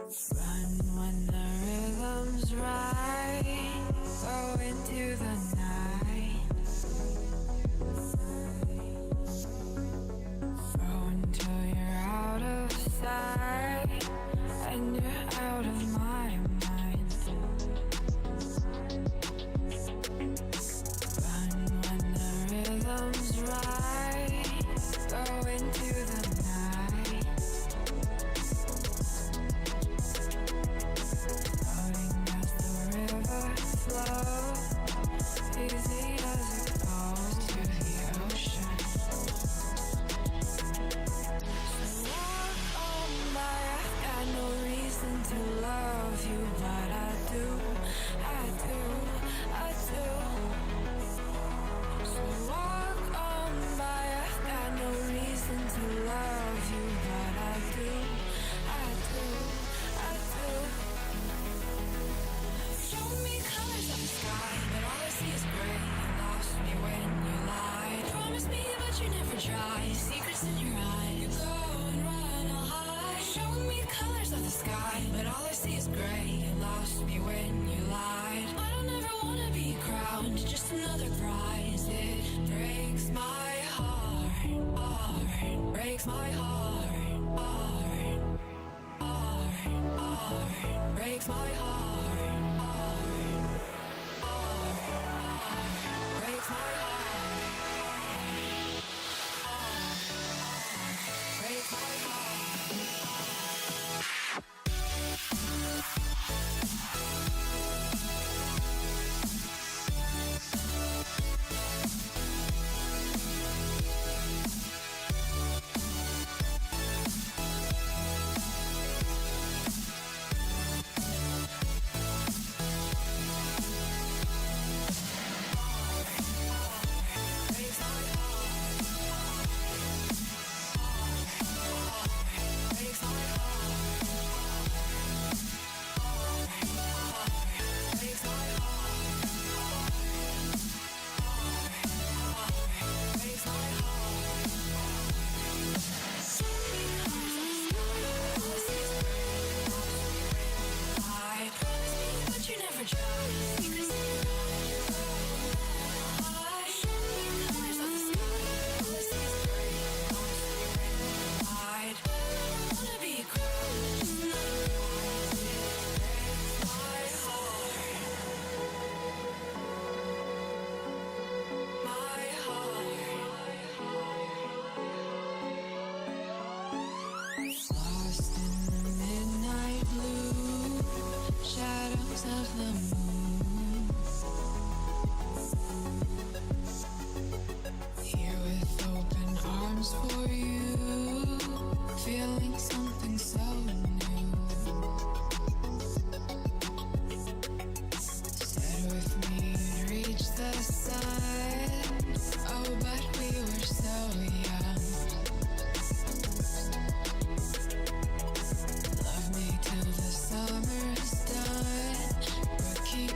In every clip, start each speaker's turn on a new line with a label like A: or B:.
A: Run when the rhythm's right. Go into the night. Throw until you're out of sight and you're out of my mind. Run when the rhythm's right. Go into the night. Floating as the river flows, easy as it goes to the ocean. So walk on by, I've got no reason to love you, but I do, I do, I do. So walk on by, I've got no reason to love you, but I do, I do, I do. Show me colors of the sky, but all I see is gray. You lost me when you lied. Promise me, but you never try. Secrets in your eyes. You go and run, I'll hide. Show me colors of the sky, but all I see is gray. You lost me when you lied. I don't ever wanna be crowned, just another prize. It breaks my heart, heart. Breaks my heart, heart, heart, heart. Breaks my heart, heart, heart, heart. Breaks my heart, heart, breaks my heart. Keep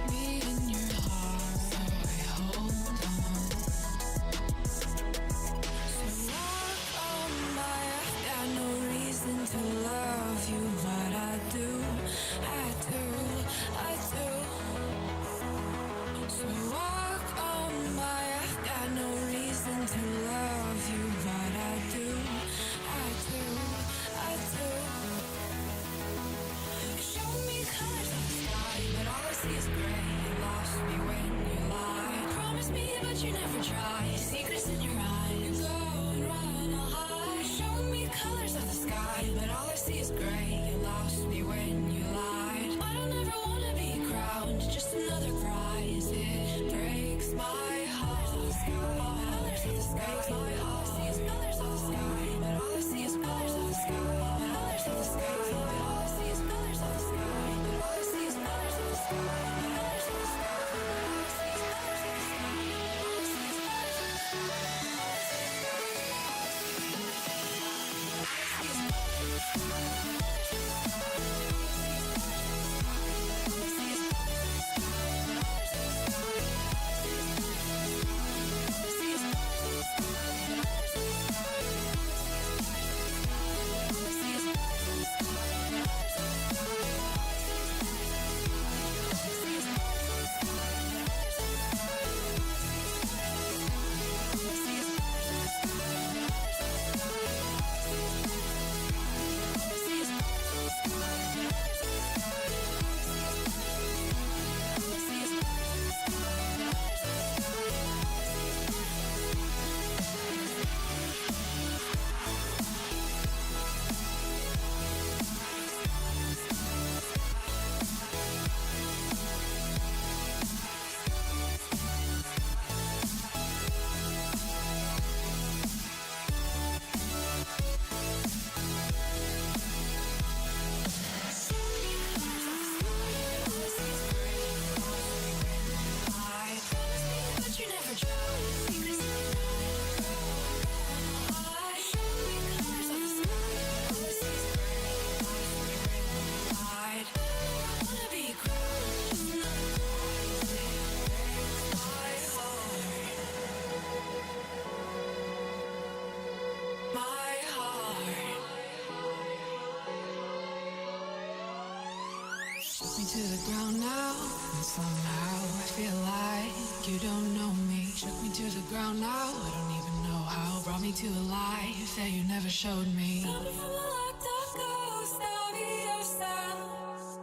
A: to the ground now, and somehow I feel like you don't know me. Shook me to the ground now, I don't even know how. Brought me to a life that you never showed me. Coming from a locked up ghost of yourself,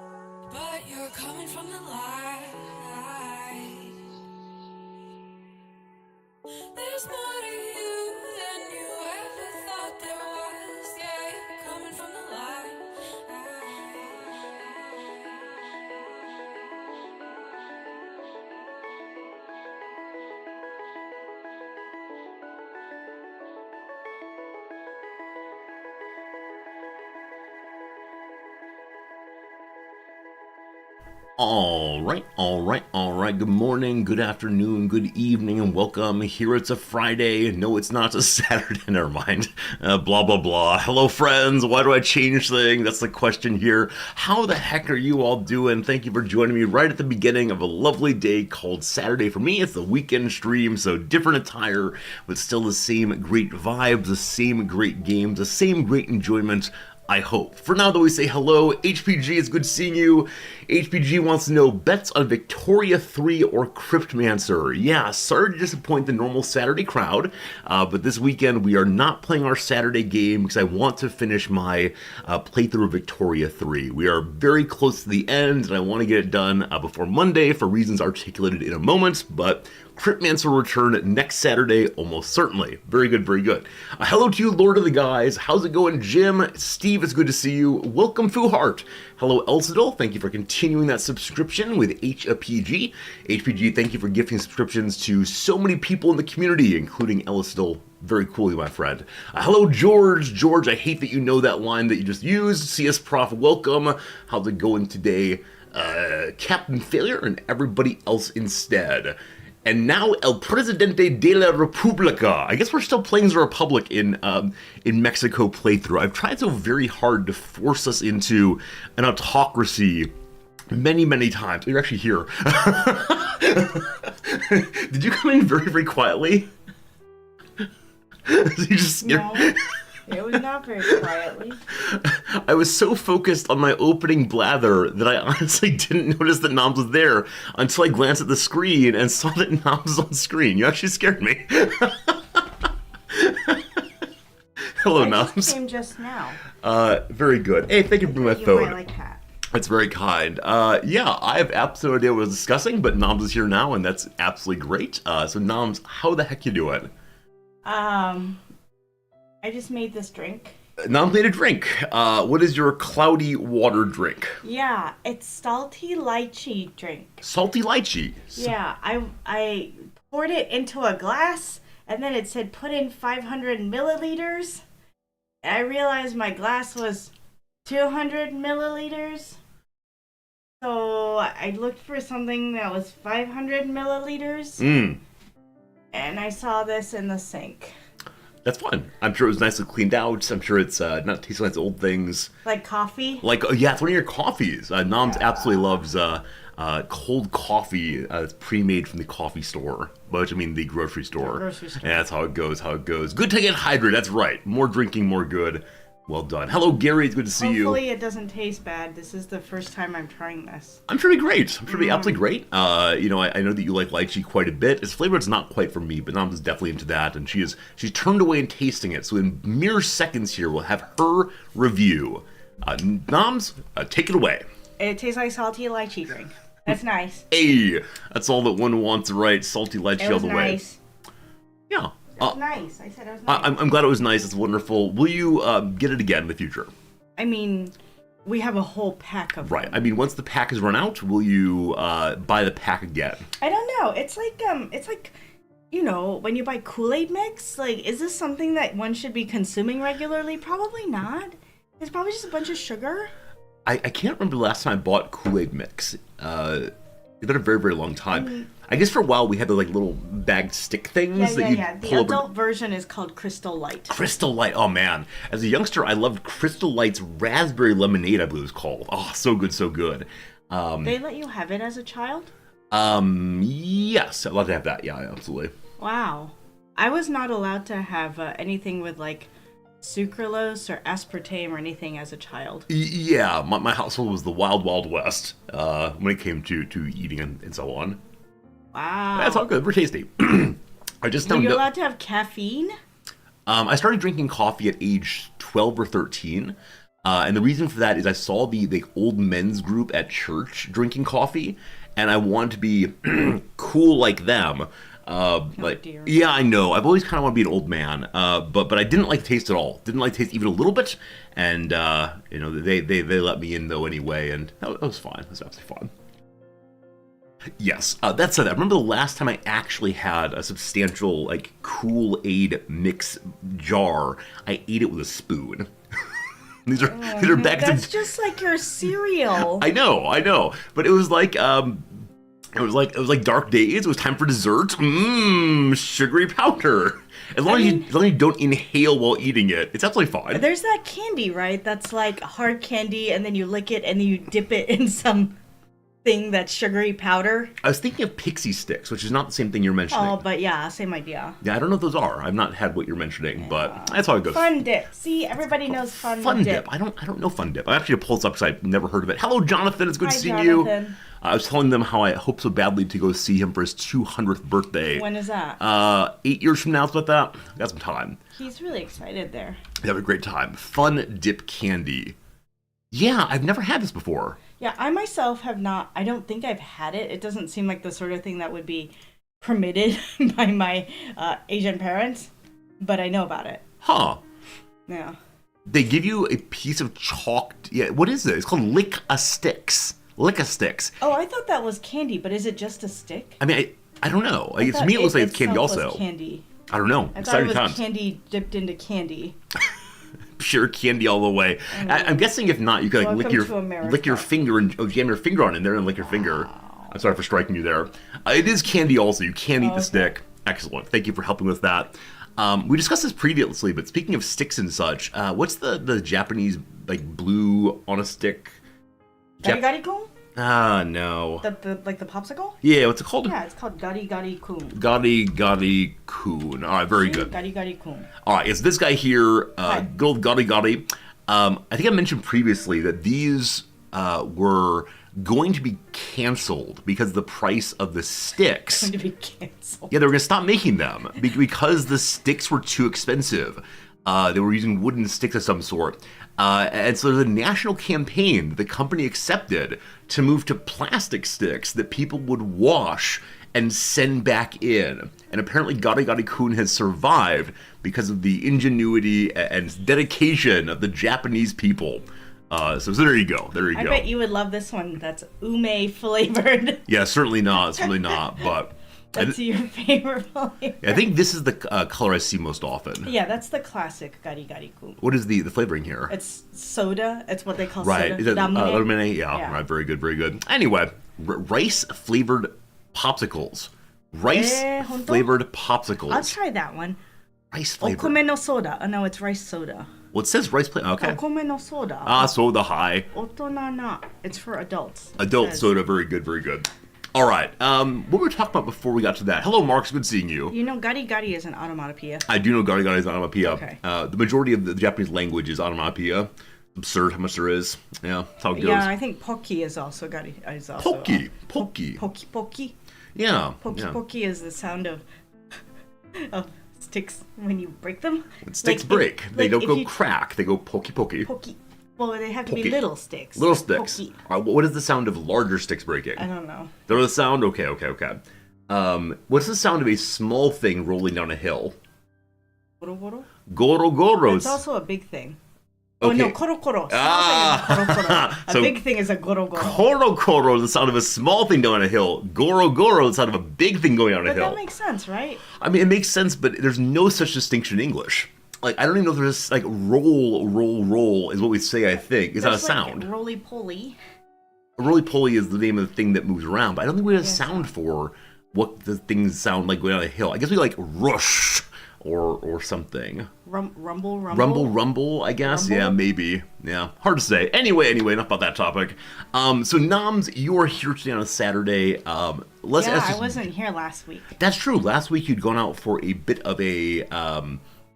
A: but you're coming from the light. There's more to you than you ever thought there was. Yeah, you're coming from the light.
B: All right. Good morning, good afternoon, good evening, and welcome. Here it's a Friday. No, it's not a Saturday. Never mind. Blah, blah, blah. Hello, friends. Why do I change things? That's the question here. How the heck are you all doing? Thank you for joining me right at the beginning of a lovely day called Saturday. For me, it's the weekend stream, so different attire, but still the same great vibes, the same great games, the same great enjoyment, I hope. For now, though, we say hello. HPG, it's good seeing you. HPG wants to know bets on Victoria 3 or Cryptmancer. Yeah, sorry to disappoint the normal Saturday crowd, but this weekend we are not playing our Saturday game because I want to finish my playthrough of Victoria 3. We are very close to the end, and I want to get it done before Monday for reasons articulated in a moment, but Cryptmancer will return next Saturday, almost certainly. Very good, very good. Hello to you, Lord of the Guys. How's it going, Jim? Steve, it's good to see you. Welcome, Fuhart. Hello, Elsidal. Thank you for continuing that subscription with HPG. HPG, thank you for gifting subscriptions to so many people in the community, including Elsidal. Very cool, my friend. Hello, George. George, I hate that you know that line that you just used. CS Prof, welcome. How's it going today? Captain Failure and everybody else instead. And now El Presidente de la República. I guess we're still playing as a republic in Mexico playthrough. I've tried so very hard to force us into an autocracy many, many times. You're actually here. Did you come in very, very quietly? You just
C: No, it was not very quietly.
B: I was so focused on my opening blather that I honestly didn't notice that Noms was there until I glanced at the screen and saw that Noms was on screen. You actually scared me. Hello, Noms.
C: I just came just now.
B: Very good. Hey, thank you for bringing my
C: You
B: phone.
C: might like that.
B: That's very kind. Yeah, I have absolutely no idea what I was discussing, but Noms is here now, and that's absolutely great. So, Noms, how the heck you doing?
C: I just made this drink.
B: Noms made a drink. What is your cloudy water drink?
C: Yeah, it's salty lychee drink.
B: Salty lychee.
C: Yeah, I poured it into a glass, and then it said put in 500 milliliters. And I realized my glass was 200 milliliters. So I looked for something that was 500 milliliters. And I saw this in the sink.
B: That's fun. I'm sure it was nicely cleaned out. I'm sure it's not tasting like old things.
C: Like coffee?
B: Like, yeah, it's one of your coffees. Noms absolutely loves cold coffee that's pre-made from the coffee store. Which, I mean, the grocery store. And that's how it goes, Good to get hydrated, that's right. More drinking, more good. Well done. Hello, Gary. It's good to see you.
C: Hopefully it doesn't taste bad. This is the first time I'm trying this.
B: I'm sure it'll be great. I'm sure it'll be absolutely great. I know that you like lychee quite a bit. Its flavor is not quite for me, but Noms is definitely into that, and she's turned away in tasting it. So in mere seconds here, we'll have her review. Noms, take it away.
C: It tastes like salty lychee drink. That's nice.
B: Hey, that's all that one wants, right? Salty lychee all the way.
C: Nice.
B: Yeah.
C: It was nice. I said it was nice.
B: I'm glad it was nice. It's wonderful. Will you get it again in the future?
C: I mean, we have a whole pack of
B: Right.
C: them.
B: I mean, once the pack is run out, will you buy the pack again?
C: I don't know. It's like, you know, when you buy Kool-Aid mix, like, is this something that one should be consuming regularly? Probably not. It's probably just a bunch of sugar.
B: I can't remember the last time I bought Kool-Aid mix. It's been a very, very long time. I guess for a while we had the like little bagged stick things that you
C: The
B: pull
C: adult
B: over.
C: version is called Crystal Light.
B: Crystal Light. Oh man, as a youngster, I loved Crystal Light's raspberry lemonade. I believe it was called. Oh, so good, so good.
C: They let you have it as a child?
B: Yes, I'd love to have that. Yeah, absolutely.
C: Wow. I was not allowed to have anything with like sucralose or aspartame or anything as a child.
B: Yeah, my household was the wild, wild west when it came to eating and so on.
C: Wow.
B: That's all good. We're tasty. I just
C: Are
B: don't
C: you
B: know.
C: allowed to have caffeine?
B: I started drinking coffee at age 12 or 13. And the reason for that is I saw the old men's group at church drinking coffee, and I wanted to be cool like them.
C: Dear.
B: Yeah, I know. I've always kind of wanted to be an old man, but I didn't like the taste at all. Didn't like the taste even a little bit, and they let me in though anyway, and that was fine. It was absolutely fine. Yes, that said, I remember the last time I actually had a substantial like Kool-Aid mix jar. I ate it with a spoon. These are bags
C: That's
B: of.
C: just like your cereal.
B: I know, but it was like it was like dark days. It was time for dessert. Sugary powder. As long as you don't inhale while eating it, it's absolutely fine.
C: There's that candy, right? That's like hard candy, and then you lick it, and then you dip it in some thing that's sugary powder.
B: I was thinking of pixie sticks, which is not the same thing you're mentioning.
C: Oh, but yeah, same idea.
B: Yeah, I don't know if those are. I've not had what you're mentioning, but that's how it goes.
C: Fun dip. See, everybody knows fun dip.
B: I don't know fun dip. I actually pulled this up because I've never heard of it. Hello, Jonathan. It's good
C: Hi,
B: seeing
C: Jonathan.
B: you. I was telling them how I hope so badly to go see him for his 200th birthday.
C: When is that?
B: 8 years from now, it's about that. Got some time.
C: He's really excited there.
B: You have a great time. Fun dip candy. Yeah, I've never had this before.
C: Yeah, I myself have not. I don't think I've had it. It doesn't seem like the sort of thing that would be permitted by my Asian parents, but I know about it.
B: Huh.
C: Yeah.
B: They give you a piece of chalked. Yeah, what is it? It's called Lick-a-Sticks. Lick-a-Sticks.
C: Oh, I thought that was candy, but is it just a stick?
B: I mean, I don't know.
C: I
B: To
C: thought
B: me, it looks like it's candy
C: itself
B: also.
C: was candy.
B: I don't know.
C: I thought it
B: Exciting
C: was
B: times.
C: candy dipped into candy.
B: Pure candy all the way. I'm guessing if not, you could like lick your finger and jam your finger on in there and lick your finger. I'm sorry for striking you there. It is candy also. You can eat the stick. Excellent. Thank you for helping with that. We discussed this previously, but speaking of sticks and such, what's the Japanese like blue on a stick?
C: Gari-gari-kun?
B: No.
C: Like the popsicle?
B: Yeah, what's it called?
C: Yeah, it's called gari-gari-kun.
B: Gari-gari-kun. All right, very good.
C: Gari-gari-kun.
B: All right, it's this guy here, good old Gari. I think I mentioned previously that these were going to be canceled because of the price of the sticks.
C: Going to be canceled.
B: Yeah, they were going to stop making them because the sticks were too expensive. They were using wooden sticks of some sort. And so there's a national campaign that the company accepted to move to plastic sticks that people would wash and send back in. And apparently Gari-gari-kun has survived because of the ingenuity and dedication of the Japanese people. So there you go. There you go.
C: I bet you would love this one that's ume flavored.
B: Yeah, certainly not. But
C: That's your favorite flavor.
B: I think this is the color I see most often.
C: Yeah, that's the classic gari-gari-kun.
B: What is the flavoring here?
C: It's soda. It's what they call
B: Right.
C: soda.
B: Is it
C: Ramune.
B: Yeah. Right. Very good. Anyway, rice flavored popsicles. Rice flavored popsicles.
C: I'll try that one.
B: Rice flavored.
C: Okome no soda. Oh, no, it's rice soda.
B: Well, it says rice flavor. Okay.
C: Okome no soda.
B: Soda high.
C: Otona na. It's for adults.
B: Adult soda. Very good. All right. What were we talking about before we got to that? Hello, Mark. It's good seeing you.
C: You know, gari-gari is an onomatopoeia.
B: I do know gari is onomatopoeia.
C: Okay.
B: The majority of the Japanese language is onomatopoeia. Absurd how much there is. Yeah, that's how it goes.
C: Yeah, I think poki is also gari. Is also,
B: Poki.
C: Poki.
B: Yeah.
C: Poki is the sound of sticks when you break them.
B: When sticks break, they don't go crack. They go poki.
C: Poki. Well, they have to be little sticks.
B: Little sticks.
C: Poki.
B: All right, what is the sound of larger sticks breaking?
C: I don't know.
B: There's the sound? Okay. What's the sound of a small thing rolling down a hill?
C: Goro-goro?
B: Goro.
C: It's also a big thing.
B: Okay.
C: Oh, no, koro-koro. A
B: So-
C: big thing is a goro-goro.
B: Koro is the sound of a small thing down a hill. Goro is the sound of a big thing going down a
C: But
B: hill.
C: that makes sense, right?
B: I mean, it makes sense, but there's no such distinction in English. Like, I don't even know if there's, like, roll is what we say, I think. Is that a sound?
C: Like roly-poly.
B: Roly-poly is the name of the thing that moves around, but I don't think we have a sound for what the things sound like going down a hill. I guess we like rush or something.
C: Rumble?
B: I guess.
C: Rumble?
B: Yeah, maybe. Yeah, hard to say. Anyway, enough about that topic. So Noms, you are here today on a Saturday.
C: I wasn't here last week.
B: That's true. Last week you'd gone out for a bit of a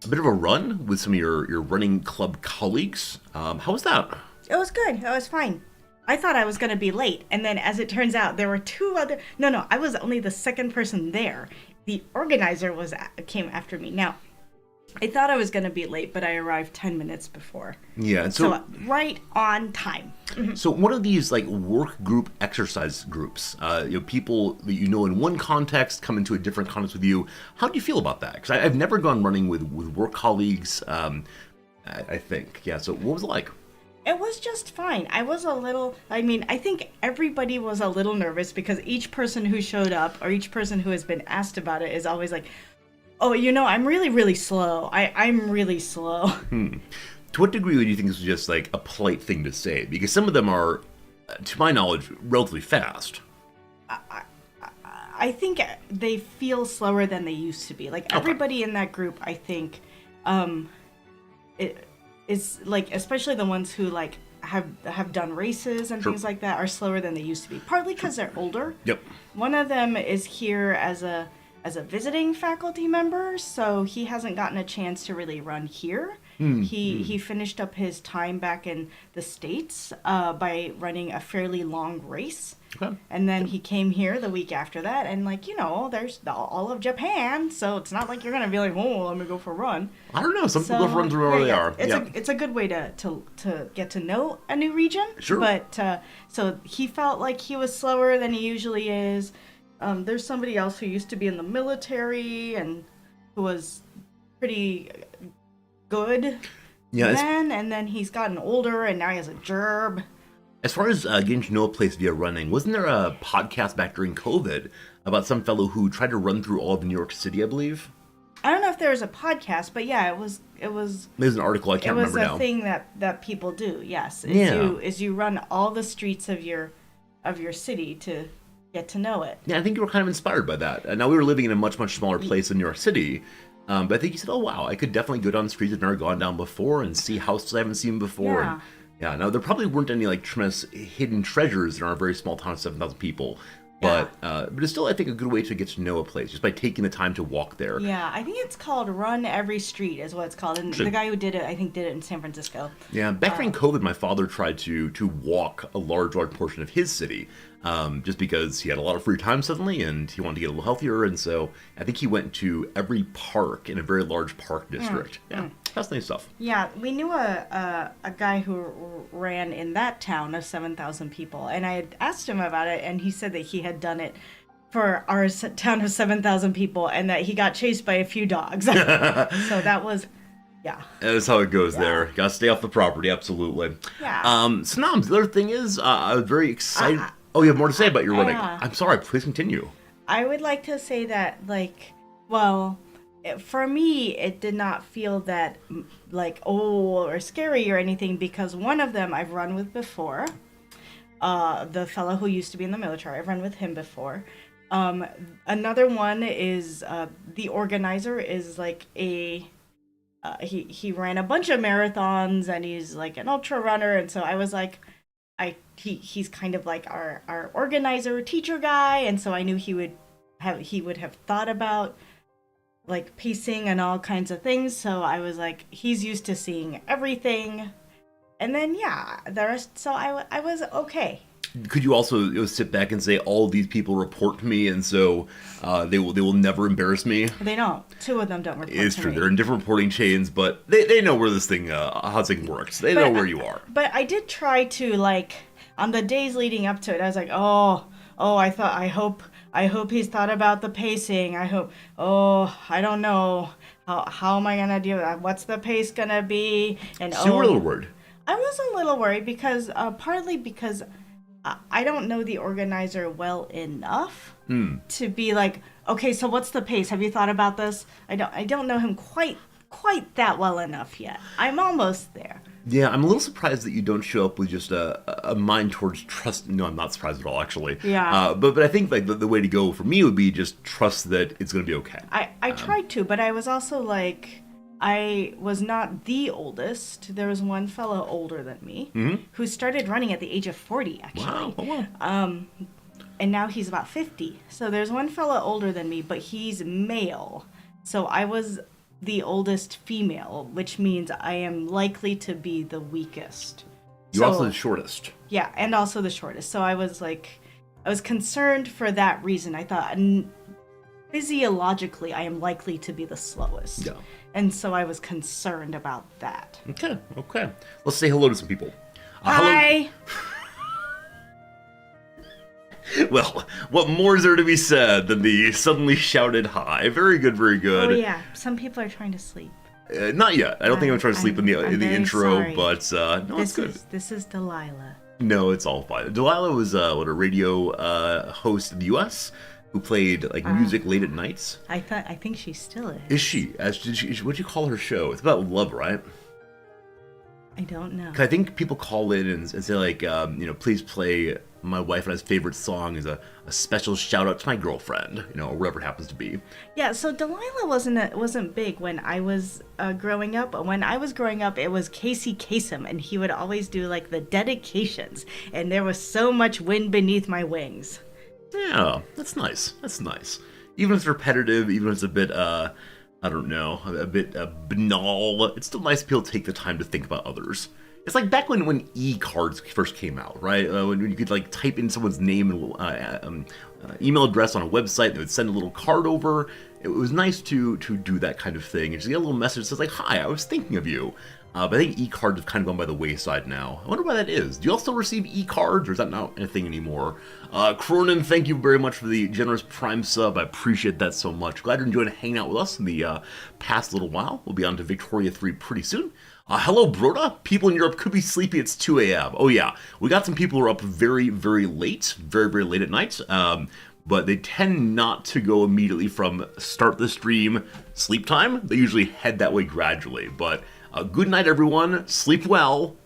B: a bit of a run with some of your running club colleagues. How was that?
C: It was good. It was fine. I thought I was going to be late. And then as it turns out, there were two other... No, I was only the second person there. The organizer came after me. Now, I thought I was going to be late, but I arrived 10 minutes before.
B: Yeah, and
C: So right on time.
B: So one of these like work group exercise groups, people that you know in one context come into a different context with you. How do you feel about that? Because I've never gone running with work colleagues. I think, yeah. So what was it like?
C: It was just fine. I think everybody was a little nervous because each person who showed up or each person who has been asked about it is always like, oh, I'm really, really slow. I'm really slow.
B: To what degree do you think this was just like a polite thing to say? Because some of them are, to my knowledge, relatively fast.
C: I think they feel slower than they used to be. Like everybody in that group, I think, it is like, especially the ones who like have done races and things like that, are slower than they used to be. Partly because they're older.
B: Yep.
C: One of them is here as a visiting faculty member, so he hasn't gotten a chance to really run here. He finished up his time back in the States by running a fairly long race.
B: Okay.
C: And then he came here the week after that, and there's all of Japan, so it's not like you're gonna be like, oh, let me go for a run.
B: I don't know. Some people run through where they are.
C: It's a good way to get to know a new region.
B: Sure.
C: But so he felt like he was slower than he usually is. There's somebody else who used to be in the military and who was pretty good then, and then he's gotten older, and now he has a gerb.
B: As far as getting to know a place via running, wasn't there a podcast back during COVID about some fellow who tried to run through all of New York City, I believe?
C: I don't know if there was a podcast, but yeah, it was.
B: There's an article, I can't remember now.
C: It was a thing that people do, yes. You run all the streets of your city to get to know it.
B: Yeah, I think you were kind of inspired by that. Now, we were living in a much, much smaller place in New York City, but I think you said, oh, wow, I could definitely go down streets I've never gone down before and see houses I haven't seen before.
C: Yeah.
B: And, yeah, now, there probably weren't any, like, tremendous hidden treasures in our very small town of 7,000 people, but it's still, I think, a good way to get to know a place, just by taking the time to walk there.
C: Yeah, I think it's called Run Every Street is what it's called. And the guy who did it, I think, did it in San Francisco.
B: Yeah, back during COVID, my father tried to walk a large portion of his city, just because he had a lot of free time suddenly, and he wanted to get a little healthier, and so I think he went to every park in a very large park district. Fascinating stuff.
C: Yeah, we knew a guy who ran in that town of 7,000 people, and I had asked him about it, and he said that he had done it for our town of 7,000 people, and that he got chased by a few dogs. So that was... Yeah.
B: That's how it goes there. Gotta stay off the property, absolutely.
C: Yeah.
B: So now, the other thing is, I was very excited... Oh, you have more to say about your running. I'm sorry, please continue.
C: I would like to say that, for me, it did not feel that, or scary or anything, because one of them I've run with before. The fellow who used to be in the military, I've run with him before. Another one is, the organizer is like he ran a bunch of marathons, and he's like an ultra runner, and so I was like, he's kind of like our organizer teacher guy, and so I knew he would have thought about like pacing and all kinds of things, so I was like, he's used to seeing everything. And then the rest, so I was okay.
B: Could you also sit back and say, all these people report to me, and so they will never embarrass me?
C: They don't. Two of them don't report to me.
B: It's true. They're in different reporting chains, but they know where this thing, how this thing works. They know where you are.
C: But I did try to, on the days leading up to it, I was like, I hope he's thought about the pacing. I don't know. How am I going to do that? What's the pace going to be? And
B: so you were a little worried.
C: I was a little worried because, partly because I don't know the organizer well enough to be like, okay, so what's the pace? Have you thought about this? I don't know him quite that well enough yet. I'm almost there.
B: Yeah, I'm a little surprised that you don't show up with just a mind towards trust. No, I'm not surprised at all, actually.
C: Yeah.
B: But I think the way to go for me would be just trust that it's going to be okay.
C: I tried to, but I was also like, I was not the oldest. There was one fellow older than me who started running at the age of 40, actually.
B: Wow. Oh, wow.
C: And now he's about 50. So there's one fellow older than me, but he's male. So I was the oldest female, which means I am likely to be the weakest.
B: You're also the shortest.
C: Yeah, and also the shortest. So I was concerned for that reason. I thought physiologically I am likely to be the slowest.
B: Yeah.
C: And so I was concerned about that.
B: Okay. Let's say hello to some people.
C: Hi.
B: Hello. Well, what more is there to be said than the suddenly shouted hi? Very good, very good.
C: Oh yeah, some people are trying to sleep.
B: Not yet. I don't think I'm trying to sleep in the
C: very
B: intro,
C: sorry.
B: but no, it's good.
C: This is Delilah.
B: No, it's all fine. Delilah was a radio host in the U.S. who played music late at nights.
C: I think she still is.
B: Is she? What'd you call her show? It's about love, right?
C: I don't know.
B: 'Cause I think people call in and say please play my wife and I's favorite song as a special shout out to my girlfriend, or whatever it happens to be.
C: Yeah, so Delilah wasn't big when I was growing up. When I was growing up, it was Casey Kasem, and he would always do the dedications, and there was so much wind beneath my wings.
B: Yeah, that's nice. Even if it's repetitive, even if it's a bit, I don't know, a bit banal, it's still nice to be able to take the time to think about others. It's like back when e-cards first came out, right? When you could type in someone's name and email address on a website, they would send a little card over. It was nice to do that kind of thing and just get a little message that says "Hi, I was thinking of you." But I think e-cards have kind of gone by the wayside now. I wonder why that is. Do you all still receive e-cards, or is that not a thing anymore? Cronin, thank you very much for the generous Prime sub. I appreciate that so much. Glad you're enjoying hanging out with us in the past little while. We'll be on to Victoria 3 pretty soon. Hello, Broda. People in Europe could be sleepy. It's 2 a.m. Oh, yeah. We got some people who are up very, very late. Very, very late at night. But they tend not to go immediately from start the stream, sleep time. They usually head that way gradually. But good night, everyone. Sleep well.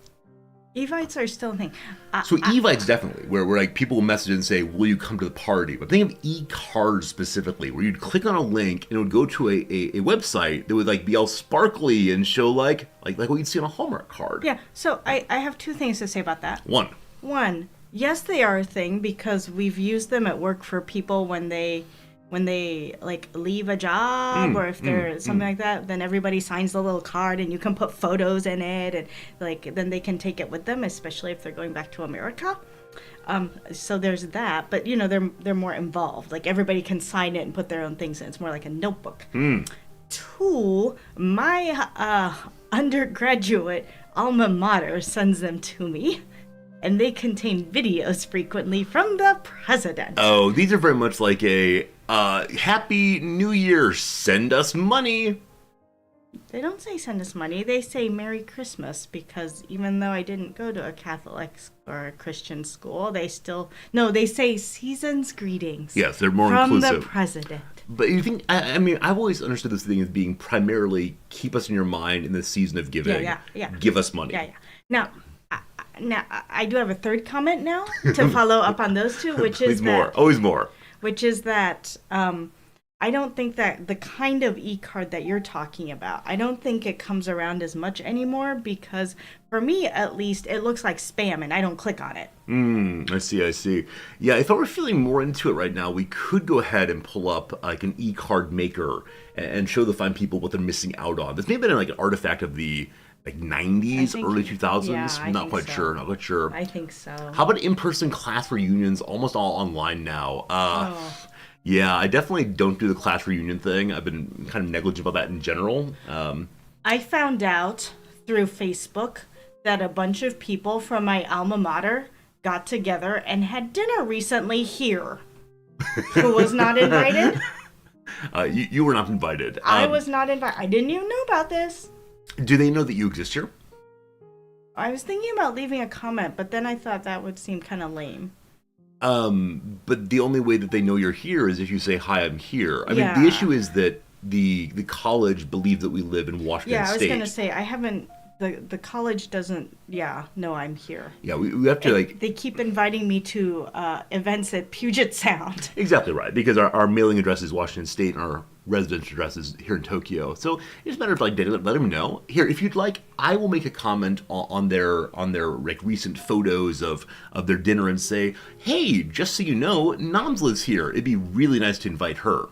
C: Evites are still a thing.
B: So Evites definitely, where people will message and say, will you come to the party? But think of e-cards specifically, where you'd click on a link and it would go to a website that would be all sparkly and show like what you'd see on a Hallmark card.
C: Yeah, so I have two things to say about that.
B: One,
C: yes, they are a thing because we've used them at work for people when they leave a job or if they're something like that, then everybody signs the little card and you can put photos in it and then they can take it with them, especially if they're going back to America. So there's that, but they're more involved. Everybody can sign it and put their own things in. It's more like a notebook. Two, my undergraduate alma mater sends them to me. And they contain videos frequently from the president.
B: Oh, these are very much like a Happy New Year, send us money.
C: They don't say send us money, they say Merry Christmas, because even though I didn't go to a Catholic or a Christian school, they say season's greetings.
B: Yes, they're more
C: from
B: inclusive.
C: The president.
B: But you think, I've always understood this thing as being primarily keep us in your mind in the season of giving.
C: Yeah.
B: Give us money.
C: Yeah. Now, I do have a third comment now to follow up on those two, which is
B: always more.
C: Which is that I don't think that the kind of e-card that you're talking about, I don't think it comes around as much anymore because for me, at least, it looks like spam and I don't click on it.
B: I see. Yeah, if I were feeling more into it right now, we could go ahead and pull up an e-card maker and show the fine people what they're missing out on. This may have been an artifact of the 90s, early 2000s.
C: Yeah,
B: not quite sure.
C: I think so.
B: How about in-person class reunions? Almost all online now. Yeah, I definitely don't do the class reunion thing. I've been kind of negligent about that in general.
C: I found out through Facebook that a bunch of people from my alma mater got together and had dinner recently here. Who was not invited?
B: You were not invited.
C: I was not invited. I didn't even know about this.
B: Do they know that you exist here?
C: I was thinking about leaving a comment, but then I thought that would seem kind of lame.
B: But the only way that they know you're here is if you say, hi, I'm here. I mean, the issue is that the college believes that we live in Washington State.
C: Yeah, I was going to say, I haven't, the college doesn't, know I'm here.
B: Yeah, we have to,
C: They keep inviting me to events at Puget Sound.
B: Exactly right, because our mailing address is Washington State and our residence address is here in Tokyo. So it's a matter of let them know. Here, if you'd like, I will make a comment on their recent photos of their dinner and say, hey, just so you know, Noms lives here. It'd be really nice to invite her.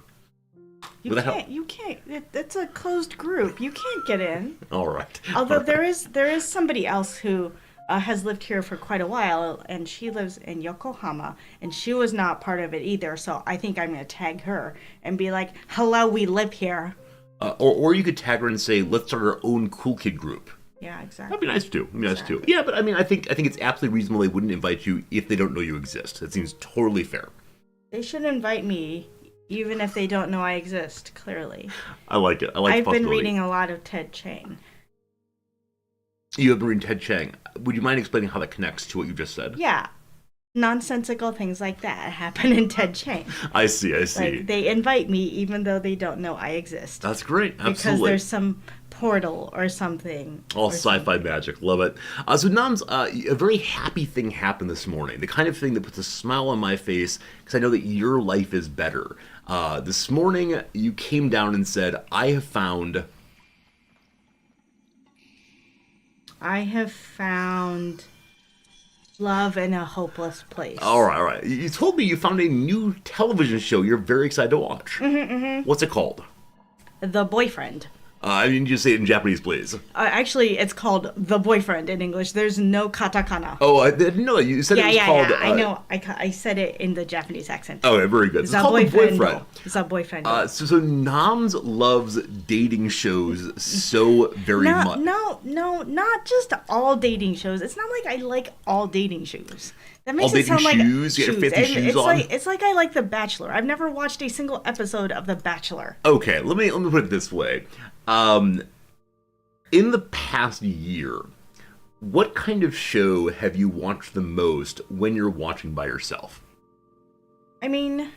C: You
B: Would that
C: can't.
B: help?
C: You can't. It's a closed group. You can't get in.
B: All right.
C: Although
B: All right.
C: there is somebody else who has lived here for quite a while, and she lives in Yokohama, and she was not part of it either. So I think I'm gonna tag her and be like, "Hello, we live here."
B: Or you could tag her and say, let's start our own cool kid group.
C: Yeah, exactly.
B: That'd be nice too. That'd be nice too.
C: Exactly.
B: Yeah, but I mean, I think it's absolutely reasonable they wouldn't invite you if they don't know you exist. That seems totally fair.
C: They should invite me, even if they don't know I exist. Clearly,
B: I like it. I like the
C: I've been
B: possibility.
C: reading a lot of Ted Chiang.
B: You have been reading Ted Chiang. Would you mind explaining how that connects to what you just said?
C: Yeah, nonsensical things like that happen in Ted Chiang.
B: I see.
C: Like they invite me even though they don't know I exist.
B: That's great. Absolutely.
C: Because there's some portal or something.
B: All
C: or
B: sci-fi
C: something.
B: magic. Love it. So, Nams, a very happy thing happened this morning. The kind of thing that puts a smile on my face because I know that your life is better. This morning, you came down and said, I have found
C: love in a hopeless place.
B: All right. You told me you found a new television show you're very excited to watch. What's it called?
C: The Boyfriend.
B: I mean, you say it in Japanese, please.
C: Actually, it's called The Boyfriend in English. There's no katakana.
B: Oh, I didn't know that. You said it was called...
C: I know. I said it in the Japanese accent.
B: Oh, very good. It's
C: The
B: called The Boyfriend.
C: It's a boyfriend.
B: So Nams loves dating shows so very much.
C: No, not just all dating shows. It's not like I like all dating shows. That makes
B: All
C: it sound
B: dating
C: like
B: shoes? You got your fancy
C: And
B: shoes
C: it's
B: on?
C: it's like I like The Bachelor. I've never watched a single episode of The Bachelor.
B: Okay, let me put it this way. In the past year, what kind of show have you watched the most when you're watching by yourself?
C: I mean,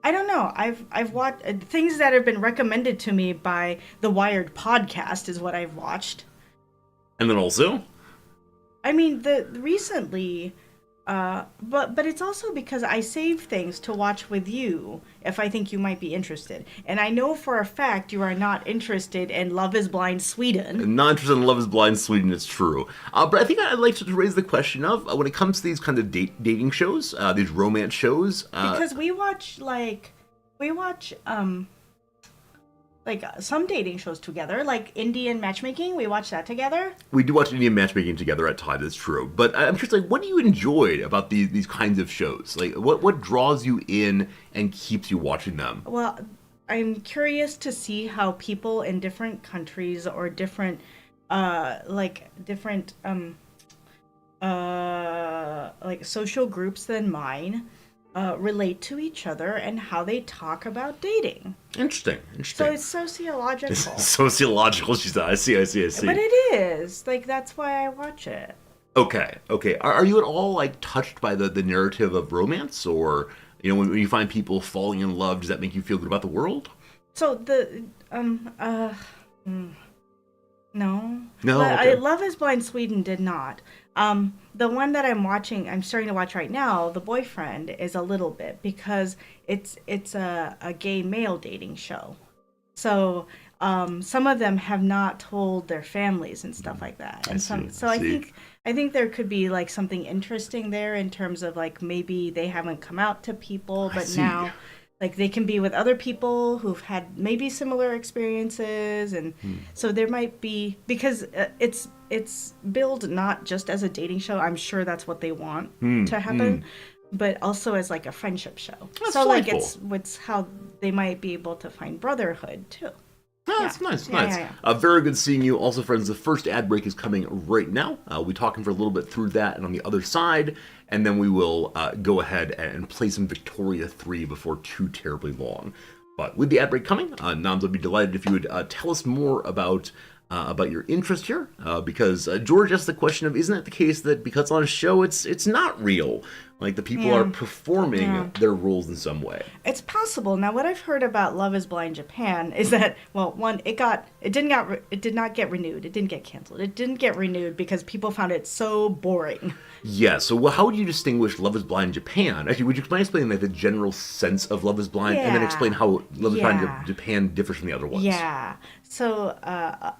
C: I don't know. I've watched things that have been recommended to me by the Wired podcast is what I've watched.
B: And then also?
C: I mean, recently, but it's also because I save things to watch with you if I think you might be interested. And I know for a fact you are not interested in Love is Blind Sweden.
B: Not interested in Love is Blind Sweden, it's true. But I think I'd like to raise the question of, when it comes to these kind of dating shows, these romance shows...
C: Because we watch some dating shows together, like Indian matchmaking. We watch that together.
B: We do watch Indian matchmaking together at times, it's true. But I'm just like, what do you enjoy about these kinds of shows? Like, what draws you in and keeps you watching them?
C: Well, I'm curious to see how people in different countries or different social groups than mine relate to each other and how they talk about dating.
B: Interesting.
C: So it's sociological.
B: Sociological, she said. I see.
C: But it is. Like, that's why I watch it.
B: Okay. Are you at all, like, touched by the narrative of romance? Or, you know, when you find people falling in love, does that make you feel good about the world?
C: So no.
B: No,
C: But
B: okay.
C: Love is Blind Sweden did not. The one that I'm starting to watch right now, The Boyfriend, is a little bit because it's a gay male dating show. So some of them have not told their families and stuff like that. And I think there could be like something interesting there in terms of like maybe they haven't come out to people, but now like they can be with other people who've had maybe similar experiences, and so there might be, because it's billed not just as a dating show. I'm sure that's what they want to happen, but also as like a friendship show.
B: That's
C: so like
B: delightful.
C: it's how they might be able to find brotherhood too.
B: Oh, that's nice.
C: Yeah.
B: Very good seeing you. Also, friends, the first ad break is coming right now. We'll be talking for a little bit through that and on the other side, and then we will go ahead and play some Victoria 3 before too terribly long. But with the ad break coming, Nams would be delighted if you would tell us more about your interest here, because George asked the question of, isn't it the case that because on a show it's not real? Like the people are performing their roles in some way.
C: It's possible. Now, what I've heard about Love is Blind Japan is that, well, one, it did not get renewed. It didn't get canceled. It didn't get renewed because people found it so boring.
B: Yeah, so how would you distinguish Love is Blind Japan? Actually, would you explain like the general sense of Love is Blind, and then explain how Love is Blind Japan differs from the other ones?
C: Yeah. So,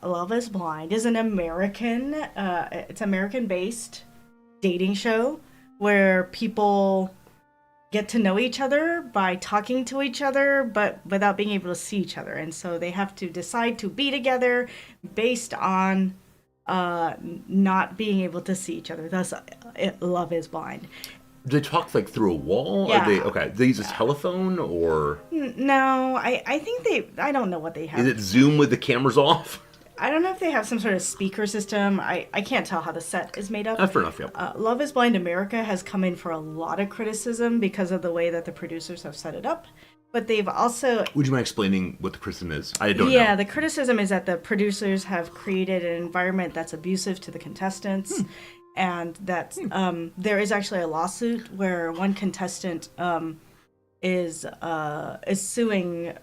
C: Love is Blind is an American-based dating show where people get to know each other by talking to each other, but without being able to see each other. And so they have to decide to be together based on not being able to see each other. Thus, Love is Blind.
B: Do they talk like through a wall?
C: Yeah.
B: Okay. They use a telephone or?
C: No, I think I don't know what they have.
B: Is it Zoom with the cameras off?
C: I don't know if they have some sort of speaker system. I can't tell how the set is made up.
B: Fair enough, yeah.
C: Love is Blind America has come in for a lot of criticism because of the way that the producers have set it up. But they've also...
B: Would you mind explaining what the criticism is? I don't know.
C: Yeah, the criticism is that the producers have created an environment that's abusive to the contestants. And that there is actually a lawsuit where one contestant is suing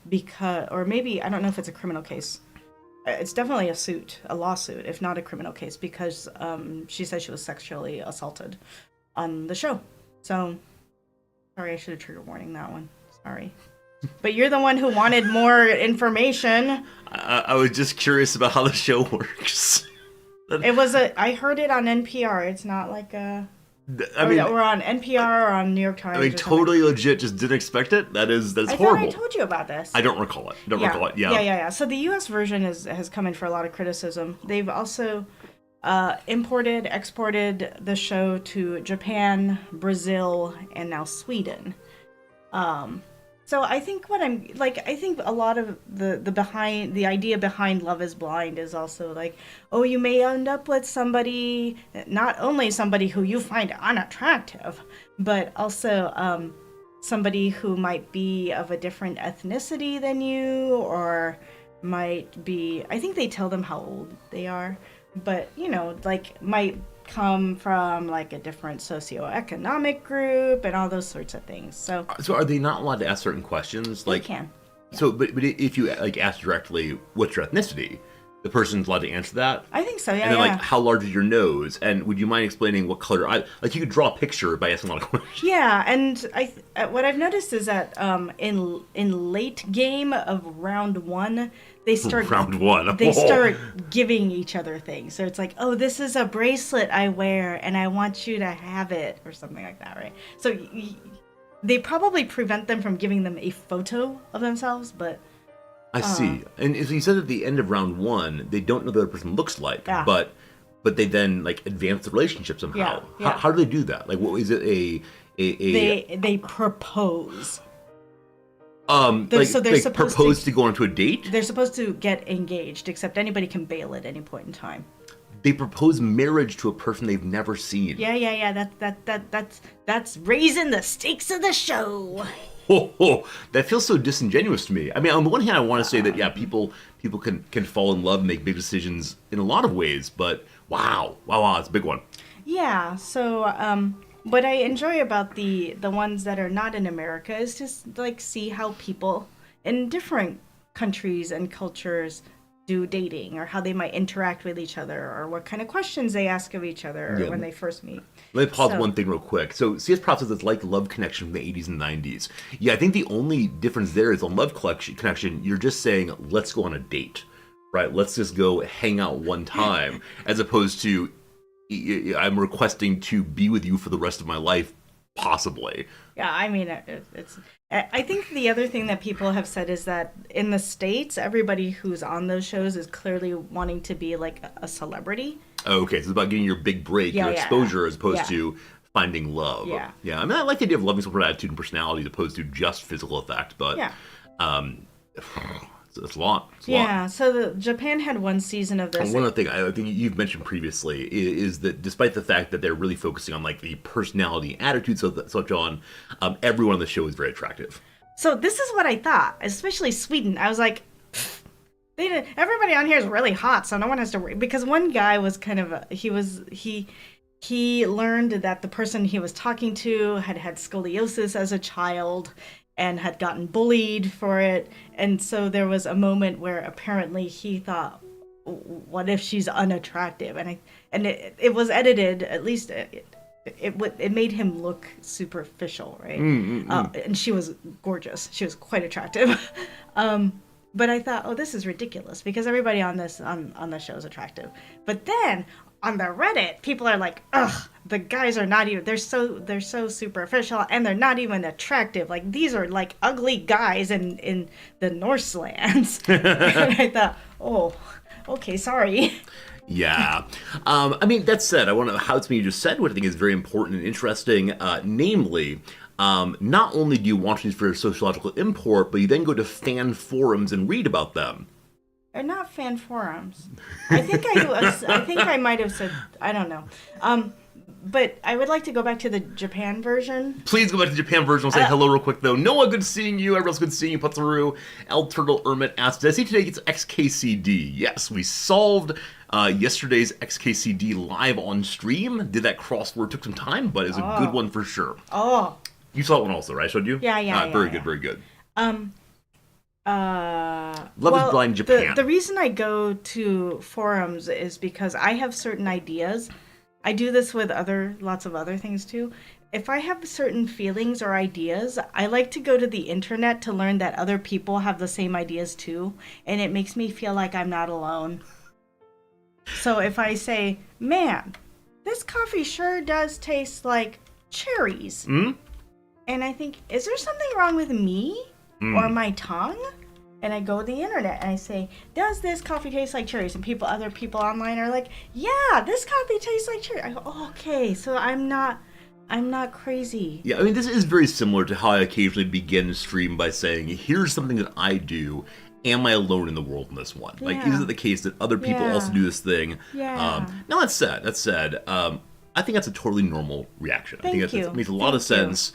C: because... Or maybe, I don't know if it's a criminal case. It's definitely a lawsuit, if not a criminal case, because she said she was sexually assaulted on the show. So, sorry, I should have trigger warning that one. Sorry. But you're the one who wanted more information.
B: I was just curious about how the show works.
C: I heard it on NPR. It's not like a... or on NPR or on New York Times.
B: I mean, totally legit. Just didn't expect it. That's horrible.
C: I thought I told you about this.
B: I don't recall it. Recall it. Yeah.
C: Yeah. So the U.S. version has come in for a lot of criticism. They've also exported the show to Japan, Brazil, and now Sweden. So I think I think a lot of the idea behind Love is Blind is also like, oh, you may end up with somebody, not only somebody who you find unattractive, but also somebody who might be of a different ethnicity than you, or might be, I think they tell them how old they are, but might come from like a different socioeconomic group and all those sorts of things. So
B: are they not allowed to ask certain questions?
C: They can.
B: Yeah. So, but if you ask directly, what's your ethnicity? The person's allowed to answer that.
C: I think so. Yeah.
B: And then how large is your nose? And would you mind explaining what color? You could draw a picture by asking a lot of questions.
C: Yeah, and what I've noticed is that in late game of round one, they start giving each other things. So it's like, oh, this is a bracelet I wear, and I want you to have it, or something like that, right? So they probably prevent them from giving them a photo of themselves, but.
B: I see. And as you said at the end of round one, they don't know what the person looks like, but they then advance the relationship somehow.
C: Yeah.
B: How do they do that? What is it?
C: They propose.
B: So they're supposed propose to go onto a date?
C: They're supposed to get engaged, except anybody can bail at any point in time.
B: They propose marriage to a person they've never seen.
C: Yeah. That's raising the stakes of the show.
B: That feels so disingenuous to me. I mean, on the one hand, I want to say that people can fall in love and make big decisions in a lot of ways, but wow, it's a big one.
C: Yeah. So, what I enjoy about the ones that are not in America is just see how people in different countries and cultures do dating, or how they might interact with each other, or what kind of questions they ask of each other when they first meet.
B: Let me pause one thing real quick. So CS Prop says it's like Love Connection from the 80s and 90s. Yeah, I think the only difference there is on Love Connection, you're just saying, let's go on a date, right? Let's just go hang out one time, as opposed to, I'm requesting to be with you for the rest of my life, possibly.
C: Yeah, I mean, I think the other thing that people have said is that in the States, everybody who's on those shows is clearly wanting to be like a celebrity.
B: Oh, okay, so it's about getting your big break, your exposure, as opposed to finding love.
C: Yeah.
B: I mean, I like the idea of loving someone for attitude and personality as opposed to just physical effect, but it's a lot.
C: So Japan had one season of this.
B: And one other thing I think you've mentioned previously is that despite the fact that they're really focusing on the personality, attitude, such on, everyone on the show is very attractive.
C: So this is what I thought, especially Sweden. I was like, everybody on here is really hot, so no one has to worry. Because one guy was kind of he learned that the person he was talking to had scoliosis as a child and had gotten bullied for it. And so there was a moment where apparently he thought, what if she's unattractive? And it was edited, at least it made him look superficial, right? And she was gorgeous. She was quite attractive. But I thought, oh, this is ridiculous because everybody on this on the show is attractive. But then on the Reddit, people are like, ugh, the guys are not even, they're so superficial and they're not even attractive. Like, these are like ugly guys in the Norselands. And I thought, oh, okay, sorry.
B: Yeah. I mean, that said, I want to how something you just said, what I think is very important and interesting, namely, not only do you watch these for sociological import, but you then go to fan forums and read about them.
C: They're not fan forums. I think I might have said, I don't know. But I would like to go back to the Japan version.
B: Please go back to the Japan version. I'll say hello real quick, though. Noah, good seeing you. Everyone's good seeing you. Putsaru. El Turtle Ermit asked, did I see today it's XKCD? Yes, we solved yesterday's XKCD live on stream. Did that crossword. Took some time, but it's a good one for sure.
C: Oh.
B: You saw that one also, right? I showed you?
C: Yeah.
B: Very good, very good.
C: Love
B: is Blind Japan.
C: The reason I go to forums is because I have certain ideas. I do this with lots of other things too. If I have certain feelings or ideas, I like to go to the internet to learn that other people have the same ideas too, and it makes me feel like I'm not alone. So if I say, man, this coffee sure does taste like cherries. And I think, is there something wrong with me or my tongue? And I go to the internet and I say, does this coffee taste like cherries? And other people online are like, yeah, this coffee tastes like cherries. I go, oh, okay, so I'm not crazy.
B: Yeah, I mean, this is very similar to how I occasionally begin a stream by saying, here's something that I do. Am I alone in the world in this one? Like, is it the case that other people also do this thing?
C: Yeah.
B: Now, that said, I think that's a totally normal reaction. I think
C: you.
B: It makes a lot of sense.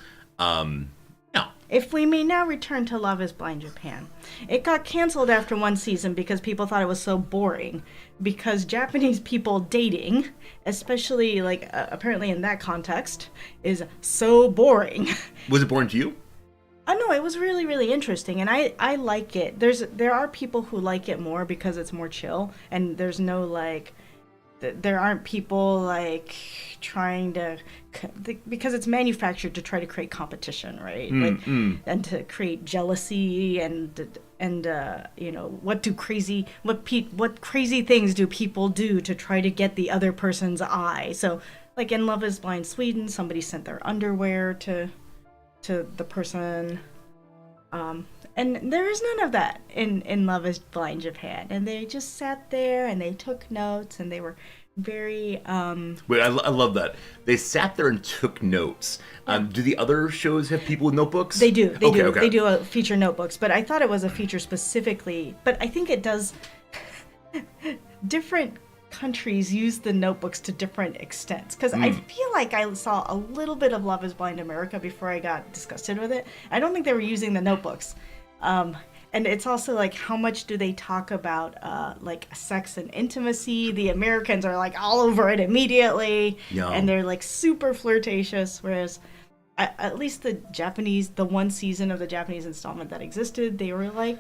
C: If we may now return to Love is Blind Japan. It got canceled after one season because people thought it was so boring. Because Japanese people dating, especially apparently in that context, is so boring.
B: Was it boring to you?
C: No, it was really, really interesting, and I like it. There are people who like it more because it's more chill, and there's no there aren't people trying to, because it's manufactured to try to create competition, right? And to create jealousy and what crazy things do people do to try to get the other person's eye? So like in Love is Blind Sweden, somebody sent their underwear to the person, and there is none of that in Love is Blind Japan, and they just sat there and they took notes and they were very
B: Wait, I love that they sat there and took notes. Do the other shows have people with notebooks?
C: They do.
B: Okay.
C: They do feature notebooks, but I thought it was a feature specifically, but I think it does different countries use the notebooks to different extents, because I feel like I saw a little bit of Love is Blind America before I got disgusted with it. I don't think they were using the notebooks, and it's also how much do they talk about sex and intimacy? The Americans are all over it immediately, and they're super flirtatious, whereas at least the one season of the Japanese installment that existed, they were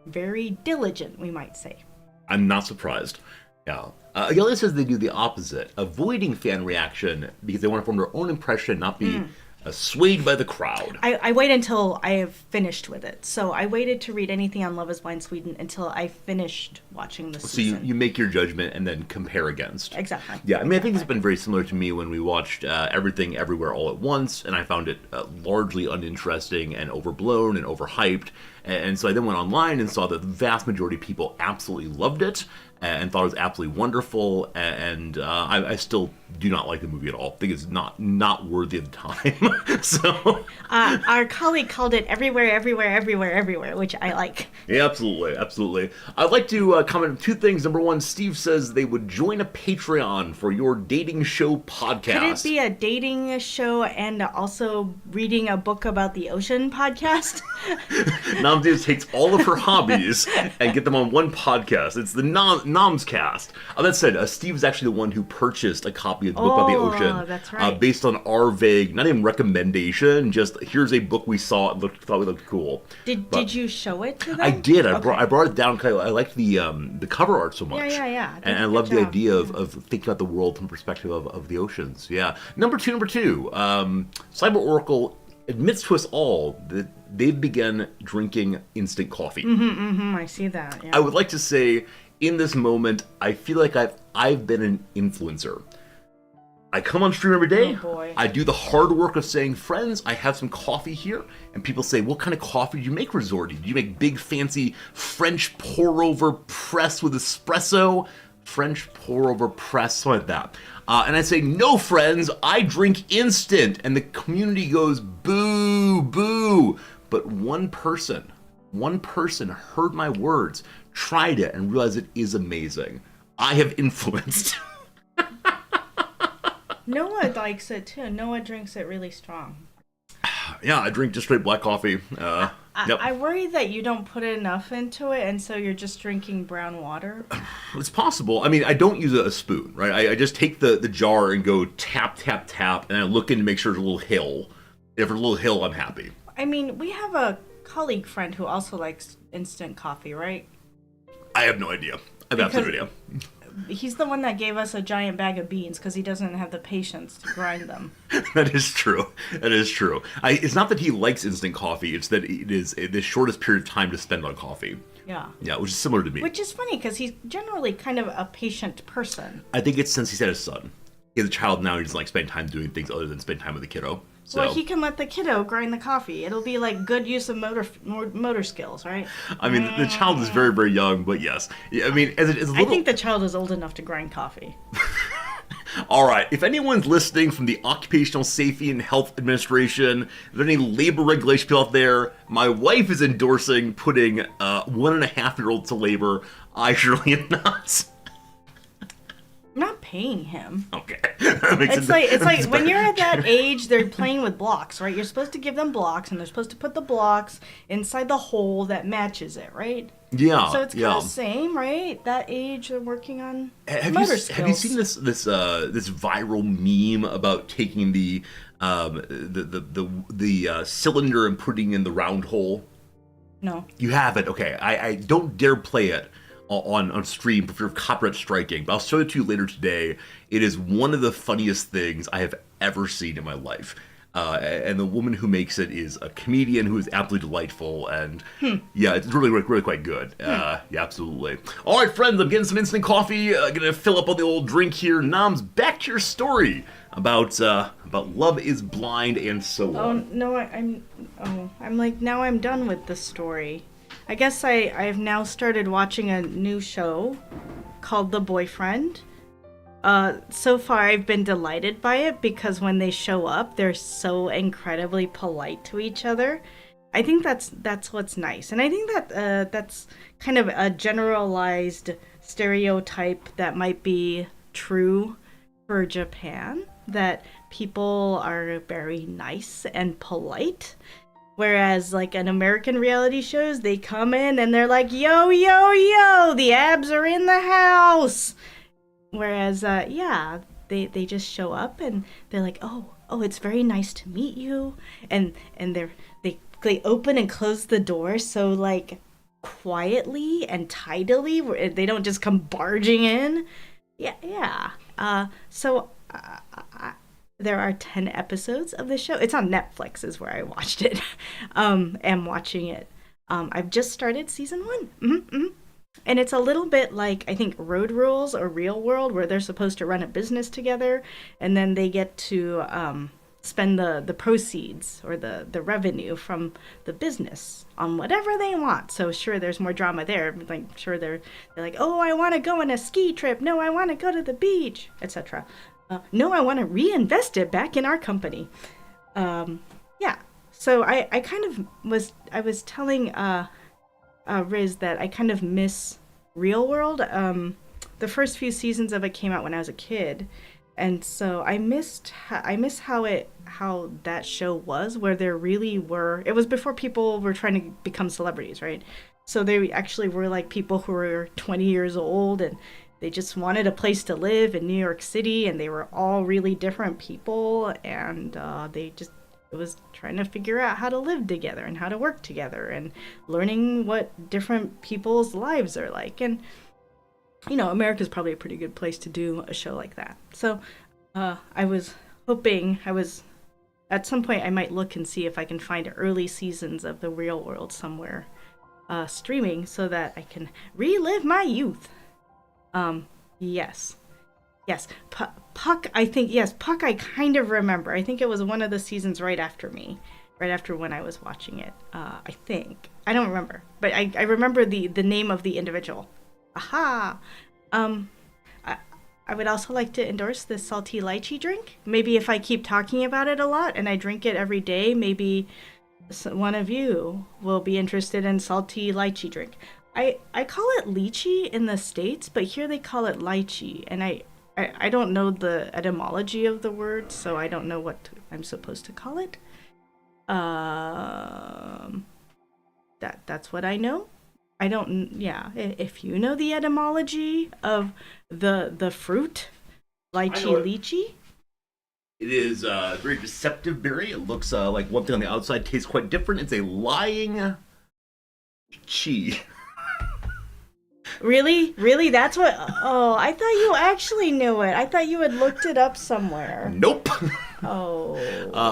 C: very diligent, we might say.
B: I'm not surprised. Yeah. Agelia says they do the opposite, avoiding fan reaction because they want to form their own impression, not be swayed by the crowd.
C: I wait until I have finished with it. So I waited to read anything on Love is Blind Sweden until I finished watching the season.
B: So you make your judgment and then compare against.
C: Exactly.
B: Yeah, I mean, I think it's been very similar to me when we watched Everything Everywhere All at Once, and I found it largely uninteresting and overblown and overhyped. And so I then went online and saw that the vast majority of people absolutely loved it and thought it was absolutely wonderful, and I still do not like the movie at all. I think it's not worthy of the time. So
C: our colleague called it Everywhere, Everywhere, Everywhere, Everywhere, which I like.
B: Yeah, absolutely. I'd like to comment on two things. Number one, Steve says they would join a Patreon for your dating show podcast.
C: Could it be a dating show and also reading a book about the ocean podcast?
B: Namdi takes all of her hobbies and get them on one podcast. It's the Nam's Cast. That said, Steve is actually the one who purchased a copy of the book about the ocean.
C: That's right.
B: Based on our vague, not even recommendation, just here's a book we saw and thought we looked cool.
C: Did you show it to them?
B: I did. I brought it down because I liked the cover art so much.
C: Yeah.
B: And I love the idea of thinking about the world from the perspective of the oceans. Yeah. Number two, Cyber Oracle admits to us all that they've begun drinking instant coffee.
C: I see that. Yeah.
B: I would like to say, in this moment, I feel like I've been an influencer. I come on stream every day.
C: Oh, boy.
B: I do the hard work of saying, friends, I have some coffee here. And people say, what kind of coffee do you make, Resorti? Do you make big, fancy French pour-over press with espresso? French pour-over press, something like that. And I say, no, friends, I drink instant. And the community goes, boo, boo. But one person heard my words, tried it, and realized it is amazing. I have influenced.
C: Noah likes it too. Noah drinks it really strong.
B: Yeah, I drink just straight black coffee. Yep.
C: I worry that you don't put enough into it, and so you're just drinking brown water.
B: It's possible. I mean, I don't use a spoon, right? I just take the jar and go tap, tap, tap, and I look in to make sure there's a little hill. If there's a little hill, I'm happy.
C: I mean, we have a colleague friend who also likes instant coffee, right?
B: I have no idea. I have absolutely no idea.
C: He's the one that gave us a giant bag of beans because he doesn't have the patience to grind them.
B: That is true. That is true. It's not that he likes instant coffee. It's that it is the shortest period of time to spend on coffee.
C: Yeah.
B: Yeah, which is similar to me.
C: Which is funny because he's generally kind of a patient person.
B: I think it's since he's had his son. He has a child now. He doesn't like spend time doing things other than spend time with the kiddo. So.
C: Well, he can let the kiddo grind the coffee. It'll be like good use of motor skills, right?
B: I mean, the child is very, very young, but yes. I mean, as a little...
C: I think the child is old enough to grind coffee.
B: All right. If anyone's listening from the Occupational Safety and Health Administration, if there are any labor regulation people out there, my wife is endorsing putting 1.5-year-olds to labor. I surely am not.
C: I'm not paying him.
B: Okay.
C: It's like when you're at that age, they're playing with blocks, right? You're supposed to give them blocks, and they're supposed to put the blocks inside the hole that matches it, right?
B: Yeah.
C: So it's kind of the same, right? That age, they're working on motor skills.
B: Have you seen this viral meme about taking the cylinder and putting in the round hole?
C: No.
B: You haven't? Okay. I don't dare play it on stream for fear of copyright striking, but I'll show it to you later today. It is one of the funniest things I have ever seen in my life. And the woman who makes it is a comedian who is absolutely delightful, and yeah, it's really quite good. Yeah, absolutely. All right, friends, I'm getting some instant coffee. Gonna fill up on the old drink here. Noms, back to your story about Love is Blind and so on.
C: Oh no, I'm like, now I'm done with the story. I guess I've now started watching a new show called The Boyfriend. So far I've been delighted by it because when they show up, they're so incredibly polite to each other. I think that's what's nice. And I think that that's kind of a generalized stereotype that might be true for Japan, that people are very nice and polite. Whereas, like, in American reality shows, they come in and they're like, yo, yo, yo, the abs are in the house. Whereas, yeah, they just show up and they're like, oh, it's very nice to meet you. And they open and close the door so, like, quietly and tidily. They don't just come barging in. Yeah. So there are 10 episodes of the show. It's on Netflix is where I watched it. Am watching it. I've just started season 1. Mm-hmm. And it's a little bit like, I think, Road Rules or Real World, where they're supposed to run a business together, and then they get to spend the proceeds or the revenue from the business on whatever they want. So sure, there's more drama there. Like, sure, they're like, oh, I want to go on a ski trip. No, I want to go to the beach, etc. No, I want to reinvest it back in our company. Yeah. So I kind of was telling Riz that I kind of miss Real World. The first few seasons of it came out when I was a kid, and so I miss how that show was, where there really were. It was before people were trying to become celebrities, right? So they actually were like people who were 20 years old and they just wanted a place to live in New York City, and they were all really different people, and it was trying to figure out how to live together and how to work together and learning what different people's lives are like. And, you know, America's probably a pretty good place to do a show like that. So I was hoping, I was at some point I might look and see if I can find early seasons of The Real World somewhere streaming so that I can relive my youth. Yes. Yes, Puck, I think, yes, Puck I kind of remember. I think it was one of the seasons right after when I was watching it, I think. I don't remember, but I remember the name of the individual. Aha! I would also like to endorse this salty lychee drink. Maybe if I keep talking about it a lot and I drink it every day, maybe one of you will be interested in salty lychee drink. I call it lychee in the States, but here they call it lychee, and I don't know the etymology of the word, so I don't know what I'm supposed to call it. That's what I know. I don't. Yeah, if you know the etymology of the fruit, lychee.
B: It is a very deceptive berry. It looks like one thing on the outside, tastes quite different. It's a lying chi.
C: Really? Really? That's what... Oh, I thought you actually knew it. I thought you had looked it up somewhere.
B: Nope.
C: Oh.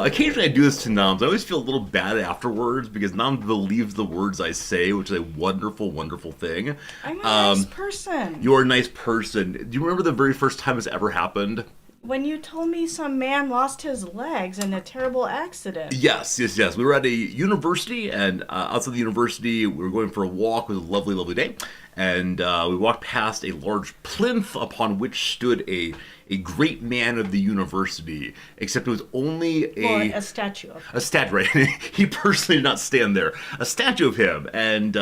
B: Occasionally I do this to Noms. I always feel a little bad afterwards because Noms believes the words I say, which is a wonderful, wonderful thing.
C: I'm a nice person.
B: You're a nice person. Do you remember the very first time this ever happened?
C: When you told me some man lost his legs in a terrible accident.
B: Yes. We were at a university, and outside the university, we were going for a walk. It was a lovely, lovely day. And we walked past a large plinth upon which stood a great man of the university, except it was only
C: a statue of him.
B: A statue, right? He personally did not stand there. A statue of him, and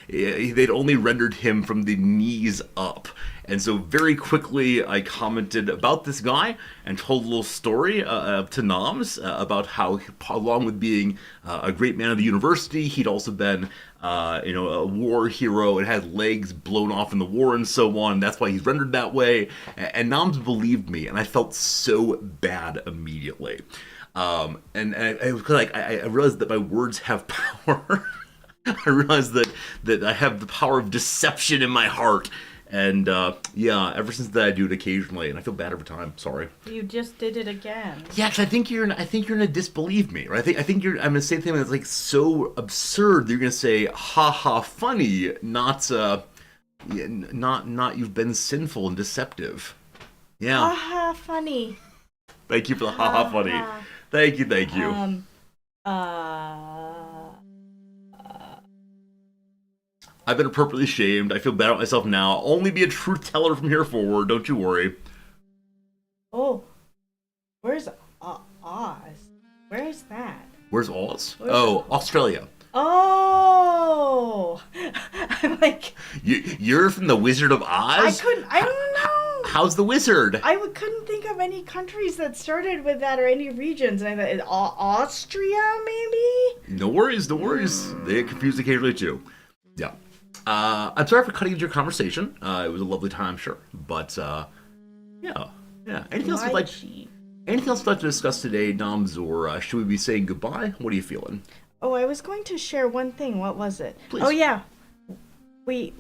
B: they'd only rendered him from the knees up. And so very quickly I commented about this guy and told a little story to Noms about how, along with being a great man of the university, he'd also been a war hero and had legs blown off in the war and so on. That's why he's rendered that way. And Noms believed me, and I felt so bad immediately. And I was like, I realized that my words have power. I realized that I have the power of deception in my heart. And ever since that I do it occasionally, and I feel bad every time. Sorry.
C: You just did it again.
B: Yeah, because I think you're gonna disbelieve me, right? I think I'm gonna say something that's like so absurd that you're gonna say, "Ha ha, funny," not you've been sinful and deceptive. Yeah.
C: Ha ha, funny.
B: Thank you for the ha ha funny. Thank you. I've been appropriately shamed. I feel bad about myself now. I'll only be a truth teller from here forward. Don't you worry.
C: Oh, where's Oz? Where is that?
B: Where's Oz? Australia.
C: Oh, I'm like...
B: You're from the Wizard of Oz?
C: I don't know.
B: How's the wizard?
C: I couldn't think of any countries that started with that or any regions. And I thought, Austria, maybe?
B: No worries. They get confused occasionally, too. Yeah. I'm sorry for cutting into your conversation. It was a lovely time, sure. But, yeah. Anything else you'd like to discuss today, Noms, or should we be saying goodbye? What are you feeling?
C: Oh, I was going to share one thing. What was it?
B: Please.
C: Oh, yeah. We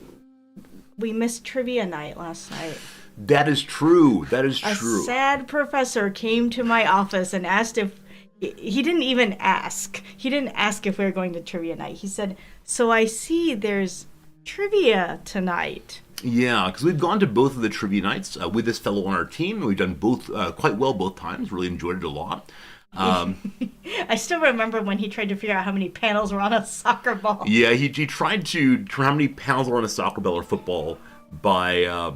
C: missed trivia night last night.
B: That is true.
C: A sad professor came to my office and asked if... He didn't even ask. He didn't ask if we were going to trivia night. He said, "So I see there's trivia tonight."
B: Yeah, because we've gone to both of the trivia nights with this fellow on our team. We've done both quite well both times. Really enjoyed it a lot.
C: I still remember when he tried to figure out how many panels were on a soccer ball.
B: Yeah, he tried to how many panels were on a soccer ball or football by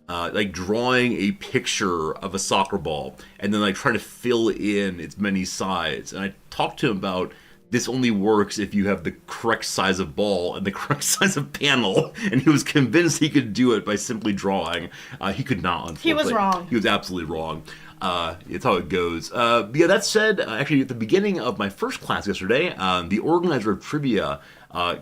B: like drawing a picture of a soccer ball and then like trying to fill in its many sides. And I talked to him about this only works if you have the correct size of ball and the correct size of panel, and he was convinced he could do it by simply drawing. He could not, unfortunately.
C: He was wrong.
B: He was absolutely wrong. It's how it goes. That said, actually at the beginning of my first class yesterday, the organizer of trivia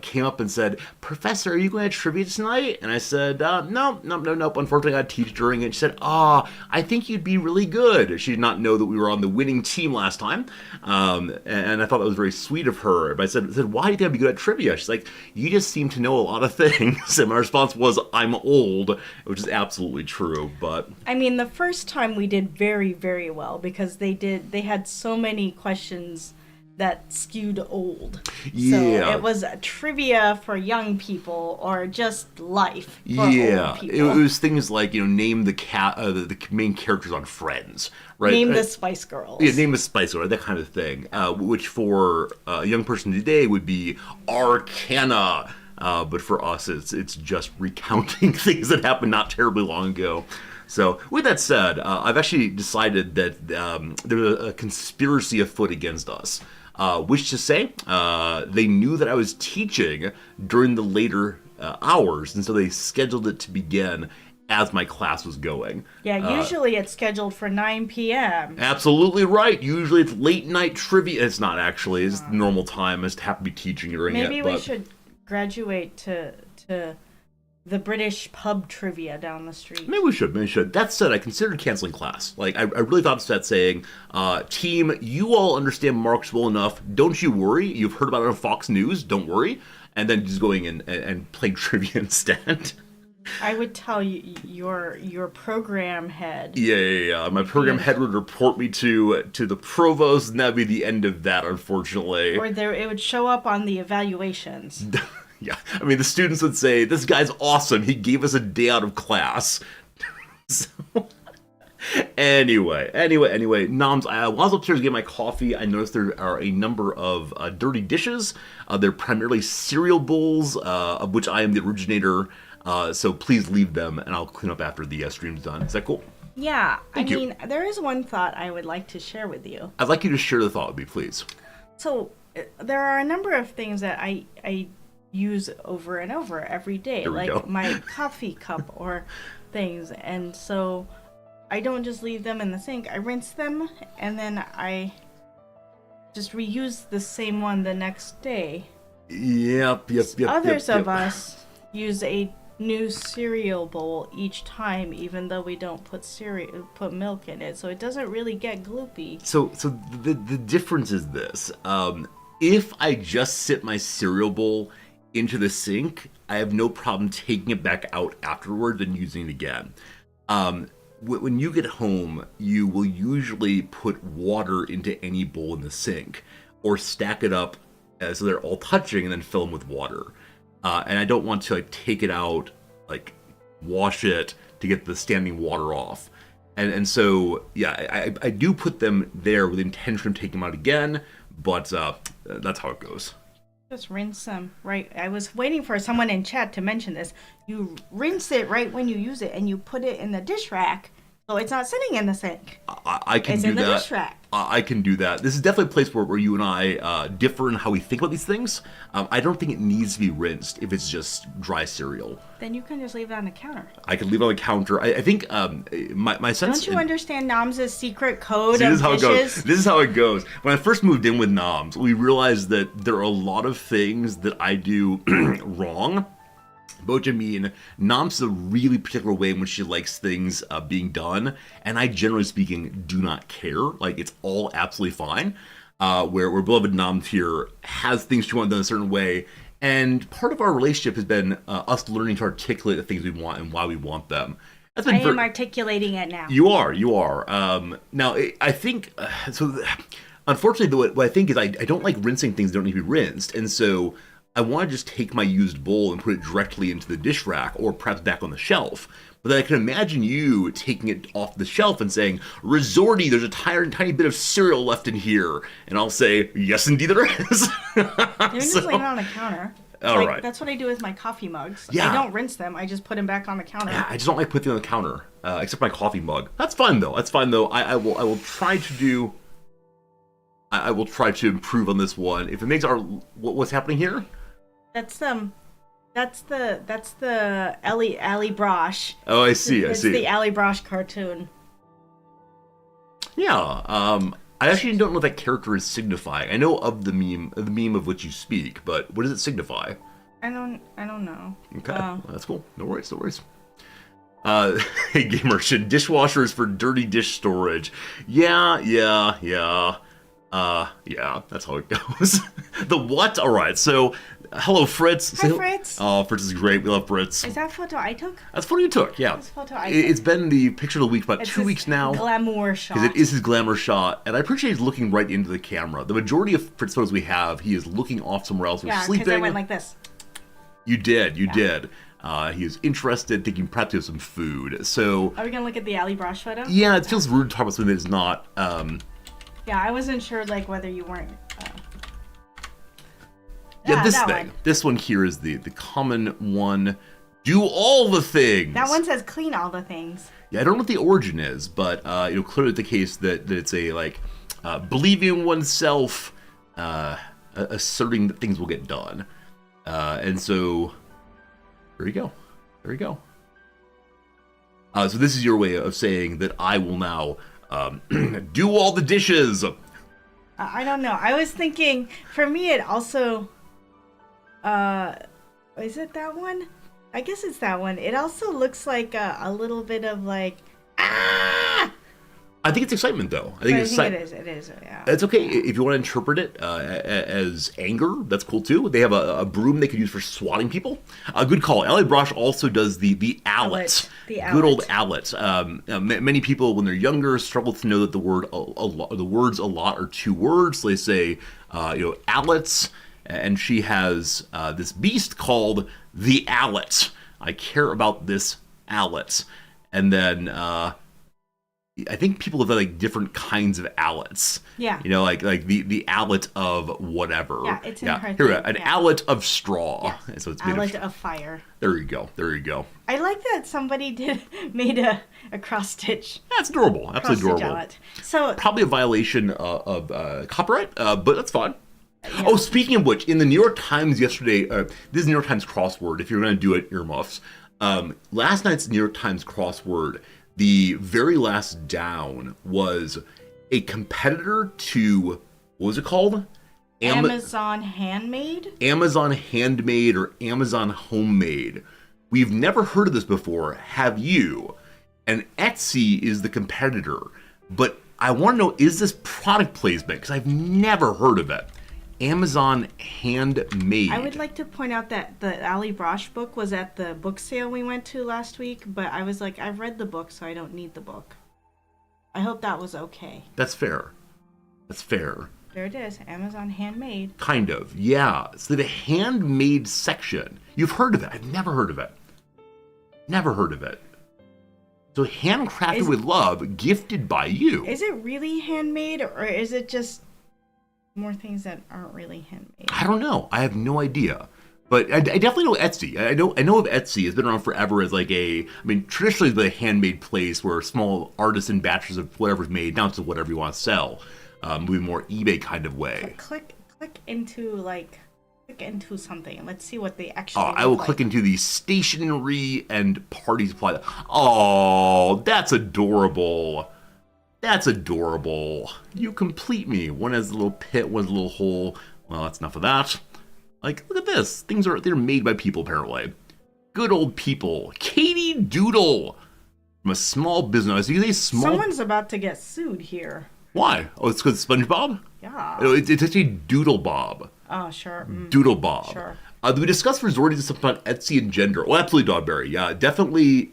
B: came up and said, "Professor, are you going to trivia tonight?" And I said, "No. Unfortunately, I got to teach during it." She said, "I think you'd be really good." She did not know that we were on the winning team last time, and I thought that was very sweet of her. But I said, "Why do you think I'd be good at trivia?" She's like, "You just seem to know a lot of things." And my response was, "I'm old," which is absolutely true. But
C: I mean, the first time we did very, very well because they had so many questions that skewed old.
B: Yeah.
C: So it was a trivia for young people or just life for old people.
B: It was things like, name the main characters on Friends, right?
C: Name the Spice Girls.
B: Yeah, name a Spice Girl, that kind of thing. Which for a young person today would be Arcana. But for us, it's just recounting things that happened not terribly long ago. So, with that said, I've actually decided that there's a conspiracy afoot against us. Which to say, they knew that I was teaching during the later hours, and so they scheduled it to begin as my class was going.
C: Yeah, usually it's scheduled for 9 p.m.
B: Absolutely right. Usually it's late night trivia. It's not actually. It's normal time. I just happen to be teaching during it.
C: Maybe we should graduate to the British pub trivia down the street.
B: Maybe we should. That said, I considered canceling class. Like, I really thought of that saying, team, you all understand Marx well enough. Don't you worry. You've heard about it on Fox News. Don't worry. And then just going in and playing trivia instead.
C: I would tell you your program head.
B: Yeah. My program head would report me to the provost, and that'd be the end of that, unfortunately.
C: Or it would show up on the evaluations.
B: Yeah, I mean, the students would say, "This guy's awesome. He gave us a day out of class." So, anyway, Noms, I was upstairs getting my coffee. I noticed there are a number of dirty dishes. They're primarily cereal bowls, of which I am the originator. So please leave them, and I'll clean up after the stream's done. Is that cool?
C: Yeah,
B: Thank you.
C: There is one thought I would like to share with you.
B: I'd like you to share the thought with me, please.
C: So, there are a number of things that I use over and over every day, like my coffee cup or things, and so I don't just leave them in the sink. I rinse them, and then I just reuse the same one the next day.
B: Yep.
C: Others of us use a new cereal bowl each time, even though we don't put milk in it, so it doesn't really get gloopy.
B: So the difference is this: if I just sit my cereal bowl into the sink, I have no problem taking it back out afterwards and using it again. When you get home, you will usually put water into any bowl in the sink, or stack it up so they're all touching, and then fill them with water. And I don't want to take it out, wash it to get the standing water off. And so, yeah, I do put them there with the intention of taking them out again, but that's how it goes.
C: Just rinse them, right? I was waiting for someone in chat to mention this. You rinse it right when you use it, and you put it in the dish rack, so it's not sitting in the sink.
B: I can
C: it's
B: do
C: in the
B: that.
C: Dish rack.
B: I can do that. This is definitely a place where you and I differ in how we think about these things. I don't think it needs to be rinsed if it's just dry cereal.
C: Then you can just leave it on the counter.
B: I can leave it on the counter. I think my sense...
C: Don't you understand Noms' secret code
B: this
C: of
B: is how
C: dishes?
B: It goes. This is how it goes. When I first moved in with Noms, we realized that there are a lot of things that I do wrong. But what I mean, Noms is a really particular way in which she likes things being done, and I, generally speaking, do not care. It's all absolutely fine. Where beloved Noms here has things she wants done a certain way, and part of our relationship has been us learning to articulate the things we want and why we want them.
C: I am articulating it now.
B: You are. Now, I think... unfortunately, what I think is I don't like rinsing things that don't need to be rinsed, and so I want to just take my used bowl and put it directly into the dish rack, or perhaps back on the shelf. But then I can imagine you taking it off the shelf and saying, "Resorty, there's a tiny bit of cereal left in here." And I'll say, "Yes, indeed there is."
C: You can just leave it on the counter.
B: All right.
C: That's what I do with my coffee mugs.
B: Yeah.
C: I don't rinse them. I just put them back on the counter.
B: Yeah, I just don't like putting them on the counter, except my coffee mug. That's fine though. I will try to do... I will try to improve on this one. If it makes what's happening here?
C: That's the Ali Brosh.
B: Oh, I see.
C: It's the Ali Brosh cartoon.
B: Yeah. I actually don't know what that character is signifying. I know of the meme of which you speak, but what does it signify?
C: I don't know.
B: Okay, well, that's cool. No worries, no worries. Hey, gamer, should dishwashers for dirty dish storage? Yeah, that's how it goes. The what? All right, so hello, Fritz.
C: Hi, Fritz.
B: Oh, Fritz is great. We love Fritz.
C: Is that a photo I took?
B: That's a photo you took, yeah.
C: That's a photo I took.
B: It's been the picture of the week about
C: It's
B: 2
C: his
B: weeks now.
C: glamour shot.
B: Because it is his glamour shot, and I appreciate he's looking right into the camera. The majority of Fritz photos we have, he is looking off somewhere else. We're
C: Yeah,
B: sleeping.
C: because I went like this.
B: You did. He is interested, thinking perhaps you have some food. So,
C: Are we going to look at the Ali Brosh photo?
B: yeah, it feels rude to talk about something that is not.
C: Yeah, I wasn't sure like whether you weren't.
B: Yeah, this
C: that
B: thing.
C: one.
B: This one here is the common one. Do all the things.
C: That one says clean all the things.
B: Yeah, I don't know what the origin is, but clearly the case that it's a believing in oneself, asserting that things will get done, and so there you go. So this is your way of saying that I will now do all the dishes.
C: I don't know. I was thinking, for me, it also. Is it that one? I guess it's that one. It also looks like a little bit of like. Ah!
B: I think it's excitement, though. I think
C: it is. Yeah.
B: It's okay if you want to interpret it as anger. That's cool too. They have a broom they could use for swatting people. A good call. Ali Brosh also does the allet.
C: The
B: good old
C: allet.
B: allet. Many people, when they're younger, struggle to know that the words a lot are two words. So they say, allets, and she has this beast called the allet. I care about this allet, and then. I think people have like different kinds of allets.
C: Yeah.
B: Like the allet of whatever.
C: Yeah, it's in her
B: Here,
C: thing.
B: an allet of straw.
C: Yes.
B: So it's made
C: Allet of fire.
B: There you go.
C: I like that somebody made a cross stitch.
B: That's adorable. Absolutely adorable.
C: Allet. So
B: probably a violation of copyright, but that's fine.
C: Yeah.
B: Oh, speaking of which, in the New York Times yesterday, this is New York Times crossword. If you're going to do it, earmuffs. Last night's New York Times crossword. The very last down was a competitor to, what was it called?
C: Amazon Handmade?
B: Amazon Handmade or Amazon Homemade. We've never heard of this before, have you? And Etsy is the competitor. But I want to know, is this product placement? Because I've never heard of it. Amazon Handmade.
C: I would like to point out that the Ali Brosh book was at the book sale we went to last week, but I was like, I've read the book, so I don't need the book. I hope that was okay.
B: That's fair.
C: There it is, Amazon Handmade.
B: Kind of, yeah. So the handmade section, you've heard of it. I've never heard of it. So handcrafted with love, gifted by you.
C: Is it really handmade, or is it just more things that aren't really handmade?
B: I don't know. I have no idea. But I definitely know Etsy. I know of Etsy. It's been around forever as traditionally the handmade place where small artisan batches of whatever's made, down to whatever you want to sell, moving more eBay kind of way.
C: Click into something and let's see what they actually
B: I will click into the stationery and party supply. Oh, that's adorable. You complete me. One has a little pit, one has a little hole. Well, that's enough of that. Look at this. They're made by people, apparently. Good old people. Katie Doodle. From a small business. You say small.
C: Someone's about to get sued here.
B: Why? Oh, it's because SpongeBob?
C: Yeah.
B: No, it's actually Doodle Bob.
C: Oh, sure.
B: Doodle Bob.
C: Sure.
B: Do we discuss resorting to something about Etsy and gender? Oh, absolutely, Dogberry. Yeah, definitely.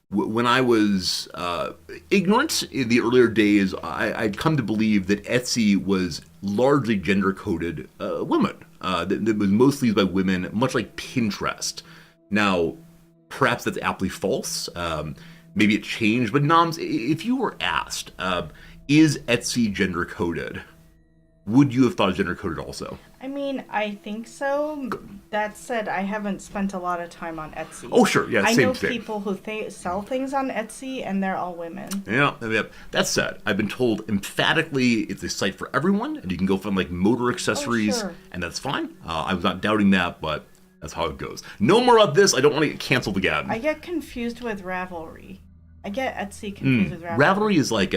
B: When I was ignorant in the earlier days, I'd come to believe that Etsy was largely gender-coded women. That was mostly used by women, much like Pinterest. Now, perhaps that's aptly false. Maybe it changed. But Noms, if you were asked, is Etsy gender-coded? Would you have thought it was gender-coded also?
C: I mean, I think so. That said, I haven't spent a lot of time on Etsy.
B: Oh, sure. Yeah,
C: I
B: same
C: know
B: thing.
C: people who sell things on Etsy, and they're all women.
B: Yeah. That said, I've been told emphatically it's a site for everyone, and you can go find motor accessories,
C: sure.
B: And that's fine. I was not doubting that, but that's how it goes. No more of this. I don't want to get canceled again.
C: I get confused with Ravelry. I get Etsy confused with Ravelry.
B: Ravelry is like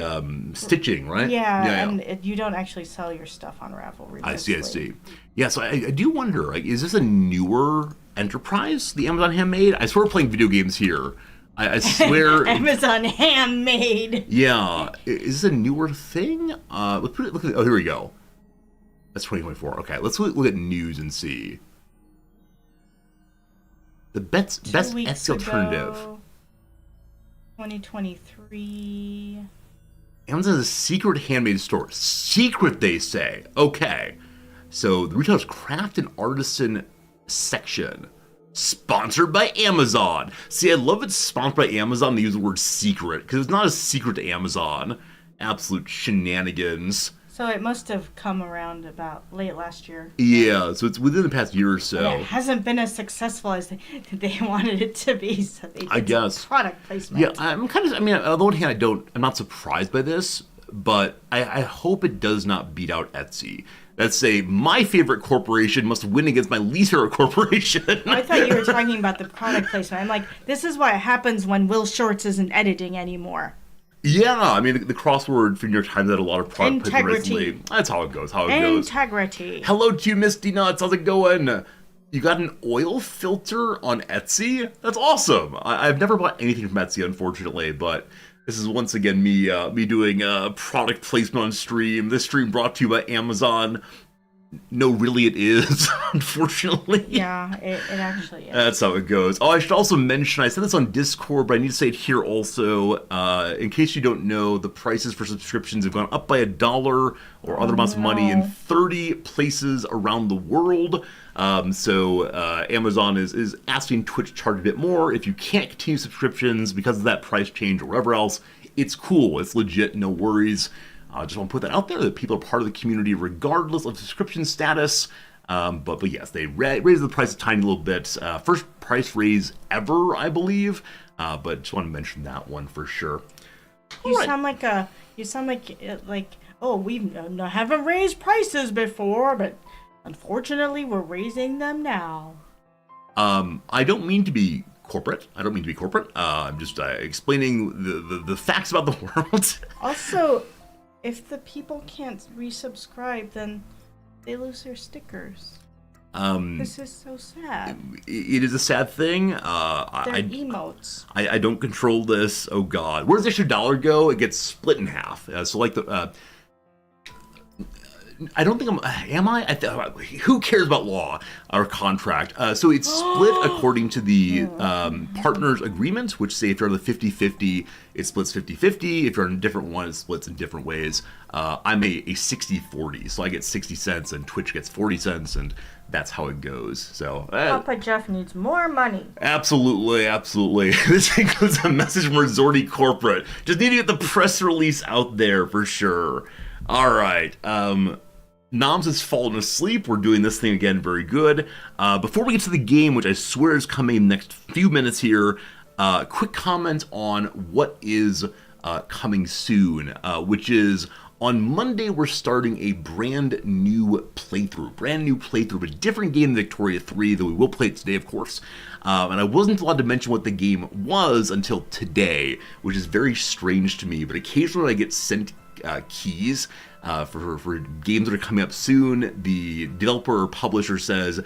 B: stitching, right?
C: Yeah. You don't actually sell your stuff on Ravelry.
B: I see. Yeah, so I do wonder, like, is this a newer enterprise, the Amazon Handmade? I swear we're playing video games here. I swear.
C: Amazon Handmade.
B: Yeah. Is this a newer thing? Let's put it, look at, oh, here we go. That's 2024. Okay, let's look at news and see. The best Etsy alternative.
C: 2023.
B: Amazon has a secret handmade store. Secret, they say. Okay. So the retailer's craft and artisan section. Sponsored by Amazon. See, I love it's sponsored by Amazon. They use the word secret because it's not a secret to Amazon. Absolute shenanigans.
C: So it must have come around about late last year.
B: Yeah, so it's within the past year or so.
C: And it hasn't been as successful as they wanted it to be, so they did some product placement.
B: Yeah, I'm kind of, I mean, on the one hand, I'm not surprised by this, but I hope it does not beat out Etsy. Let's say my favorite corporation must win against my least favorite corporation.
C: I thought you were talking about the product placement. I'm like, this is what happens when Will Shortz isn't editing anymore.
B: Yeah, I mean, the crossword for New York Times had a lot of product placement recently. That's how it goes,
C: Integrity.
B: Hello to you, Misty Nuts. How's it going? You got an oil filter on Etsy? That's awesome. I've never bought anything from Etsy, unfortunately, but this is once again me doing product placement on stream. This stream brought to you by Amazon. No, really it is, unfortunately.
C: Yeah, it actually is.
B: That's how it goes. Oh, I should also mention, I said this on Discord, but I need to say it here also. In case you don't know, the prices for subscriptions have gone up by $1 or other amounts of money in 30 places around the world. So Amazon is asking Twitch to charge a bit more. If you can't continue subscriptions because of that price change or whatever else, it's cool. It's legit, no worries. I just want to put that out there that people are part of the community regardless of subscription status. But yes, they raised the price a tiny little bit. First price raise ever, I believe. But just want to mention that one for sure.
C: You sound like oh, we haven't raised prices before, but unfortunately we're raising them now.
B: I don't mean to be corporate. I'm just explaining the facts about the world.
C: Also, if the people can't resubscribe, then they lose their stickers. This is so sad.
B: It is a sad thing.
C: They're emotes.
B: I don't control this. Oh God, where does the extra $1 go? It gets split in half. So like the. I don't think am I? Who cares about law or contract? So it's split according to the partners agreement, which say if you're on the 50-50, it splits 50-50. If you're on a different one, it splits in different ways. I'm a 60-40, so I get 60 cents and Twitch gets 40 cents, and that's how it goes. So
C: Papa Jeff needs more money.
B: Absolutely. This includes a message from Resorty Corporate. Just need to get the press release out there for sure. All right. Noms has fallen asleep. We're doing this thing again. Very good. Before we get to the game, which I swear is coming in the next few minutes here, quick comment on what is coming soon, which is on Monday, we're starting a brand new playthrough, a different game than Victoria 3, though we will play it today, of course. And I wasn't allowed to mention what the game was until today, which is very strange to me, but occasionally I get sent keys for games that are coming up soon. The developer or publisher says,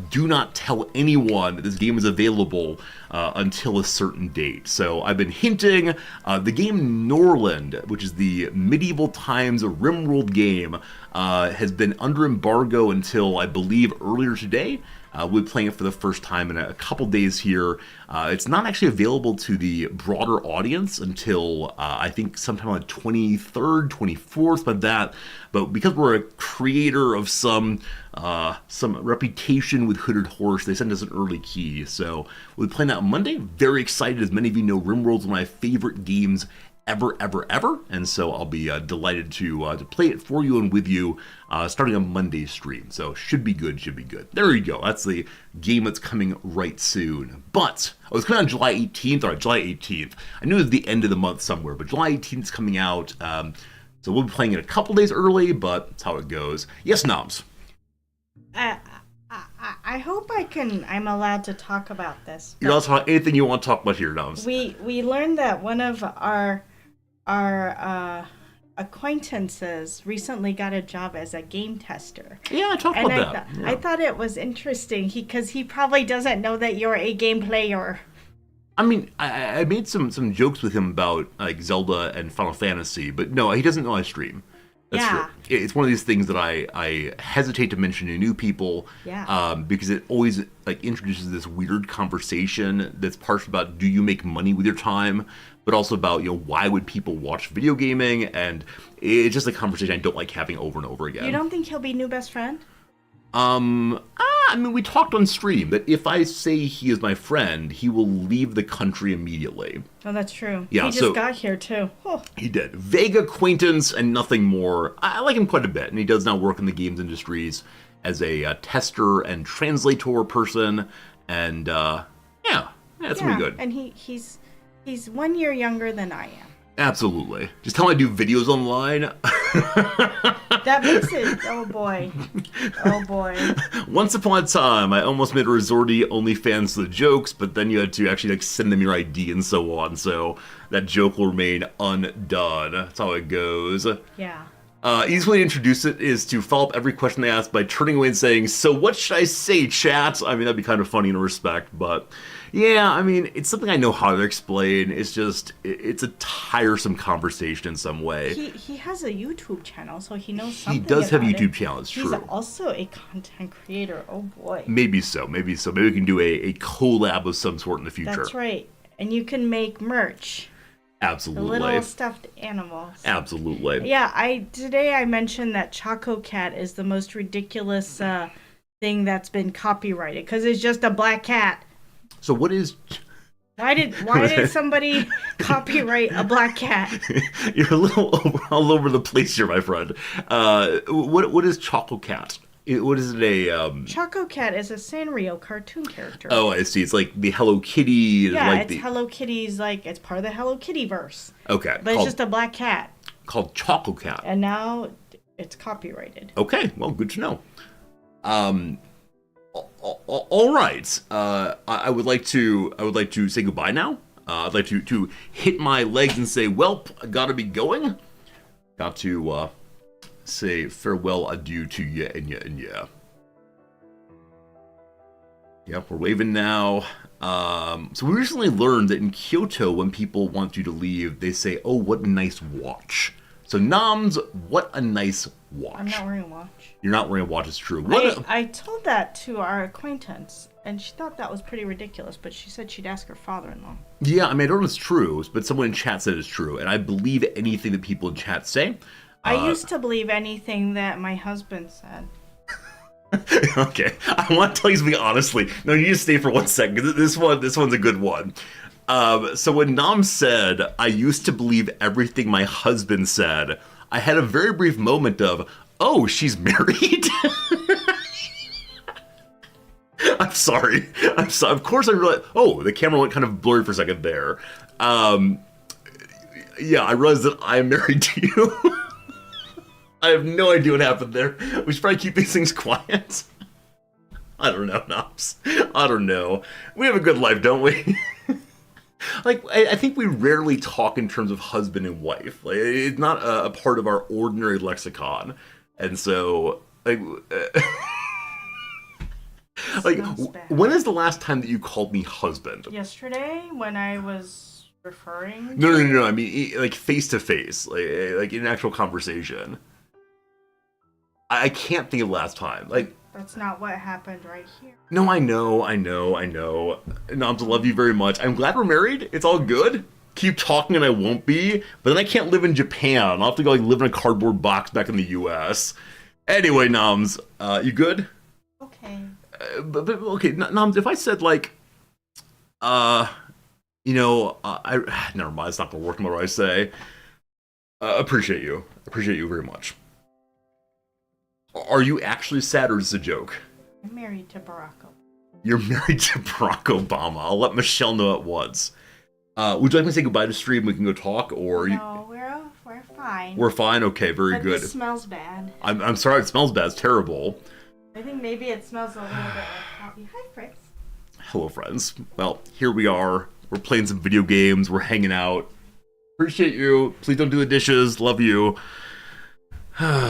B: do not tell anyone that this game is available until a certain date. So I've been hinting. The game Norland, which is the medieval times RimWorld game, has been under embargo until I believe earlier today. We'll be playing it for the first time in a couple days here. It's not actually available to the broader audience until I think sometime on the 23rd, 24th, but that. But because we're a creator of some reputation with Hooded Horse, they sent us an early key. So we'll be playing that on Monday. Very excited. As many of you know, RimWorld's one of my favorite games ever, and so I'll be delighted to play it for you and with you starting on Monday's stream. So should be good. There you go. That's the game that's coming right soon. But it's coming out July 18th. All right, July 18th. I knew it was the end of the month somewhere, but July 18th is coming out. So we'll be playing it a couple days early, but that's how it goes. Yes, Noms.
C: I I hope I'm allowed to talk about this.
B: You're not talking anything you want to talk about here, Noms.
C: We learned that one of our acquaintances recently got a job as a game tester.
B: Yeah, I talked about that.
C: I thought it was interesting because he probably doesn't know that you're a game player.
B: I mean, I made some jokes with him about like Zelda and Final Fantasy, but no, he doesn't know I stream. That's true. It's one of these things that I hesitate to mention to new people, because it always like introduces this weird conversation that's partially about do you make money with your time, but also about why would people watch video gaming, and it's just a conversation I don't like having over and over again.
C: You don't think he'll be new best friend?
B: I mean, we talked on stream that if I say he is my friend, he will leave the country immediately.
C: Oh, that's true.
B: Yeah,
C: he just got here, too. Oh.
B: He did. Vague acquaintance and nothing more. I like him quite a bit, and he does now work in the games industries as a tester and translator person, and that's pretty good.
C: And he's 1 year younger than I am.
B: Absolutely. Just tell him I do videos online.
C: That makes it. Oh boy. Oh boy.
B: Once upon a time, I almost made a resorty OnlyFans to the jokes, but then you had to actually send them your ID and so on. So that joke will remain undone. That's how it goes.
C: Yeah.
B: Easy way to introduce it is to follow up every question they ask by turning away and saying, "So what should I say, chat?" I mean, that'd be kind of funny in a respect, but yeah, I mean, it's something I know how to explain. It's just, it's a tiresome conversation in some way.
C: He has a YouTube channel, so he knows something.
B: He does have a
C: about
B: YouTube
C: it.
B: channel, it's true.
C: He's also a content creator. Oh boy.
B: Maybe so. Maybe we can do a collab of some sort in the future.
C: That's right. And you can make merch.
B: Absolutely.
C: The little stuffed animals.
B: Absolutely.
C: Yeah, today I mentioned that Choco Cat is the most ridiculous thing that's been copyrighted because it's just a black cat.
B: So what is?
C: Why did somebody copyright a black cat?
B: You're a little all over the place here, my friend. What is Choco Cat? What is it?
C: Choco Cat is a Sanrio cartoon character.
B: Oh, I see. It's like the Hello Kitty.
C: Yeah, like Hello Kitty's it's part of the Hello Kitty verse.
B: Okay,
C: but it's just a black cat
B: called Choco Cat,
C: and now it's copyrighted.
B: Okay, well, good to know. All right. I would like to say goodbye now. I'd like to hit my legs and say, "Welp, I gotta be going." Got to say farewell, adieu to ya and ya and ya. Yep, we're waving now. So we recently learned that in Kyoto, when people want you to leave, they say, "Oh, what a nice watch." So Noms, what a nice watch.
C: I'm not wearing a watch.
B: You're not wearing a watch, it's true.
C: I told that to our acquaintance, and she thought that was pretty ridiculous, but she said she'd ask her father-in-law.
B: Yeah, I mean, I don't know if it's true, but someone in chat said it's true, and I believe anything that people in chat say.
C: I used to believe anything that my husband said.
B: Okay, I want to tell you something honestly. No, you just stay for 1 second. This one's a good one. So when Nam said, "I used to believe everything my husband said," I had a very brief moment of, "Oh, she's married?" I'm sorry. Of course I realized, oh, the camera went kind of blurry for a second there. Yeah, I realized that I'm married to you. I have no idea what happened there. We should probably keep these things quiet. I don't know, Nops. I don't know. We have a good life, don't we? I think we rarely talk in terms of husband and wife. It's not a part of our ordinary lexicon. And so, when is the last time that you called me husband?
C: Yesterday, when I was referring.
B: No. I mean, face to face, like in an actual conversation. I can't think of the last time.
C: That's not what happened right here.
B: No, I know. Noms, I love you very much. I'm glad we're married. It's all good. Keep talking and I won't be. But then I can't live in Japan. I'll have to go live in a cardboard box back in the U.S. Anyway, Noms, you good?
C: Okay.
B: But okay, Noms, if I said never mind. It's not gonna work no matter what I say. Appreciate you very much. Are you actually sad or is it a joke?
C: I'm married to Barack Obama.
B: You're married to Barack Obama. I'll let Michelle know at once. Would you like me to say goodbye to stream? We can go talk, or
C: no, we're fine.
B: We're fine. Okay, very good.
C: It smells bad.
B: I'm sorry. It smells bad. It's terrible.
C: I think maybe it smells a little bit like Hi, Fritz.
B: Hello, friends. Well, here we are. We're playing some video games. We're hanging out. Appreciate you. Please don't do the dishes. Love you. Yep.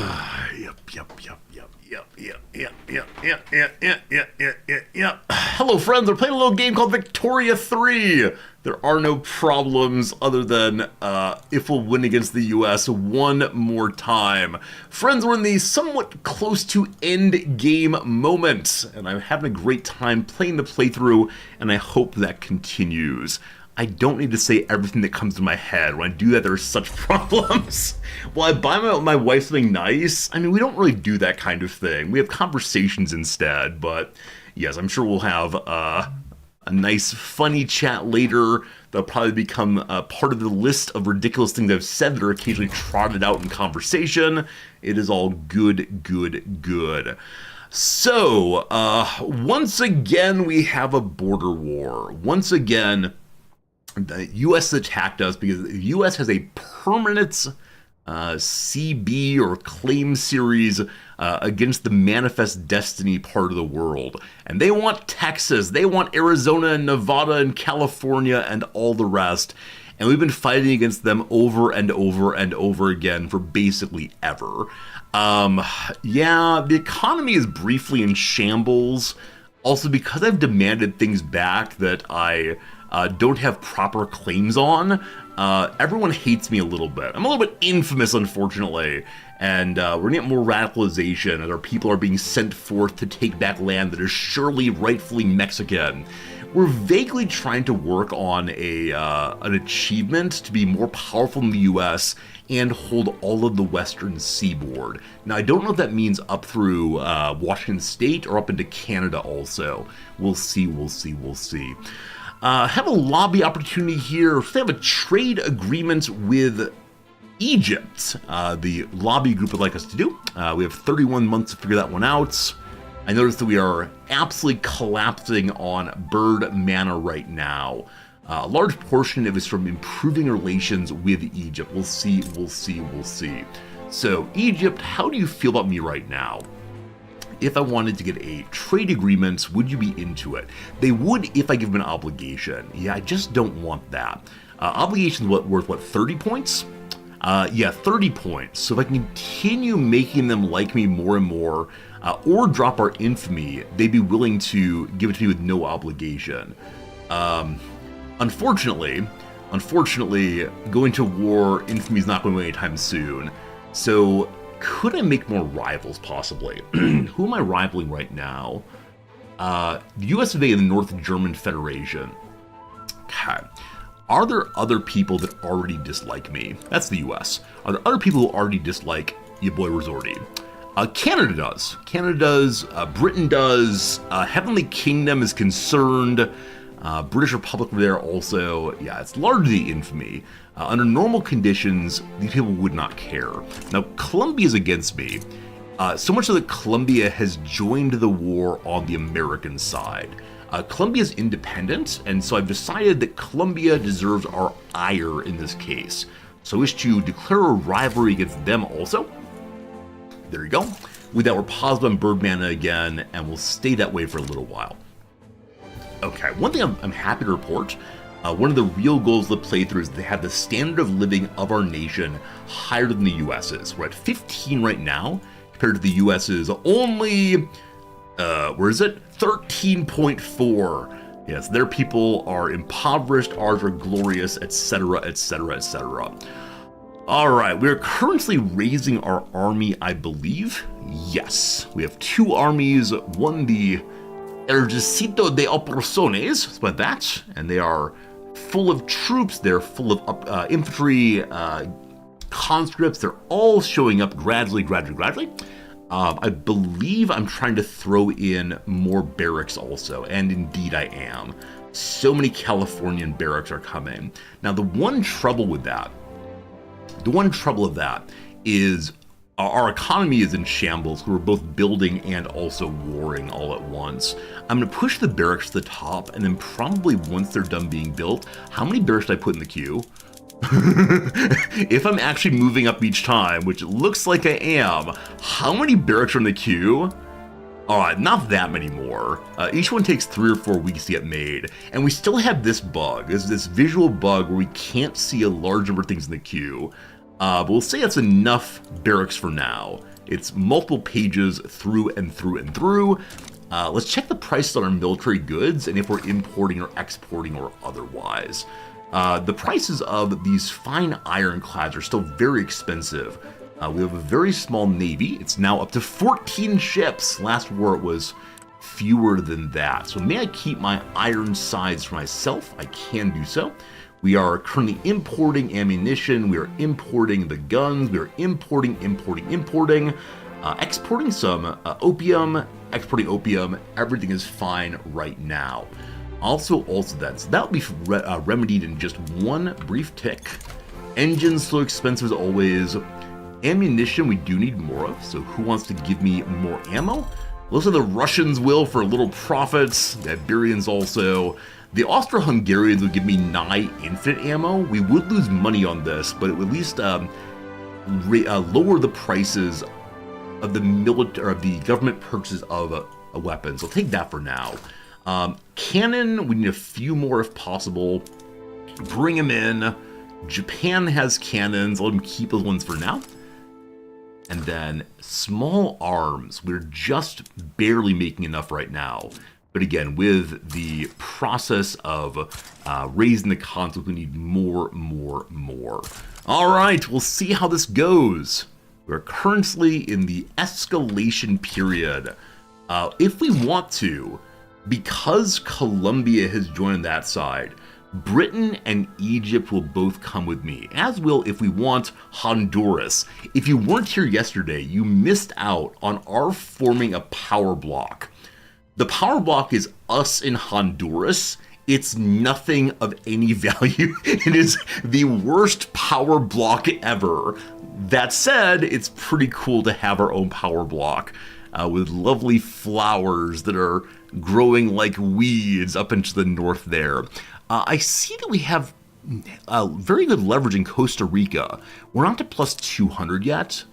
B: Hello, friends. We're playing a little game called Victoria 3. There are no problems other than if we'll win against the US one more time. Friends, we're in the somewhat close to end game moment, and I'm having a great time playing the playthrough, and I hope that continues. I don't need to say everything that comes to my head. When I do that, there are such problems. Well, I buy my wife something nice. I mean, we don't really do that kind of thing. We have conversations instead, but yes, I'm sure we'll have a nice, funny chat later. That'll probably become part of the list of ridiculous things I've said that are occasionally trotted out in conversation. It is all good, good, good. So, once again, we have a border war. Once again, the U.S. attacked us because the U.S. has a permanent CB or claim series against the Manifest Destiny part of the world. And they want Texas, they want Arizona and Nevada and California and all the rest. And we've been fighting against them over and over and over again for basically ever. Yeah, the economy is briefly in shambles. Also, because I've demanded things back that I don't have proper claims on, everyone hates me a little bit. I'm a little bit infamous, unfortunately, and we're gonna get more radicalization as our people are being sent forth to take back land that is surely rightfully Mexican. We're vaguely trying to work on an achievement to be more powerful in the US and hold all of the western seaboard. Now, I don't know if that means up through Washington State or up into Canada also. We'll see, we'll see, we'll see. Have a lobby opportunity here. So they have a trade agreement with Egypt. The lobby group would like us to do. We have 31 months to figure that one out. I noticed that we are absolutely collapsing on bird mana right now. A large portion of it is from improving relations with Egypt. We'll see, we'll see, we'll see. So, Egypt, how do you feel about me right now? If I wanted to get a trade agreement, would you be into it? They would if I give them an obligation. Yeah, I just don't want that. Obligation's worth, 30 points? Yeah, 30 points. So if I continue making them like me more and more, or drop our infamy, they'd be willing to give it to me with no obligation. Unfortunately, going to war, infamy is not going away anytime soon. So, could I make more rivals, possibly? Who am I rivaling right now? The US of A and the North German Federation. Okay. Are there other people that already dislike me? That's the US. Are there other people who already dislike your boy Resorti? Canada does. Canada does. Britain does. Heavenly Kingdom is concerned. British Republic there also. Yeah, it's largely infamy. Under normal conditions, these people would not care. Now, Colombia's against me. So much so that Colombia has joined the war on the American side. Colombia's independent, and so I've decided that Colombia deserves our ire in this case. So I wish to declare a rivalry against them also. There you go. With that, we're positive on bird mana again, and we'll stay that way for a little while. Okay, one thing I'm happy to report, one of the real goals of the playthrough is they have the standard of living of our nation higher than the US's. We're at 15 right now, compared to the US's only, where is it? 13.4. Yes, their people are impoverished, ours are glorious, etc., etc., etc. Alright, we are currently raising our army, I believe. Yes, we have two armies, one the Ejército de Operaciones, but that, and they are full of troops, they're full of infantry, conscripts, they're all showing up gradually. I believe I'm trying to throw in more barracks also, and indeed I am. So many Californian barracks are coming. Now, the one trouble of that is our economy is in shambles. We're both building and also warring all at once. I'm going to push the barracks to the top, and then probably once they're done being built, how many barracks did I put in the queue? If I'm actually moving up each time, which it looks like I am, how many barracks are in the queue? Alright, not that many more. Each one takes 3 or 4 weeks to get made. And we still have this bug, this visual bug where we can't see a large number of things in the queue. But we'll say that's enough barracks for now. It's multiple pages through and through and through. Let's check the prices on our military goods and if we're importing or exporting or otherwise. The prices of these fine ironclads are still very expensive. We have a very small navy. It's now up to 14 ships. Last war it was fewer than that. So may I keep my iron sides for myself? I can do so. We are currently importing ammunition. We are importing the guns. We are importing, exporting some opium, exporting opium. Everything is fine right now. Also that. So that'll be remedied in just one brief tick. Engines still expensive as always. Ammunition we do need more of, so who wants to give me more ammo? Looks like the Russians will for little profits, the Iberians also. The Austro-Hungarians would give me nigh infinite ammo. We would lose money on this, but it would at least lower the prices of the military, of the government purchases of a weapon. So I'll take that for now. Cannon, we need a few more if possible. Bring them in. Japan has cannons. Let them keep those ones for now. And then small arms, we're just barely making enough right now. But again, with the process of raising the conflict, we need more. All right, we'll see how this goes. We're currently in the escalation period. If we want to, because Colombia has joined that side, Britain and Egypt will both come with me, as will, if we want, Honduras. If you weren't here yesterday, you missed out on our forming a power block. The power block is us in Honduras. It's nothing of any value. It is the worst power block ever. That said, it's pretty cool to have our own power block with lovely flowers that are growing like weeds up into the north there. I see that we have very good leverage in Costa Rica. We're not to plus 200 yet.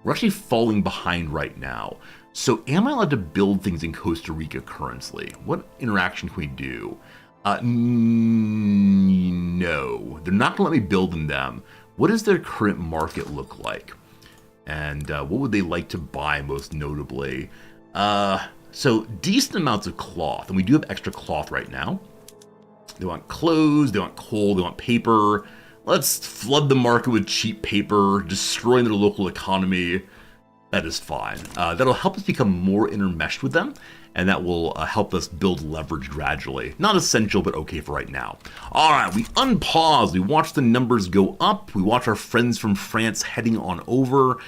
B: We're actually falling behind right now. So am I allowed to build things in Costa Rica currently? What interaction can we do? No, they're not going to let me build in them. What does their current market look like? And what would they like to buy most notably? So decent amounts of cloth, and we do have extra cloth right now. They want clothes, they want coal, they want paper. Let's flood the market with cheap paper, destroying their local economy. That is fine. That'll help us become more intermeshed with them, and that will help us build leverage gradually. Not essential, but okay for right now. All right, we unpause. We watch the numbers go up. We watch our friends from France heading on over.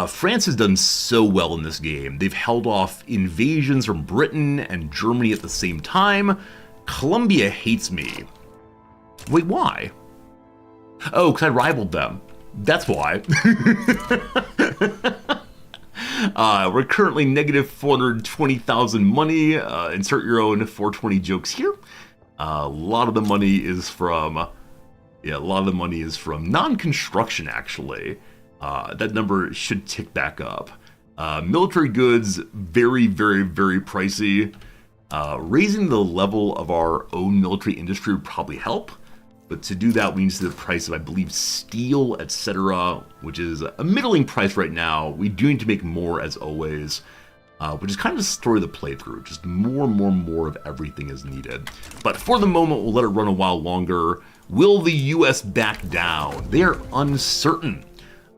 B: France has done so well in this game. They've held off invasions from Britain and Germany at the same time. Colombia hates me. Wait, why? Oh, because I rivaled them. That's why. We're currently negative 420,000 money. Insert your own 420 jokes here. A lot of the money is from, non-construction actually. That number should tick back up. Military goods, very pricey. Raising the level of our own military industry would probably help. But to do that, we need to see the price of, I believe, steel, etc., which is a middling price right now. We do need to make more, as always, which is kind of the story of the playthrough. Just more of everything is needed. But for the moment, we'll let it run a while longer. Will the U.S. back down? They are uncertain.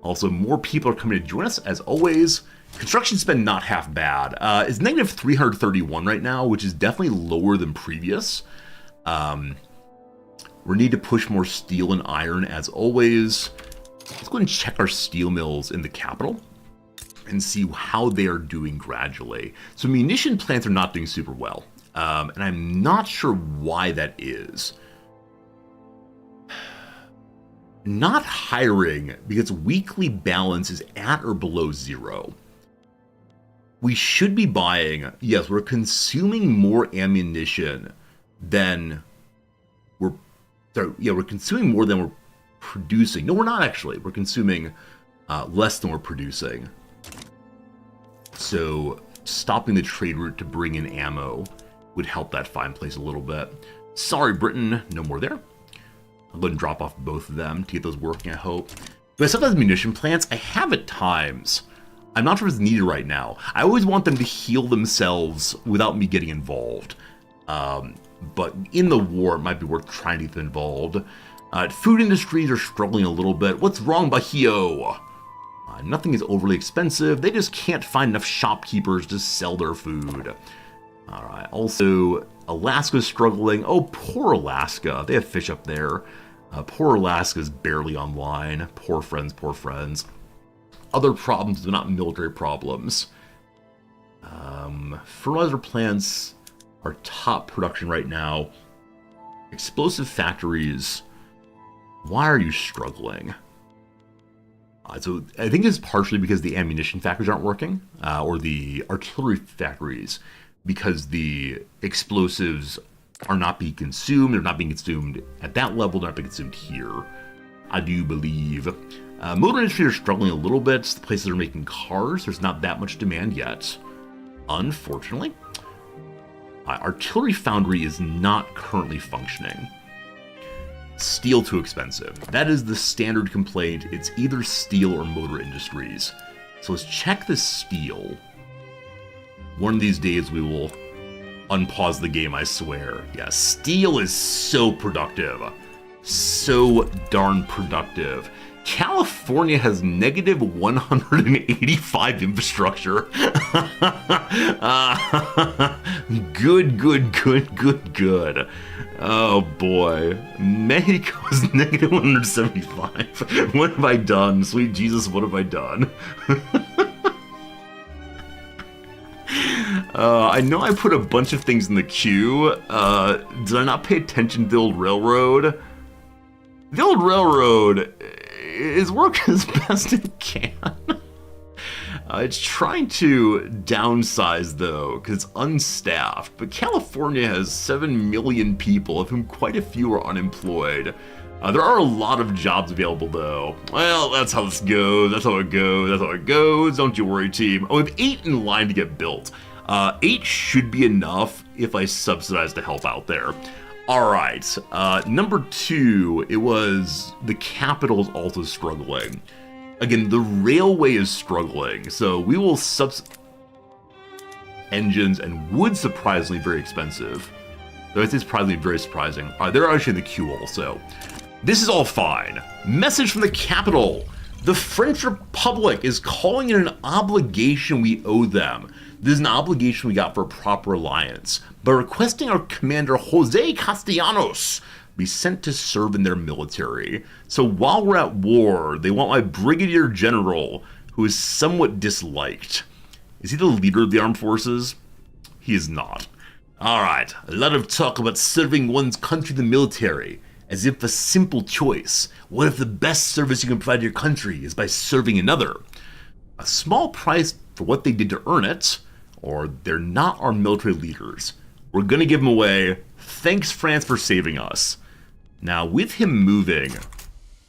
B: Also, more people are coming to join us, as always. Construction spend not half bad. It's negative 331 right now, which is definitely lower than previous. We need to push more steel and iron, as always. Let's go and check our steel mills in the capital and see how they are doing gradually. So munition plants are not doing super well, and I'm not sure why that is. Not hiring because weekly balance is at or below 0. We should be buying, yes, we're consuming more ammunition than we're consuming more than we're producing. No, we're not actually. We're consuming less than we're producing. So stopping the trade route to bring in ammo would help that find place a little bit. Sorry, Britain, no more there. I'll go and drop off both of them to get those working, I hope. But sometimes munition plants, I have at times. I'm not sure if it's needed right now. I always want them to heal themselves without me getting involved. But in the war, it might be worth trying to get them involved. Food industries are struggling a little bit. What's wrong, Bahio? Nothing is overly expensive. They just can't find enough shopkeepers to sell their food. Alright, also, Alaska's struggling. Oh, poor Alaska. They have fish up there. Poor Alaska's barely online. Poor friends, poor friends. Other problems, but not military problems. Fertilizer plants are top production right now. Explosive factories. Why are you struggling? So I think it's partially because the ammunition factories aren't working, or the artillery factories, because the explosives are not being consumed. They're not being consumed at that level. They're not being consumed here, I do believe. Motor industry are struggling a little bit. The places that are making cars, there's not that much demand yet, unfortunately. Artillery foundry is not currently functioning. Steel too expensive. That is the standard complaint. It's either steel or motor industries. So let's check the steel. One of these days we will unpause the game, I swear. Yeah, steel is so productive. So darn productive. California has negative 185 infrastructure. Good. Oh boy. Mexico is negative 175. What have I done? Sweet Jesus, what have I done? I know I put a bunch of things in the queue. Did I not pay attention to the old railroad? The old railroad is working as best it can. It's trying to downsize, though, because it's unstaffed. But California has 7 million people, of whom quite a few are unemployed. There are a lot of jobs available, though. Well, that's how this goes. That's how it goes. That's how it goes. Don't you worry, team. Oh, we have 8 in line to get built. 8 should be enough if I subsidize to help out there. Alright, number 2, it was the capital is also struggling. Again, the railway is struggling, so we will engines and wood surprisingly very expensive. Though I think it's probably very surprising. They're actually in the queue also. This is all fine. Message from the capital. The French Republic is calling it an obligation we owe them. This is an obligation we got for a proper alliance, by requesting our commander Jose Castellanos be sent to serve in their military. So while we're at war, they want my brigadier general, who is somewhat disliked. Is he the leader of the armed forces? He is not. Alright, a lot of talk about serving one's country in the military, as if a simple choice. What if the best service you can provide your country is by serving another? A small price for what they did to earn it, or they're not our military leaders. We're gonna give him away. Thanks, France, for saving us. Now, with him moving,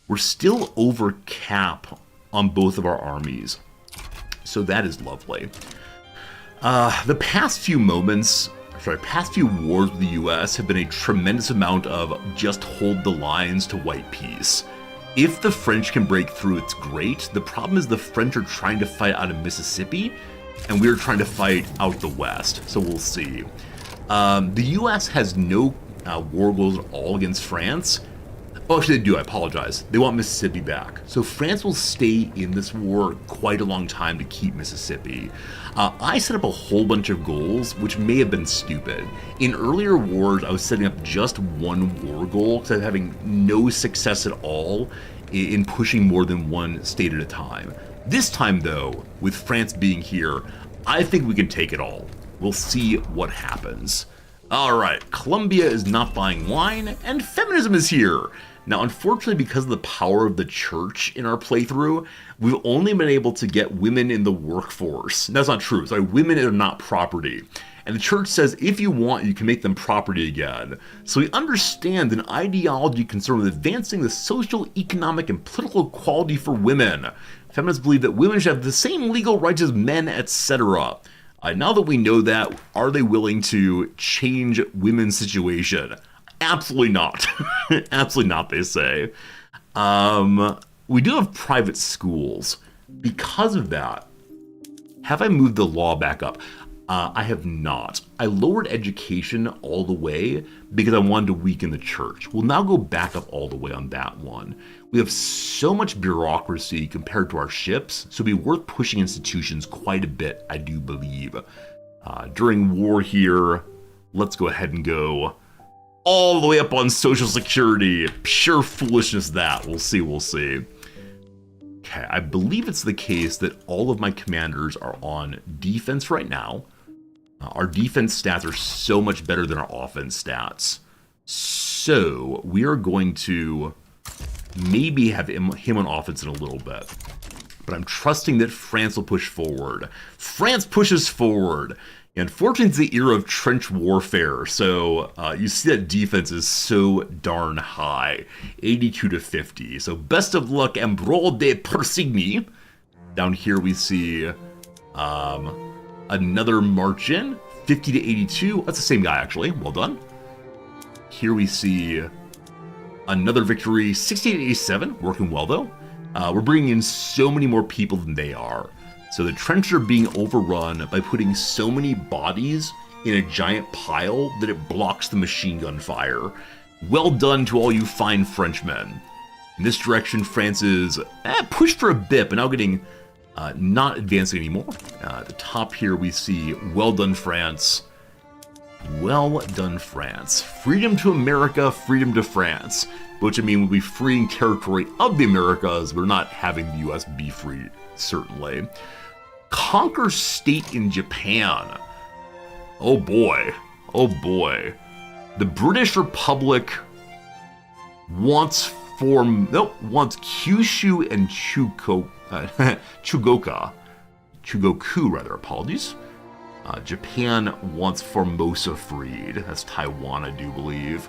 B: we're still over cap on both of our armies. So that is lovely. The past few wars with the US have been a tremendous amount of just hold the lines to white peace. If the French can break through, it's great. The problem is the French are trying to fight out of Mississippi, and we're trying to fight out the west, so we'll see. The US has no war goals at all against France. Oh, actually they do, I apologize. They want Mississippi back. So France will stay in this war quite a long time to keep Mississippi. I set up a whole bunch of goals, which may have been stupid. In earlier wars, I was setting up just one war goal, because I was having no success at all in pushing more than one state at a time. This time, though, with France being here, I think we can take it all. We'll see what happens. Alright, Colombia is not buying wine, and feminism is here. Now, unfortunately, because of the power of the church in our playthrough, we've only been able to get women in the workforce. That's not true. Sorry, women are not property. And the church says if you want, you can make them property again. So we understand an ideology concerned with advancing the social, economic, and political equality for women. Feminists believe that women should have the same legal rights as men, etc. Now that we know that, are they willing to change women's situation? Absolutely not. Absolutely not, they say. We do have private schools. Because of that, have I moved the law back up? I have not. I lowered education all the way because I wanted to weaken the church. We'll now go back up all the way on that one. We have so much bureaucracy compared to our ships, so it'd be worth pushing institutions quite a bit, I do believe. During war here, let's go ahead and go all the way up on Social Security. Pure foolishness that. We'll see. Okay, I believe it's the case that all of my commanders are on defense right now. Our defense stats are so much better than our offense stats. So we are going to maybe have him on offense in a little bit. But I'm trusting that France will push forward. France pushes forward. Unfortunately, it's the era of trench warfare, so you see that defense is so darn high, 82 to 50. So best of luck, Ambrol de Persigny. Down here we see another march in, 50 to 82. That's the same guy, actually. Well done. Here we see another victory, 60 to 87. Working well, though. We're bringing in so many more people than they are. So the trenches are being overrun by putting so many bodies in a giant pile that it blocks the machine gun fire. Well done to all you fine Frenchmen. In this direction, France is pushed for a bit, but now getting not advancing anymore. At the top here, we see well done, France. Well done, France. Freedom to America, freedom to France. Which, I mean, we'll be freeing territory of the Americas. We're not having the U.S. be free, certainly. Conquer state in Japan. Oh boy. The British Republic wants Kyushu and Chugoku, rather, apologies. Japan wants Formosa freed. That's Taiwan, I do believe.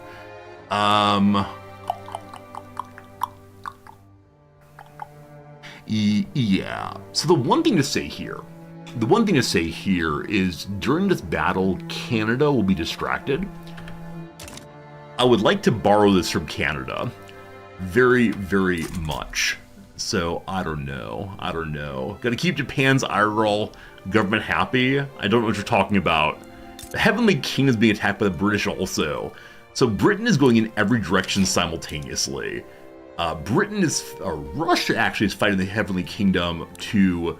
B: Yeah. So the one thing to say here is during this battle, Canada will be distracted. I would like to borrow this from Canada. Very, very much. So, I don't know. Gotta keep Japan's IRL government happy. I don't know what you're talking about. The Heavenly Kingdom is being attacked by the British also. So Britain is going in every direction simultaneously. Russia actually is fighting the Heavenly Kingdom to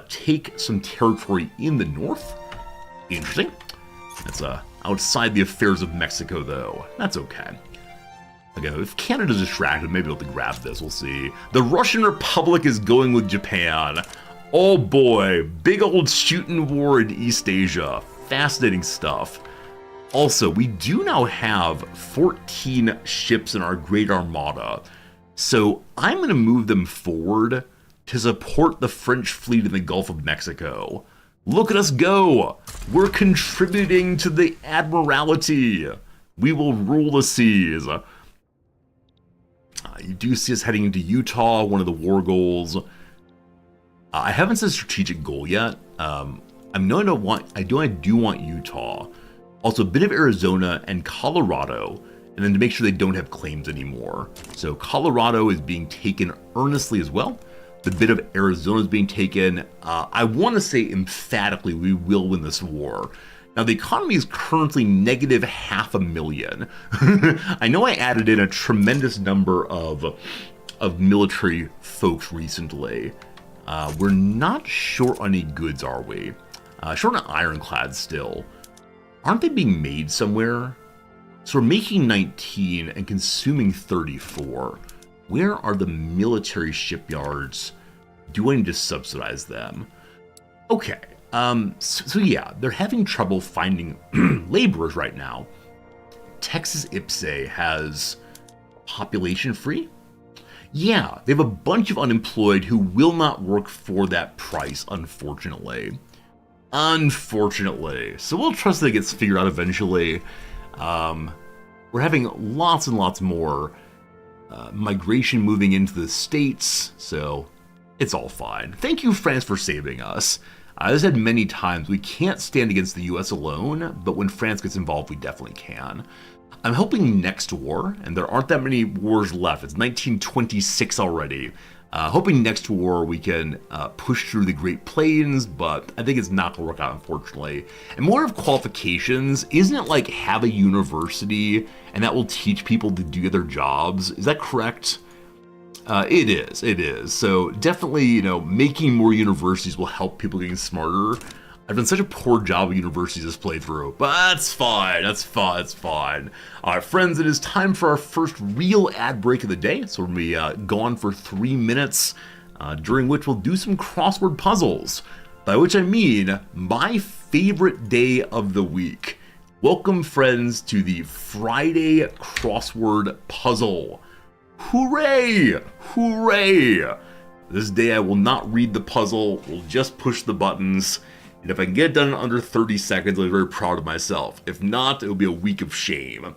B: take some territory in the north. Interesting. That's outside the affairs of Mexico, though. That's okay. Again, if Canada's distracted, maybe they'll be able to grab this. We'll see. The Russian Republic is going with Japan. Oh boy, big old shooting war in East Asia. Fascinating stuff. Also, we do now have 14 ships in our Great Armada, so I'm going to move them forward to support the French fleet in the Gulf of Mexico. Look at us go! We're contributing to the Admiralty. We will rule the seas. You do see us heading into Utah, one of the war goals. I haven't said strategic goal yet. I do want Utah. Also, a bit of Arizona and Colorado, and then to make sure they don't have claims anymore. So Colorado is being taken earnestly as well. The bit of Arizona is being taken. I want to say emphatically we will win this war. Now, the economy is currently negative 500,000. I know I added in a tremendous number of military folks recently. We're not short on any goods, are we? Short on ironclads still. Aren't they being made somewhere? So we're making 19 and consuming 34. Where are the military shipyards? Do I need to subsidize them? Okay, so yeah, they're having trouble finding laborers right now. Texas IPSE has population free? Yeah, they have a bunch of unemployed who will not work for that price, unfortunately. So we'll trust that it gets figured out eventually. We're having lots and lots more migration moving into the States, so it's all fine. Thank you, France, for saving us. As I said many times, we can't stand against the US alone, but when France gets involved, we definitely can. I'm hoping next war, and there aren't that many wars left, it's 1926 already, hoping next war we can push through the Great Plains, but I think it's not going to work out, unfortunately. And more of qualifications, isn't it like have a university and that will teach people to do their jobs? Is that correct? It is. So definitely, making more universities will help people getting smarter. I've done such a poor job of universities this playthrough, but that's fine. All right, friends, it is time for our first real ad break of the day. So we're going to be gone for 3 minutes, during which we'll do some crossword puzzles, by which I mean my favorite day of the week. Welcome, friends, to the Friday crossword puzzle. Hooray! Hooray! This day I will not read the puzzle, we'll just push the buttons. And if I can get it done in under 30 seconds, I'll be very proud of myself. If not, it will be a week of shame.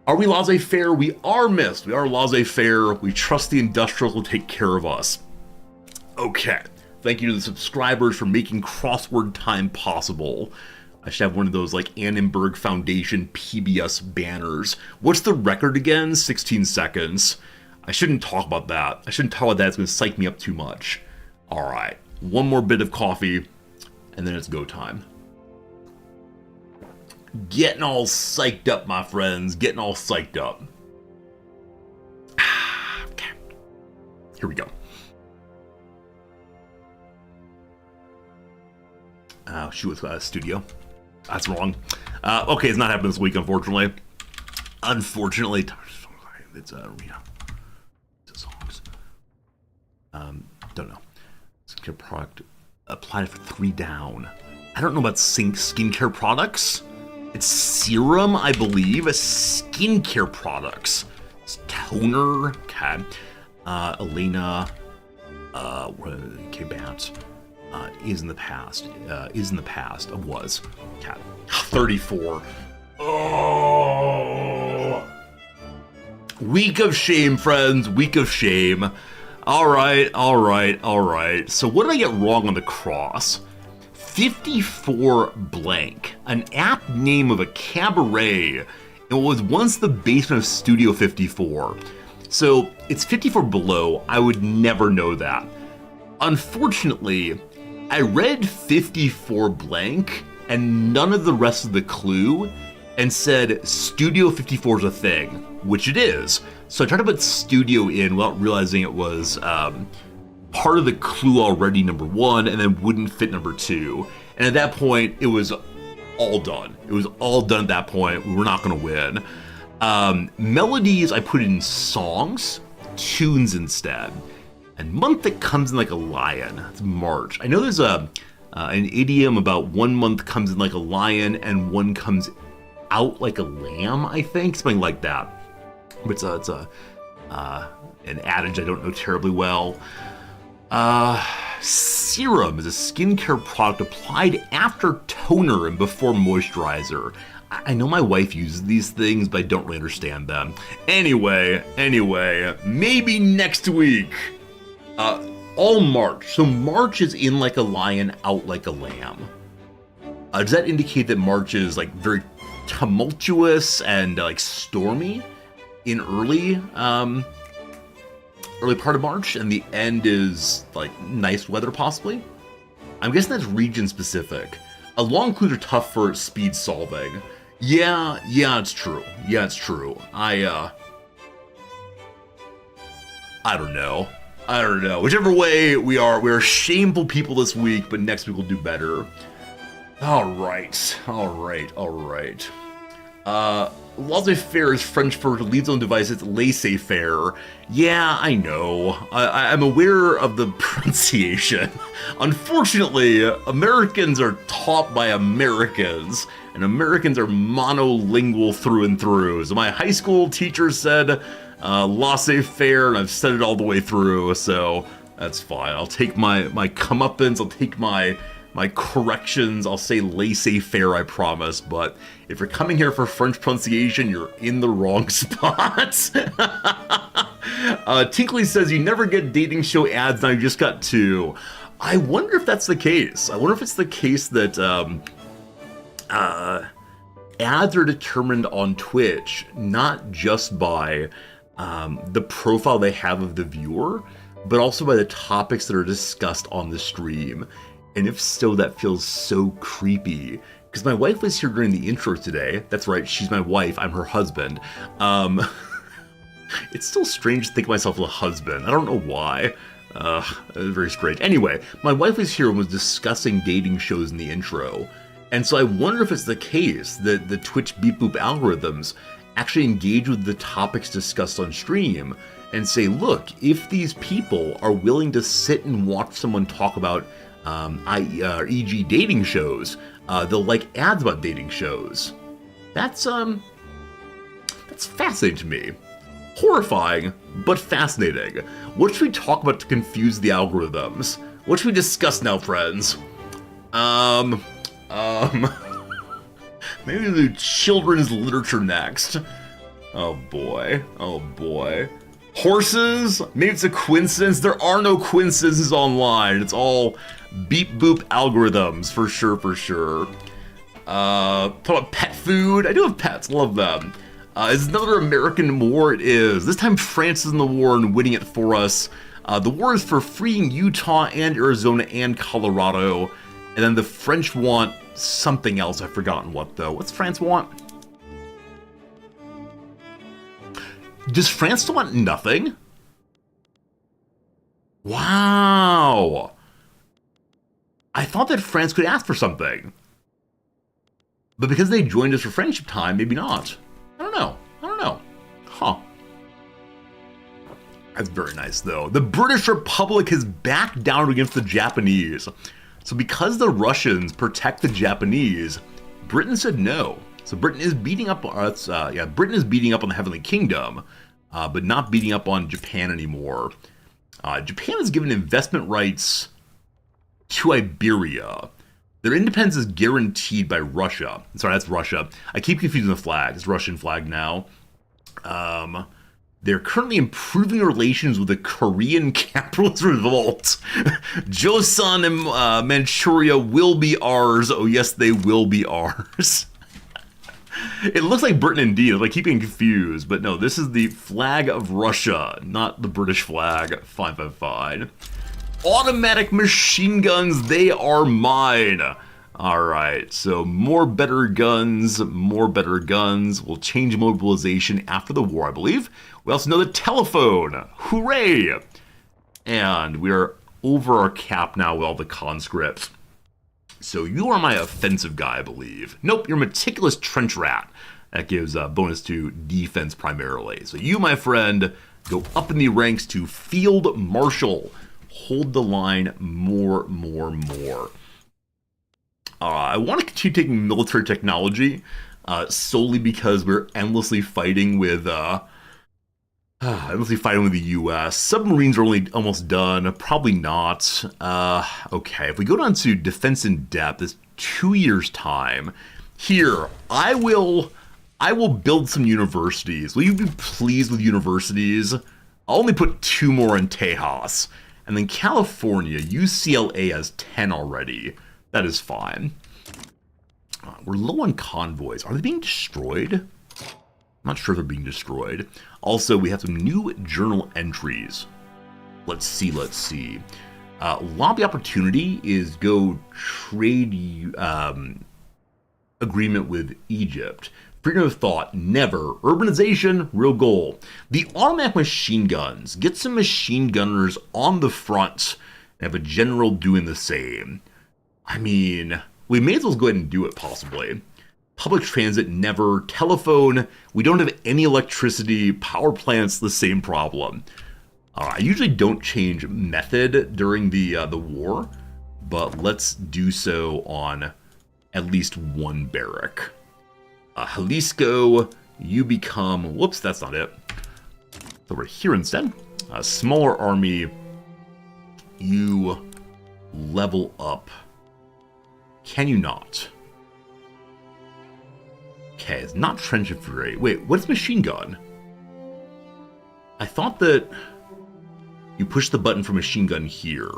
B: Are we laissez-faire? We are, miss. We are laissez-faire. We trust the industrials will take care of us. Okay. Thank you to the subscribers for making crossword time possible. I should have one of those like Annenberg Foundation PBS banners. What's the record again? 16 seconds. I shouldn't talk about that. It's going to psych me up too much. All right. One more bit of coffee. And then it's go time. Getting all psyched up, my friends. Getting all psyched up. Okay. Here we go. Shoot, with studio. That's wrong. Okay, it's not happening this week, unfortunately. Unfortunately. It's songs. Don't know. Skincare product. Applied for 3 down. I don't know about skincare products. It's serum, I believe. Skincare products. It's toner. Okay. Elena. K-Bat. Is in the past. Was. Okay. 34. Oh. Week of shame, friends. Week of shame. All right. So what did I get wrong on the cross? 54 blank, an apt name of a cabaret. It was once the basement of Studio 54. So it's 54 below. I would never know that. Unfortunately, I read 54 blank and none of the rest of the clue and said Studio 54 is a thing, which it is. So I tried to put studio in without realizing it was part of the clue already, number 1, and then wouldn't fit number 2. And at that point, it was all done. It was all done at that point. We were not going to win. Melodies, I put in songs, tunes instead. And month that comes in like a lion. It's March. I know there's an idiom about 1 month comes in like a lion and 1 comes out like a lamb, I think. Something like that. But it's an adage I don't know terribly well. Serum is a skincare product applied after toner and before moisturizer. I know my wife uses these things, but I don't really understand them. Anyway, maybe next week. All March. So March is in like a lion, out like a lamb. Does that indicate that March is like very tumultuous and like stormy in early part of March, and the end is like nice weather possibly? I'm guessing that's region specific. Long clues are tough for speed solving. Yeah, it's true. I don't know. Whichever way we're shameful people this week, but next week we'll do better. All right. Laissez-faire is French for leaves on devices, laissez-faire. Yeah, I know. I'm aware of the pronunciation. Unfortunately, Americans are taught by Americans, and Americans are monolingual through and through. So my high school teacher said laissez-faire, and I've said it all the way through, so that's fine. I'll take my comeuppance, I'll take my corrections. I'll say laissez-faire, I promise, but if you're coming here for French pronunciation, you're in the wrong spot. Tinkley says you never get dating show ads, now you just got 2. I wonder if that's the case. I wonder if it's the case that ads are determined on Twitch not just by the profile they have of the viewer, but also by the topics that are discussed on the stream. And if so, that feels so creepy. Because my wife was here during the intro today. That's right, she's my wife, I'm her husband. It's still strange to think of myself as a husband. I don't know why. Very strange. Anyway, my wife was here and was discussing dating shows in the intro. And so I wonder if it's the case that the Twitch beep boop algorithms actually engage with the topics discussed on stream and say, look, if these people are willing to sit and watch someone talk about e.g. dating shows, they'll like ads about dating shows. That's fascinating to me. Horrifying, but fascinating. What should we talk about to confuse the algorithms? What should we discuss now, friends? Maybe we'll do children's literature next. Oh boy. Horses? Maybe it's a coincidence. There are no coincidences online. It's all beep boop algorithms, for sure. Talk about pet food. I do have pets, love them. Is another American war? It is. This time France is in the war and winning it for us. The war is for freeing Utah and Arizona and Colorado. And then the French want something else. I've forgotten what, though. What's France want? Does France still want nothing? Wow. I thought that France could ask for something. But because they joined us for friendship time, maybe not. I don't know. Huh. That's very nice, though. The British Republic has backed down against the Japanese. So because the Russians protect the Japanese, Britain said no. So Britain is beating up on Britain is beating up on the Heavenly Kingdom, but not beating up on Japan anymore. Japan has given investment rights to Iberia. Their independence is guaranteed by Russia. Sorry, that's Russia. I keep confusing the flag. It's Russian flag now. They're currently improving relations with the Korean capitalist revolt. Joseon and Manchuria will be ours. Oh yes, they will be ours. It looks like Britain indeed. I keep getting confused. But no, this is the flag of Russia, not the British flag. Fine. Automatic machine guns, they are mine. Alright, so more better guns. We'll change mobilization after the war, I believe. We also know the telephone. Hooray! And we are over our cap now with all the conscripts. So you are my offensive guy, I believe. Nope, you're meticulous trench rat. That gives a bonus to defense primarily. So you, my friend, go up in the ranks to field marshal. Hold the line more. I want to continue taking military technology solely because we're endlessly fighting with the U.S. Submarines are only almost done. Probably not. Okay, if we go down to defense in depth, it's 2 years' time. Here, I will build some universities. Will you be pleased with universities? I'll only put 2 more in Tejas. And then California, UCLA has 10 already. That is fine. We're low on convoys. Are they being destroyed? I'm not sure if they're being destroyed. Also, we have some new journal entries. Let's see. Lobby opportunity is go trade agreement with Egypt. Freedom of thought, never. Urbanization, real goal. The automatic machine guns. Get some machine gunners on the front and have a general doing the same. I mean, we may as well go ahead and do it, possibly. Public transit, never. Telephone, we don't have any electricity. Power plants, the same problem. I usually don't change method during the war, but let's do so on at least one barrack. Jalisco, you become... Whoops, that's not it. Over here instead. A smaller army, you level up. Can you not? Okay, it's not trench infantry. Wait, what's machine gun? I thought that you push the button for machine gun here.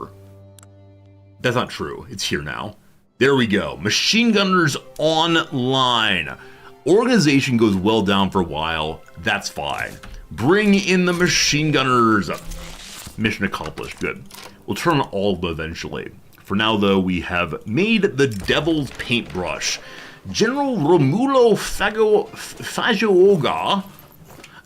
B: That's not true. It's here now. There we go. Machine Gunners online. Organization goes well down for a while. That's fine. Bring in the Machine Gunners. Mission accomplished. Good. We'll turn on all of them eventually. For now, though, we have made the Devil's Paintbrush. General Romulo Fagioga,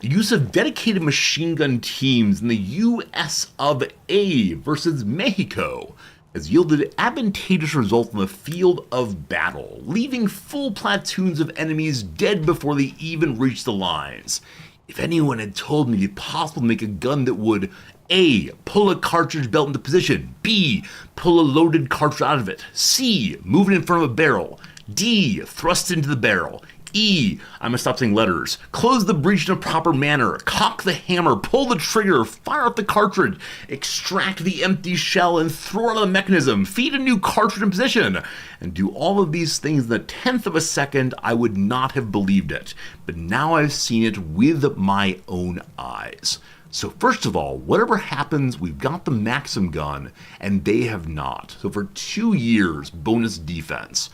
B: use of dedicated machine gun teams in the US of A versus Mexico has yielded advantageous results in the field of battle, leaving full platoons of enemies dead before they even reach the lines. If anyone had told me it'd be possible to make a gun that would A. Pull a cartridge belt into position, B. Pull a loaded cartridge out of it, C. Move it in front of a barrel, D. Thrust into the barrel, E. I'm gonna stop saying letters. Close the breech in a proper manner. Cock the hammer. Pull the trigger. Fire up the cartridge. Extract the empty shell and throw it out of the mechanism. Feed a new cartridge in position. And do all of these things in a tenth of a second, I would not have believed it. But now I've seen it with my own eyes. So first of all, whatever happens, we've got the Maxim gun, and they have not. So for 2 years, bonus defense.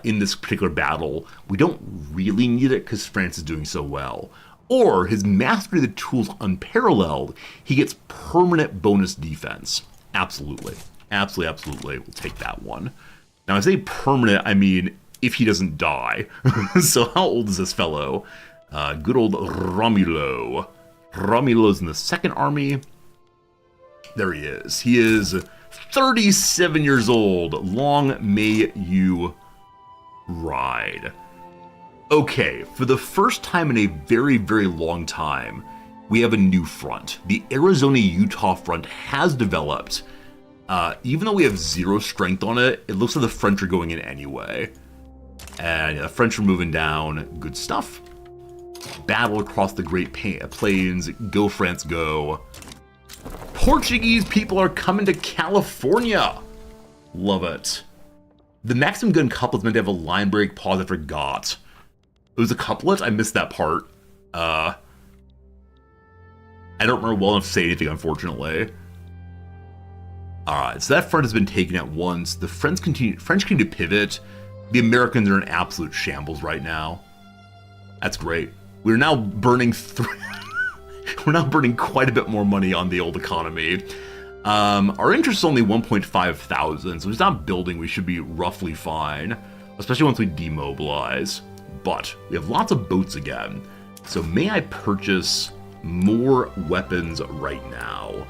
B: In this particular battle, we don't really need it because France is doing so well. Or his mastery of the tools unparalleled, he gets permanent bonus defense. Absolutely. Absolutely. We'll take that one. Now, I say permanent, I mean if he doesn't die. So how old is this fellow? Good old Romulo. Romulo's in the 2nd Army. There he is. He is 37 years old. Long may you ride. Okay, for the first time in a very, very long time, we have a new front. The Arizona-Utah front has developed. Even though we have 0 strength on it, it looks like the French are going in anyway. And the French are moving down. Good stuff. Battle across the Great Plains. Go, France, go. Portuguese people are coming to California. Love it. The Maxim gun couplet's meant to have a line break pause I forgot. It was a couplet? I missed that part. I don't remember well enough to say anything, unfortunately. Alright, so that front has been taken at once. The French continue to pivot. The Americans are in absolute shambles right now. That's great. We're now burning we're now burning quite a bit more money on the old economy. Our interest is only 1.5 thousand, so if it's not building, we should be roughly fine, especially once we demobilize. But we have lots of boats again, so may I purchase more weapons right now?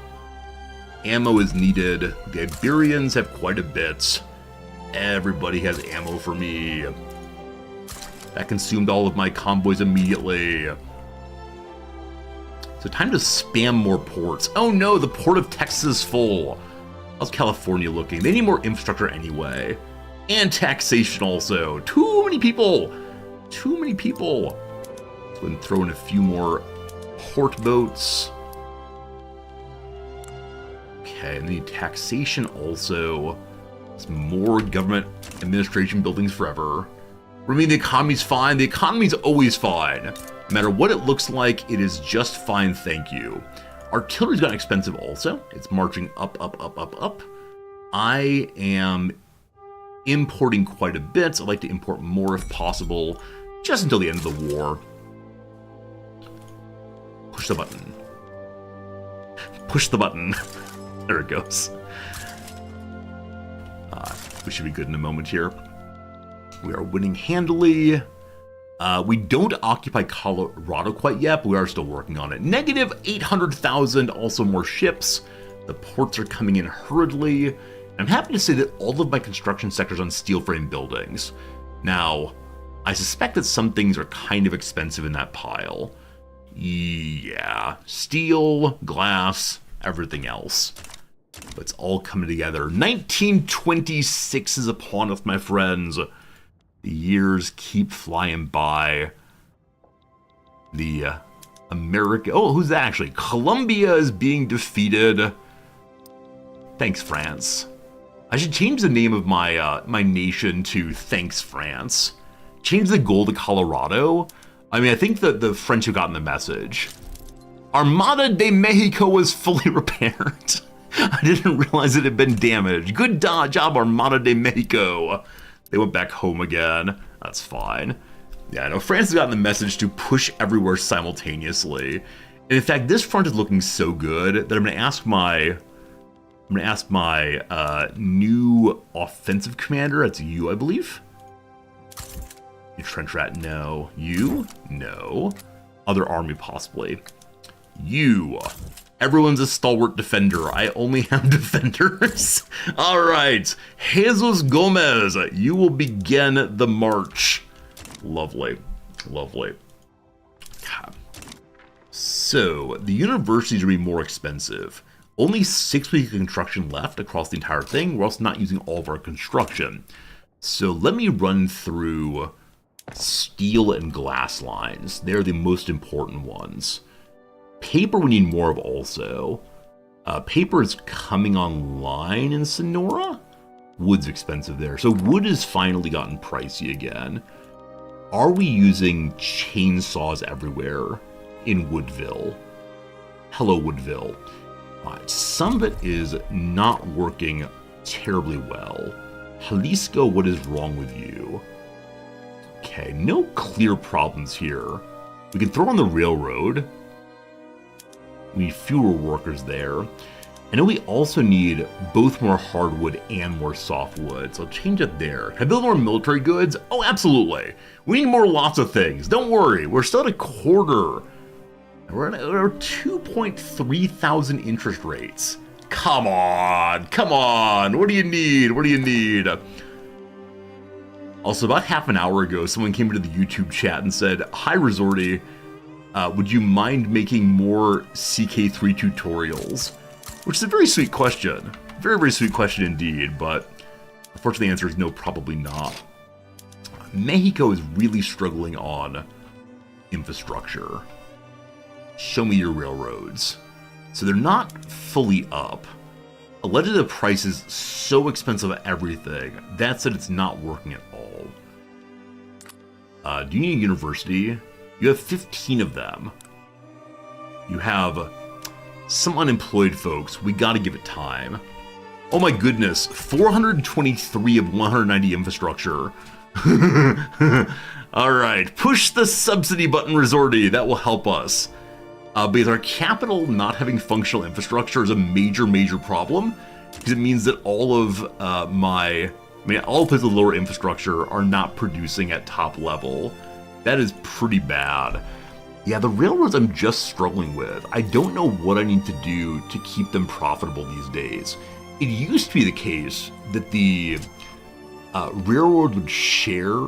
B: Ammo is needed. The Iberians have quite a bit. Everybody has ammo for me. That consumed all of my convoys immediately. So time to spam more ports. Oh no, the port of Texas is full. How's California looking? They need more infrastructure anyway. And taxation also. Too many people. Too many people. So we can throw in a few more port boats. Okay, and the taxation also. It's more government administration buildings forever. I mean, the economy's fine. The economy's always fine. No matter what it looks like, it is just fine, thank you. Artillery's gotten expensive also. It's marching up. I am importing quite a bit. I'd like to import more if possible, just until the end of the war. Push the button. Push the button. There it goes. We should be good in a moment here. We are winning handily. We don't occupy Colorado quite yet, but we are still working on it. Negative 800,000, also more ships. The ports are coming in hurriedly. I'm happy to say that all of my construction sectors on steel frame buildings. Now, I suspect that some things are kind of expensive in that pile. Yeah, steel, glass, everything else. But it's all coming together. 1926 is upon us, my friends. The years keep flying by. The America... Oh, who's that actually? Colombia is being defeated. Thanks, France. I should change the name of my my nation to Thanks, France. Change the goal to Colorado. I mean, I think that the French have gotten the message. Armada de Mexico was fully repaired. I didn't realize it had been damaged. Good job, Armada de Mexico. They went back home again. That's fine. Yeah, I know France has gotten the message to push everywhere simultaneously. And in fact, this front is looking so good that I'm gonna ask my new offensive commander. That's you, I believe. You trench rat, no. You, no. Other army, possibly. You. Everyone's a stalwart defender. I only have defenders. All right. Jesus Gomez, you will begin the march. Lovely. Lovely. God. So, the universities are going to be more expensive. Only 6 weeks of construction left across the entire thing. We're also not using all of our construction. So, let me run through steel and glass lines. They're the most important ones. Paper we need more of also. Paper is coming online in Sonora. Wood's expensive there. So wood has finally gotten pricey again. Are we using chainsaws everywhere in Woodville? Hello, Woodville. Some of it is not working terribly well. Jalisco, what is wrong with you? Okay, no clear problems here. We can throw on the railroad. We need fewer workers there. I know we also need both more hardwood and more softwood, so I'll change it there. Can I build more military goods? Oh, absolutely. We need more lots of things. Don't worry, we're still at a quarter. We're at 2.3 thousand interest rates. Come on, come on. What do you need? What do you need? Also, about half an hour ago, someone came into the YouTube chat and said, "Hi, Resorty. Would you mind making more CK3 tutorials?" Which is a very sweet question. Very, very sweet question indeed, but unfortunately the answer is no, probably not. Mexico is really struggling on infrastructure. Show me your railroads. So they're not fully up. Allegedly the price is so expensive at everything. That said, it's not working at all. Do you need a university? You have 15 of them. You have some unemployed folks. We gotta give it time. Oh my goodness, 423 of 190 infrastructure. Alright, push the subsidy button, Resorty. That will help us. Because our capital not having functional infrastructure is a major, major problem. Because it means that all of all places with lower infrastructure are not producing at top level. That is pretty bad. Yeah, the railroads I'm just struggling with. I don't know what I need to do to keep them profitable these days. It used to be the case that the railroad would share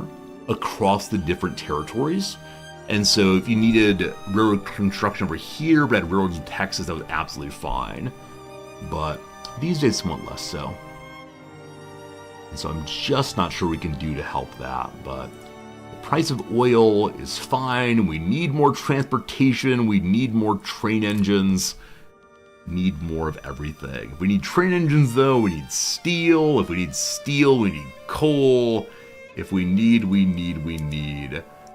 B: across the different territories. And so if you needed railroad construction over here, but had railroads in Texas, that was absolutely fine. But these days, somewhat less so. And so I'm just not sure what we can do to help that, but the price of oil is fine. We need more transportation. We need more train engines. Need more of everything. If we need train engines, though, we need steel. If we need steel, we need coal. If we need.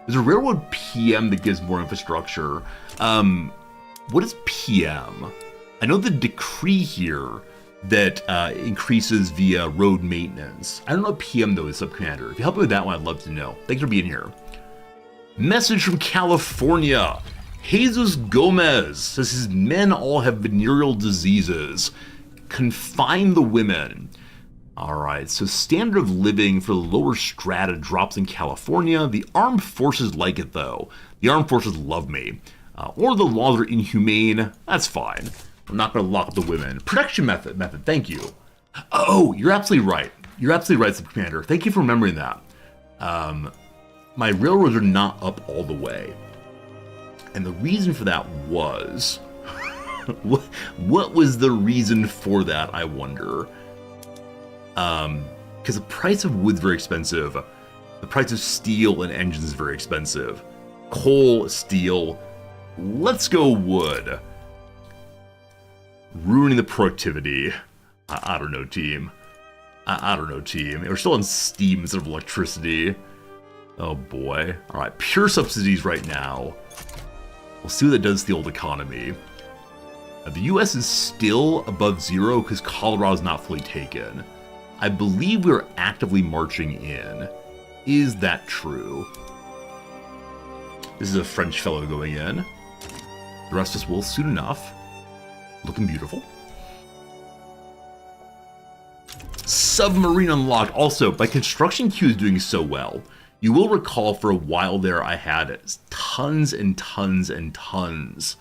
B: There's a railroad PM that gives more infrastructure. What is PM? I know the decree here that increases via road maintenance. I don't know what PM though is, Sub-Commander. If you help me with that one, I'd love to know. Thanks for being here. Message from California. Jesus Gomez says his men all have venereal diseases. Confine the women. Alright, so standard of living for the lower strata drops in California. The armed forces like it though. The armed forces love me. Or the laws are inhumane. That's fine. I'm not going to lock up the women. Protection method, thank you. Oh, you're absolutely right. You're absolutely right, Sub-Commander. Thank you for remembering that. My railroads are not up all the way. And the reason for that was... what was the reason for that, I wonder? Because the price of wood's very expensive. The price of steel and engines is very expensive. Coal, steel. Let's go wood. Ruining the productivity. I don't know, team. I don't know, team. We're still on steam instead of electricity. Oh boy. Alright, pure subsidies right now. We'll see what that does to the old economy. The US is still above zero because Colorado's not fully taken. I believe we're actively marching in. Is that true? This is a French fellow going in. The rest of us will soon enough. Looking beautiful. Submarine unlocked. Also, my construction queue is doing so well. You will recall for a while there I had tons and tons and tons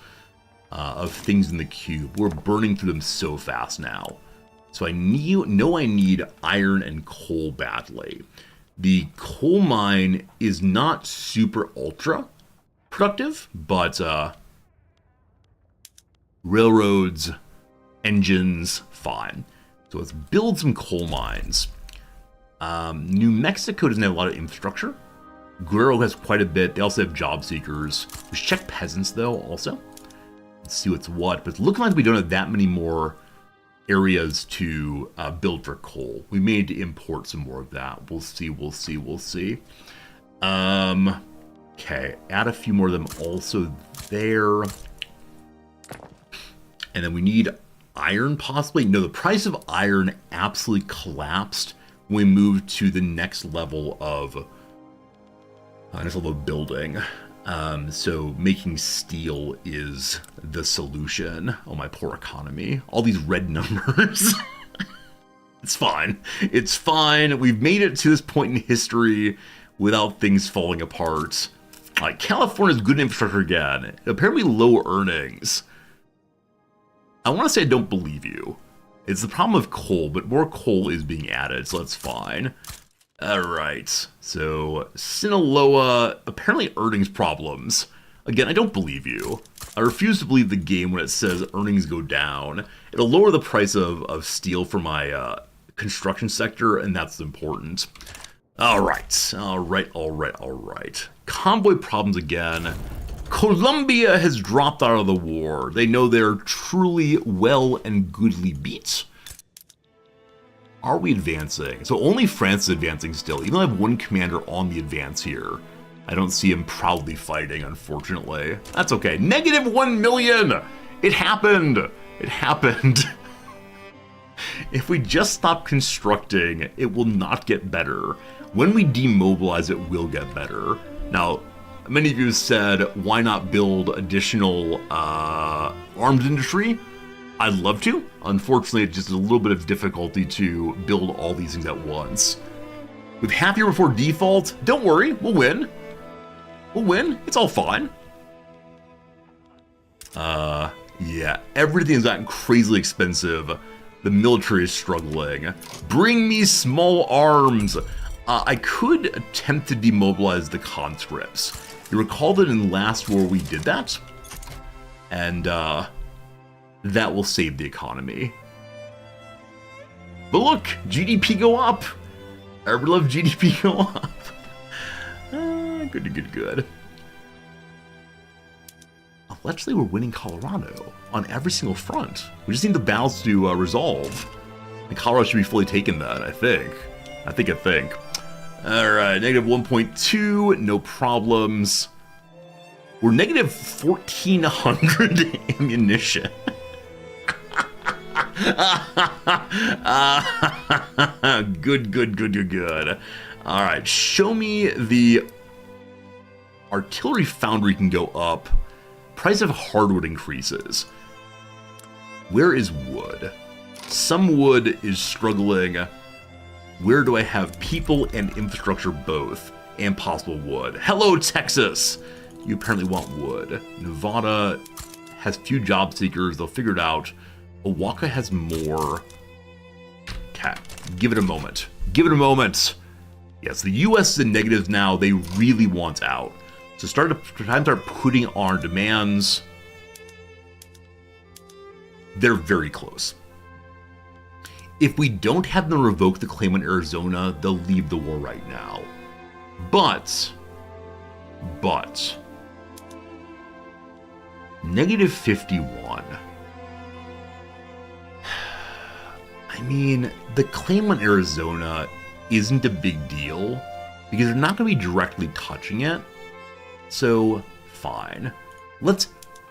B: of things in the queue. We're burning through them so fast now. So I need iron and coal badly. The coal mine is not super ultra productive, but railroads, engines, fine. So let's build some coal mines. New Mexico doesn't have a lot of infrastructure. Guerrero has quite a bit. They also have job seekers. We should check peasants, though, also. Let's see what's what. But it's looking like we don't have that many more areas to build for coal. We may need to import some more of that. We'll see, we'll see, we'll see. Okay, add a few more of them also there. And then we need iron, possibly. No, the price of iron absolutely collapsed when we moved to the next level of building. So making steel is the solution. Oh, my poor economy. All these red numbers. It's fine. It's fine. We've made it to this point in history without things falling apart. Like, California's good infrastructure again. Apparently low earnings. I want to say I don't believe you. It's the problem of coal, but more coal is being added, so that's fine. Alright, so Sinaloa, apparently earnings problems. Again, I don't believe you. I refuse to believe the game when it says earnings go down. It'll lower the price of steel for my construction sector, and that's important. Alright, alright. Convoy problems again. Colombia has dropped out of the war. They know they're truly well and goodly beat. Are we advancing? So only France is advancing still. Even though I have one commander on the advance here, I don't see him proudly fighting, unfortunately. That's okay. -1 million! It happened! It happened. If we just stop constructing, it will not get better. When we demobilize, it will get better. Now, many of you said, why not build additional arms industry? I'd love to. Unfortunately, it's just a little bit of difficulty to build all these things at once. With half year before default, don't worry, we'll win. We'll win. It's all fine. Yeah, everything's gotten crazily expensive. The military is struggling. Bring me small arms. I could attempt to demobilize the conscripts. You recall that in last war we did that? And that will save the economy. But look, GDP go up. I really love GDP go up. Good. Allegedly, we're winning Colorado on every single front. We just need the battles to resolve. And Colorado should be fully taken then, I think. I think. Alright, -1.2, no problems. We're -1,400 ammunition. Good. Alright, show me the artillery foundry can go up. Price of hardwood increases. Where is wood? Some wood is struggling. Where do I have people and infrastructure both? And possible wood. Hello, Texas! You apparently want wood. Nevada has few job seekers. They'll figure it out. Oaxaca has more. Okay, give it a moment. Yes, the U.S. is in negatives now. They really want out. So time to start putting on our demands. They're very close. If we don't have them revoke the claim on Arizona, they'll leave the war right now. But, -51. I mean, the claim on Arizona isn't a big deal because they're not going to be directly touching it. So, fine. Let's,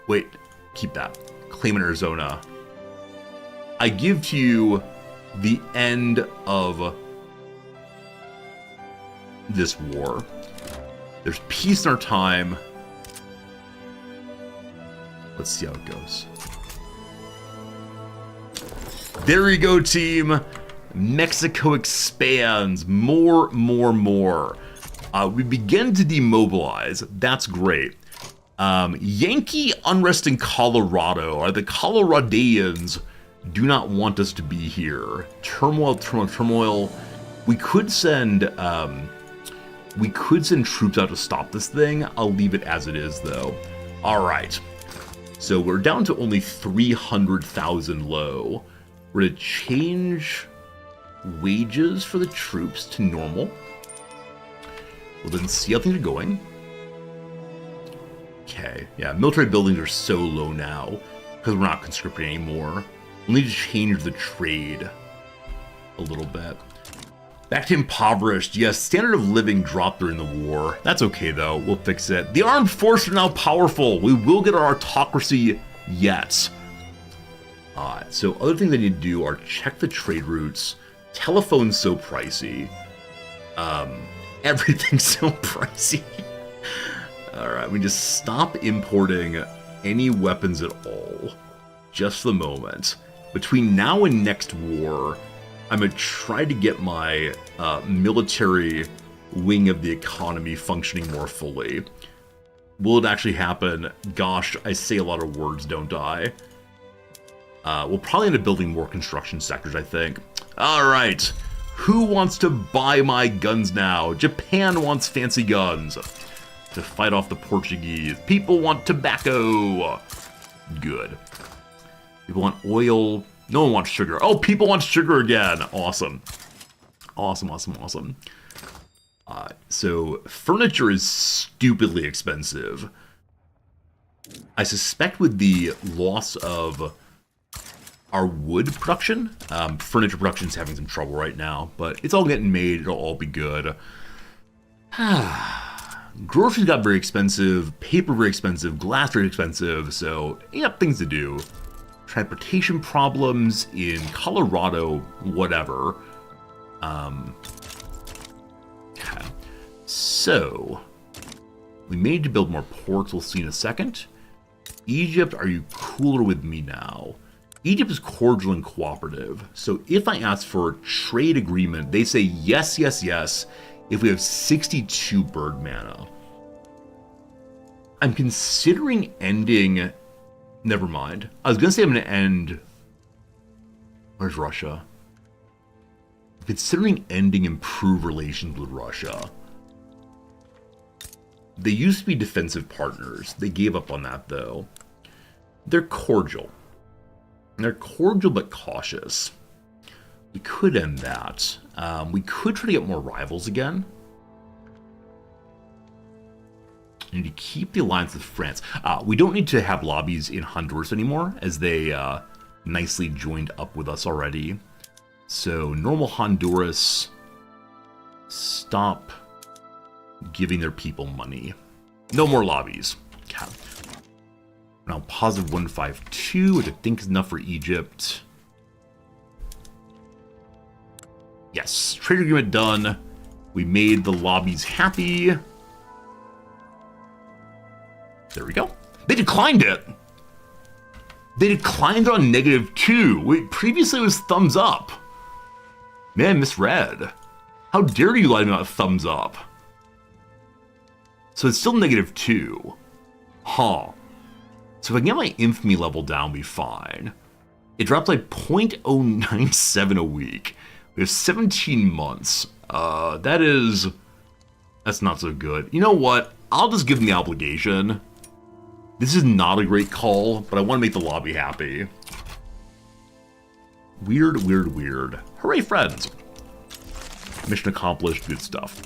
B: wait, keep that. claim in Arizona. I give to you the end of this war. There's peace in our time. Let's see how it goes. There you go, team. Mexico expands. More. We begin to demobilize. That's great. Yankee unrest in Colorado. Are the Coloradans do not want us to be here. Turmoil. We could send troops out to stop this thing. I'll leave it as it is, though. All right. So we're down to only 300,000 low. We're going to change wages for the troops to normal. We'll then see how things are going. Okay, yeah, military buildings are so low now because we're not conscripting anymore. We'll need to change the trade a little bit. Back to impoverished. Yes, standard of living dropped during the war. That's okay, though. We'll fix it. The armed forces are now powerful. We will get our autocracy yet. So other things I need to do are check the trade routes. Telephone's so pricey. Everything's so pricey. Alright, we just stop importing any weapons at all. Just for the moment. Between now and next war, I'm going to try to get my military wing of the economy functioning more fully. Will it actually happen? Gosh, I say a lot of words, don't I? We'll probably end up building more construction sectors, I think. Alright, who wants to buy my guns now? Japan wants fancy guns to fight off the Portuguese. People want tobacco. Good. People want oil. No one wants sugar. Oh, people want sugar again. Awesome. Awesome. So furniture is stupidly expensive. I suspect with the loss of our wood production, furniture production is having some trouble right now, but it's all getting made. It'll all be good. Groceries got very expensive, paper very expensive, glass very expensive, so things to do. Transportation problems in Colorado, whatever. Okay. So, we may need to build more ports, we'll see in a second. Egypt, are you cooler with me now? Egypt is cordial and cooperative, so if I ask for a trade agreement, they say yes, if we have 62 bird mana. I'm considering ending... Never mind. I was going to say I'm going to end... Where's Russia? I'm considering ending improved relations with Russia. They used to be defensive partners. They gave up on that, though. They're cordial. They're cordial but cautious. We could end that. We could try to get more rivals again. And to keep the alliance with France. We don't need to have lobbies in Honduras anymore, as they nicely joined up with us already. So, normal Honduras, stop giving their people money. No more lobbies. Okay. Now, positive 152, which I think is enough for Egypt. Yes, trade agreement done. We made the lobbies happy. There we go. They declined it. They declined it on -2. Wait, previously it was thumbs up. Man, misread. How dare you lie to me about thumbs up? So it's still -2. Huh. So if I can get my infamy level down, we'll be fine. It dropped like 0.097 a week. We have 17 months. That's not so good. You know what? I'll just give them the obligation. This is not a great call, but I want to make the lobby happy. Weird. Hooray, friends. Mission accomplished. Good stuff.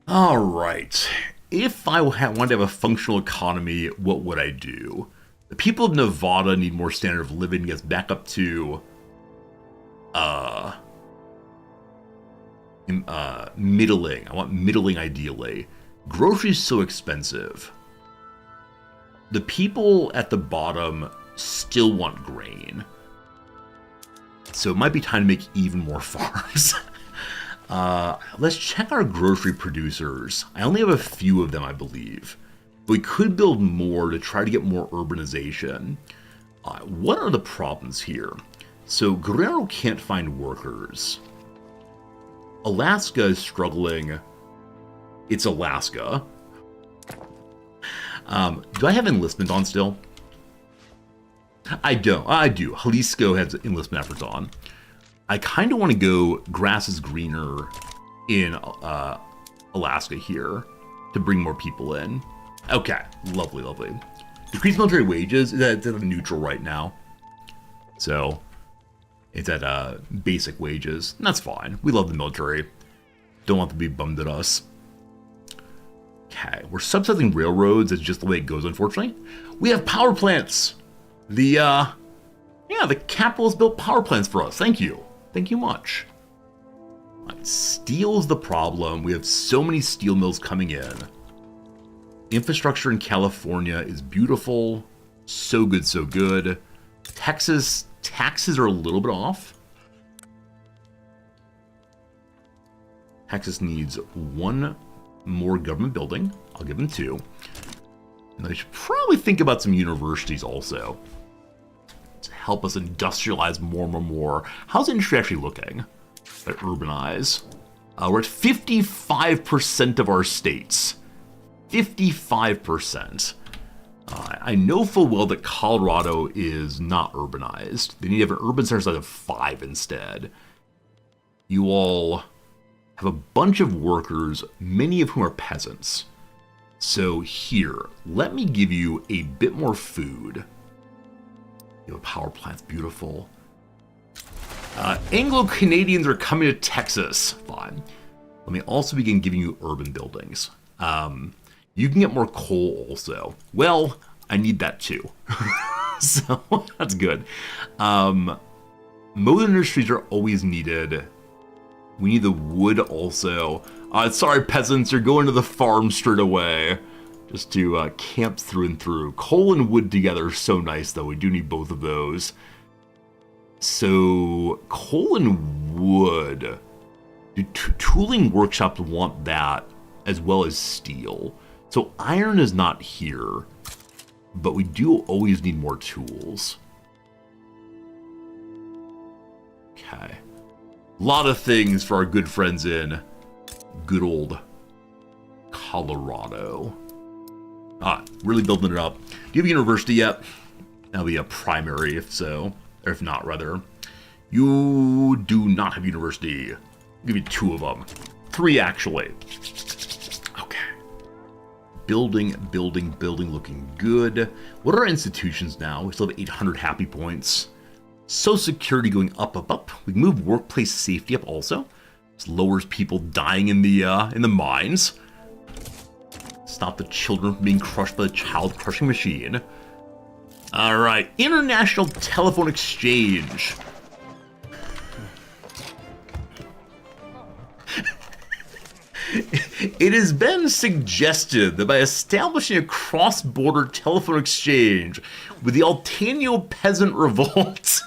B: All right. If I wanted to have a functional economy, what would I do? The people of Nevada need more standard of living to get back up to middling. I want middling ideally. Groceries so expensive. The people at the bottom still want grain. So it might be time to make even more farms. Let's check our grocery producers. I only have a few of them, I believe. We could build more to try to get more urbanization. What are the problems here? So Guerrero can't find workers. Alaska is struggling. It's Alaska. Do I have enlistment on still? I don't. I do. Jalisco has enlistment efforts on. I kind of want to go grass is greener in Alaska here to bring more people in. Okay, lovely, lovely. Decrease military wages, it's at neutral right now. So, it's at basic wages. And that's fine. We love the military. Don't want them to be bummed at us. Okay, we're subsidizing railroads. It's just the way it goes, unfortunately. We have power plants. The capitalist built power plants for us. Thank you. Thank you much. Right, steel's the problem. We have so many steel mills coming in. Infrastructure in California is beautiful. So good, so good. Texas, taxes are a little bit off. Texas needs one more government building. I'll give them 2. And they should probably think about some universities also to help us industrialize more. How's industry actually looking? By urbanize. We're at 55% of our states. 55%. I know full well that Colorado is not urbanized. They need to have an urban center size of 5 instead. You all have a bunch of workers, many of whom are peasants. So here, let me give you a bit more food. You have a power plant's beautiful. Anglo-Canadians are coming to Texas. Fine. Let me also begin giving you urban buildings. You can get more coal also. Well, I need that too. So that's good. Most industries are always needed. We need the wood also. Sorry, peasants, you're going to the farm straight away. Just to camp through and through. Coal and wood together are so nice, though. We do need both of those. So, coal and wood. Do tooling workshops want that as well as steel? So iron is not here, but we do always need more tools. Okay. A lot of things for our good friends in good old Colorado. Really building it up. Do you have a university yet? That'll be a primary if so, or if not, rather. You do not have university. I'll give you 2 of them. 3, actually. Okay. Building, looking good. What are our institutions now? We still have 800 happy points. Social Security going up. We can move workplace safety up also. This lowers people dying in the mines. Stop the children from being crushed by the child crushing machine. All right, international telephone exchange. It has been suggested that by establishing a cross-border telephone exchange with the Altano Peasant Revolt,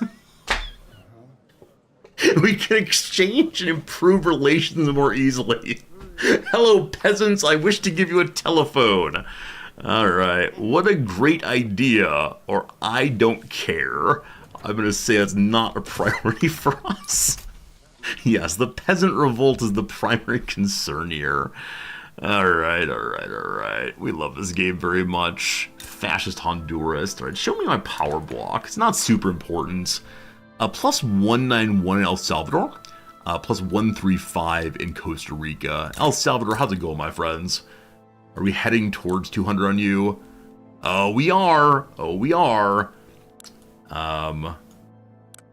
B: we can exchange and improve relations more easily. Hello, peasants, I wish to give you a telephone. Alright, what a great idea, or I don't care. I'm going to say that's not a priority for us. Yes, the peasant revolt is the primary concern here. Alright. We love this game very much. Fascist Honduras. Alright, show me my power block. It's not super important. Plus 191 in El Salvador. Plus 135 in Costa Rica. El Salvador, how's it going, my friends? Are we heading towards 200 on you? Oh, we are.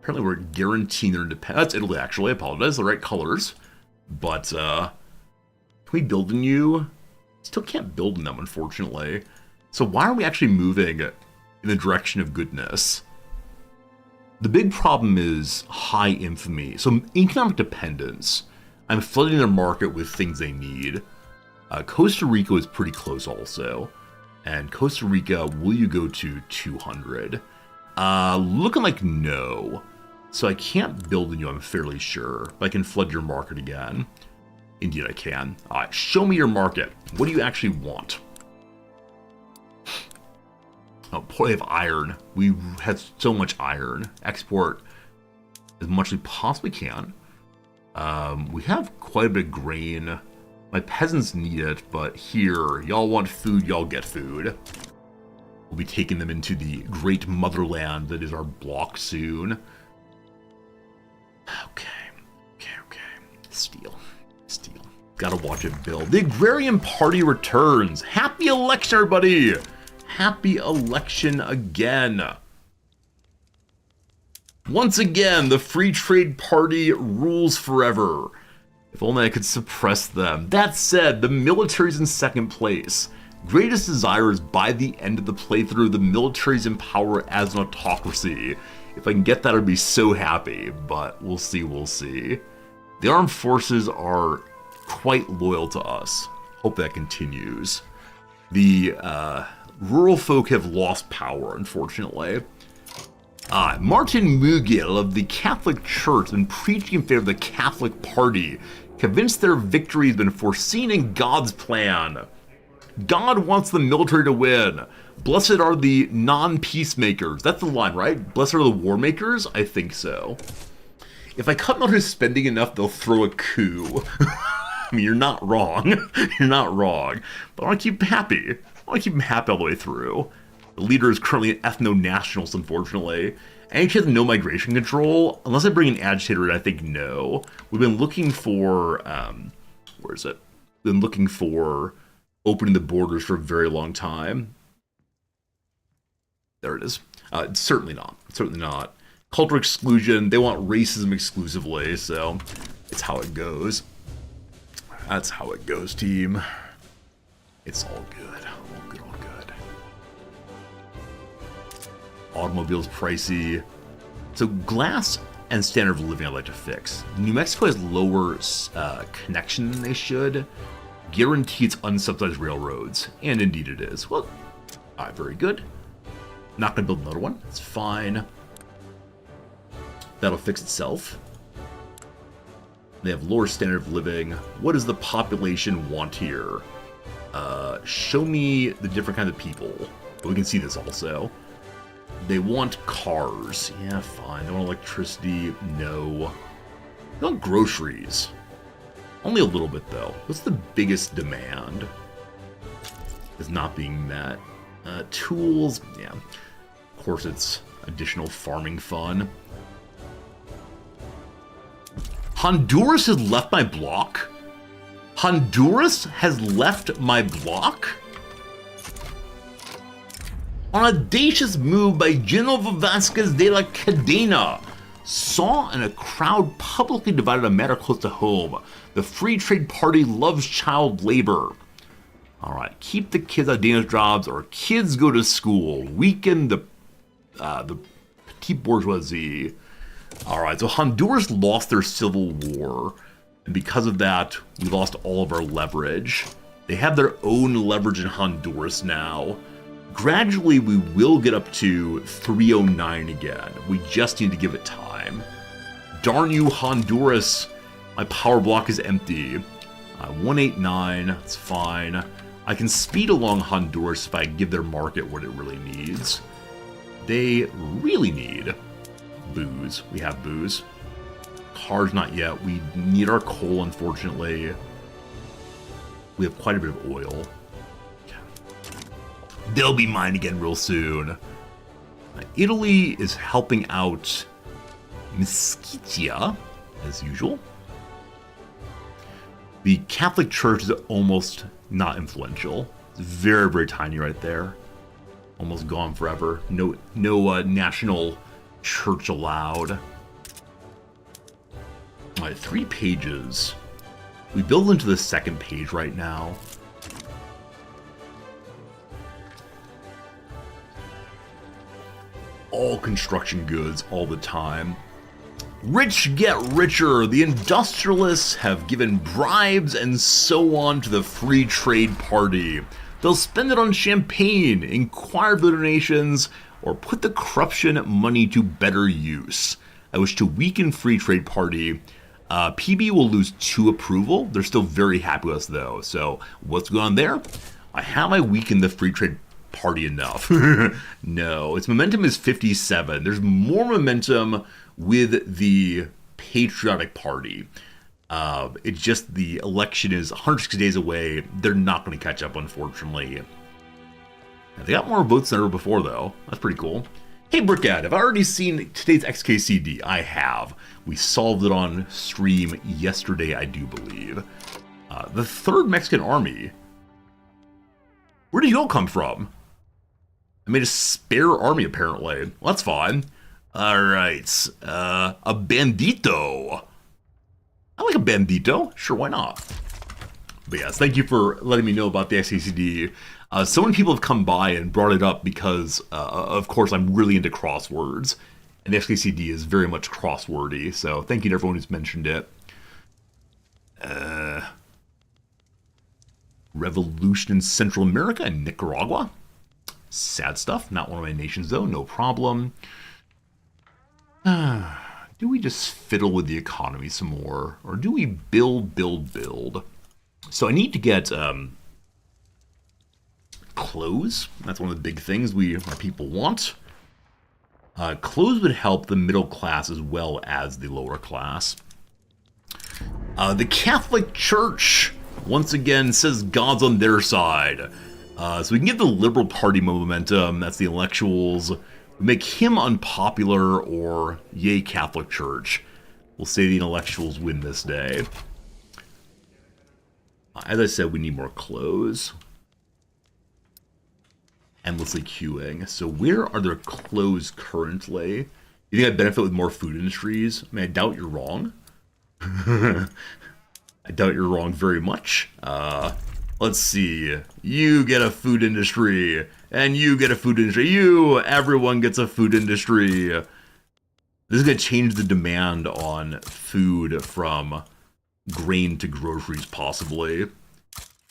B: Apparently we're guaranteeing their independence. That's Italy, actually. I apologize. The right colors. But, can we build in you? Still can't build in them, unfortunately. So why are we actually moving in the direction of goodness? The big problem is high infamy. So economic dependence. I'm flooding their market with things they need. Costa Rica is pretty close also. And Costa Rica, will you go to 200? Looking like no. So I can't build in you, I'm fairly sure. But I can flood your market again. Indeed I can. Alright, show me your market. What do you actually want? Oh, boy, I have iron. We have so much iron. Export as much as we possibly can. We have quite a bit of grain. My peasants need it, but here, y'all want food, y'all get food. We'll be taking them into the great motherland that is our block soon. Okay. Steel. Gotta watch it build. The Agrarian Party returns. Happy election, everybody! Happy election again. Once again, the Free Trade Party rules forever. If only I could suppress them. That said, the military's in second place. Greatest desire is by the end of the playthrough, the military's in power as an autocracy. If I can get that, I'd be so happy, but we'll see. The armed forces are quite loyal to us. Hope that continues. The rural folk have lost power, unfortunately. Martin Mughal of the Catholic Church has been preaching in favor of the Catholic Party, convinced their victory has been foreseen in God's plan. God wants the military to win. Blessed are the non-peacemakers. That's the line, right? Blessed are the war makers? I think so. If I cut military spending enough, they'll throw a coup. I mean, you're not wrong. You're not wrong. But I want to keep them happy. I want to keep them happy all the way through. The leader is currently an ethno-nationalist, unfortunately. And he has no migration control. Unless I bring an agitator in, I think no. We've been looking for... where is it? We've been looking for opening the borders for a very long time. There it is. Certainly not. Certainly not. Cultural exclusion. They want racism exclusively, so it's how it goes. That's how it goes, team. It's all good. All good. Automobiles pricey. So glass and standard of living I'd like to fix. New Mexico has lower connection than they should. Guarantees unsubsidized railroads. And indeed it is. Well, alright, very good. Not going to build another one. It's fine. That'll fix itself. They have lower standard of living. What does the population want here? Show me the different kinds of people. But we can see this also. They want cars. Yeah, fine. They want electricity. No. They want groceries. Only a little bit, though. What's the biggest demand? Is not being met. Tools. Yeah. Of course, it's additional farming fun. Honduras has left my block? Honduras has left my block? On an audacious move by Genova Vasquez de la Cadena, saw in a crowd publicly divided a matter close to home. The Free Trade Party loves child labor. Alright, keep the kids out of dangerous jobs or kids go to school. Weaken the petite bourgeoisie. Alright, so Honduras lost their civil war. And because of that, we lost all of our leverage. They have their own leverage in Honduras now. Gradually, we will get up to 309 again. We just need to give it time. Darn you, Honduras. My power block is empty. 189, that's fine. I can speed along Honduras if I give their market what it really needs. They really need booze. We have booze. Cars, not yet. We need our coal, unfortunately. We have quite a bit of oil. They'll be mine again real soon. Italy is helping out Mesquitia, as usual. The Catholic Church is almost not influential. It's very, very tiny right there. Almost gone forever. No national church allowed. Alright, 3 pages. We build into the second page right now. All construction goods all the time. Rich get richer. The industrialists have given bribes and so on to the Free Trade Party. They'll spend it on champagne, inquire for donations, or put the corruption money to better use. I wish to weaken Free Trade Party. PB will lose 2 approval. They're still very happy with us, though. So what's going on there? Have I weakened the Free Trade Party enough? No. Its momentum is 57. There's more momentum with the Patriotic Party. It's just the election is 160 days away. They're not going to catch up, unfortunately. They got more votes than ever before, though. That's pretty cool. Hey, Brickad, have I already seen today's XKCD? I have. We solved it on stream yesterday, I do believe. The 3rd Mexican Army. Where did you all come from? I made a spare army, apparently. Well, that's fine. Alright. A bandito. I like a bandito. Sure, why not? But yes, thank you for letting me know about the XKCD. So many people have come by and brought it up because, of course, I'm really into crosswords. And the XKCD is very much crosswordy, so thank you to everyone who's mentioned it. Revolution in Central America and Nicaragua. Sad stuff. Not one of my nations, though. No problem. Do we just fiddle with the economy some more? Or do we build? So I need to get clothes. That's one of the big things our people want. Clothes would help the middle class as well as the lower class. The Catholic Church, once again, says God's on their side. So we can get the Liberal Party momentum. That's the intellectuals. We make him unpopular, or yay Catholic Church. We'll say the intellectuals win this day. As I said, we need more clothes. Endlessly queuing. So where are there clothes currently? You think I benefit with more food industries? I mean, I doubt you're wrong. I doubt you're wrong very much. Let's see. You get a food industry, and you get a food industry. Everyone gets a food industry. This is going to change the demand on food from grain to groceries, possibly.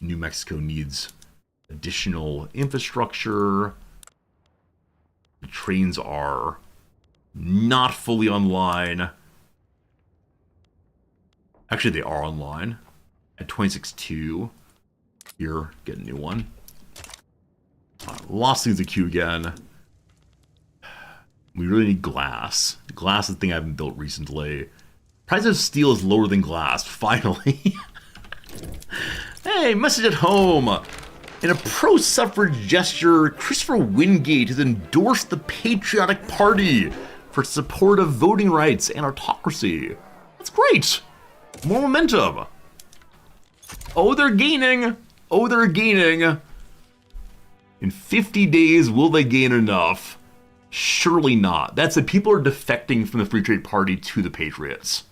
B: New Mexico needs additional infrastructure. The trains are not fully online. Actually, they are online at 26.2. Here, get a new one. Lost things to queue again. We really need glass. Glass is the thing I haven't built recently. Price of steel is lower than glass, finally. Hey, message at home. In a pro-suffrage gesture, Christopher Wingate has endorsed the Patriotic Party for support of voting rights and autocracy. That's great. More momentum. Oh, they're gaining. Oh, they're gaining. In 50 days, will they gain enough? Surely not. That's it. People are defecting from the Free Trade Party to the Patriots.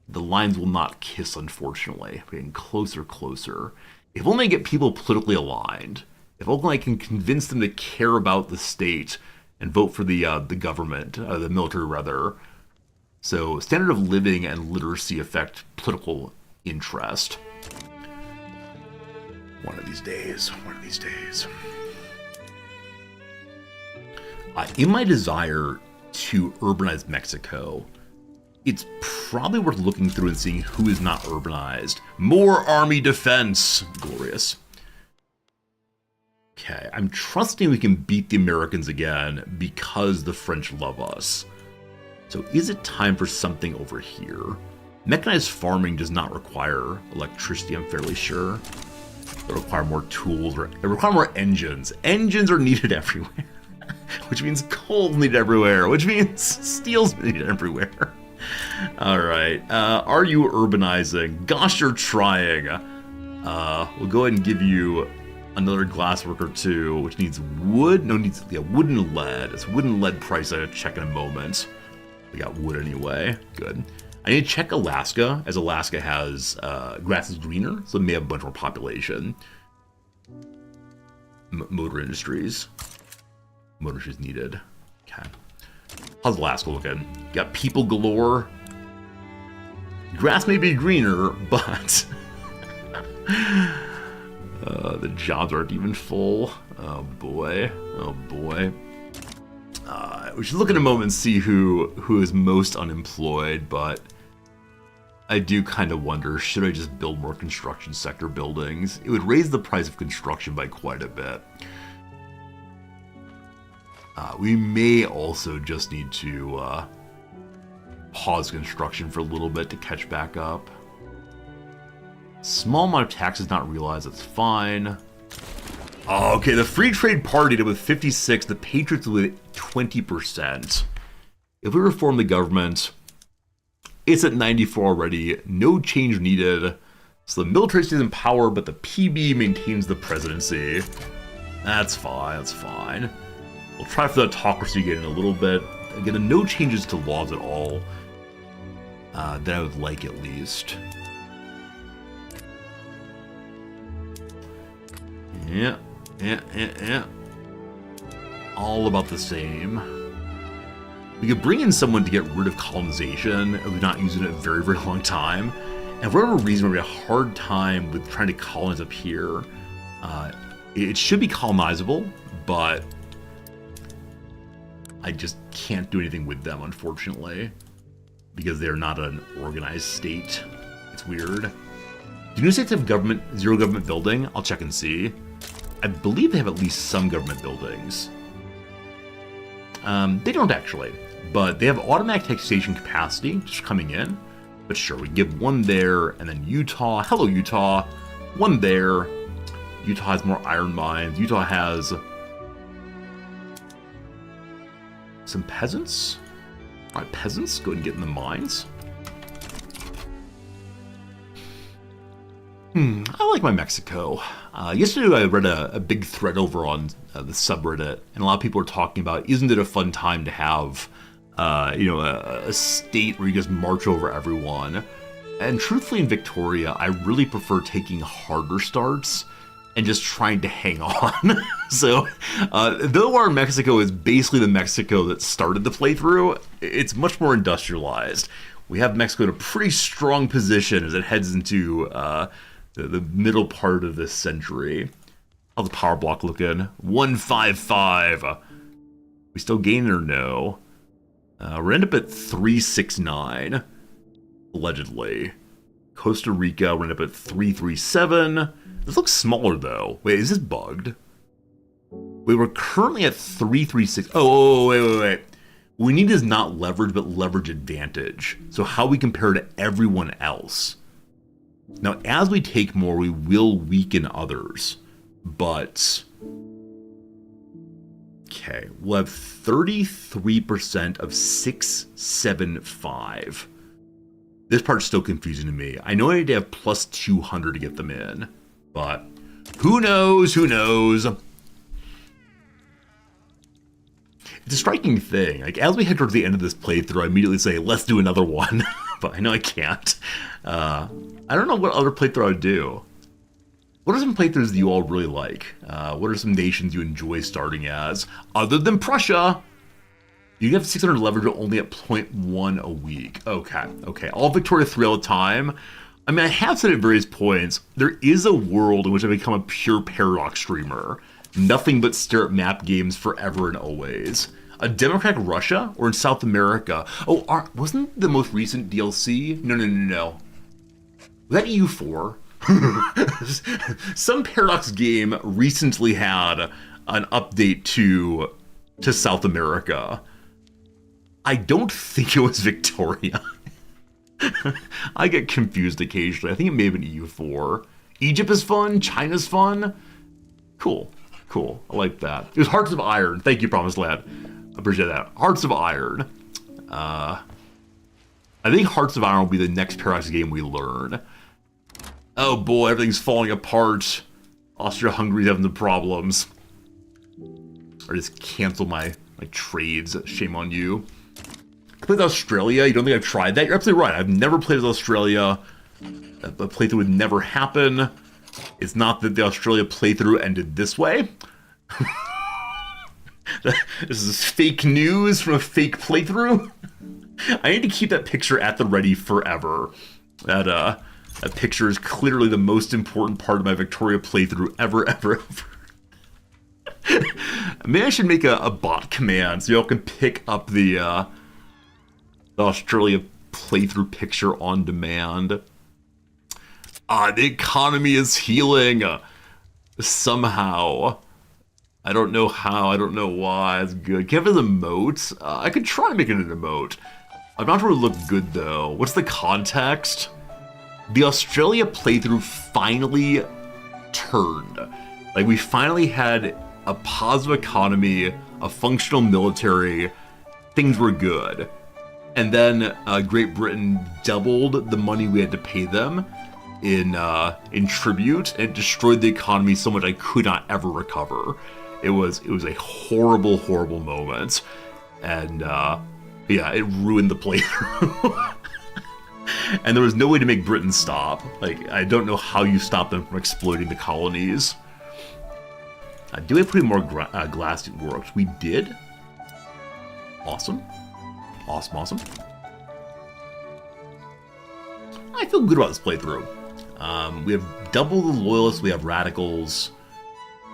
B: The lines will not kiss, unfortunately. We're getting closer. If only I get people politically aligned. If only I can convince them to care about the state and vote for the government, the military rather. So standard of living and literacy affect political interest. One of these days. In my desire to urbanize Mexico, it's probably worth looking through and seeing who is not urbanized. More army defense. Glorious. Okay, I'm trusting we can beat the Americans again because the French love us. So is it time for something over here? Mechanized farming does not require electricity, I'm fairly sure. It require more tools, or it require more engines. Engines are needed everywhere. Which means coal's needed everywhere, which means steel's needed everywhere. Alright, are you urbanizing? Gosh, you're trying. We'll go ahead and give you another glasswork or two, which needs wood. No, needs wood and lead. It's wood and lead price I'll check in a moment. We got wood anyway. Good. I need to check Alaska, as Alaska has grass is greener, so it may have a bunch more population. Motor industries. Motor industries needed. Okay. How's Alaska looking? Got people galore. Grass may be greener, but The jobs aren't even full. Oh boy. Oh boy. We should look in a moment and see who is most unemployed, but I do kind of wonder, should I just build more construction sector buildings? It would raise the price of construction by quite a bit. We may also just need to pause construction for a little bit to catch back up. Small amount of taxes not realized, that's fine. Okay, the Free Trade Party did with 56, the Patriots with 20%. If we reform the government, it's at 94 already, no change needed. So the military stays in power, but the PB maintains the presidency. That's fine, that's fine. We'll try for the autocracy again in a little bit. Again, no changes to laws at all. That I would like at least. Yeah. All about the same. We could bring in someone to get rid of colonization if we're not using it a very, very long time. And for whatever reason, we have a hard time with trying to colonize up here. It should be colonizable, but I just can't do anything with them, unfortunately, because they're not an organized state. It's weird. Do new states have government, zero government building? I'll check and see. I believe they have at least some government buildings. They don't actually, but they have automatic taxation capacity just coming in. But sure, we give one there, and then Utah. Hello, Utah. One there. Utah has more iron mines. Utah has some peasants. All right, peasants, go ahead and get in the mines. I like my Mexico. Yesterday I read a big thread over on the subreddit, and a lot of people are talking about, isn't it a fun time to have, a state where you just march over everyone? And truthfully, in Victoria, I really prefer taking harder starts and just trying to hang on. So, though our Mexico is basically the Mexico that started the playthrough, it's much more industrialized. We have Mexico in a pretty strong position as it heads into the middle part of this century. How's the power block looking? 155. We still gaining or no? We're end up at 369, allegedly. Costa Rica, we're end up at 337. This looks smaller though. Wait, is this bugged? We were currently at 336. Oh, wait. What we need is not leverage, but leverage advantage. So how we compare to everyone else. Now, as we take more, we will weaken others. But okay, we'll have 33% of 675. This part's still confusing to me. I know I need to have plus 200 to get them in, but who knows? Who knows? It's a striking thing. Like, as we head towards the end of this playthrough, I immediately say, let's do another one. But I know I can't. I don't know what other playthrough I would do. What are some playthroughs that you all really like? What are some nations you enjoy starting as? Other than Prussia, you have 600 leverage, but only at 0.1 a week. Okay. All Victoria 3 all the time. I mean, I have said at various points, there is a world in which I become a pure Paradox streamer. Nothing but stare at map games forever and always. A democratic Russia or in South America? Oh, wasn't the most recent DLC? No. Was that EU4? Some Paradox game recently had an update to South America. I don't think it was Victoria. I get confused occasionally. I think it may have been EU4. Egypt is fun. China's fun. Cool. I like that. It was Hearts of Iron. Thank you, Promised Lad. I appreciate that. Hearts of Iron. I think Hearts of Iron will be the next Paradox game we learn. Oh boy, everything's falling apart. Austria-Hungary's having some problems. Or just cancel my trades. Shame on you. I played Australia. You don't think I've tried that? You're absolutely right. I've never played as Australia. A playthrough would never happen. It's not that the Australia playthrough ended this way. This is fake news from a fake playthrough. I need to keep that picture at the ready forever. That That picture is clearly the most important part of my Victoria playthrough ever. Maybe I should make a bot command so y'all can pick up the Australia playthrough picture on demand. The economy is healing. Somehow. I don't know how, I don't know why. It's good. Can I have an emote? I could try making an emote. I'm not sure it would look good though. What's the context? The Australia playthrough finally turned. Like, we finally had a positive economy, a functional military, things were good. And then Great Britain doubled the money we had to pay them in tribute, and it destroyed the economy so much I could not ever recover. It was a horrible, horrible moment. And yeah, it ruined the playthrough. And there was no way to make Britain stop. Like, I don't know how you stop them from exploiting the colonies. Do we put in more glass? It worked. We did. Awesome. Awesome. I feel good about this playthrough. We have double the loyalists. We have radicals.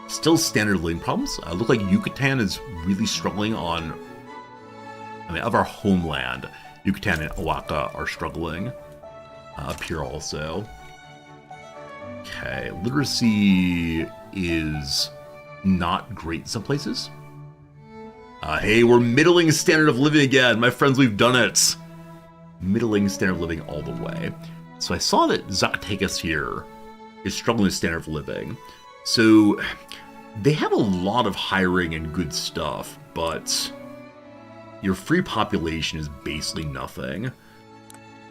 B: Still standard living problems. Look like Yucatan is really struggling on... I mean, of our homeland, Yucatan and Oaxaca are struggling. Up here also. Okay, literacy is not great in some places. Hey, we're middling standard of living again. My friends, we've done it. Middling standard of living all the way. So I saw that Zacatecas here is struggling with standard of living. So they have a lot of hiring and good stuff, but your free population is basically nothing.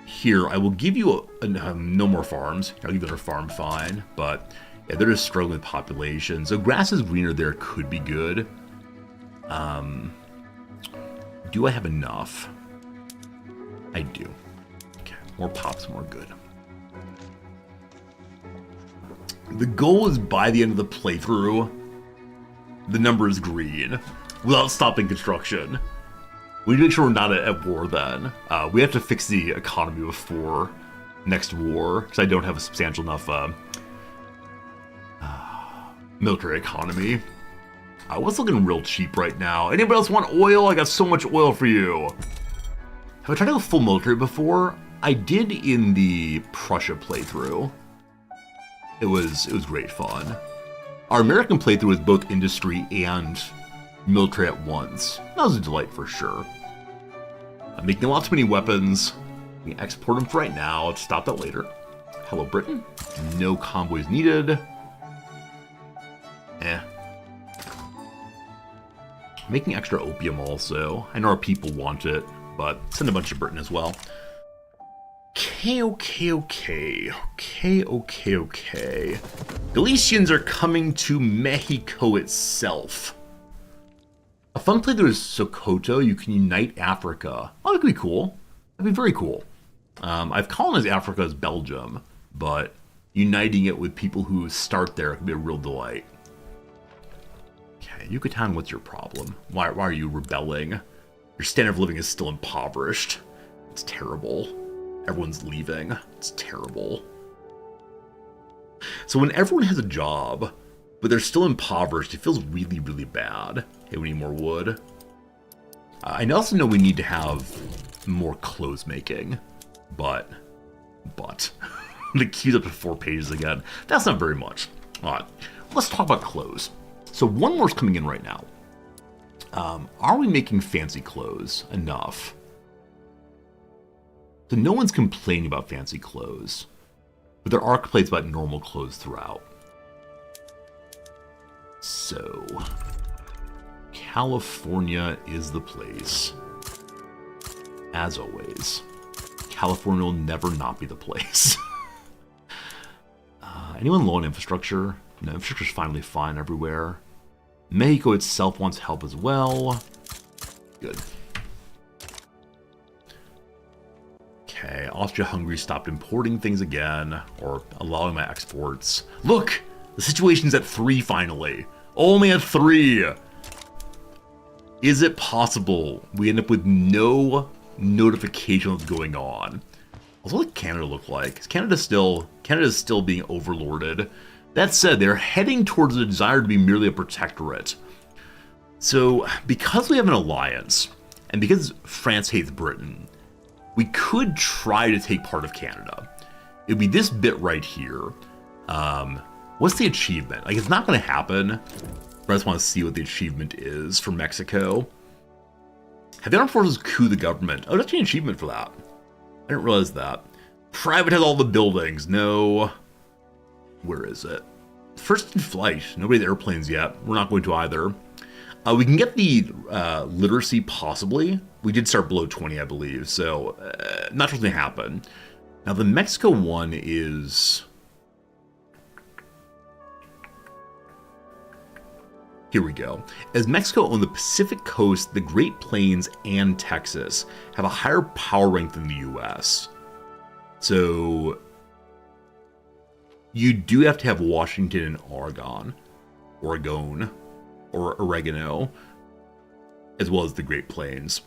B: Here, I will give you no more farms. I'll give you another farm, fine. But yeah, they're just struggling with population. So grass is greener there could be good. Do I have enough? I do. Okay, more pops, more good. The goal is by the end of the playthrough, the number is green without stopping construction. We need to make sure we're not at war then. We have to fix the economy before next war, because I don't have a substantial enough military economy. What's looking real cheap right now? Anybody else want oil? I got so much oil for you. Have I tried to go full military before? I did in the Prussia playthrough. It was great fun. Our American playthrough was both industry and military at once. That was a delight for sure. I'm making lots too many weapons. We can export them for right now. Let's stop that later. Hello, Britain. No convoys needed. Making extra opium also. I know our people want it, but send a bunch to Britain as well. Okay. Galicians are coming to Mexico itself. A fun playthrough is Sokoto. You can unite Africa. Oh, that could be cool. That'd be very cool. I've colonized Africa as Belgium, but uniting it with people who start there could be a real delight. Okay, Yucatan, what's your problem? Why are you rebelling? Your standard of living is still impoverished. It's terrible. Everyone's leaving. It's terrible. So when everyone has a job, but they're still impoverished, it feels really, really bad. Hey, we need more wood. I also know we need to have more clothes making, but the queue's up to 4 pages again. That's not very much. All right, let's talk about clothes. So one more's coming in right now. Are we making fancy clothes enough? So no one's complaining about fancy clothes, but there are complaints about normal clothes throughout. So, California is the place. As always, California will never not be the place. Anyone low on infrastructure? No, infrastructure's finally fine everywhere. Mexico itself wants help as well. Good. Okay, Austria-Hungary stopped importing things again, or allowing my exports. Look! The situation's at 3 finally. Only at 3! Is it possible we end up with no notification of what's going on? What does Canada look like? Is Canada's still being overlorded. That said, they're heading towards a desire to be merely a protectorate. So, because we have an alliance, and because France hates Britain, we could try to take part of Canada. It'd be this bit right here. What's the achievement? Like, it's not going to happen, but I just want to see what the achievement is for Mexico. Have the armed forces coup the government? Oh, that's an achievement for that. I didn't realize that. Privatize all the buildings. No. Where is it? First in flight. Nobody has airplanes yet. We're not going to either. We can get the literacy possibly. We did start below 20, I believe. So, not sure what's going to happen. Now, the Mexico one is... Here we go. As Mexico on the Pacific coast, the Great Plains, and Texas have a higher power rank than the US. So you do have to have Washington and Oregon, or oregano, as well as the Great Plains.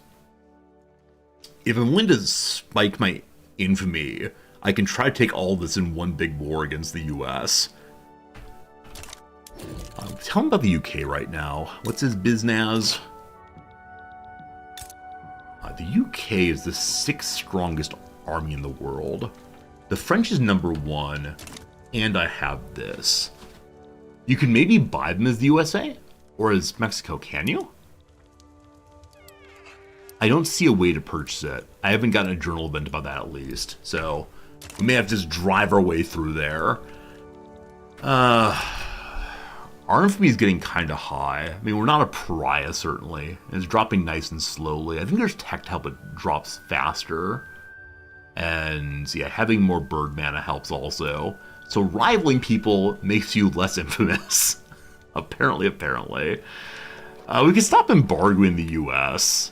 B: If I'm willing to spike my infamy, I can try to take all of this in one big war against the US. Tell him about the UK right now. What's his biznaz? The UK is the 6th strongest army in the world. The French is number 1, and I have this. You can maybe buy them as the USA, or as Mexico, can you? I don't see a way to purchase it. I haven't gotten a journal event about that at least, so we may have to just drive our way through there. Our infamy is getting kind of high. I mean, we're not a pariah, certainly. It's dropping nice and slowly. I think there's tech to help it drops faster. And, yeah, having more bird mana helps also. So rivaling people makes you less infamous. apparently. We can stop embargoing the US.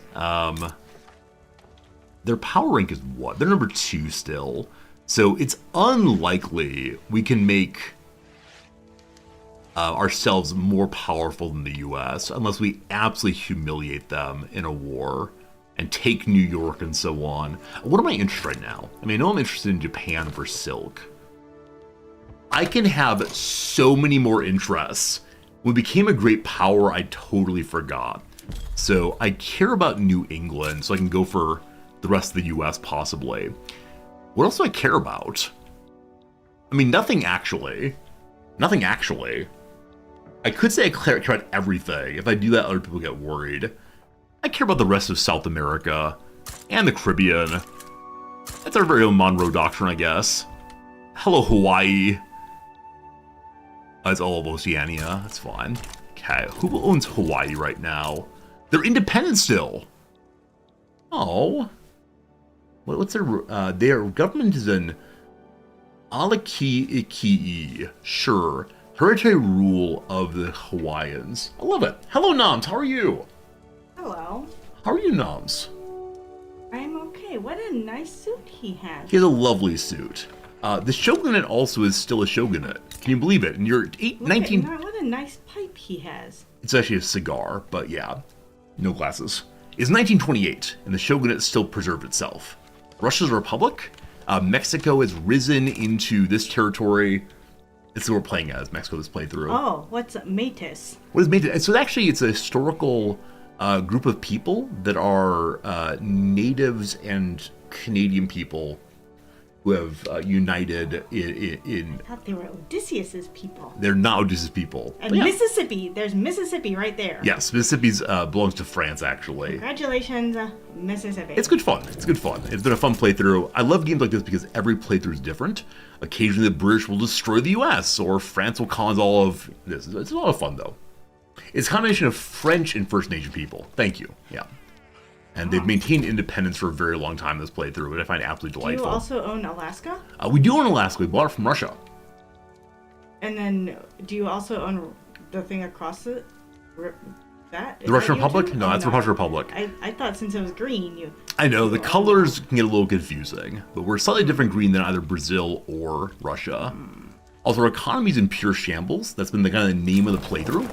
B: Their power rank is what? They're number 2 still. So it's unlikely we can make... ourselves more powerful than the US, unless we absolutely humiliate them in a war and take New York and so on. What am I interested in right now? I mean, I know I'm interested in Japan for silk. I can have so many more interests. When we became a great power, I totally forgot. So I care about New England, so I can go for the rest of the US possibly. What else do I care about? I mean, nothing actually. Nothing actually. I could say I care about everything. If I do that, other people get worried. I care about the rest of South America and the Caribbean. That's our very own Monroe Doctrine, I guess. Hello, Hawaii. It's all of Oceania. That's fine. Okay, who owns Hawaii right now? They're independent still. Oh. What's their government is in Alaki'iki'i. Sure. Hereditary rule of the Hawaiians. I love it. Hello, Noms. How are you?
C: Hello.
B: How are you, Noms?
C: I'm okay. What a nice suit he has.
B: He has a lovely suit. The shogunate also is still a shogunate. Can you believe it? And you're 19...
C: What a nice pipe he has.
B: It's actually a cigar, but yeah. No glasses. It's 1928, and the shogunate still preserved itself. Russia's a republic. Mexico has risen into this territory. This is what we're playing as, Mexico, this playthrough.
C: Oh, what's Métis?
B: What is Métis? So actually, it's a historical group of people that are natives and Canadian people who have united in...
C: I thought they were Odysseus's people.
B: They're not Odysseus people.
C: And yeah. Mississippi. There's Mississippi right there.
B: Yes, Mississippi belongs to France, actually.
C: Congratulations, Mississippi.
B: It's good fun. It's good fun. It's been a fun playthrough. I love games like this because every playthrough is different. Occasionally the British will destroy the US, or France will colonize all of this. It's a lot of fun, though. It's a combination of French and First Nation people. Thank you. Yeah. And they've maintained independence for a very long time in this playthrough, which I find absolutely delightful.
C: Do you also own Alaska?
B: We do own Alaska. We bought it from Russia.
C: And then, do you also own the thing across it? That?
B: The Russian Republic? No, that's the Russian Republic.
C: I thought since it was green, you...
B: I know, the colors can get a little confusing, but we're slightly different green than either Brazil or Russia. Also, our economy's in pure shambles. That's been the kind of name of the playthrough.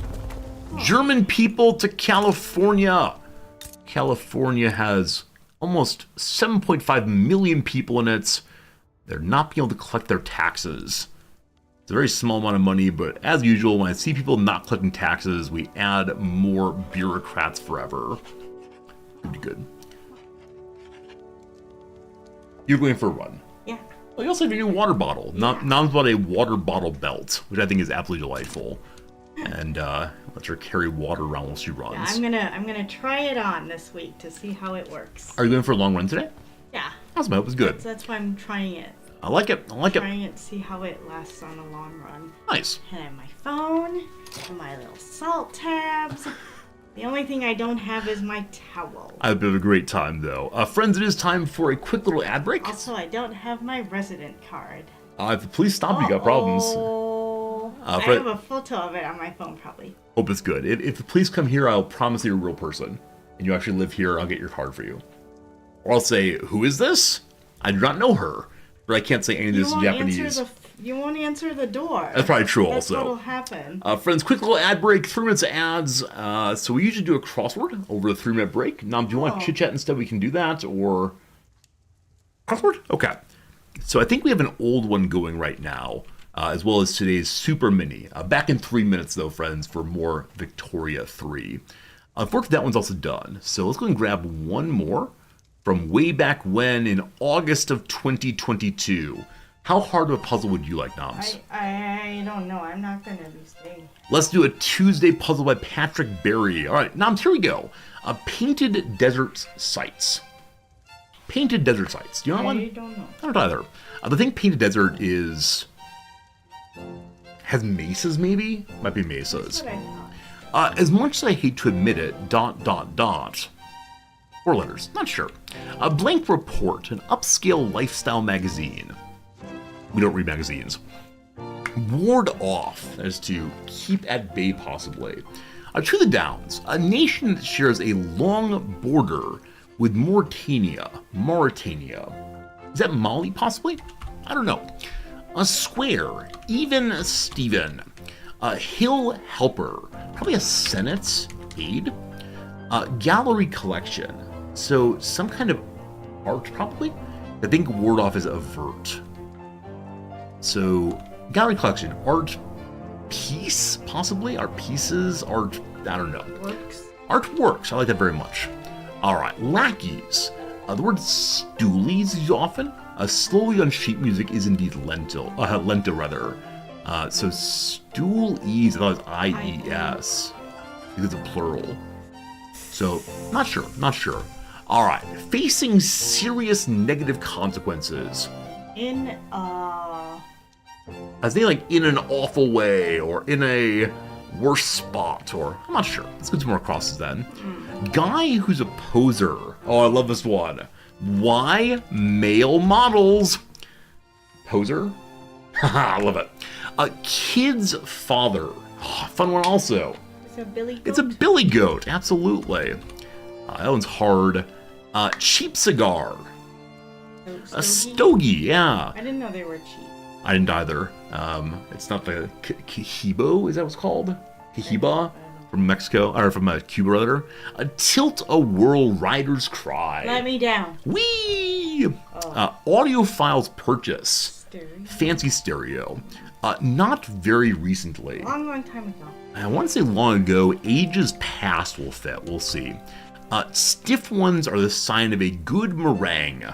B: German people to California! California has almost 7.5 million people in it. They're not being able to collect their taxes. It's a very small amount of money, but as usual, when I see people not collecting taxes, we add more bureaucrats forever. Good. You're going for a run.
C: Yeah.
B: Well, you also have your new water bottle. Nom's bought a water bottle belt, which I think is absolutely delightful. And lets her carry water around while she runs.
C: Yeah, I'm gonna try it on this week to see how it works.
B: Are you going for a long run today?
C: Yeah.
B: Awesome, I hope it's good.
C: That's why I'm trying it.
B: I like it.
C: Trying it to see how it lasts on a long run.
B: Nice.
C: And I have my phone and my little salt tabs. The only thing I don't have is my towel.
B: I have a great time, though. Friends, it is time for a quick little ad break.
C: Also, I don't have my resident card.
B: If the police stop you, got problems.
C: I have a photo of it on my phone, probably.
B: Hope it's good. If the police come here, I'll promise you're a real person. And you actually live here, I'll get your card for you. Or I'll say, who is this? I do not know her. But I can't say any of this in Japanese.
C: You won't answer the door.
B: That's probably true
C: That's
B: also.
C: what'll happen.
B: Friends, quick little ad break, 3 minutes of ads. So we usually do a crossword over the 3-minute break. Nam, do you want to chit-chat instead? We can do that, or... Crossword? Okay. So I think we have an old one going right now, as well as today's Super Mini. Back in 3 minutes, though, friends, for more Victoria 3. Unfortunately, that one's also done. So let's go and grab one more from way back when in August of 2022. How hard of a puzzle would you like, Noms?
C: I don't know. I'm not going to be staying.
B: Let's do a Tuesday puzzle by Patrick Berry. All right, Noms, here we go. Painted Desert Sites. Painted Desert Sites. Do you know one?
C: I don't know.
B: I don't either. The thing Painted Desert is... has mesas, maybe? Might be mesas.
C: That's what I thought.
B: As much as I hate to admit it, ... 4 letters, not sure. A Blank Report, an upscale lifestyle magazine. We don't read magazines. Ward Off, that is to keep at bay possibly. To the Downs, a nation that shares a long border with Mauritania. Is that Mali possibly? I don't know. A Square, Even Steven. A Hill Helper, probably a Senate aide. Gallery Collection, so some kind of art probably. I think Ward Off is avert. So Gallery Collection, art piece possibly, art pieces, art, I don't know. Art works, I like that very much. All right, Lackeys. The word stoolies is used often. Slowly on sheet music is indeed lento rather. So stool-ease, I thought it was I-E-S, because it's a plural. So, not sure. All right, facing serious negative consequences. I think like in an awful way, or in a worse spot, or I'm not sure. Let's get some more crosses then. Guy who's a poser. Oh, I love this one. Why male models? Poser? Haha, I love it. A kid's father. Oh, fun one also.
C: It's a billy goat.
B: It's a billy goat, absolutely. That one's hard. Cheap cigar. A stogie, yeah.
C: I didn't know they were cheap.
B: I didn't either. It's not the Cahibo, is that what it's called? Cahiba? From Mexico, or from Cuba rather. A tilt-a-whirl rider's cry.
C: Let me down.
B: Whee! Audiophiles purchase.
C: Stereo.
B: Fancy stereo. Not very recently.
C: Long time ago.
B: I want to say long ago. Ages past will fit. We'll see. Stiff ones are the sign of a good meringue.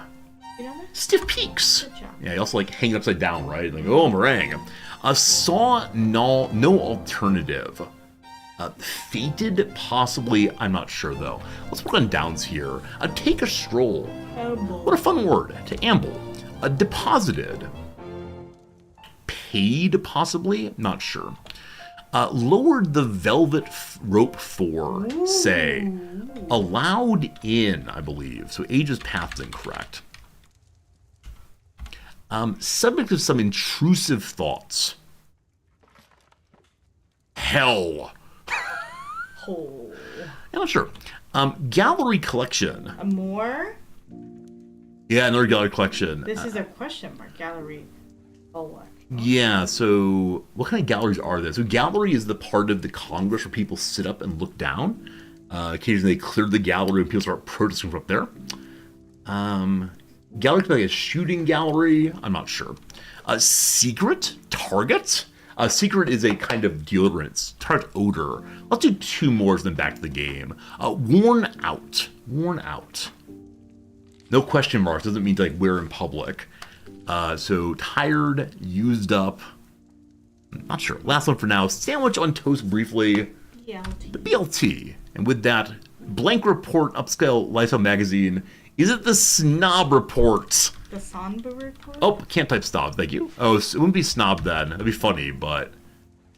C: You know that?
B: Stiff peaks.
C: Good job.
B: Yeah, you also like hang it upside down, right? Like, oh, meringue. A saw no alternative. Fated, possibly. I'm not sure though. Let's work on downs here. Take a stroll. What a fun word. To amble. Deposited. Paid, possibly. Not sure. Lowered the velvet rope for, say. Allowed in, I believe. So age's path is incorrect. Subject of some intrusive thoughts. Hell.
C: Oh.
B: I'm not sure. Gallery collection.
C: More?
B: Yeah, another gallery collection.
C: This is a question mark. Gallery.
B: Yeah, so what kind of galleries are there? So gallery is the part of the Congress where people sit up and look down. Occasionally they clear the gallery and people start protesting from up there. Gallery could be like a shooting gallery. I'm not sure. Secret? Target? Secret is a kind of deodorant. Target odor. Let's do 2 more, then back to the game. Worn out. Worn out. No question marks. Doesn't mean to like wear in public. So tired, used up. Not sure. Last one for now. Sandwich on toast briefly.
C: BLT.
B: The BLT. And with that, blank report, upscale lifestyle magazine. Is it the snob report?
C: The Samba report?
B: Oh, can't type snob, thank you. Oh, it wouldn't be snob then. That'd be funny, but...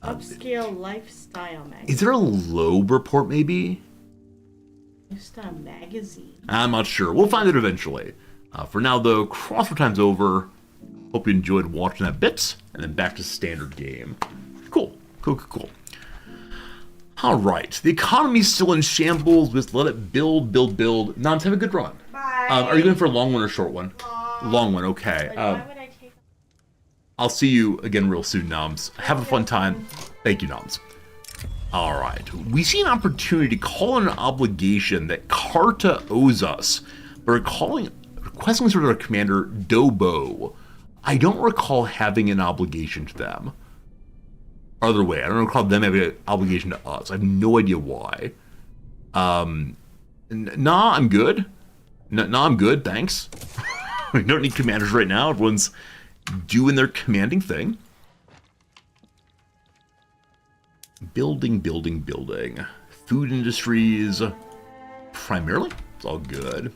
C: Upscale lifestyle magazine.
B: Is there a low report, maybe?
C: Lifestyle magazine.
B: I'm not sure. We'll find it eventually. For now, though, crossword time's over. Hope you enjoyed watching that bit, and then back to standard game. Cool. Cool. All right. The economy's still in shambles. Just let it build. Nons, have a good run.
C: Bye.
B: Are you going for a long one or a short one? Long one, okay.
C: Why would I take...
B: I'll see you again real soon, Noms. Have a fun time. Thank you, Noms. All right. We see an opportunity to call an obligation that Carta owes us by requesting sort of our commander, Dobo. I don't recall having an obligation to them. Other way, I don't recall them having an obligation to us. I have no idea why. Nah, I'm good. Nah, I'm good, thanks. We don't need commanders right now. Everyone's doing their commanding thing. Building. Food industries, primarily. It's all good.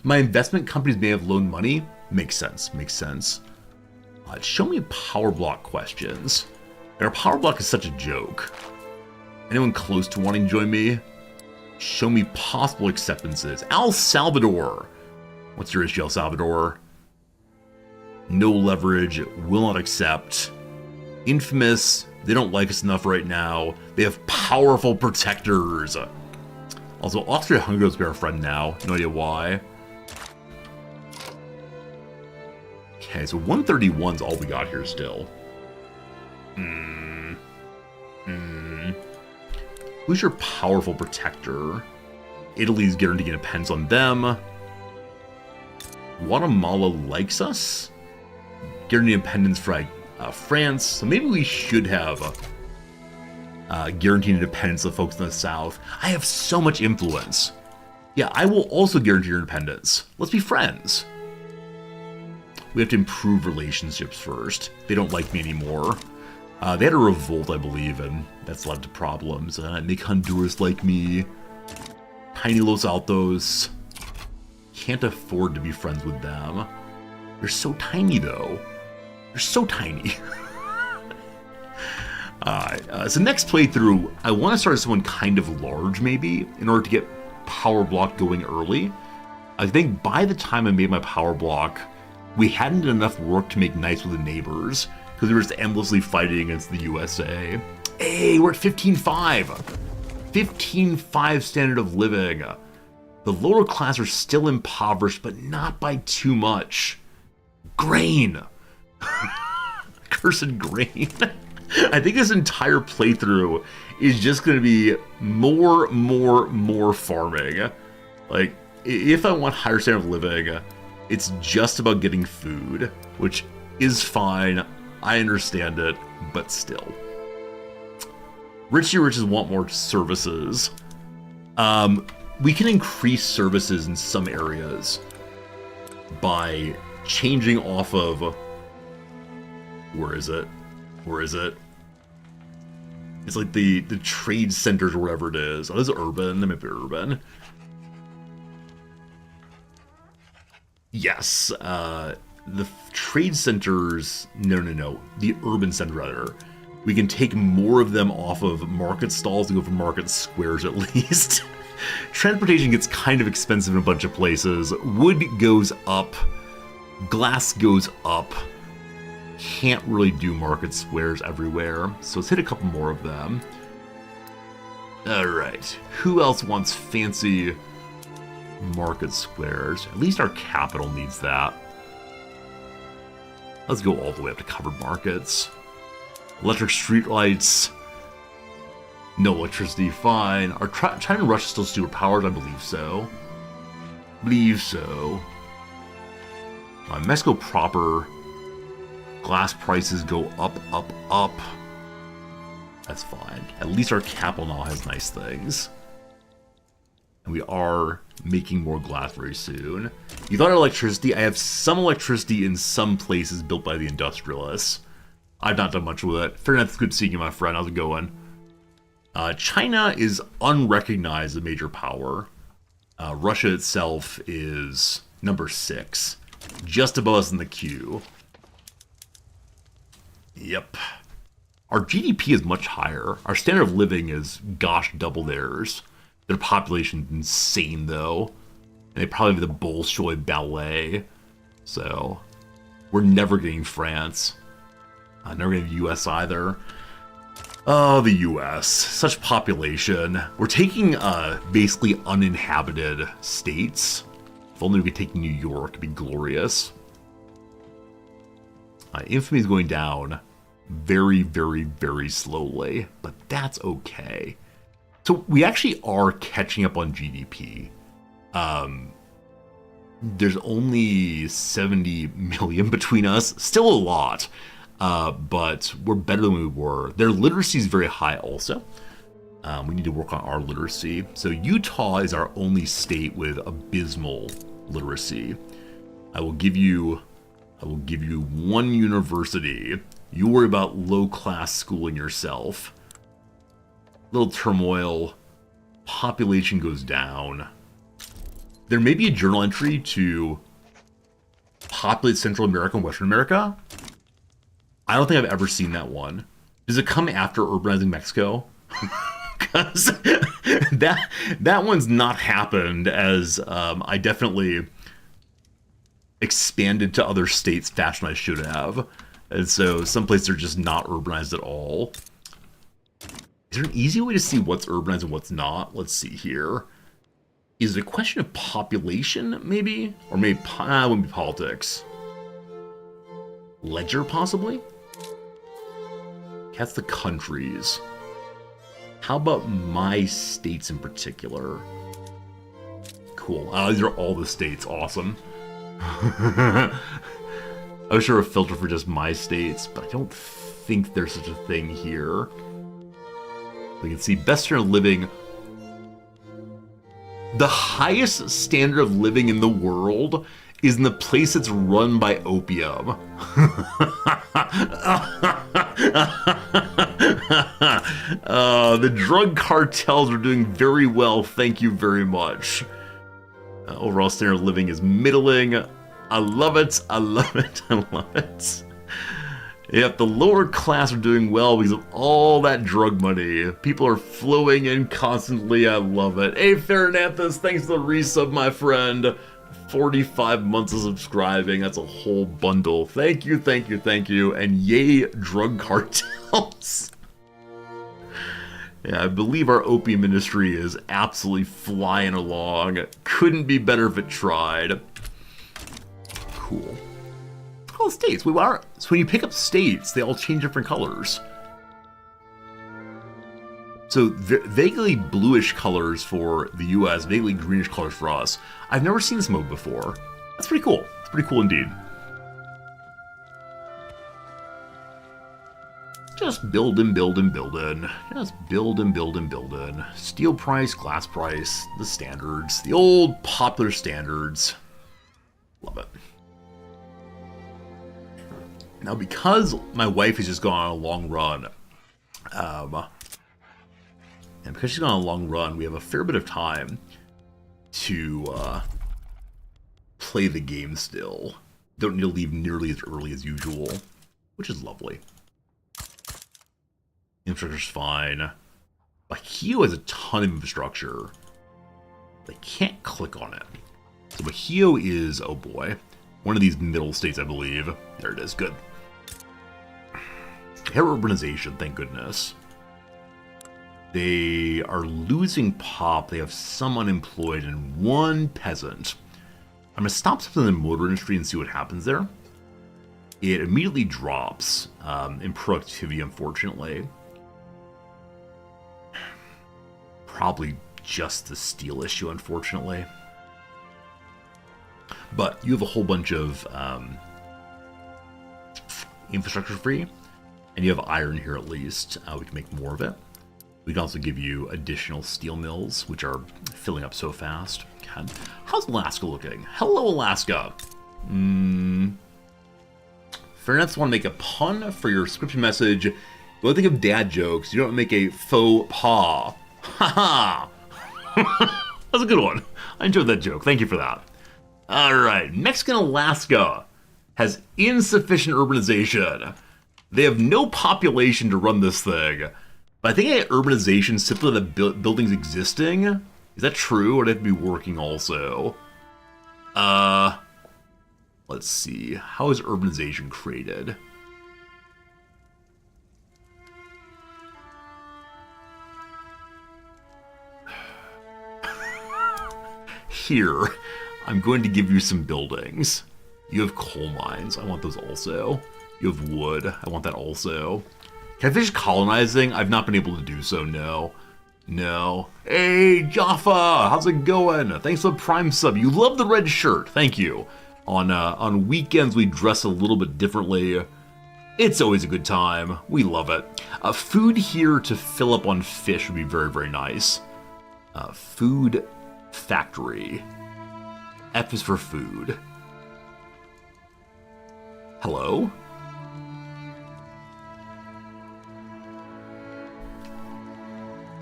B: My investment companies may have loaned money. Makes sense. Show me power block questions. Our power block is such a joke. Anyone close to wanting to join me? Show me possible acceptances. El Salvador. What's your issue, El Salvador? No leverage. Will not accept. Infamous. They don't like us enough right now. They have powerful protectors. Also, Austria-Hungary is our friend now. No idea why. Okay, so 131's all we got here still. Who's your powerful protector? Italy's guaranteeing independence on them. Guatemala likes us. Guaranteed independence for France. So maybe we should have guaranteed independence of folks in the south. I have so much influence. Yeah, I will also guarantee your independence. Let's be friends. We have to improve relationships first. They don't like me anymore. They had a revolt, I believe, and that's led to problems. Make Honduras like me. Tiny Los Altos. Can't afford to be friends with them. They're so tiny, though. They're so tiny. So next playthrough, I want to start with someone kind of large, maybe, in order to get power block going early. I think by the time I made my power block, we hadn't done enough work to make nice with the neighbors, because we were just endlessly fighting against the USA. Hey, we're at 15.5. 15.5 standard of living. The lower class are still impoverished, but not by too much. Grain. Cursed grain. I think this entire playthrough is just going to be more farming. Like, if I want higher standard of living, it's just about getting food, which is fine. I understand it, but still. Richie Riches want more services. We can increase services in some areas by changing off of... Where is it? It's like the trade centers or whatever it is. Oh, this is urban. That might be urban. Yes. The trade centers... No. The urban center, rather. We can take more of them off of market stalls and go for market squares at least. Transportation gets kind of expensive in a bunch of places. Wood goes up. Glass goes up. Can't really do market squares everywhere. So let's hit a couple more of them. Alright. Who else wants fancy market squares? At least our capital needs that. Let's go all the way up to covered markets. Electric streetlights. No electricity, fine. Are China and Russia still superpowers? I believe so. Mexico proper, glass prices go up, up, up. That's fine. At least our capital now has nice things. And we are making more glass very soon. You thought electricity? I have some electricity in some places built by the industrialists. I've not done much with it. Fair enough, it's good seeing you, my friend. How's it going? China is unrecognized as a major power. Russia itself is number 6. Just above us in the queue. Yep. Our GDP is much higher. Our standard of living is, gosh, double theirs. Their population's insane, though. And they probably have the Bolshoi Ballet. So, we're never getting France. Never getting the US either. Oh, the US. Such population. We're taking basically uninhabited states. If only we could take New York, it'd be glorious. Infamy is going down very, very, very slowly, but that's okay. So we actually are catching up on GDP. There's only 70 million between us. Still a lot, but we're better than we were. Their literacy is very high also. We need to work on our literacy. So Utah is our only state with abysmal literacy. I will give you one university. You worry about low-class schooling yourself. Little turmoil. Population goes down. There may be a journal entry to populate Central America and Western America. I don't think I've ever seen that one. Does it come after urbanizing Mexico? Because that one's not happened as I definitely expanded to other states faster than I should have. And so some places are just not urbanized at all. Is there an easy way to see what's urbanized and what's not? Let's see here. Is it a question of population, maybe? Or maybe it wouldn't be politics. Ledger, possibly? That's the countries. How about my states in particular? Cool. These are all the states. Awesome. I was sure a filter for just my states, but I don't think there's such a thing here. We can see best standard of living. The highest standard of living in the world is in the place that's run by opium. The drug cartels are doing very well, thank you very much. Overall standard of living is middling. I love it, I love it, I love it. Yep, the lower class are doing well because of all that drug money. People are flowing in constantly, I love it. Hey, Farinanthus, thanks for the resub, my friend. 45 months of subscribing, that's a whole bundle. Thank you, thank you, thank you, and yay, drug cartels. Yeah, I believe our opium industry is absolutely flying along. Couldn't be better if it tried. Cool. Oh, states. So when you pick up states, they all change different colors. So vaguely bluish colors for the US, vaguely greenish colors for us. I've never seen this mode before. That's pretty cool. It's pretty cool indeed. Just building, building, building. Just building, building, building. Steel price, glass price, the standards. The old popular standards. Love it. Now, because my wife has just gone on a long run, and because she's gone on a long run, we have a fair bit of time to play the game still. Don't need to leave nearly as early as usual, which is lovely. Infrastructure's fine. Bahio has a ton of infrastructure. I can't click on it. So Bahio is, oh boy, one of these middle states, I believe. There it is, good. Hair urbanization, thank goodness. They are losing pop. They have some unemployed and one peasant. I'm going to stop something in the motor industry and see what happens there. It immediately drops in productivity, unfortunately. Probably just the steel issue, unfortunately. But you have a whole bunch of infrastructure free, and you have iron here at least. We can make more of it. We can also give you additional steel mills, which are filling up so fast. God. How's Alaska looking? Hello, Alaska. Fairnets want to make a pun for your scripted message. You want to think of dad jokes. You don't make a faux pas. Ha ha. That's a good one. I enjoyed that joke. Thank you for that. All right. Mexican Alaska has insufficient urbanization. They have no population to run this thing. But I think urbanization simply the buildings existing. Is that true? Or do they have to be working also? Let's see. How is urbanization created? Here, I'm going to give you some buildings. You have coal mines. I want those also. You have wood. I want that also. Can I finish colonizing? I've not been able to do so, no. No. Hey, Jaffa! How's it going? Thanks for the Prime sub. You love the red shirt. Thank you. On weekends, we dress a little bit differently. It's always a good time. We love it. Food here to fill up on fish would be very, very nice. Food factory. F is for food. Hello?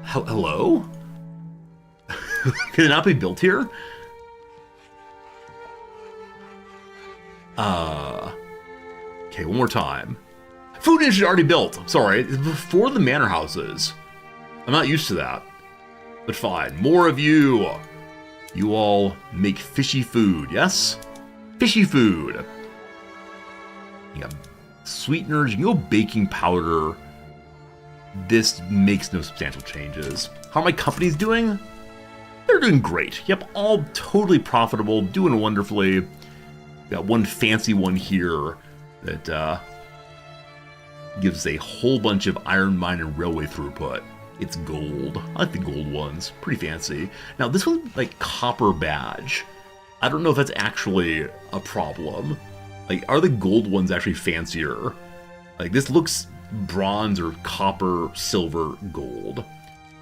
B: Hello? Can it not be built here? Okay, one more time. Food industry already built. I'm sorry. It's before the manor houses. I'm not used to that. But fine. More of you. You all make fishy food, yes? Fishy food. You got sweeteners. You can go baking powder. This makes no substantial changes. How are my companies doing? They're doing great. Yep, all totally profitable, doing wonderfully. Got one fancy one here that gives a whole bunch of iron mine and railway throughput. It's gold. I like the gold ones. Pretty fancy. Now, this one's like copper badge. I don't know if that's actually a problem. Like, are the gold ones actually fancier? Like, this looks bronze or copper, silver, gold.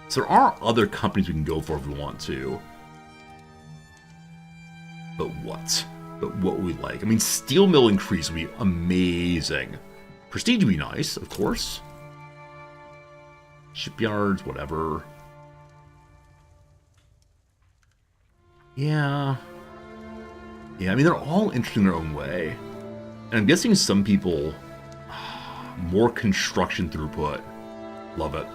B: So there are other companies we can go for if we want to. But what? But what would we like? I mean, steel mill increase would be amazing. Prestige would be nice, of course. Shipyards, whatever. Yeah. Yeah, I mean, they're all interesting in their own way. And I'm guessing some people... more construction throughput. Love it.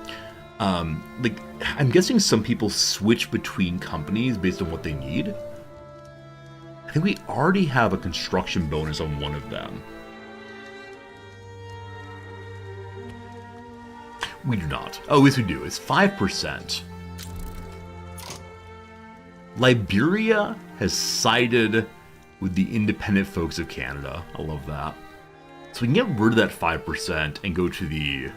B: Like, I'm guessing some people switch between companies based on what they need. I think we already have a construction bonus on one of them. We do not. Oh, yes we do. It's 5%. Liberia has sided with the independent folks of Canada. I love that. So we can get rid of that 5% and go to the...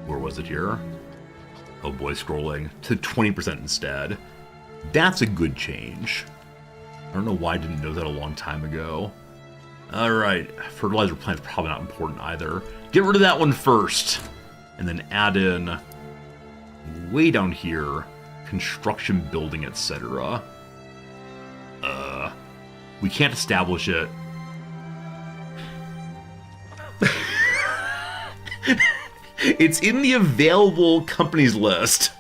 B: Where was it here? Oh boy, scrolling. To 20% instead. That's a good change. I don't know why I didn't know that a long time ago. Alright, fertilizer plant's probably not important either. Get rid of that one first. And then add in, way down here, construction, building, etc. We can't establish it. It's in the available companies list.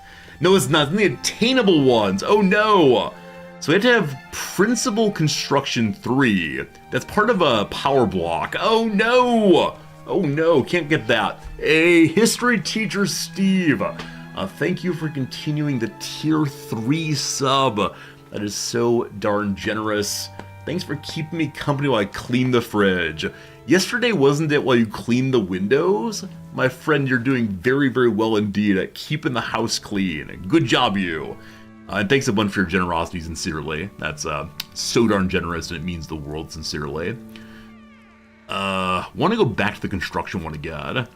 B: No, it's not. It's in the attainable ones. Oh no! So we have to have Principal Construction 3. That's part of a power block. Oh no! Oh no, can't get that. Hey, history teacher Steve. Thank you for continuing the tier 3 sub. That is so darn generous. Thanks for keeping me company while I clean the fridge. Yesterday, wasn't it while you cleaned the windows? My friend, you're doing very, very well indeed at keeping the house clean. Good job, you. And thanks a bunch for your generosity, sincerely. That's so darn generous, and it means the world, sincerely. Want to go back to the construction one again.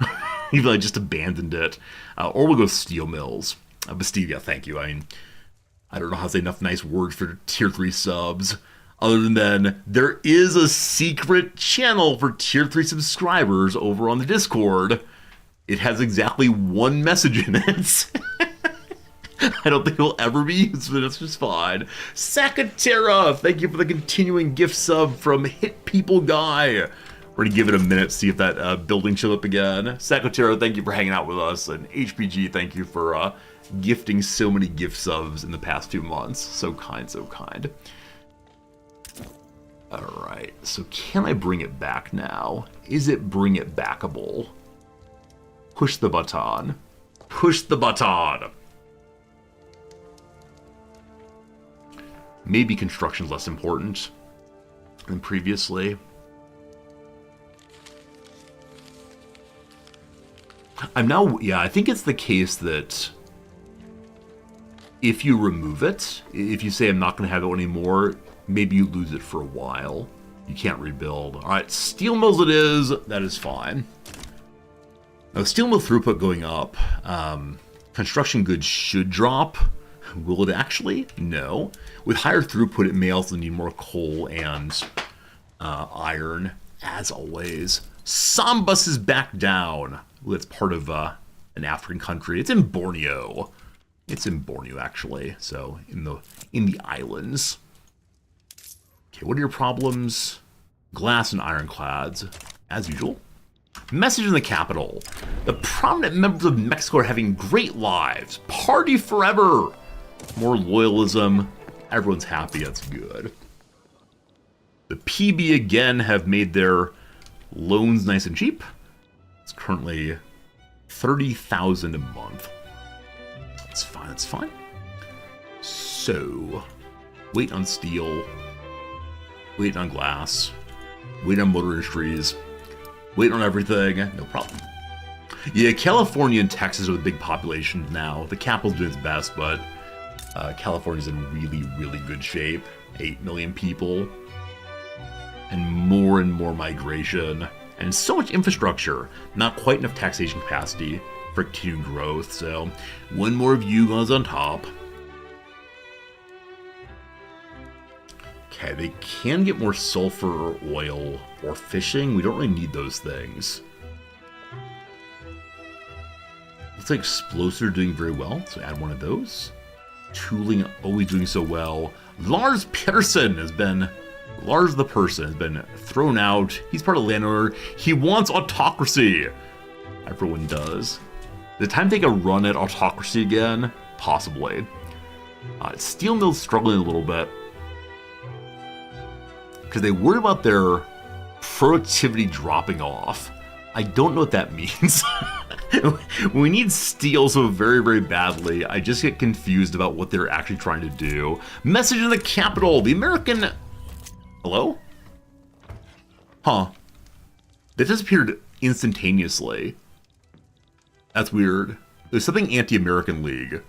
B: Even though I just abandoned it. Or we'll go steel mills. But Steve, yeah, thank you. I mean, I don't know how to say enough nice words for tier 3 subs. Other than there is a secret channel for tier 3 subscribers over on the Discord. It has exactly one message in it. I don't think it'll ever be used, but it's just fine. Sakatera, thank you for the continuing gift sub from Hit People Guy. We're gonna give it a minute, see if that building shows up again. Sakatera, thank you for hanging out with us. And HPG, thank you for gifting so many gift subs in the past 2 months. So kind, so kind. Alright, so can I bring it back now? Is it bring it backable? Push the button. Push the button! Maybe construction's less important than previously. I think it's the case that if you remove it, if you say I'm not going to have it anymore, maybe you lose it for a while. You can't rebuild. Alright, steel mills it is. That is fine. Now, steel mill throughput going up. Construction goods should drop. Will it actually? No. With higher throughput, it may also need more coal and iron, as always. Sambas is back down. Well, it's part of an African country. It's in Borneo. It's in Borneo, actually. So, in the islands. Okay, what are your problems? Glass and ironclads, as usual. Message in the capital. The prominent members of Mexico are having great lives. Party forever. More loyalism. Everyone's happy. That's good. The PB again have made their loans nice and cheap. It's currently 30,000 a month. That's fine. That's fine. So, wait on steel. Wait on glass. Wait on motor industries. Wait on everything. No problem. Yeah, California and Texas are the big populations now. The capital's doing its best, but California's in really, really good shape. 8 million people. And more migration. And so much infrastructure. Not quite enough taxation capacity for continued growth. So, one more of you guys on top. Okay, they can get more sulfur or oil or fishing. We don't really need those things. Looks like explosives are doing very well, so add one of those. Tooling always doing so well. Lars Peterson has been... Lars the person has been thrown out. He's part of the landowner. He wants autocracy. Everyone does. The time to take a run at autocracy again? Possibly. Steel mill's struggling a little bit. Because they worry about their productivity dropping off. I don't know what that means. We need steel so very, very badly. I just get confused about what they're actually trying to do. Message in the capital. The American... Hello? Huh. That disappeared instantaneously. That's weird. There's something anti-American league.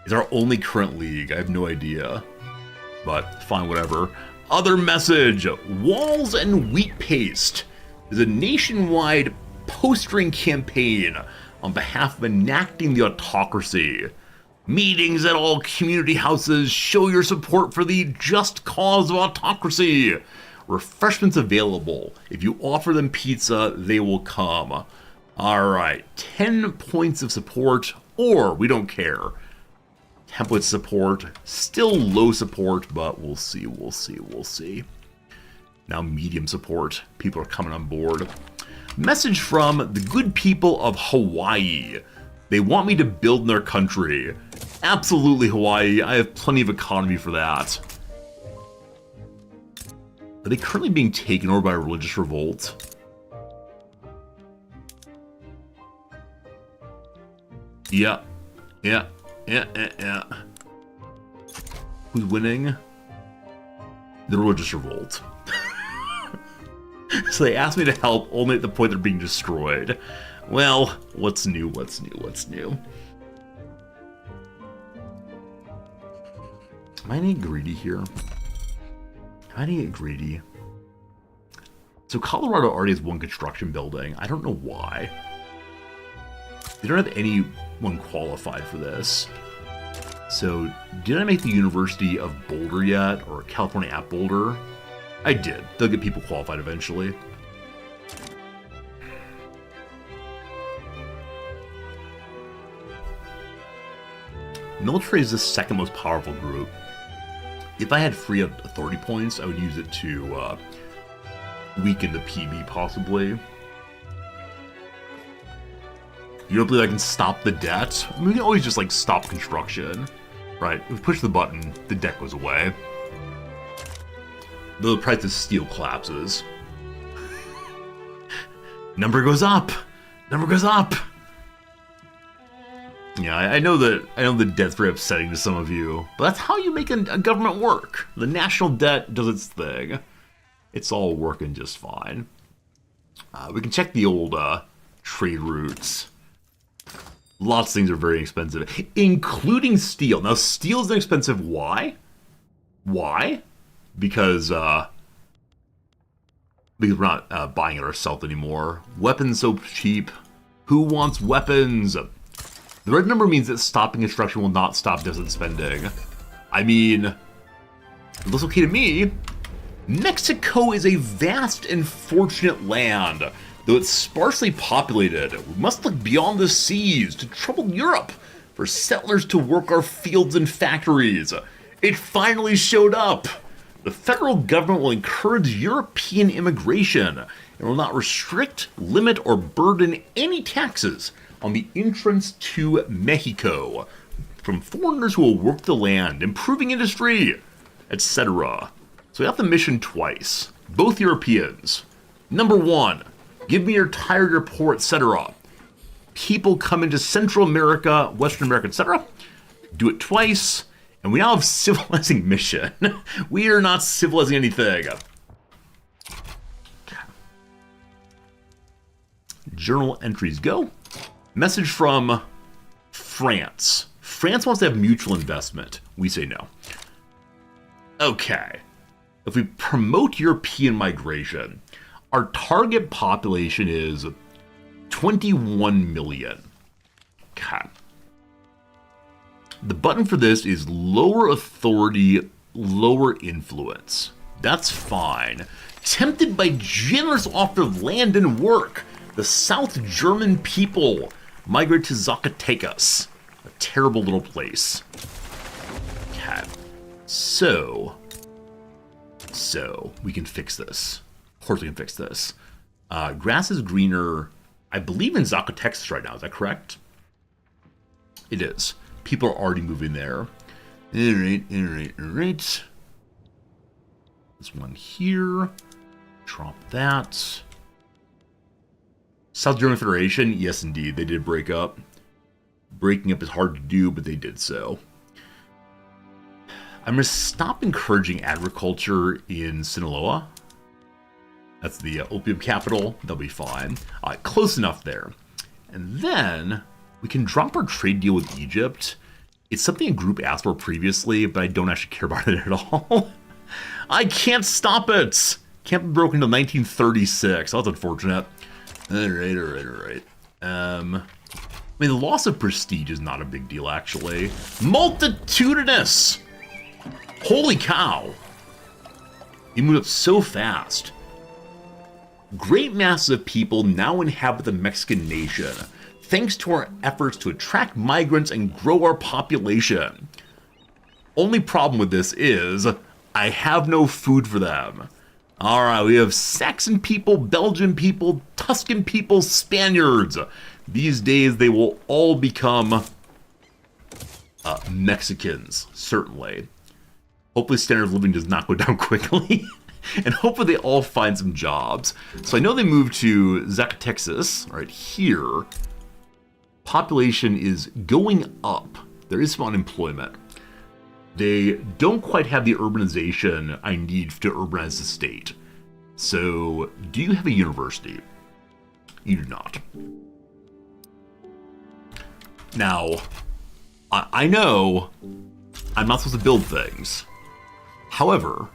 B: It's our only current league. I have no idea. But fine, whatever. Other message. Walls and Wheat Paste is a nationwide postering campaign on behalf of enacting the autocracy. Meetings at all community houses show your support for the just cause of autocracy. Refreshments available. If you offer them pizza, they will come. Alright, 10 points of support, or we don't care. Template support, still low support, but we'll see, we'll see, we'll see. Now medium support, people are coming on board. Message from the good people of Hawaii. They want me to build in their country. Absolutely, Hawaii. I have plenty of economy for that. Are they currently being taken over by a religious revolt? Yeah. Yeah. Who's winning? The religious revolt. So they asked me to help only at the point they're being destroyed. Well, what's new, what's new, what's new? Am I gonna get greedy here? Am I gonna get greedy? So Colorado already has one construction building. I don't know why. They don't have anyone qualified for this. So, did I make the University of Boulder yet, or California at Boulder? I did. They'll get people qualified eventually. Military is the second most powerful group. If I had free authority points, I would use it to weaken the PB, possibly. You don't believe I can stop the debt? I mean, we can always just, like, stop construction. Right, if we push the button, the debt goes away. The price of steel collapses. Number goes up! Number goes up! Yeah, I know the debt's very upsetting to some of you, but that's how you make a government work. The national debt does its thing. It's all working just fine. We can check the old trade routes. Lots of things are very expensive, including steel. Now, steel is inexpensive. Why? Why? Because we're not buying it ourselves anymore. Weapons so cheap. Who wants weapons? The red number means that stopping construction will not stop deficit spending. I mean, it looks okay to me. Mexico is a vast and fortunate land. Though it's sparsely populated, we must look beyond the seas to troubled Europe for settlers to work our fields and factories. It finally showed up. The federal government will encourage European immigration and will not restrict, limit, or burden any taxes on the entrance to Mexico from foreigners who will work the land, improving industry, etc. So we have the mission twice, both Europeans. Number 1. Give me your tired, your poor, etc. People come into Central America, Western America, etc. Do it twice, and we now have civilizing mission. We are not civilizing anything. Journal entries go. Message from France. France wants to have mutual investment. We say no. Okay. If we promote European migration, our target population is 21 million. Okay. The button for this is lower authority, lower influence. That's fine. Tempted by generous offer of land and work, the South German people migrate to Zacatecas, a terrible little place. Okay. So we can fix this. Of course we can fix this. Grass is greener, I believe, in Zacatecas right now. Is that correct? It is. People are already moving there. Alright. This one here. Drop that. South German Federation, yes indeed, they did break up. Breaking up is hard to do, but they did so. I'm going to stop encouraging agriculture in Sinaloa. That's the opium capital. That'll be fine. Close enough there. And then we can drop our trade deal with Egypt. It's something a group asked for previously, but I don't actually care about it at all. I can't stop it. Can't be broken until 1936. That's unfortunate. Alright. I mean, the loss of prestige is not a big deal, actually. Multitudinous! Holy cow! He moved up so fast. Great masses of people now inhabit the Mexican nation, thanks to our efforts to attract migrants and grow our population. Only problem with this is, I have no food for them. Alright, we have Saxon people, Belgian people, Tuscan people, Spaniards. These days they will all become Mexicans, certainly. Hopefully standard of living does not go down quickly. And hopefully they all find some jobs. So I know they moved to Zacatecas, right here. Population is going up. There is some unemployment. They don't quite have the urbanization I need to urbanize the state. So, do you have a university? You do not. Now, I know I'm not supposed to build things. However,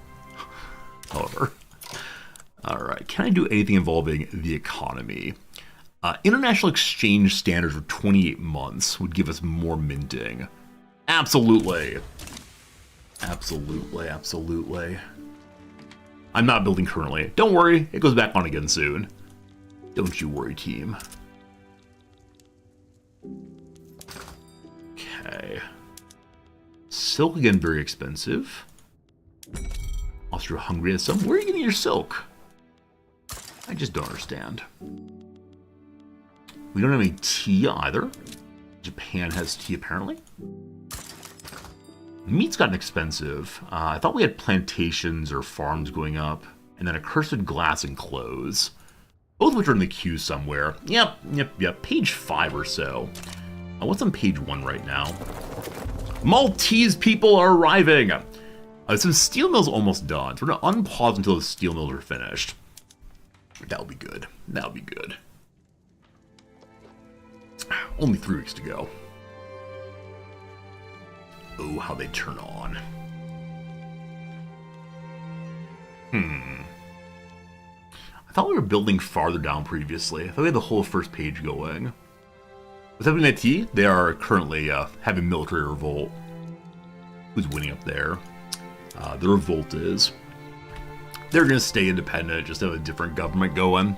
B: alright, can I do anything involving the economy? International exchange standards for 28 months would give us more minting. Absolutely. Absolutely, absolutely. I'm not building currently. Don't worry, it goes back on again soon. Don't you worry, team. Okay. Silk again, very expensive. Austro-Hungary has some. Where are you getting your silk? I just don't understand. We don't have any tea either. Japan has tea, apparently. Meat's gotten expensive. I thought we had plantations or farms going up, and then accursed glass and clothes. Both of which are in the queue somewhere. Yep. Page 5 or so. What's on page 1 right now? Maltese people are arriving! So the steel mill's almost done. So we're going to unpause until the steel mills are finished. That'll be good. That'll be good. Only 3 weeks to go. Oh, how they turn on. I thought we were building farther down previously. I thought we had the whole first page going. What's happening at T? They are currently having military revolt. Who's winning up there? The revolt is. They're going to stay independent, just have a different government going.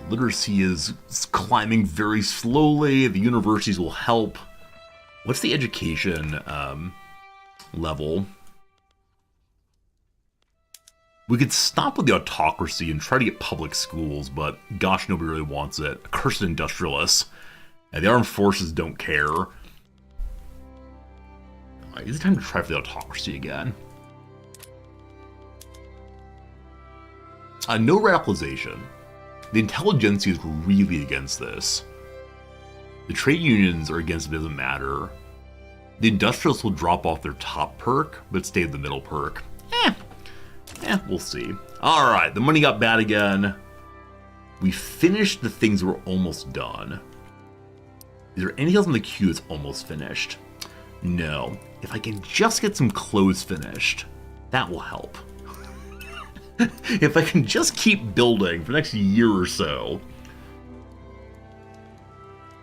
B: Literacy is climbing very slowly. The universities will help. What's the education level? We could stop with the autocracy and try to get public schools, but gosh, nobody really wants it. Accursed industrialists. The armed forces don't care. Alright, is it time to try for the autocracy again? No radicalization. The intelligentsia is really against this. The trade unions are against it, doesn't matter. The industrialists will drop off their top perk, but stay at the middle perk. We'll see. Alright, the money got bad again. We finished the things that were almost done. Is there anything else in the queue that's almost finished? No. If I can just get some clothes finished, that will help. If I can just keep building for the next year or so,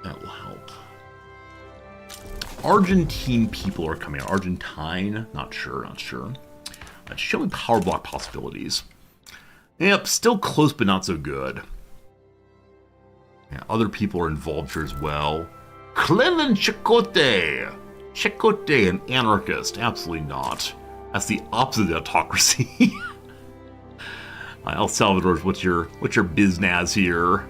B: that will help. Argentine people are coming out. Argentine? Not sure. Show me power block possibilities. Yep, still close but not so good. Yeah, other people are involved here as well. Cleveland Chicote! Chicote, an anarchist. Absolutely not. That's the opposite of autocracy. El Salvador, what's your biznaz here?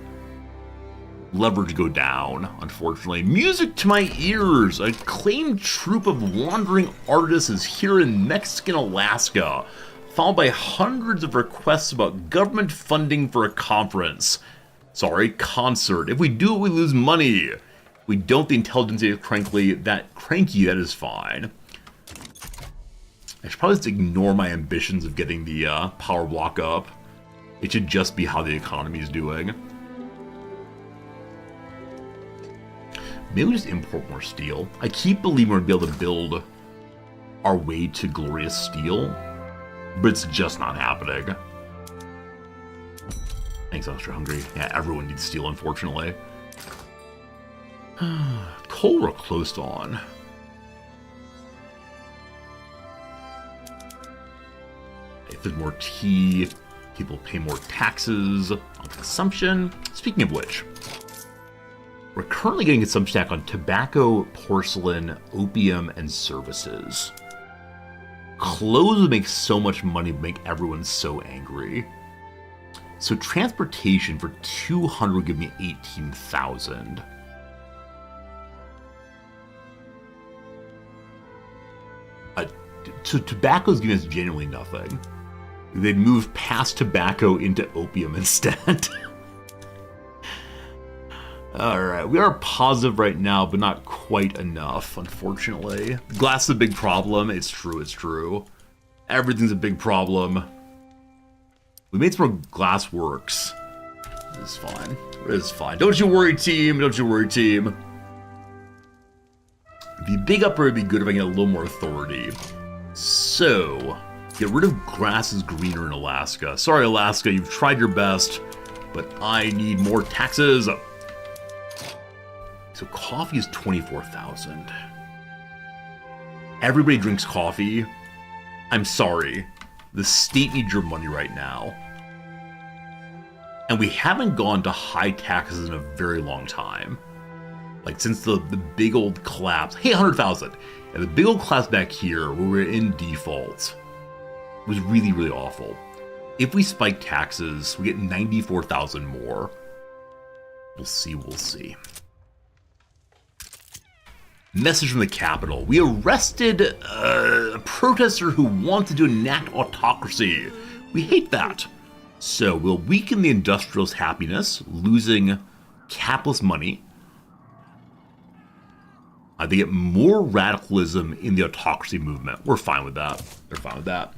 B: Leverage go down, unfortunately. Music to my ears! A acclaimed troupe of wandering artists is here in Mexican Alaska, followed by hundreds of requests about government funding for a conference. Sorry, concert. If we do it, we lose money. If we don't, the intelligentsia is cranky, that is fine. I should probably just ignore my ambitions of getting the power block up. It should just be how the economy is doing. Maybe we just import more steel. I keep believing we're going to be able to build our way to glorious steel, but it's just not happening. Thanks, Austro-Hungary. Yeah, everyone needs steel, unfortunately. Coal we're close on. If there's more tea, people pay more taxes on consumption. Speaking of which, we're currently getting consumption tax on tobacco, porcelain, opium, and services. Clothes would make so much money, make everyone so angry. So transportation for 200 would give me 18,000. So tobacco's giving us genuinely nothing. They'd move past tobacco into opium instead. Alright, we are positive right now, but not quite enough, unfortunately. Glass is a big problem. It's true. Everything's a big problem. We made some more glass works. It's fine. Don't you worry, team. The big upgrade would be good if I get a little more authority. So, get rid of grass is greener in Alaska. Sorry, Alaska, you've tried your best, but I need more taxes. So So coffee is 24,000. Everybody drinks coffee. I'm sorry. The state needs your money right now. And we haven't gone to high taxes in a very long time. Like since the big old collapse. Hey, 100,000. And the big old collapse back here where we're in default was really, really awful. If we spike taxes, we get 94,000 more. We'll see, we'll see. Message from the Capitol. We arrested a protester who wanted to enact autocracy. We hate that. So we'll weaken the industrialist happiness, losing capitalist money. They get more radicalism in the autocracy movement. We're fine with that. They're fine with that.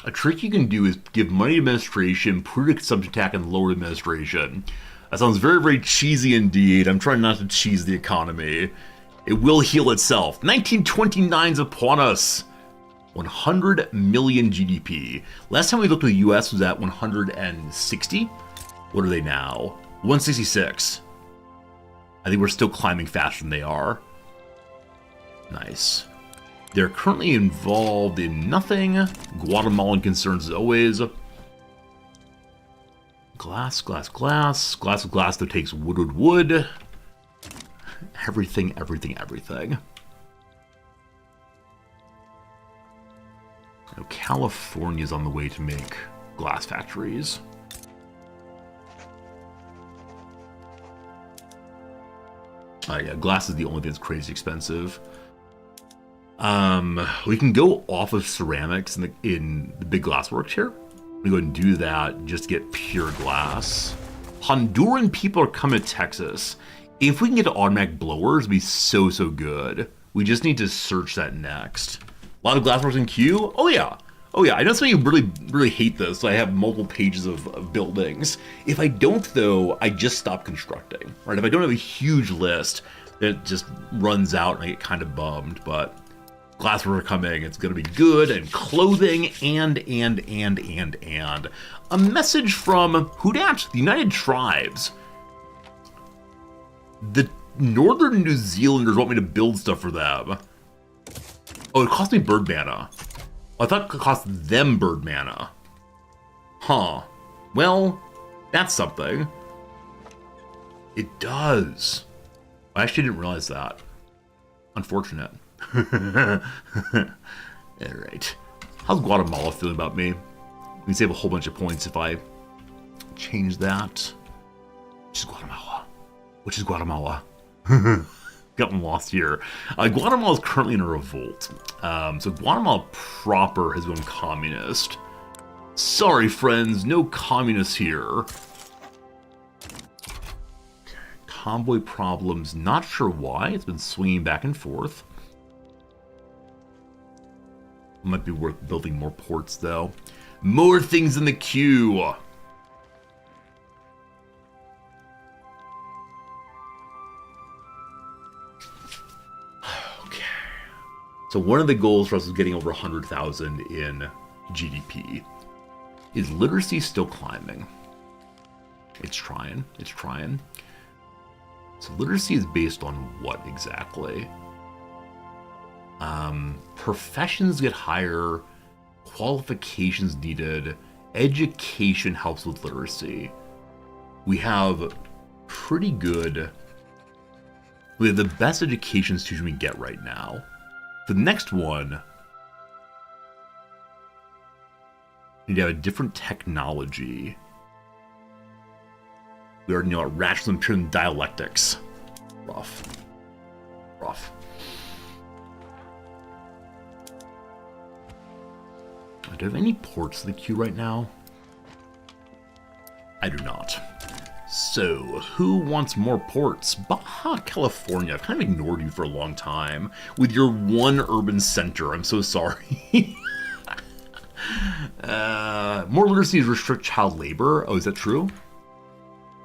B: A trick you can do is give money to administration, put a consumption tax, and lower administration. That sounds very, very cheesy indeed. I'm trying not to cheese the economy. It will heal itself. 1929's upon us. 100 million GDP. Last time we looked at the US was at 160. What are they now? 166. I think we're still climbing faster than they are. Nice. They're currently involved in nothing. Guatemalan concerns as always. Glass, glass, glass. Glass of glass that takes wood, wood, wood. Everything, everything, everything. Now, California's on the way to make glass factories. Oh yeah, glass is the only thing that's crazy expensive. We can go off of ceramics in the big glass works here. We go and do that, just get pure glass. Honduran people are coming to Texas. If we can get to automatic blowers, it'd be so, so good. We just need to search that next. A lot of glassworks in queue? Oh yeah. Oh yeah, I know some of you really, really hate this. So I have multiple pages of buildings. If I don't though, I just stop constructing, right? If I don't have a huge list, it just runs out and I get kind of bummed, but glassworks are coming, it's gonna be good, and clothing, and. A message from who dat? The United Tribes. The Northern New Zealanders want me to build stuff for them. Oh, it cost me bird mana. I thought it cost them bird mana. Huh. Well, that's something. It does. I actually didn't realize that. Unfortunate. Alright. How's Guatemala feeling about me? We can save a whole bunch of points if I change that. Which is Guatemala? Which is Guatemala? Gotten lost here. Guatemala is currently in a revolt. So Guatemala proper has gone communist. Sorry, friends, no communists here. Convoy problems, not sure why. It's been swinging back and forth. Might be worth building more ports, though. More things in the queue. Okay. So one of the goals for us is getting over 100,000 in GDP. Is literacy still climbing? It's trying. It's trying. So literacy is based on what exactly? Professions get higher, qualifications needed, education helps with literacy. We have pretty good, we have the best education institution we get right now. The next one, we need to have a different technology. We already know about rational and dialectics. Rough. Rough. Do I have any ports in the queue right now? I do not. So, who wants more ports? Baja California. I've kind of ignored you for a long time with your one urban center. I'm so sorry. More literacy is restrict child labor. Oh, is that true?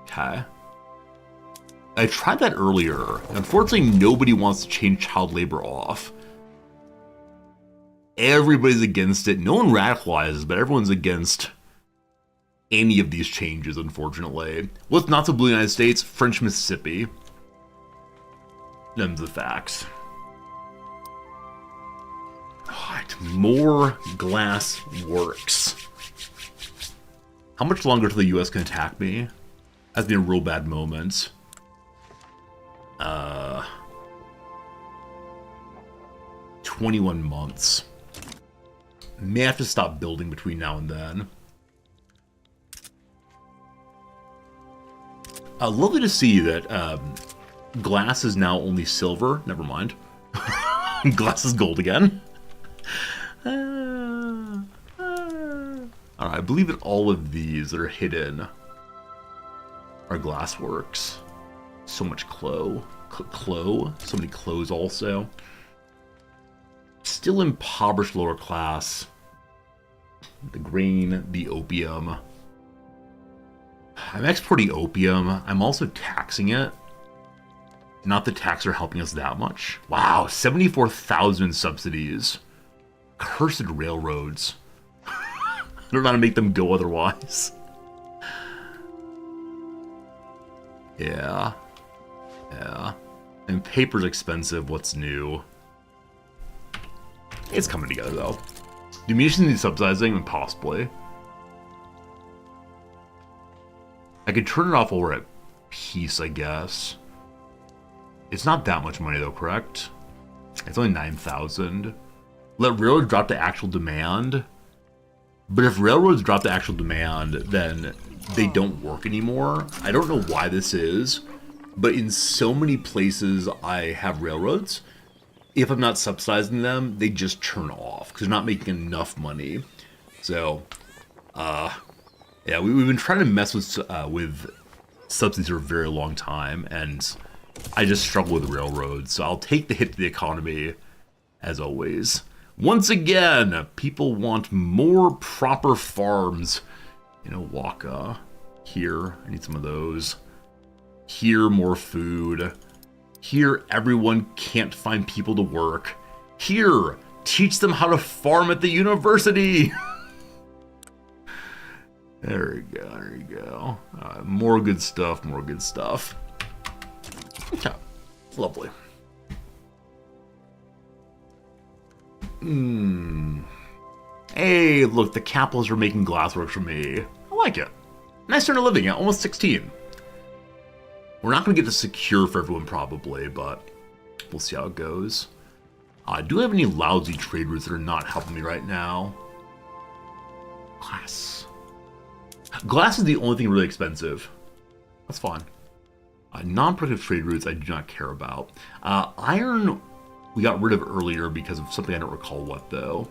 B: Okay. I tried that earlier. Unfortunately, nobody wants to change child labor off. Everybody's against it. No one radicalizes, but everyone's against any of these changes, unfortunately. What's not so blue in the United States? French Mississippi. Them's the facts. Alright, more glass works. How much longer till the US can attack me? That's been a real bad moment. 21 months. May have to stop building between now and then. Lovely to see that glass is now only silver. Never mind. Glass is gold again. I believe that all of these that are hidden are glassworks. So much clo. So many clothes also. Still impoverished lower class. The grain, the opium. I'm exporting opium. I'm also taxing it. Not that tax are helping us that much. Wow, 74,000 subsidies. Cursed railroads. I don't know how to make them go otherwise. Yeah. And paper's expensive. What's new? It's coming together, though. Do munitions need subsidizing? Possibly. I could turn it off while we're at peace, I guess. It's not that much money, though, correct? It's only 9,000. Let railroads drop the actual demand. But if railroads drop the actual demand, then they don't work anymore. I don't know why this is, but in so many places I have railroads, if I'm not subsidizing them, they just turn off because they're not making enough money. So, yeah, we've been trying to mess with subsidies for a very long time, and I just struggle with railroads. So I'll take the hit to the economy, as always. Once again, people want more proper farms in Owaka. Here, I need some of those. Here, more food. Here, everyone can't find people to work. Here, teach them how to farm at the university. There we go, there you go. More good stuff, more good stuff. Okay, lovely. Hey, look, the capitalists are making glassworks for me. I like it. Nice turn of living at almost 16. We're not going to get this secure for everyone probably, but we'll see how it goes. Do I have any lousy trade routes that are not helping me right now? Glass. Glass is the only thing really expensive. That's fine. Non-productive trade routes I do not care about. Iron we got rid of earlier because of something I don't recall what, though.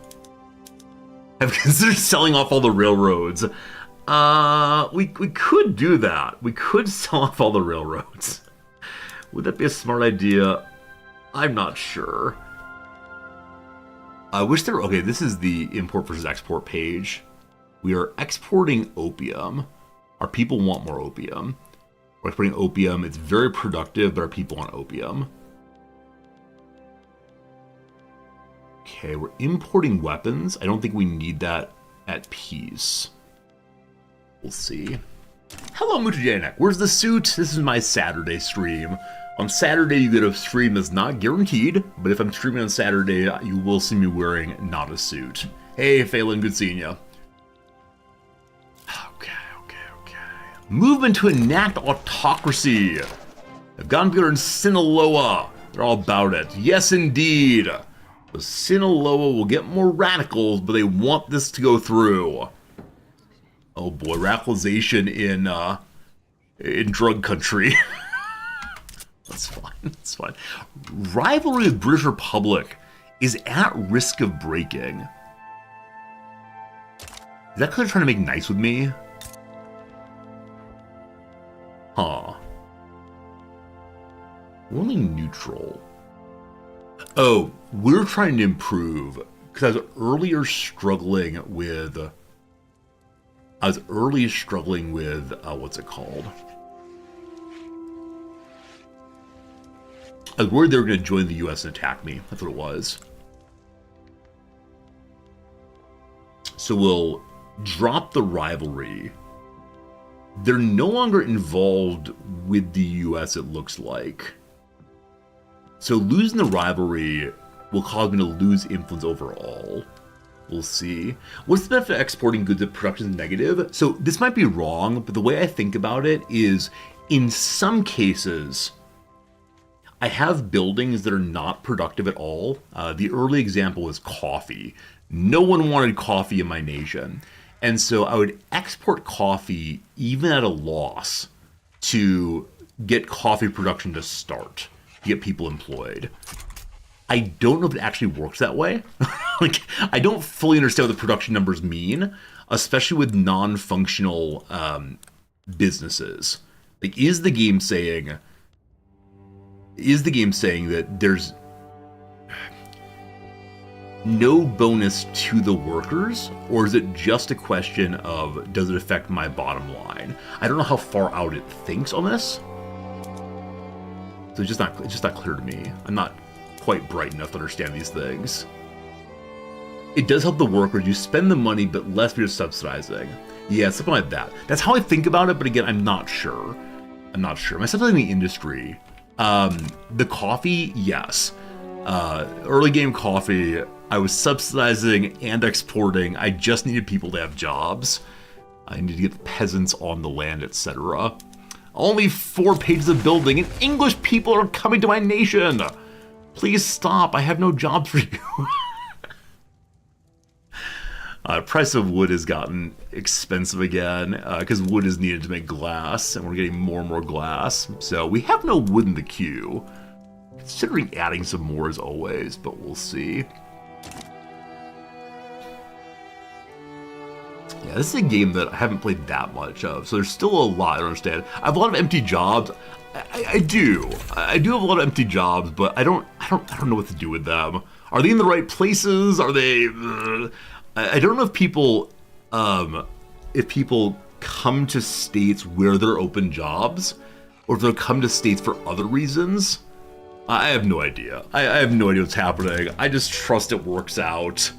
B: I've considered selling off all the railroads. We could do that. We could sell off all the railroads. Would that be a smart idea? I'm not sure. I wish there were... Okay, this is the import versus export page. We are exporting opium. Our people want more opium. We're exporting opium. It's very productive, but our people want opium. Okay, we're importing weapons. I don't think we need that at peace. We'll see. Hello, Mutajanek. Where's the suit? This is my Saturday stream. On Saturday, you get a stream that's not guaranteed, but if I'm streaming on Saturday, you will see me wearing not a suit. Hey, Phelan, good seeing you. Okay. Movement to enact autocracy. I've gotten together in Sinaloa. They're all about it. Yes, indeed. The Sinaloa will get more radicals, but they want this to go through. Oh boy, radicalization in drug country. That's fine. Rivalry with British Republic is at risk of breaking. Is that because they're trying to make nice with me? Huh. We're only neutral. Oh, we're trying to improve. Because I was earlier struggling with... what's it called? I was worried they were going to join the US and attack me. That's what it was. So we'll drop the rivalry They're no longer involved with the US, it looks like. So losing the rivalry will cause me to lose influence overall. We'll see. What's the benefit of exporting goods if production is negative? So this might be wrong, but the way I think about it is, in some cases, I have buildings that are not productive at all. The early example is coffee. No one wanted coffee in my nation. And so I would export coffee even at a loss to get coffee production to start, to get people employed. I don't know if it actually works that way. Like, I don't fully understand what the production numbers mean, especially with non-functional businesses. Like, is the game saying that there's no bonus to the workers, or is it just a question of does it affect my bottom line? I don't know how far out it thinks on this, so it's just not clear to me. I'm not quite bright enough to understand these things. It does help the workers. You spend the money, but less for your subsidizing. Yeah, something like that. That's how I think about it, but again, I'm not sure. Am I subsidizing the industry? The coffee, yes. Early game coffee, I was subsidizing and exporting. I just needed people to have jobs. I needed to get the peasants on the land, etc. Only 4 pages of building, and English people are coming to my nation! Please stop, I have no jobs for you. Price of wood has gotten expensive again, because wood is needed to make glass, and we're getting more and more glass. So we have no wood in the queue. Considering adding some more as always, but we'll see. Yeah, this is a game that I haven't played that much of, so there's still a lot I don't understand. I have a lot of empty jobs. I do have a lot of empty jobs, but I don't know what to do with them. Are they in the right places? Are they? I don't know if people come to states where there are open jobs, or if they'll come to states for other reasons. I have no idea. I have no idea what's happening. I just trust it works out.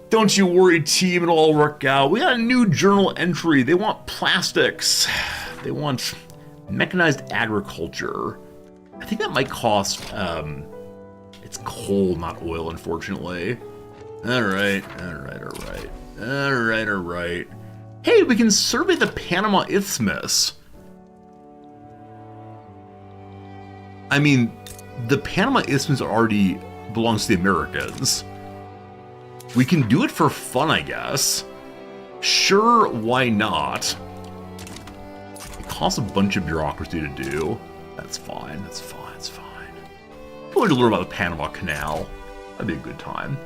B: Don't you worry, team, it'll all work out. We got a new journal entry. They want plastics. They want mechanized agriculture. I think that might cost, it's coal, not oil, unfortunately. All right. Hey, we can survey the Panama Isthmus. I mean, the Panama Isthmus already belongs to the Americans. We can do it for fun, I guess. Sure, why not? It costs a bunch of bureaucracy to do. That's fine. Going to learn about the Panama Canal. That'd be a good time.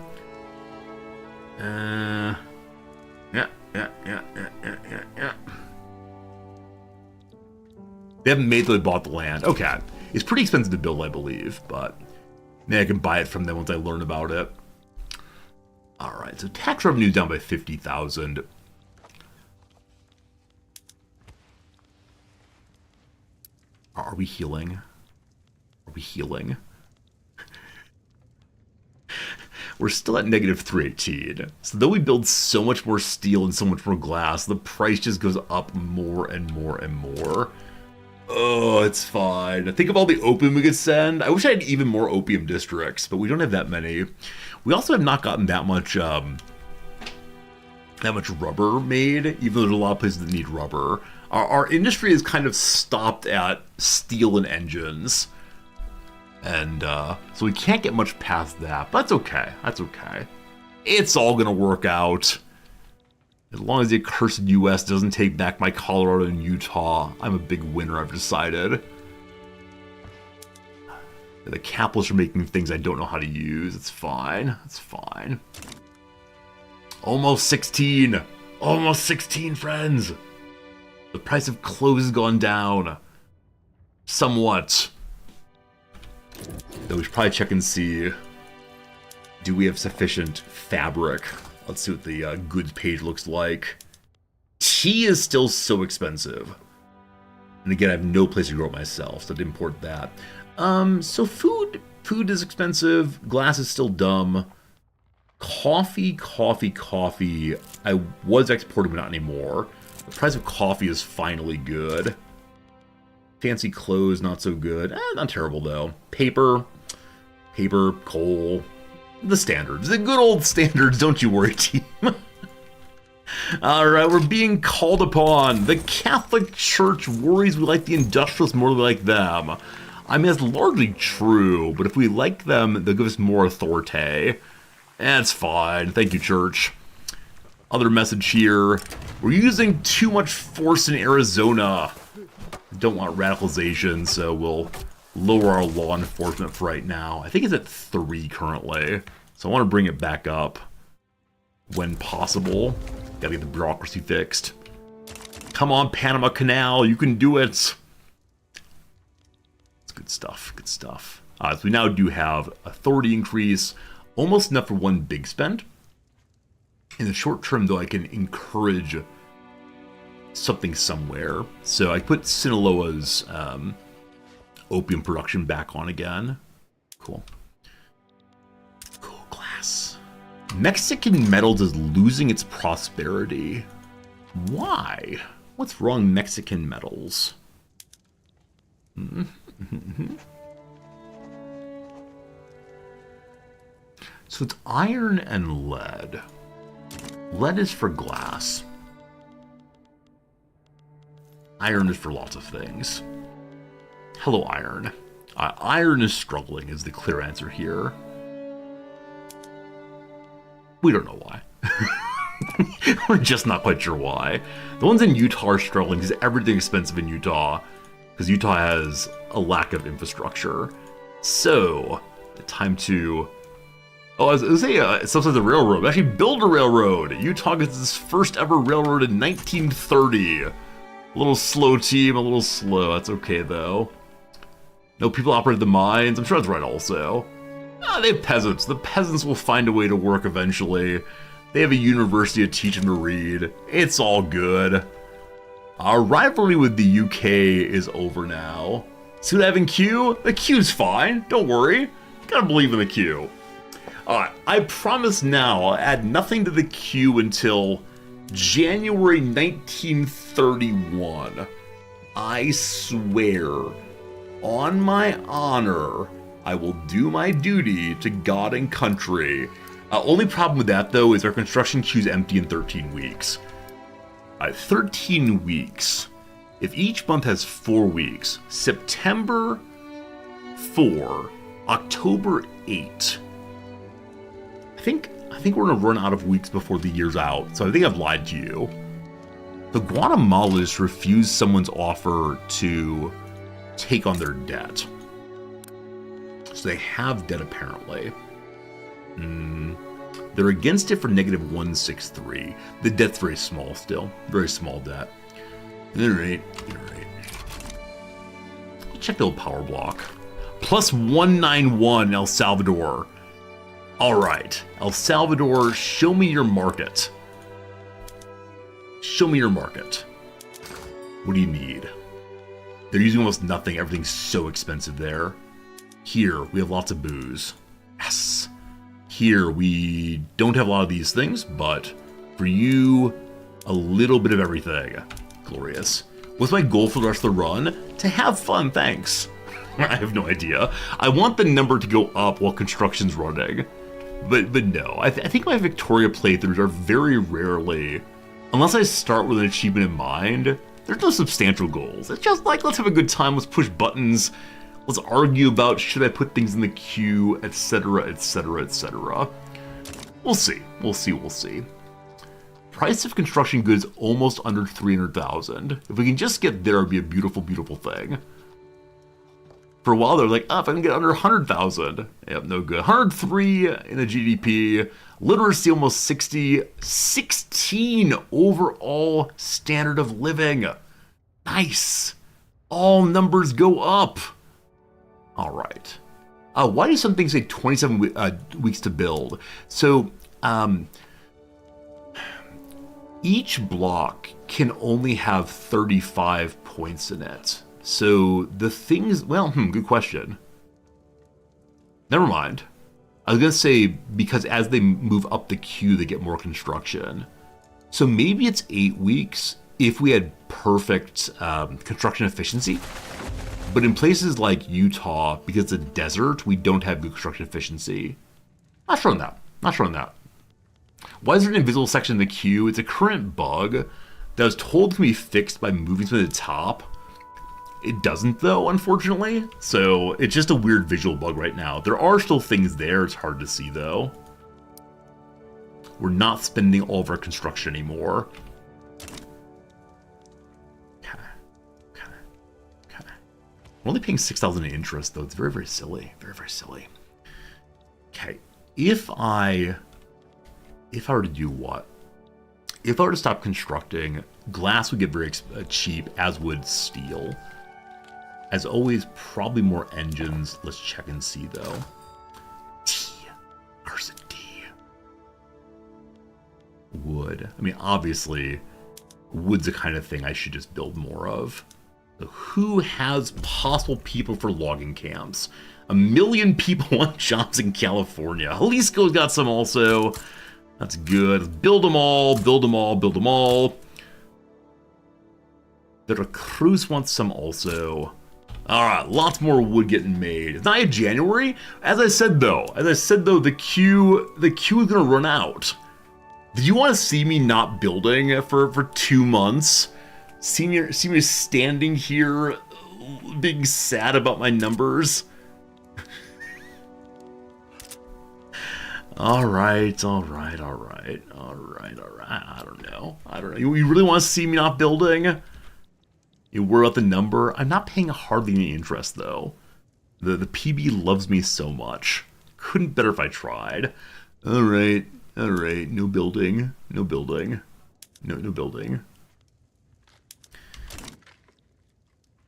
B: Yeah. They haven't made till they bought the land. Okay. It's pretty expensive to build, I believe, but maybe I can buy it from them once I learn about it. Alright, so tax revenue down by 50,000. Are we healing? We're still at negative 318. So though we build so much more steel and so much more glass, the price just goes up more and more and more. Oh, it's fine. Think of all the opium we could send. I wish I had even more opium districts, but we don't have that many. We also have not gotten that much rubber made, even though there's a lot of places that need rubber. Our industry is kind of stopped at steel and engines. And so we can't get much past that, but that's okay. It's all gonna work out. As long as the accursed US doesn't take back my Colorado and Utah, I'm a big winner, I've decided. The capitalists are making things I don't know how to use. It's fine. Almost 16, friends. The price of clothes has gone down. Somewhat. Though we should probably check and see, do we have sufficient fabric? Let's see what the goods page looks like. Tea is still so expensive. And again, I have no place to grow it myself, so I'd import that. So food is expensive. Glass is still dumb. Coffee. I was exporting, but not anymore. The price of coffee is finally good. Fancy clothes, not so good. Not terrible, though. Paper, coal. The standards. The good old standards, don't you worry, team. Alright, we're being called upon. The Catholic Church worries we like the industrialists more than we like them. I mean, that's largely true, but if we like them, they'll give us more authority. That's fine. Thank you, Church. Other message here. We're using too much force in Arizona. Don't want radicalization, so we'll lower our law enforcement for right now. I think it's at 3 currently, so I want to bring it back up when possible. Gotta get the bureaucracy fixed. Come on, Panama Canal, you can do it. It's good stuff, good stuff. So we now do have authority increase, almost enough for one big spend. In the short term, though, I can encourage something somewhere. So I put Sinaloa's opium production back on again. Cool. Cool glass. Mexican metals is losing its prosperity. Why? What's wrong, Mexican metals? So it's iron and lead. Lead is for glass. Iron is for lots of things. Hello, iron. Iron is struggling is the clear answer here. We don't know why. We're just not quite sure why. The ones in Utah are struggling because everything's expensive in Utah. Because Utah has a lack of infrastructure. So, time to... Oh, I was going to say, sometimes a railroad. Actually, build a railroad. Utah gets its first ever railroad in 1930. A little slow, team, a little slow. That's okay, though. No people operate the mines. I'm sure that's right, also. They have peasants. The peasants will find a way to work eventually. They have a university to teach them to read. It's all good. Our rivalry with the UK is over now. See what I have in queue? The queue's fine. Don't worry. You gotta believe in the queue. I promise now I'll add nothing to the queue until January 1931. I swear, on my honor, I will do my duty to God and country. Only problem with that, though, is our construction queue's empty in 13 weeks. 13 weeks. If each month has 4 weeks, September 4, October 8. I think we're gonna run out of weeks before the year's out, so I think I've lied to you. The Guatemalans refused someone's offer to take on their debt. So they have debt, apparently. They're against it for -163. The debt's very small still. Very small debt. Alright. Check the old power block. Plus 191, El Salvador. Alright. El Salvador, show me your market. Show me your market. What do you need? They're using almost nothing. Everything's so expensive there. Here, we have lots of booze. Yes. Here, we don't have a lot of these things, but for you, a little bit of everything. Glorious. What's my goal for the rest of the run? To have fun, thanks. I have no idea. I want the number to go up while construction's running. But no, I think my Victoria playthroughs are very rarely, unless I start with an achievement in mind, there's no substantial goals. It's just like, let's have a good time, let's push buttons, let's argue about should I put things in the queue, etc, etc, etc. We'll see. Price of construction goods almost under 300,000. If we can just get there, it'd be a beautiful, beautiful thing. For a while, they're like, if I can get under 100,000. Yep, no good. 103 in the GDP. Literacy almost 60. 16 overall standard of living. Nice. All numbers go up. All right. Why do some things say 27 weeks to build? So, each block can only have 35 points in it. So the things, well, good question. Never mind. I was going to say, because as they move up the queue, they get more construction. So maybe it's 8 weeks. if we had perfect construction efficiency. But in places like Utah, because it's a desert, we don't have good construction efficiency. Not sure on that. Not sure on that. Why is there an invisible section in the queue? It's a current bug that was told can be fixed by moving to the top. It doesn't, though, unfortunately. So it's just a weird visual bug right now. There are still things there. It's hard to see, though. We're not spending all of our construction anymore. We're only paying 6,000 in interest, though. It's very, very silly. Very, very silly. Okay. If I were to do what? If I were to stop constructing, glass would get very cheap, as would steel. As always, probably more engines. Let's check and see, though. T. Carson D. Wood. I mean, obviously, wood's the kind of thing I should just build more of. So who has possible people for logging camps? 1 million people want jobs in California. Jalisco's got some also. That's good. Build them all, build them all, build them all. Veracruz wants some also. Alright, lots more wood getting made. It's not yet January. As I said though, the queue is gonna run out. Did you want to see me not building for 2 months? See me standing here being sad about my numbers? Alright. I don't know. You really want to see me not building? You worry about the number? I'm not paying hardly any interest, though. The PB loves me so much. Couldn't better if I tried. Alright. No building. No building.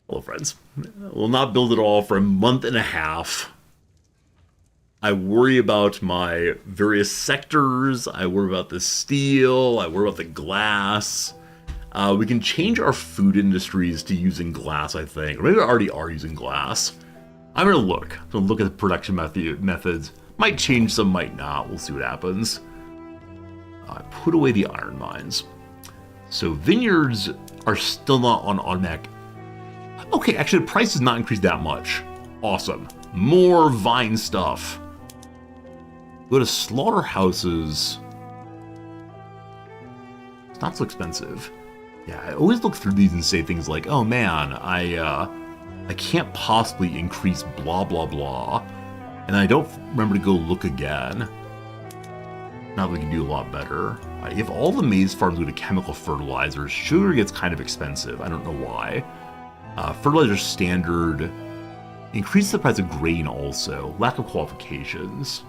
B: Hello, friends. We'll not build at all for a month and a half. I worry about my various sectors. I worry about the steel. I worry about the glass. We can change our food industries to using glass, I think. Or maybe we already are using glass. I'm going to look. I'm going to look at the production methods. Might change some, might not. We'll see what happens. I put away the iron mines. So vineyards are still not on automatic. Okay, actually the price has not increased that much. Awesome. More vine stuff. Go to slaughterhouses. It's not so expensive. Yeah, I always look through these and say things like, oh man, I can't possibly increase blah blah blah. And I don't remember to go look again. Now we can do a lot better. If all the maize farms go to chemical fertilizers, sugar gets kind of expensive. I don't know why. Fertilizer standard. Increase the price of grain also. Lack of qualifications.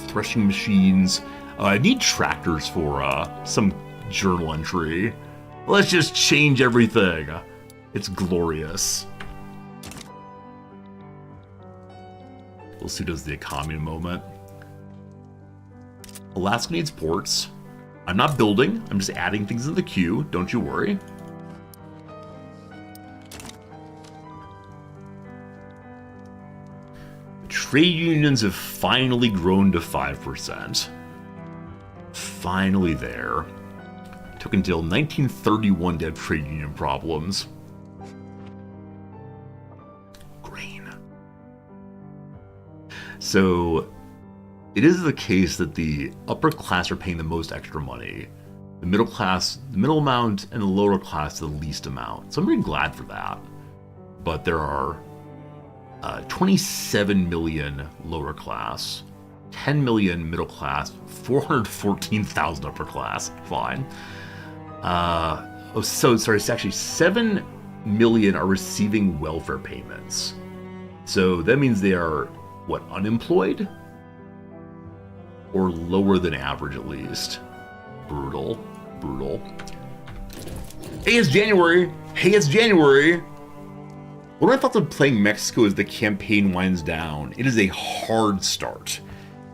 B: Threshing machines. I need tractors for some journal entry. Let's just change everything. It's glorious. We'll see who does the economy in a moment. Alaska needs ports. I'm not building. I'm just adding things in the queue. Don't you worry. Trade unions have finally grown to 5%. Finally there. Took until 1931 to have trade union problems. Grain. So, it is the case that the upper class are paying the most extra money. The middle class, the middle amount, and the lower class, the least amount. So I'm really glad for that. But there are 27 million lower class, 10 million middle class, 414,000 upper class. Fine. It's actually 7 million are receiving welfare payments. So that means they are, what, unemployed? Or lower than average at least. Brutal. Hey, it's January. What are my thoughts on playing Mexico as the campaign winds down? It is a hard start.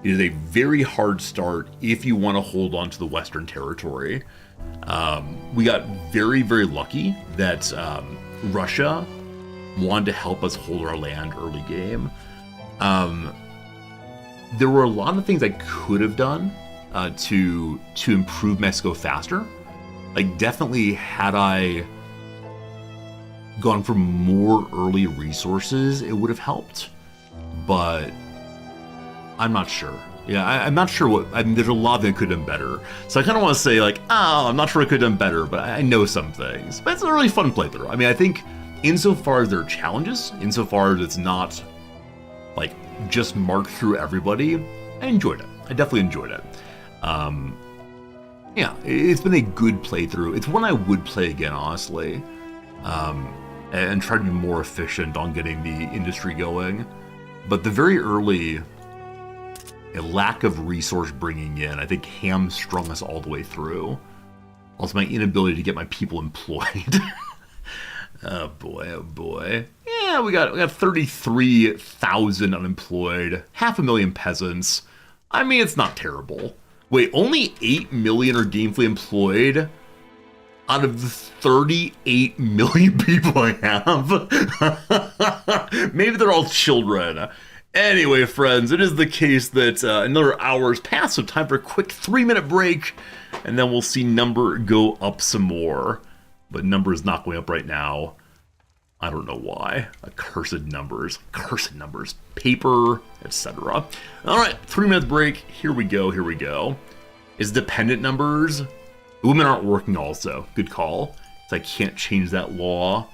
B: It is a very hard start if you want to hold on to the Western Territory. We got very, very lucky that Russia wanted to help us hold our land early game. There were a lot of things I could have done to improve Mexico faster. Like, definitely had I gone for more early resources, it would have helped. But I'm not sure. Yeah, I'm not sure what... I mean, there's a lot that I could have done better. So I kind of want to say, like, I'm not sure I could have done better, but I know some things. But it's a really fun playthrough. I mean, I think insofar as there are challenges, insofar as it's not, like, just marked through everybody, I enjoyed it. I definitely enjoyed it. Yeah, it's been a good playthrough. It's one I would play again, honestly, and try to be more efficient on getting the industry going. But the very early a lack of resource bringing in, I think, hamstrung us all the way through. Also, my inability to get my people employed. Oh boy, oh boy. Yeah, we got 33,000 unemployed, 500,000 peasants. I mean, it's not terrible. Wait, only 8 million are gainfully employed out of the 38 million people I have? Maybe they're all children. Anyway, friends, it is the case that another hour has passed, so time for a quick 3-minute break, and then we'll see number go up some more. But number is not going up right now. I don't know why. Cursed numbers, paper, etc. All right, 3-minute break. Here we go. Is dependent numbers? Women aren't working also. Good call. So I can't change that law.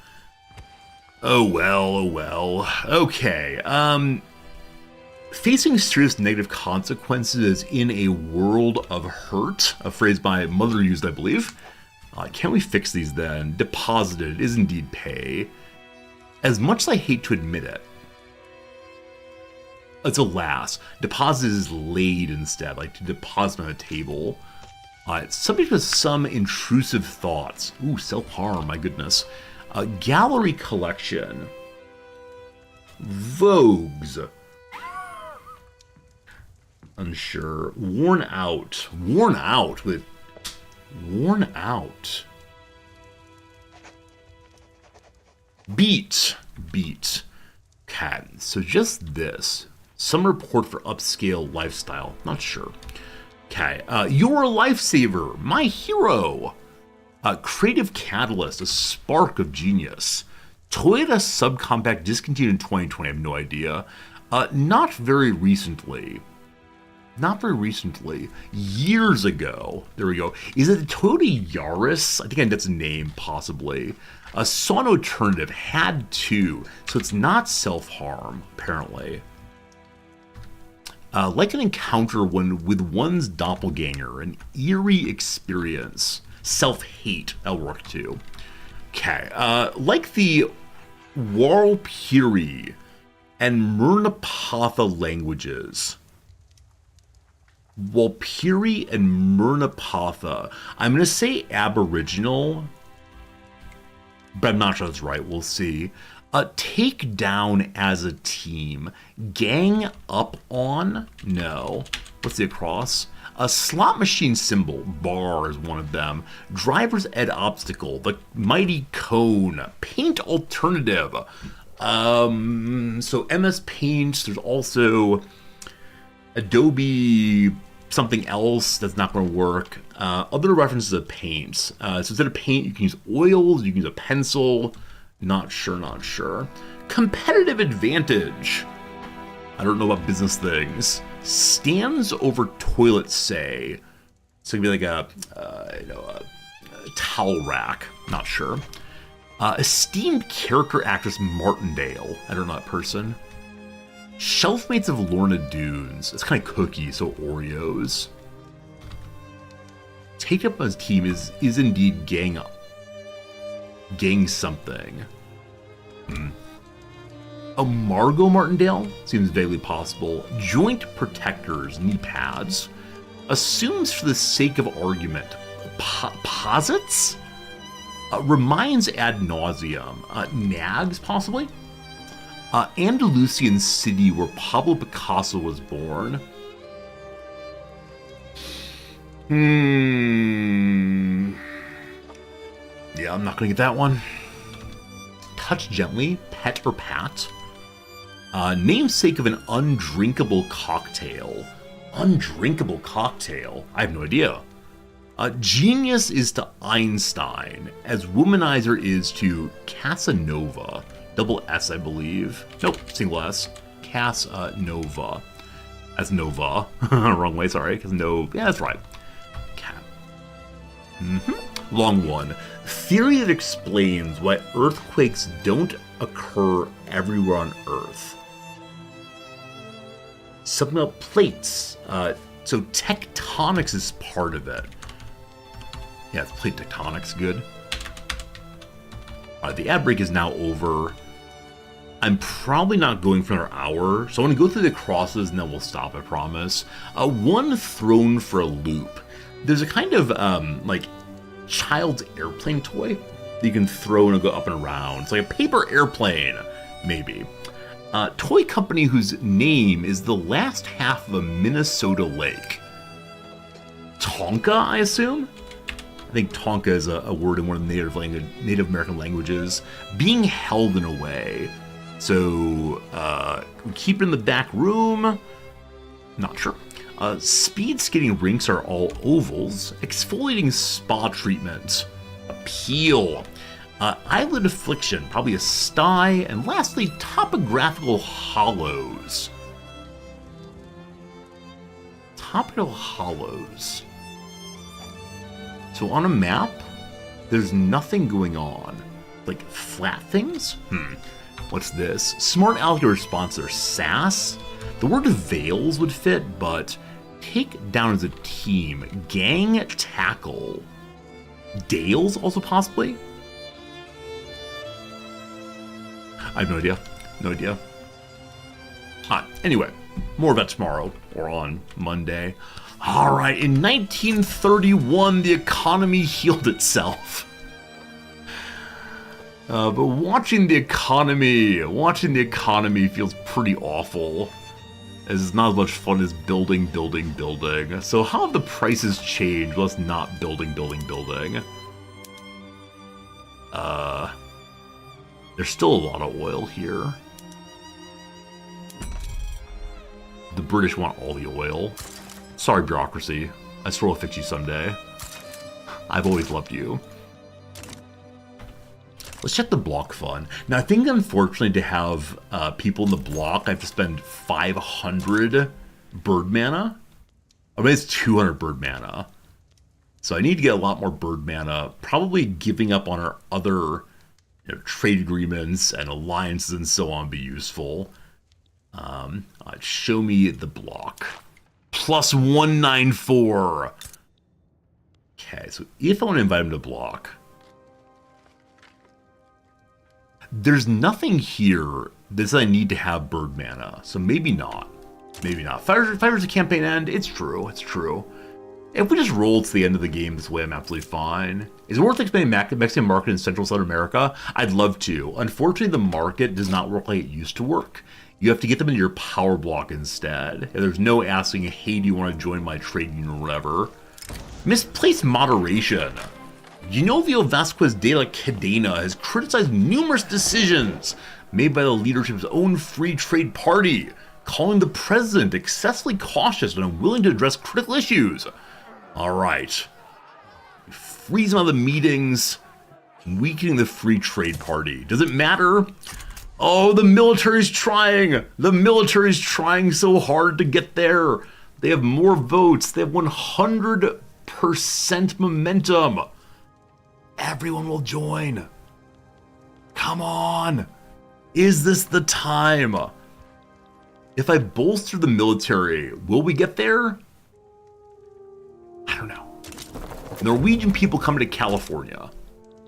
B: Oh well. Okay. Facing serious negative consequences in a world of hurt, a phrase my mother used, I believe. Can we fix these then? Deposited is indeed pay. As much as I hate to admit it, it's alas. Deposit is laid instead, like to deposit on a table. It's subject to some intrusive thoughts. Ooh, self-harm, my goodness. Gallery collection. Vogues. Unsure. Worn out. Worn out. Beat. Okay, so just this. Some report for upscale lifestyle. Not sure. Okay, you're a lifesaver. My hero. Creative catalyst. A spark of genius. Toyota subcompact discontinued in 2020. I have no idea. Not very recently. Years ago. There we go. Is it the Toyota Yaris? I think that's a name, possibly. Saw an alternative. Had to. So it's not self-harm, apparently. Like an encounter with one's doppelganger. An eerie experience. Self-hate. That'll work too. Okay. Like the Warlpiri and Mernapatha languages. Warlpiri and Mernapatha. I'm going to say Aboriginal, but I'm not sure that's right. We'll see. Take down as a team. Gang up on? No. What's the across? A slot machine symbol. Bar is one of them. Driver's ed obstacle. The mighty cone. Paint alternative. So MS Paint. There's also Adobe something else that's not going to work. Other references of paints. So instead of paint, you can use oils, you can use a pencil. Not sure. Competitive advantage. I don't know about business things. Stands over toilet, say. So it could be like a towel rack. Not sure. Esteemed character actress Martindale. I don't know that person. Shelfmates of Lorna Doones. It's kind of cookie, so Oreos. Take up as team is indeed gang up. Gang something. A Margot Martindale? Seems vaguely possible. Joint protectors, knee pads. Assumes for the sake of argument. Posits? Reminds ad nauseum. Nags, possibly? Andalusian city where Pablo Picasso was born. Yeah, I'm not gonna get that one. Touch gently, pet or pat. Namesake of an undrinkable cocktail. Undrinkable cocktail? I have no idea. Genius is to Einstein, as womanizer is to Casanova. Double S, I believe. Nope, single S. Casanova. As Nova. Wrong way, sorry. Casanova. Yeah, that's right. Long one. Theory that explains why earthquakes don't occur everywhere on Earth. Something about plates. So tectonics is part of it. Yeah, it's plate tectonics, good. Alright, the ad break is now over. I'm probably not going for another hour, so I'm going to go through the crosses and then we'll stop, I promise. One thrown for a loop. There's a kind of, like, child's airplane toy that you can throw and go up and around. It's like a paper airplane, maybe. Toy company whose name is the last half of a Minnesota lake. Tonka, I assume? I think Tonka is a word in one of the Native American languages. Being held in a way. So, we keep it in the back room. Not sure. Speed skating rinks are all ovals. Exfoliating spa treatment. Appeal. Eyelid affliction, probably a sty. And lastly, topographical hollows. Topical hollows. So on a map, there's nothing going on. Like flat things? What's this? Smart alligator sponsor, SAS? The word veils would fit, but take down as a team. Gang tackle. Dales also possibly? I have no idea. No idea. Anyway, more of that tomorrow or on Monday. Alright, in 1931, the economy healed itself. But watching the economy feels pretty awful. As it's not as much fun as building. So how have the prices changed? Well, it's not building. There's still a lot of oil here. The British want all the oil. Sorry, bureaucracy. I swear I'll fix you someday. I've always loved you. Let's check the block fund. Now, I think unfortunately to have people in the block, I have to spend 500 bird mana. I mean, it's 200 bird mana. So I need to get a lot more bird mana. Probably giving up on our other trade agreements and alliances and so on would be useful. Show me the block. Plus 194. Okay, so if I want to invite him to block, there's nothing here that says I need to have bird mana, so maybe not. Maybe not. Fire's a campaign end. It's true. If we just roll to the end of the game this way, I'm absolutely fine. Is it worth expanding Mexican market in Central South America? I'd love to. Unfortunately, the market does not work like it used to work. You have to get them into your power block instead. And there's no asking, hey, do you want to join my trade union or whatever? Misplaced moderation. Genovio Vasquez de la Cadena has criticized numerous decisions made by the leadership's own free trade party, calling the president excessively cautious and unwilling to address critical issues. Alright. Freeze him out of the meetings, weakening the free trade party. Does it matter? Oh, the military's trying! The military's trying so hard to get there! They have more votes. They have 100% momentum. Everyone will join. Come on. Is this the time? If I bolster the military, will we get there? I don't know. Norwegian people coming to California.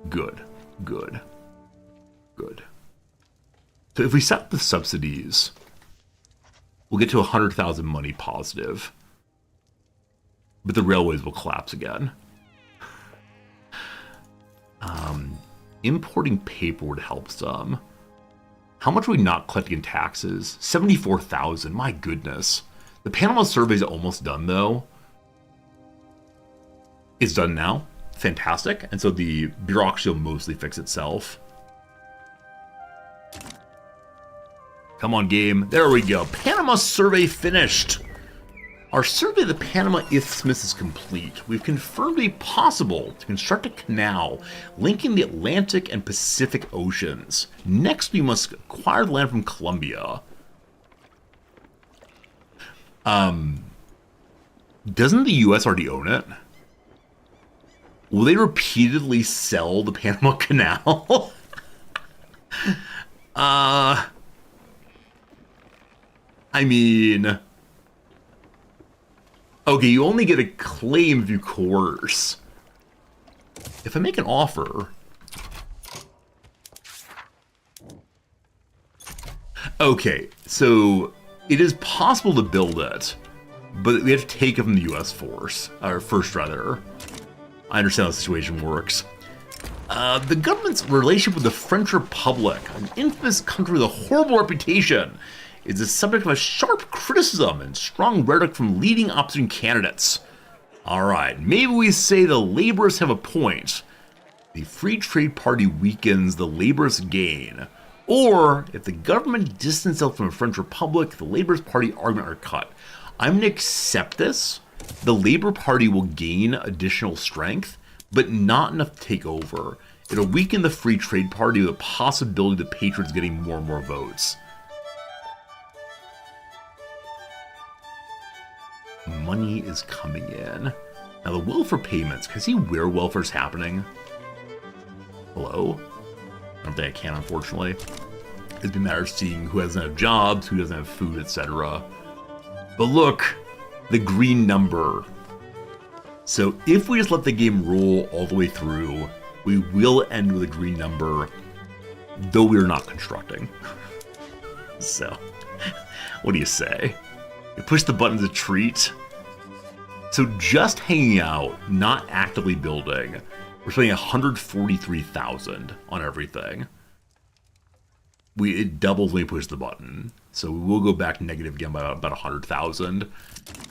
B: Good. So if we set the subsidies, we'll get to 100,000 money positive. But the railways will collapse again. Importing paper would help some. How much are we not collecting in taxes? 74,000, my goodness. The Panama survey is almost done though. It's done now, fantastic. And so the bureaucracy will mostly fix itself. Come on, game. There we go. Panama survey finished. Our survey of the Panama Isthmus is complete. We've confirmed it possible to construct a canal linking the Atlantic and Pacific Oceans. Next, we must acquire the land from Colombia. Doesn't the U.S. already own it? Will they repeatedly sell the Panama Canal? I mean... Okay, you only get a claim if you coerce. If I make an offer... Okay, so it is possible to build it, but we have to take it from the U.S. force, or first rather. I understand how the situation works. The government's relationship with the French Republic, an infamous country with a horrible reputation, is the subject of a sharp criticism and strong rhetoric from leading opposition candidates. Alright, maybe we say the laborists have a point. The Free Trade Party weakens, the laborists gain. Or, if the government distances itself from the French Republic, the Labourist Party argument are cut. I'm going to accept this. The Labour Party will gain additional strength, but not enough to take over. It'll weaken the Free Trade Party with a possibility of the Patriots getting more and more votes. Money is coming in. Now the will for payments, can I see where welfare's happening? Hello? I don't think I can, unfortunately. It'd be a matter of seeing who doesn't have jobs, who doesn't have food, etc. But look, the green number. So if we just let the game roll all the way through, we will end with a green number, though we are not constructing. So, what do you say? We push the button to treat. So just hanging out, not actively building, we're spending 143,000 on everything. It doubles when we push the button. So we will go back negative again by about 100,000.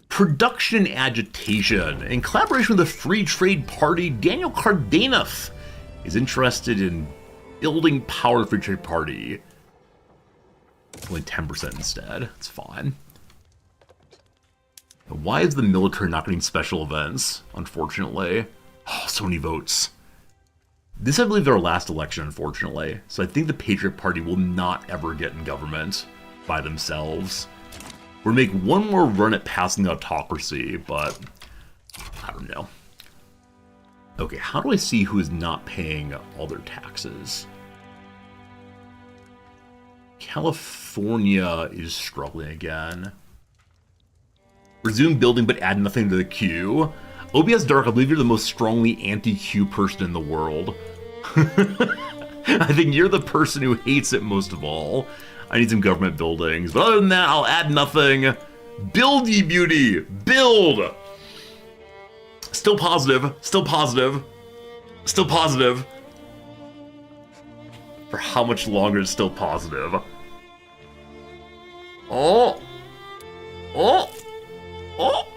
B: Production and agitation. In collaboration with the Free Trade Party, Daniel Cardenas is interested in building power of the Free Trade Party. Only 10% instead. It's fine. Why is the military not getting special events? Unfortunately. Oh, so many votes. This, I believe, is our last election, unfortunately. So I think the Patriot Party will not ever get in government by themselves. We're going to make one more run at passing the autocracy, but I don't know. Okay, how do I see who is not paying all their taxes? California is struggling again. Resume building, but add nothing to the queue. OBS Dark, I believe you're the most strongly anti-queue person in the world. I think you're the person who hates it most of all. I need some government buildings, but other than that, I'll add nothing. Build, ye beauty! Build! Still positive, still positive, still positive. For how much longer it's still positive? Oh! Oh! Oh!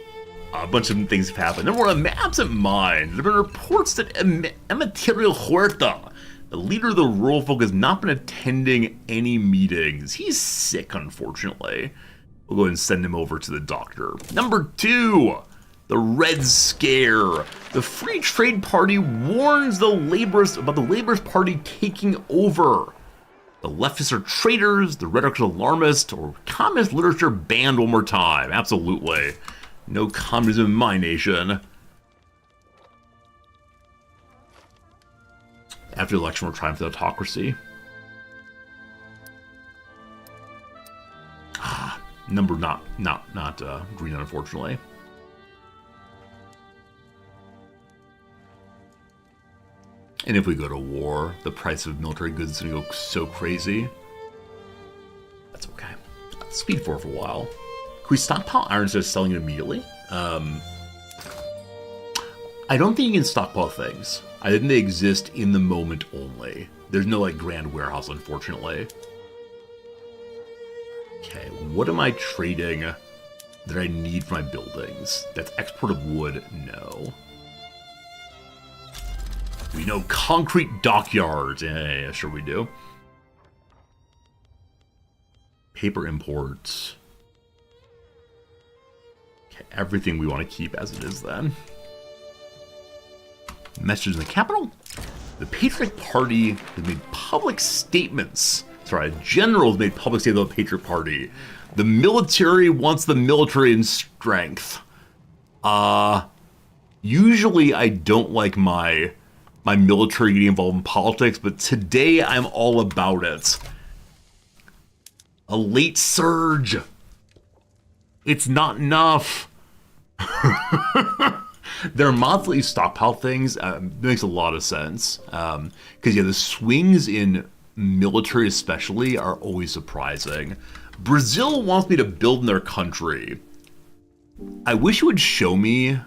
B: A bunch of things have happened. Number one, absent mind. There have been reports that Emeterio Huerta, the leader of the rural folk, has not been attending any meetings. He's sick, unfortunately. We'll go ahead and send him over to the doctor. Number two, the Red Scare. The Free Trade Party warns the laborists about the Laborist Party taking over. The leftists are traitors, the rhetoric is alarmist, or communist literature banned one more time. Absolutely. No communism in my nation. After the election, we're trying for the autocracy. Number not green, unfortunately. And if we go to war, the price of military goods is going to go so crazy. That's okay. Speed 4 for a while. Can we stockpile iron instead of selling it immediately? I don't think you can stockpile things. I think they exist in the moment only. There's no, like, grand warehouse, unfortunately. Okay, what am I trading that I need for my buildings? That's export of wood? No. We know concrete dockyards. Yeah, sure we do. Paper imports. Okay, everything we want to keep as it is then. Message in the capital. The Patriot Party has made public statements. Sorry, a general has made public statements about the Patriot Party. The military wants the military in strength. Usually I don't like my military getting involved in politics, but today I'm all about it. A late surge. It's not enough. Their monthly stockpile things makes a lot of sense. Because, yeah, the swings in military especially are always surprising. Brazil wants me to build in their country. I wish you would show me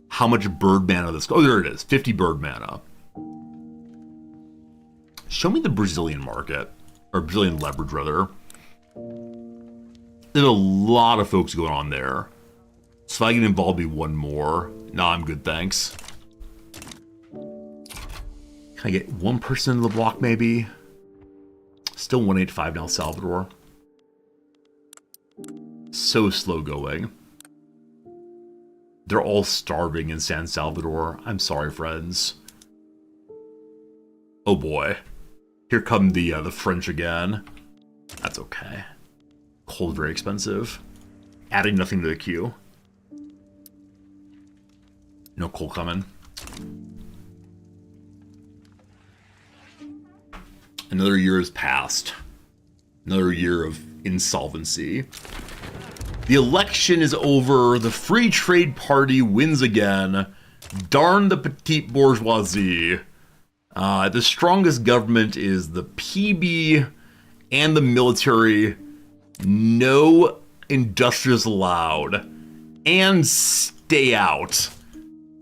B: how much bird mana this... Oh, there it is. 50 bird mana. Show me the Brazilian market. Or Brazilian leverage, rather. There's a lot of folks going on there. So if I get involved, be one more. Nah, I'm good, thanks. Can I get one person in the block, maybe? Still 185 now, Salvador. So slow going. They're all starving in San Salvador. I'm sorry, friends. Oh boy. Here come the French again. That's okay. Coal's very expensive. Adding nothing to the queue. No coal coming. Another year has passed. Another year of insolvency. The election is over. The Free Trade Party wins again. Darn the petite bourgeoisie. The strongest government is the PB and the military. No industrials allowed. And stay out.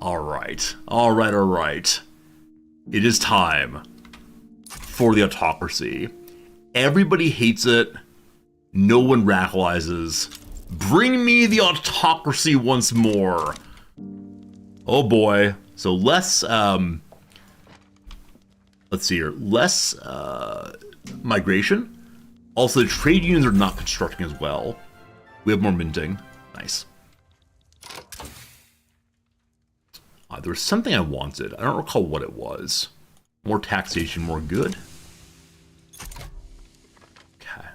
B: Alright. Alright. It is time for the autocracy. Everybody hates it. No one radicalizes. Bring me the autocracy once more. Oh boy. So less, let's see here. Less, migration. Also, the trade unions are not constructing as well. We have more minting. Nice. There was something I wanted. I don't recall what it was. More taxation, more good. Okay.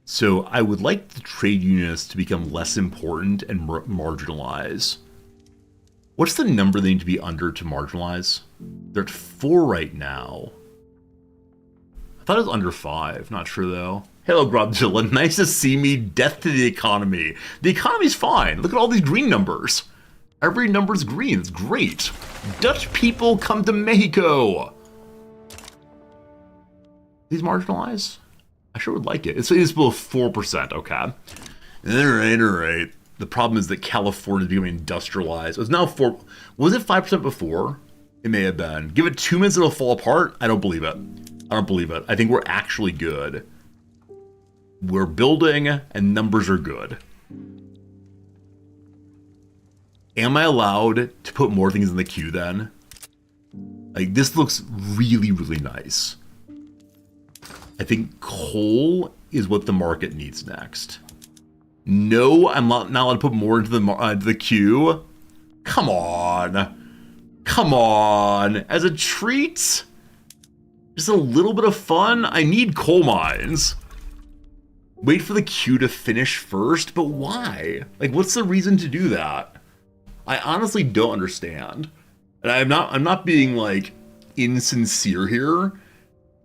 B: So I would like the trade unionists to become less important and marginalize. What's the number they need to be under to marginalize? They're at 4 right now. I thought it was under 5. Not sure though. Hello, Grobzilla. Nice to see me. Death to the economy. The economy's fine. Look at all these green numbers. Every number's green. It's great. Dutch people come to Mexico. These marginalized? I sure would like it. It's below 4%. Okay. Alright. The problem is that California is becoming industrialized. It's now 4. Was it 5% before? It may have been. Give it 2 minutes, it'll fall apart. I don't believe it. I think we're actually good. We're building, and numbers are good. Am I allowed to put more things in the queue then? Like, this looks really, really nice. I think coal is what the market needs next. No, I'm not allowed to put more into the queue. Come on. Come on. As a treat? Just a little bit of fun? I need coal mines. Wait for the queue to finish first? But why? Like, what's the reason to do that? I honestly don't understand. And I'm not being, like, insincere here.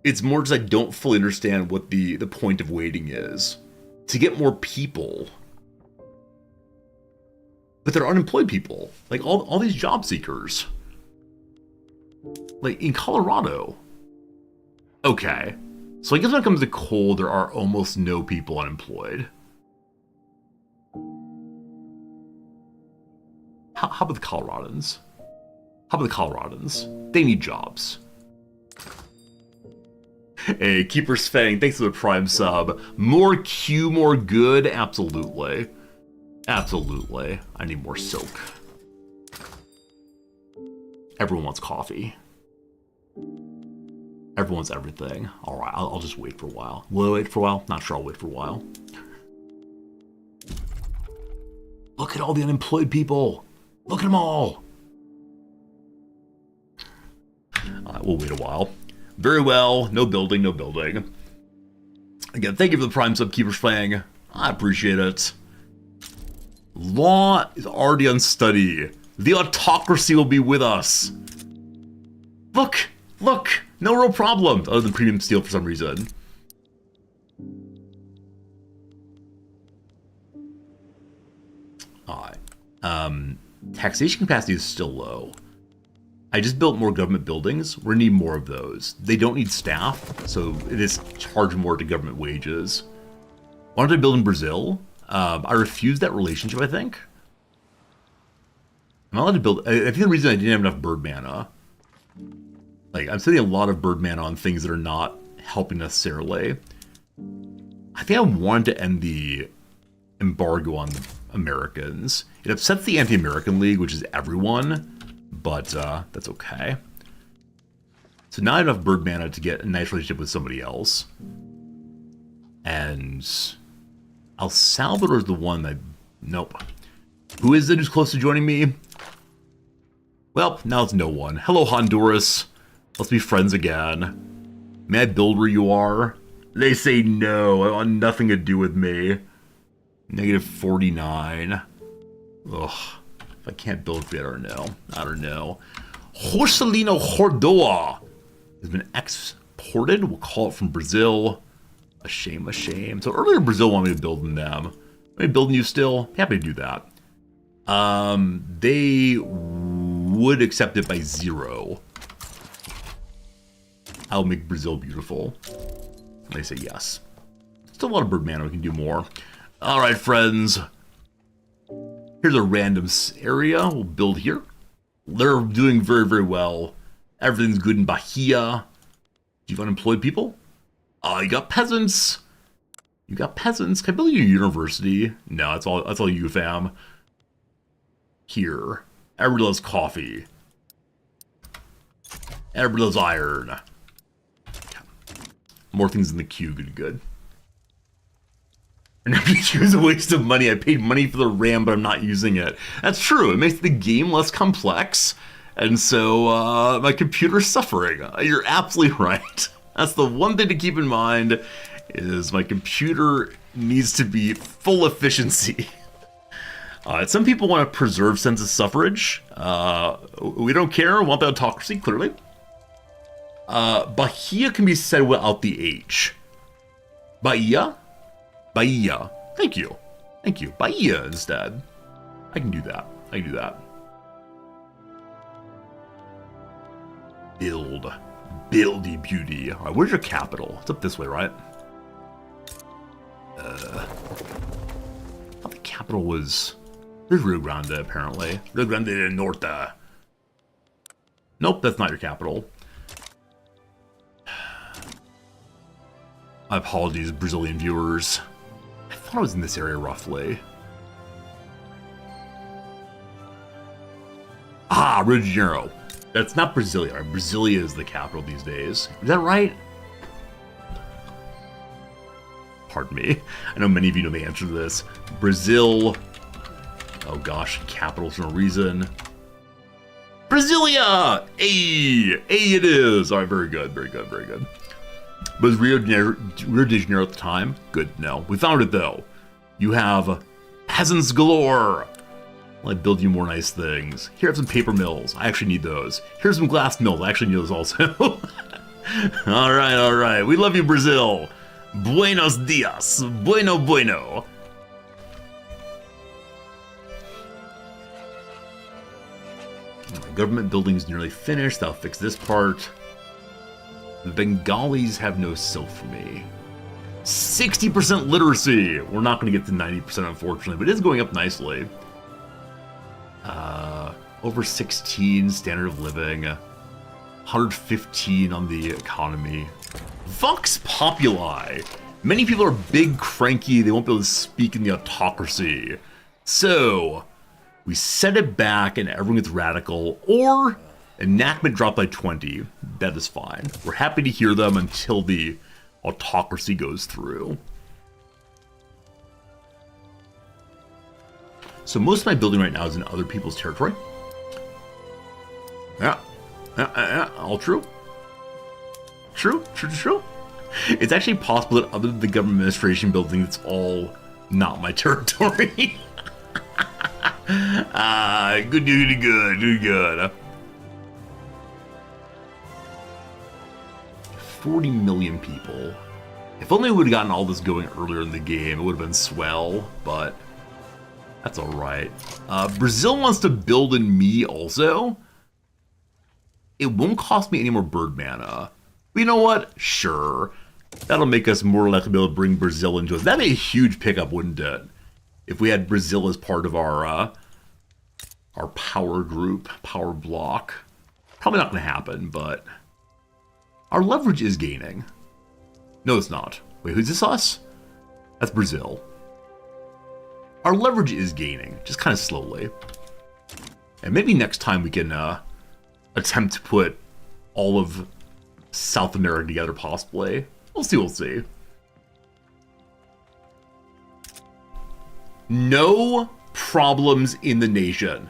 B: It's more just I don't fully understand what the point of waiting is. To get more people. But they're unemployed people. Like, all these job seekers. Like, in Colorado. Okay. So I guess when it comes to coal, there are almost no people unemployed. How about the Coloradans? They need jobs. Hey, Keeper's Fang, thanks for the Prime sub. More Q, more good? Absolutely. Absolutely. I need more silk. Everyone wants coffee. Everyone wants everything. Alright, I'll just wait for a while. Will I wait for a while? Not sure I'll wait for a while. Look at all the unemployed people. Look at them all. We'll wait a while. Very well. No building, no building. Again, thank you for the Prime sub, Keepers Fang. I appreciate it. Law is already on study. The autocracy will be with us. Look, look. No real problems other than premium steel for some reason. Alright. Taxation capacity is still low. I just built more government buildings. We're gonna need more of those. They don't need staff, so it is charged more to government wages. Why don't I build in Brazil? I refused that relationship, I think. I'm not allowed to build... I think the reason I didn't have enough bird mana... Like, I'm spending a lot of bird mana on things that are not helping necessarily. I think I wanted to end the embargo on the Americans. It upsets the anti-American League, which is everyone, but that's okay. So now I have enough bird mana to get a nice relationship with somebody else. And El Salvador is the one that... Nope. Who is it who's close to joining me? Well, now it's no one. Hello, Honduras. Let's be friends again. May I build where you are? They say no. I want nothing to do with me. Negative 49. Ugh. If I can't build for you, I don't know. I don't know. Jorcelino Hordoa has been exported. We'll call it from Brazil. A shame, a shame. So earlier Brazil wanted me to build in them. Am I building you still? Happy to do that. They would accept it by 0. I'll make Brazil beautiful. They say yes. Still a lot of bird mana. We can do more. All right, friends. Here's a random area. We'll build here. They're doing very, very well. Everything's good in Bahia. Do you have unemployed people? You got peasants. You got peasants. Can I build you a university? No, that's all you, fam. Here. Everybody loves coffee. Everybody loves iron. More things in the queue. Good, good. And every queue is a waste of money. I paid money for the RAM, but I'm not using it. That's true. It makes the game less complex. And so, my computer's suffering. You're absolutely right. That's the one thing to keep in mind, is my computer needs to be full efficiency. Some people want to preserve census suffrage. We don't care. We want the autocracy, clearly. Bahia can be said without the H. Bahia? Bahia. Thank you. Thank you. Bahia instead. I can do that. I can do that. Build. Buildy beauty. Alright, where's your capital? It's up this way, right? I thought the capital was... There's Rio Grande, apparently. Rio Grande del Norte. Nope, that's not your capital. My apologies, Brazilian viewers. I thought I was in this area roughly. Rio de Janeiro. That's not Brasilia. Right? Brasilia is the capital these days. Is that right? Pardon me. I know many of you know the answer to this. Brazil. Oh gosh, capitals for no reason. Brasilia! Hey! Hey, it is! Alright, very good, very good, very good. Was Rio de Janeiro at the time? Good, no. We found it though. You have peasants galore. I'll build you more nice things. Here, have some paper mills. I actually need those. Here's some glass mills. I actually need those also. Alright, alright. We love you, Brazil. Buenos dias. Bueno, bueno. My government building's nearly finished. That'll fix this part. The Bengalis have no silk for me. 60% literacy. We're not going to get to 90%, unfortunately, but it is going up nicely. Over 16 standard of living, 115 on the economy. Vox Populi. Many people are big cranky. They won't be able to speak in the autocracy. So we set it back and everyone gets radical, or enactment dropped by 20. That is fine. We're happy to hear them until the autocracy goes through. So most of my building right now is in other people's territory. Yeah. All true. True. It's actually possible that other than the government administration building, it's all not my territory. Good. 40 million people. If only we would have gotten all this going earlier in the game, it would have been swell, but that's alright. Brazil wants to build in me also. It won't cost me any more bird mana. But you know what? Sure. That'll make us more likely to be able to bring Brazil into us. That'd be a huge pickup, wouldn't it? If we had Brazil as part of our power group, power block. Probably not going to happen, but our leverage is gaining. No, it's not. Wait, who's this us? That's Brazil. Our leverage is gaining, just kind of slowly. And maybe next time we can attempt to put all of South America together, possibly. We'll see. No problems in the nation.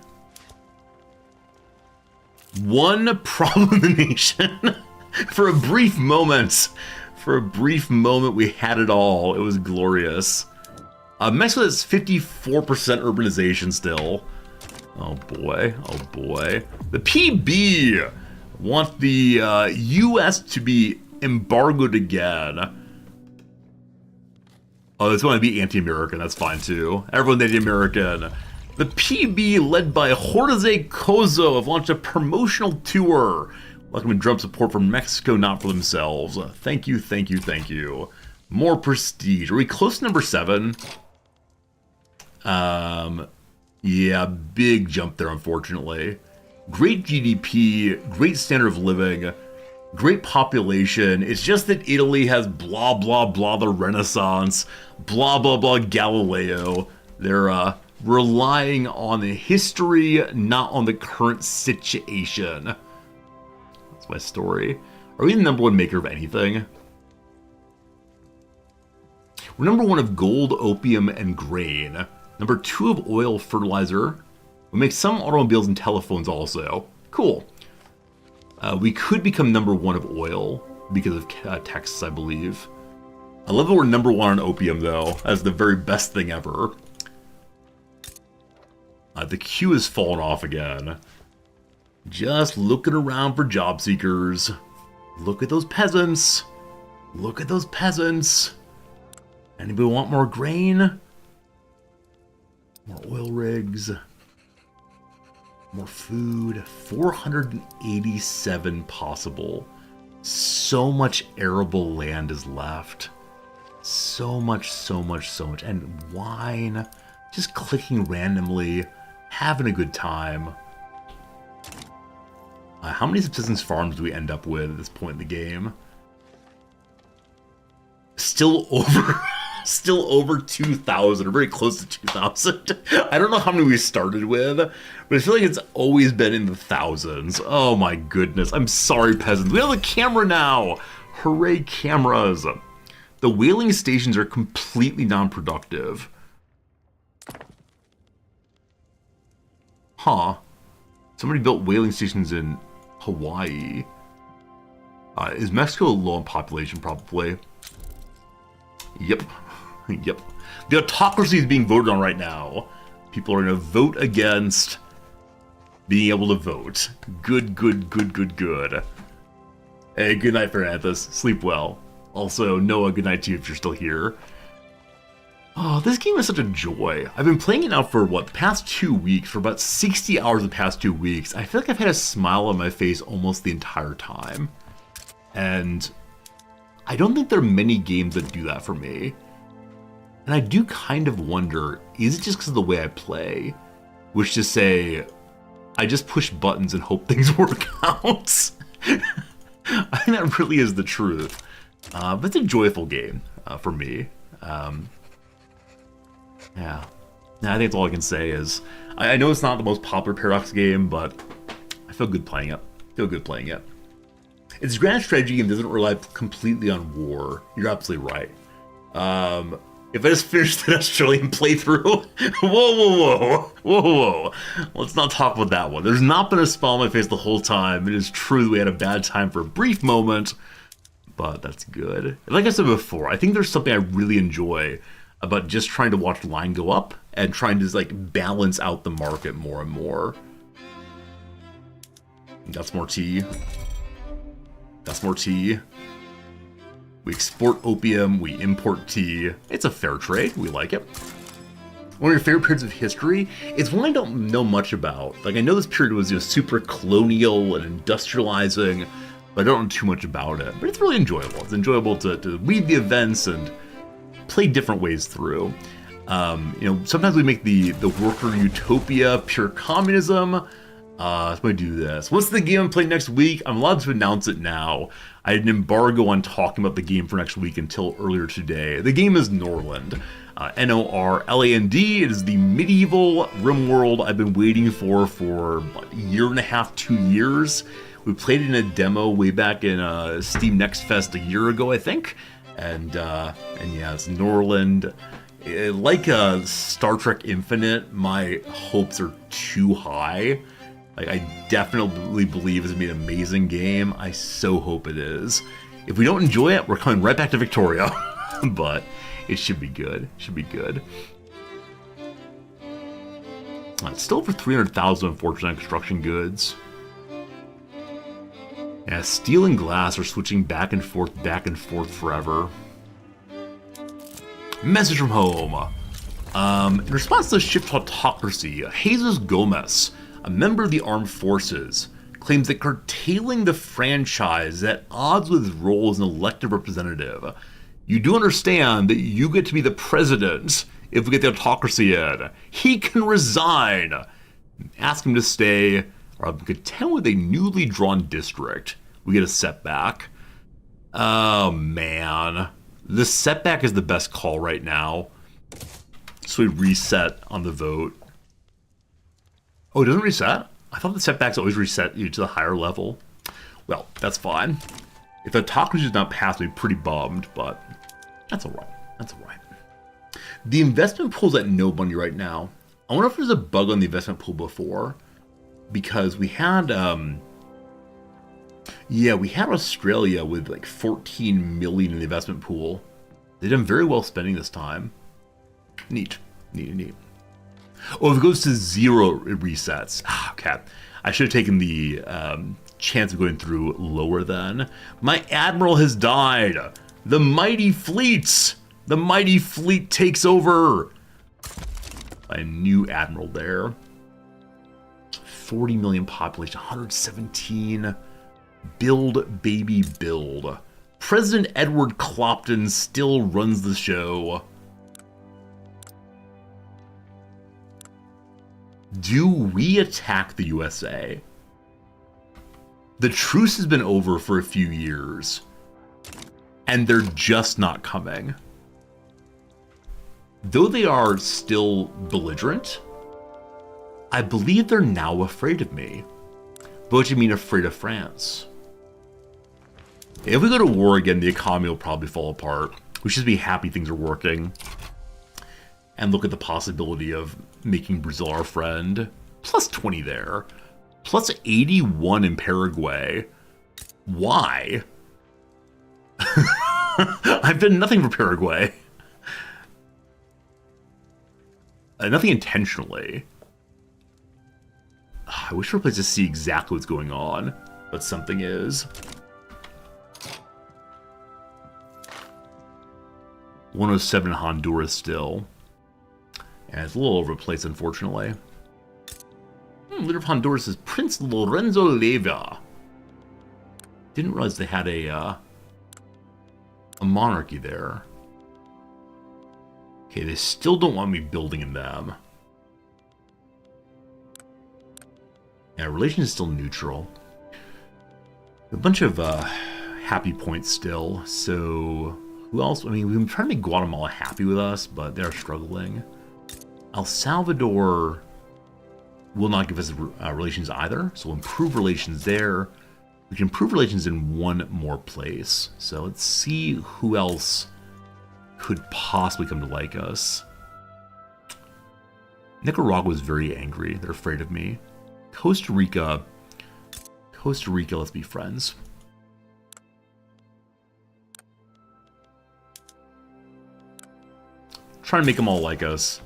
B: One problem in the nation. For a brief moment, we had it all. It was glorious. Mexico has 54% urbanization still. Oh boy. The PB want the U.S. to be embargoed again. Oh, they want to be anti-American. That's fine too. Everyone's anti-American. The PB, led by Jorge Cozo, have launched a promotional tour welcoming drum support from Mexico, not for themselves. Thank you. More prestige. Are we close to number 7? Yeah, big jump there, unfortunately. Great GDP, great standard of living, great population. It's just that Italy has blah, blah, blah, the Renaissance, blah, blah, blah, Galileo. They're relying on the history, not on the current situation. That's my story. Are we the number 1 maker of anything? We're number 1 of gold, opium, and grain. Number 2 of oil, fertilizer. We make some automobiles and telephones also. Cool. We could become number 1 of oil because of Texas, I believe. I love that we're number 1 on opium, though. That's the very best thing ever. The queue has fallen off again. Just looking around for job seekers. Look at those peasants. Anybody want more grain? More oil rigs. More food. 487 possible. So much arable land is left. So much. And wine. Just clicking randomly. Having a good time. How many subsistence farms do we end up with at this point in the game? Still over 2,000, or very close to 2,000. I don't know how many we started with, but I feel like it's always been in the thousands. Oh my goodness. I'm sorry, peasants. We have a camera now. Hooray, cameras. The whaling stations are completely non-productive. Huh. Somebody built whaling stations in Hawaii. Is Mexico low on population? Probably. Yep. The autocracy is being voted on right now. People are going to vote against being able to vote. Good. Hey, good night, Fernanthus. Sleep well. Also, Noah, good night to you if you're still here. Oh, this game is such a joy. I've been playing it now for, the past 2 weeks, for about 60 hours the past 2 weeks. I feel like I've had a smile on my face almost the entire time. And I don't think there are many games that do that for me. And I do kind of wonder, is it just because of the way I play? Which to say, I just push buttons and hope things work out. I think that really is the truth. But it's a joyful game for me. Yeah, I think that's all I can say is, I know it's not the most popular Paradox game, but I feel good playing it. Its grand strategy game doesn't rely completely on war. You're absolutely right. If I just finished an Australian playthrough, whoa. Let's not talk about that one. There's not been a smile on my face the whole time. It is true we had a bad time for a brief moment, but that's good. Like I said before, I think there's something I really enjoy about just trying to watch line go up and trying to like balance out the market more and more. That's more tea. That's more tea. We export opium, we import tea. It's a fair trade, we like it. One of your favorite periods of history? It's one I don't know much about. Like, I know this period was super colonial and industrializing, but I don't know too much about it. But it's really enjoyable. It's enjoyable to read the events and play different ways through. Sometimes we make the worker utopia pure communism. So we do this. What's the game I'm playing next week? I'm allowed to announce it now. I had an embargo on talking about the game for next week until earlier today. The game is Norland. Norland. It is the medieval RimWorld I've been waiting for about a year and a half, 2 years. We played it in a demo way back in Steam Next Fest a year ago, I think. And yeah, it's Norland. Like Star Trek Infinite, my hopes are too high. Like, I definitely believe it's going to be an amazing game. I so hope it is. If we don't enjoy it, we're coming right back to Victoria. But it should be good. It should be good. It's still for 300,000, unfortunately, on construction goods. Yeah, steel and glass are switching back and forth forever. Message from home. In response to the shift to autocracy, Jesus Gomez, a member of the armed forces, claims that curtailing the franchise is at odds with his role as an elected representative. You do understand that you get to be the president if we get the autocracy in. He can resign. Ask him to stay, or I'm content with a newly drawn district. We get a setback. Oh, man. The setback is the best call right now. So we reset on the vote. Oh, it doesn't reset? I thought the setbacks always reset you to the higher level. Well, that's fine. If the autocracy does not pass, I'd be pretty bummed, but that's alright. That's alright. The investment pool's at no money right now. I wonder if there's a bug on the investment pool before. Because we had, we had Australia with like 14 million in the investment pool. They've done very well spending this time. Neat. Oh, if it goes to 0, it resets. Okay. I should have taken the chance of going through lower then. My admiral has died. The mighty fleets. The mighty fleet takes over. A new admiral there. 40 million population, 117. Build, baby, build. President Edward Clopton still runs the show. Do we attack the USA? The truce has been over for a few years, and they're just not coming. Though they are still belligerent, I believe they're now afraid of me. But what do you mean afraid of France? If we go to war again, the economy will probably fall apart. We should be happy things are working. And look at the possibility of making Brazil our friend. Plus 20 there. Plus 81 in Paraguay. Why? I've done nothing for Paraguay. Nothing intentionally. I wish we were able to see exactly what's going on, but something is. 107 in Honduras still. And it's a little over the place, unfortunately. Leader of Honduras is Prince Lorenzo Leyva. Didn't realize they had a monarchy there. Okay, they still don't want me building in them. Yeah, relations is still neutral. A bunch of happy points still. So, who else? I mean, we've been trying to make Guatemala happy with us, but they're struggling. El Salvador will not give us relations either, so we'll improve relations there. We can improve relations in one more place. So let's see who else could possibly come to like us. Nicaragua is very angry. They're afraid of me. Costa Rica, let's be friends. Trying to make them all like us.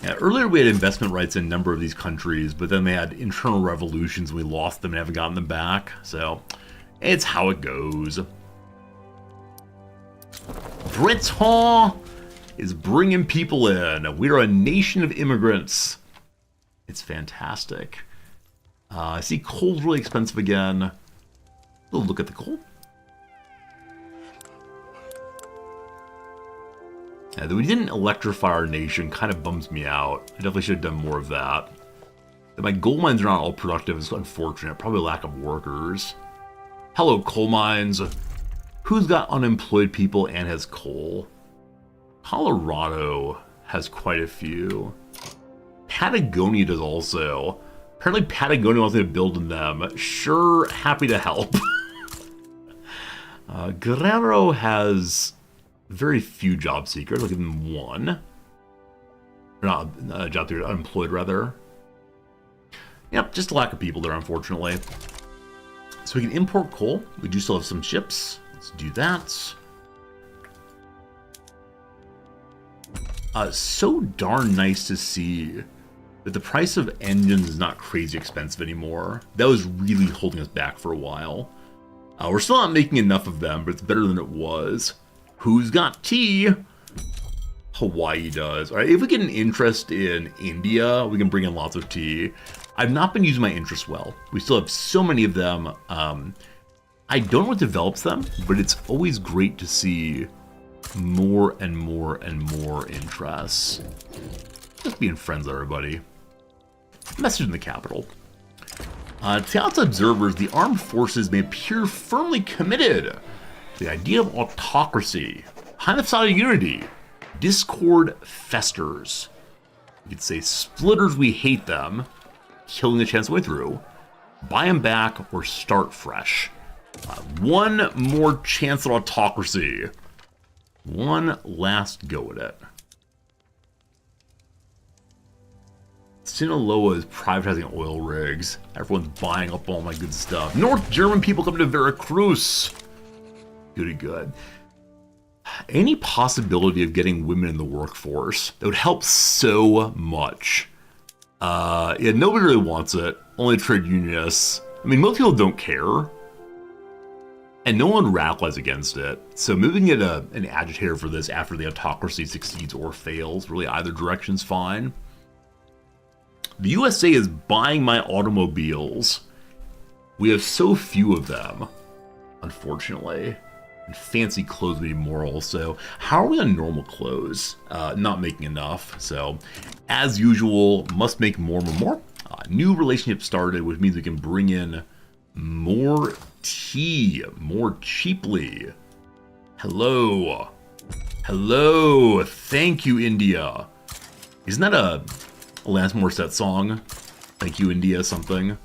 B: Yeah, earlier we had investment rights in a number of these countries, but then they had internal revolutions and we lost them and haven't gotten them back. So, it's how it goes. Breton is bringing people in. We are a nation of immigrants. It's fantastic. I see coal's really expensive again. We'll look at the coal. Yeah, that we didn't electrify our nation kind of bums me out. I definitely should have done more of that. That my gold mines are not all productive is unfortunate. Probably lack of workers. Hello, coal mines. Who's got unemployed people and has coal? Colorado has quite a few. Patagonia does also. Apparently Patagonia wants me to build in them. Sure, happy to help. Guerrero has very few job seekers. I'll give them one. Or not job seekers, unemployed rather. Yep, just a lack of people there, unfortunately. So we can import coal. We do still have some ships. Let's do that. So darn nice to see that the price of engines is not crazy expensive anymore. That was really holding us back for a while. We're still not making enough of them, but it's better than it was. Who's got tea? Hawaii does. All right, if we get an interest in India, we can bring in lots of tea. I've not been using my interests well. We still have so many of them. I don't know what develops them, but it's always great to see more and more and more interests. Just being friends, everybody. Message in the capital. To outside observers, the armed forces may appear firmly committed to the idea of autocracy, high enough side of unity. Discord festers. You could say splitters, we hate them, killing the chance way through. Buy them back or start fresh. One more chance at autocracy. One last go at it. Sinaloa is privatizing oil rigs. Everyone's buying up all my good stuff. North German people coming to Veracruz. Goody good. Any possibility of getting women in the workforce, that would help so much. Yeah, nobody really wants it. Only trade unionists. I mean, most people don't care. And no one radicalizes against it. So moving it an agitator for this after the autocracy succeeds or fails, really either direction's fine. The USA is buying my automobiles. We have so few of them, unfortunately. And fancy clothes would be more also. How are we on normal clothes? Not making enough. So, as usual, must make more. New relationship started, which means we can bring in more tea more cheaply. Hello. Hello. Thank you, India. Isn't that a Alanis Morissette song? Thank you, India, something?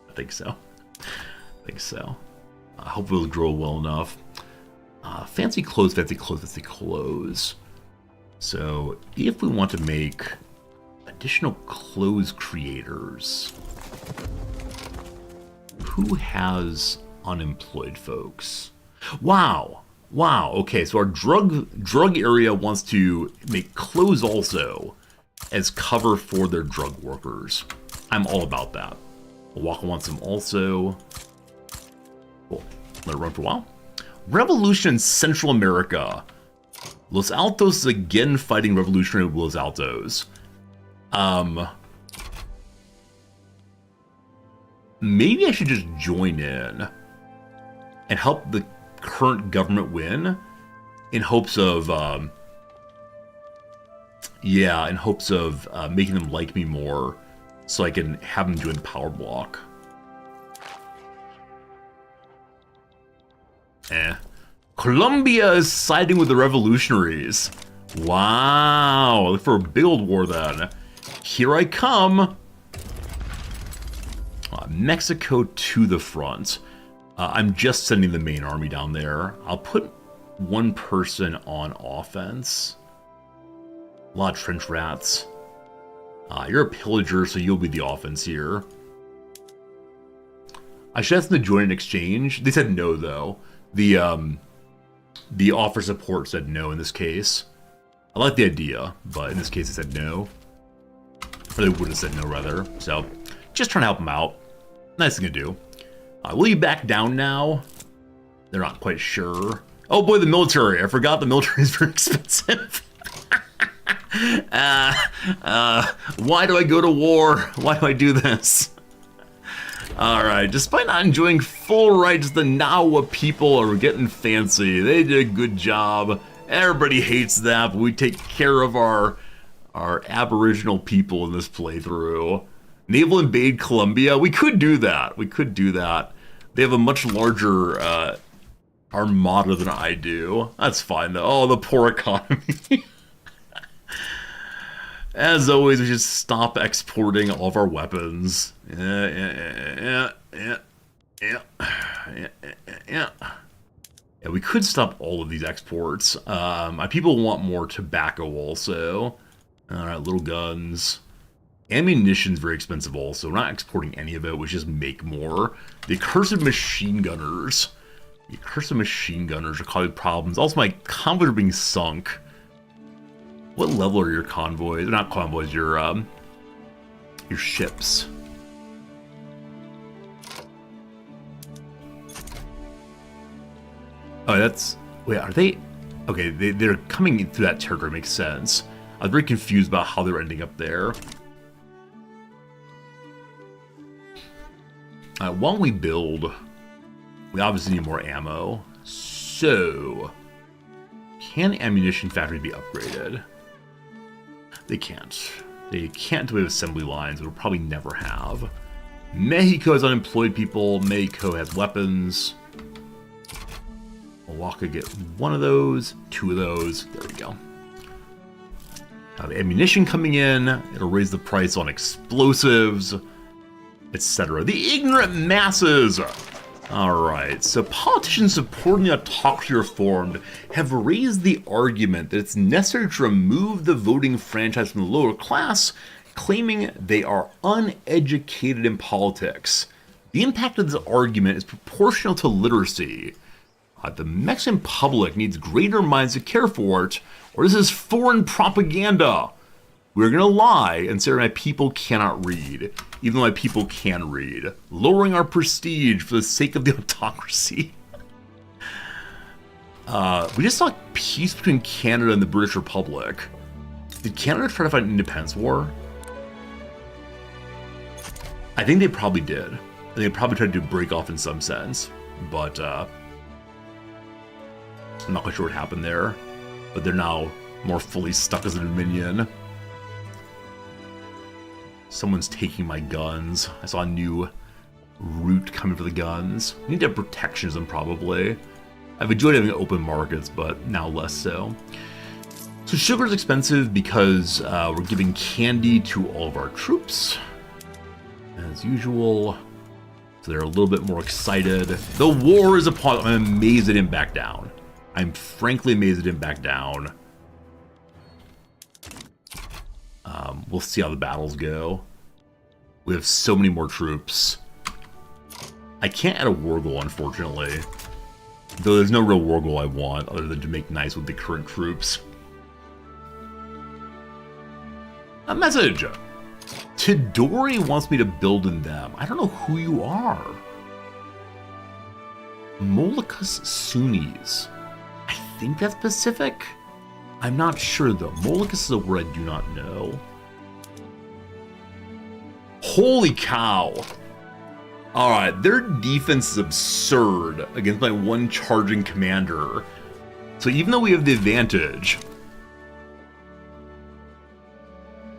B: I think so. I hope it'll grow well enough. Fancy clothes, fancy clothes, fancy clothes. So, if we want to make additional clothes creators, who has unemployed folks? Wow. Okay, so our drug area wants to make clothes also as cover for their drug workers. I'm all about that. Oaxaca wants them also. Cool. Let it run for a while. Revolution in Central America. Los Altos is again fighting revolutionary Los Altos. Maybe I should just join in and help the current government win in hopes of, making them like me more so I can have them join the power block. Colombia is siding with the revolutionaries. Wow, look for a big old war then. Here I come. Mexico to the front. I'm just sending the main army down there. I'll put one person on offense. A lot of trench rats. You're a pillager, so you'll be the offense here. I should ask them to join an exchange. They said no, though. The offer support said no in this case. I like the idea, but in this case they said no. Or they would have said no, rather. So, just trying to help them out. Nice thing to do. Will you back down now? They're not quite sure. Oh boy, the military. I forgot the military is very expensive. Why do I go to war? Why do I do this? Alright, despite not enjoying full rights, the Nawa people are getting fancy. They did a good job. Everybody hates that, but we take care of our aboriginal people in this playthrough. Naval invade Colombia? We could do that. We could do that. They have a much larger armada than I do. That's fine, though. Oh, the poor economy. As always, we should stop exporting all of our weapons. Yeah. Yeah, we could stop all of these exports. My people want more tobacco also. Alright, little guns. Ammunition's very expensive also. We're not exporting any of it, we just make more. The accursed machine gunners. The accursed machine gunners are causing problems. Also, my convoys are being sunk. What level are your convoys? They're not convoys, your ships. Oh, that's... Wait, are they... Okay, they're coming in through that territory, makes sense. I was very confused about how they're ending up there. While we build, we obviously need more ammo. So... Can ammunition factory be upgraded? They can't. They can't do assembly lines. We'll probably never have. Mexico has unemployed people. Mexico has weapons. Oaxaca get one of those, two of those. There we go. The ammunition coming in. It'll raise the price on explosives, etc. The ignorant masses. Alright, so politicians supporting autocracy reform have raised the argument that it's necessary to remove the voting franchise from the lower class, claiming they are uneducated in politics. The impact of this argument is proportional to literacy. The Mexican public needs greater minds to care for it, or this is foreign propaganda. We're gonna lie and say my people cannot read, even though my people can read, lowering our prestige for the sake of the autocracy. We just saw peace between Canada and the British Republic. Did Canada try to fight an independence war? I think they probably did. I think they probably tried to break off in some sense, but I'm not quite sure what happened there. But they're now more fully stuck as a dominion. Someone's taking my guns. I saw a new route coming for the guns. We need to have protections on probably. I've enjoyed having open markets, but now less so. So sugar is expensive because we're giving candy to all of our troops, as usual. So they're a little bit more excited. The war is upon them. I'm amazed they didn't back down. I'm frankly amazed they didn't back down. We'll see how the battles go. We have so many more troops. I can't add a war goal, unfortunately. Though there's no real war goal I want, other than to make nice with the current troops. A message! Tidori wants me to build in them. I don't know who you are. Moluccas Sunnis. I think that's Pacific? I'm not sure though. Moluccas is a word I do not know. Holy cow! Alright, their defense is absurd against my one charging commander. So even though we have the advantage...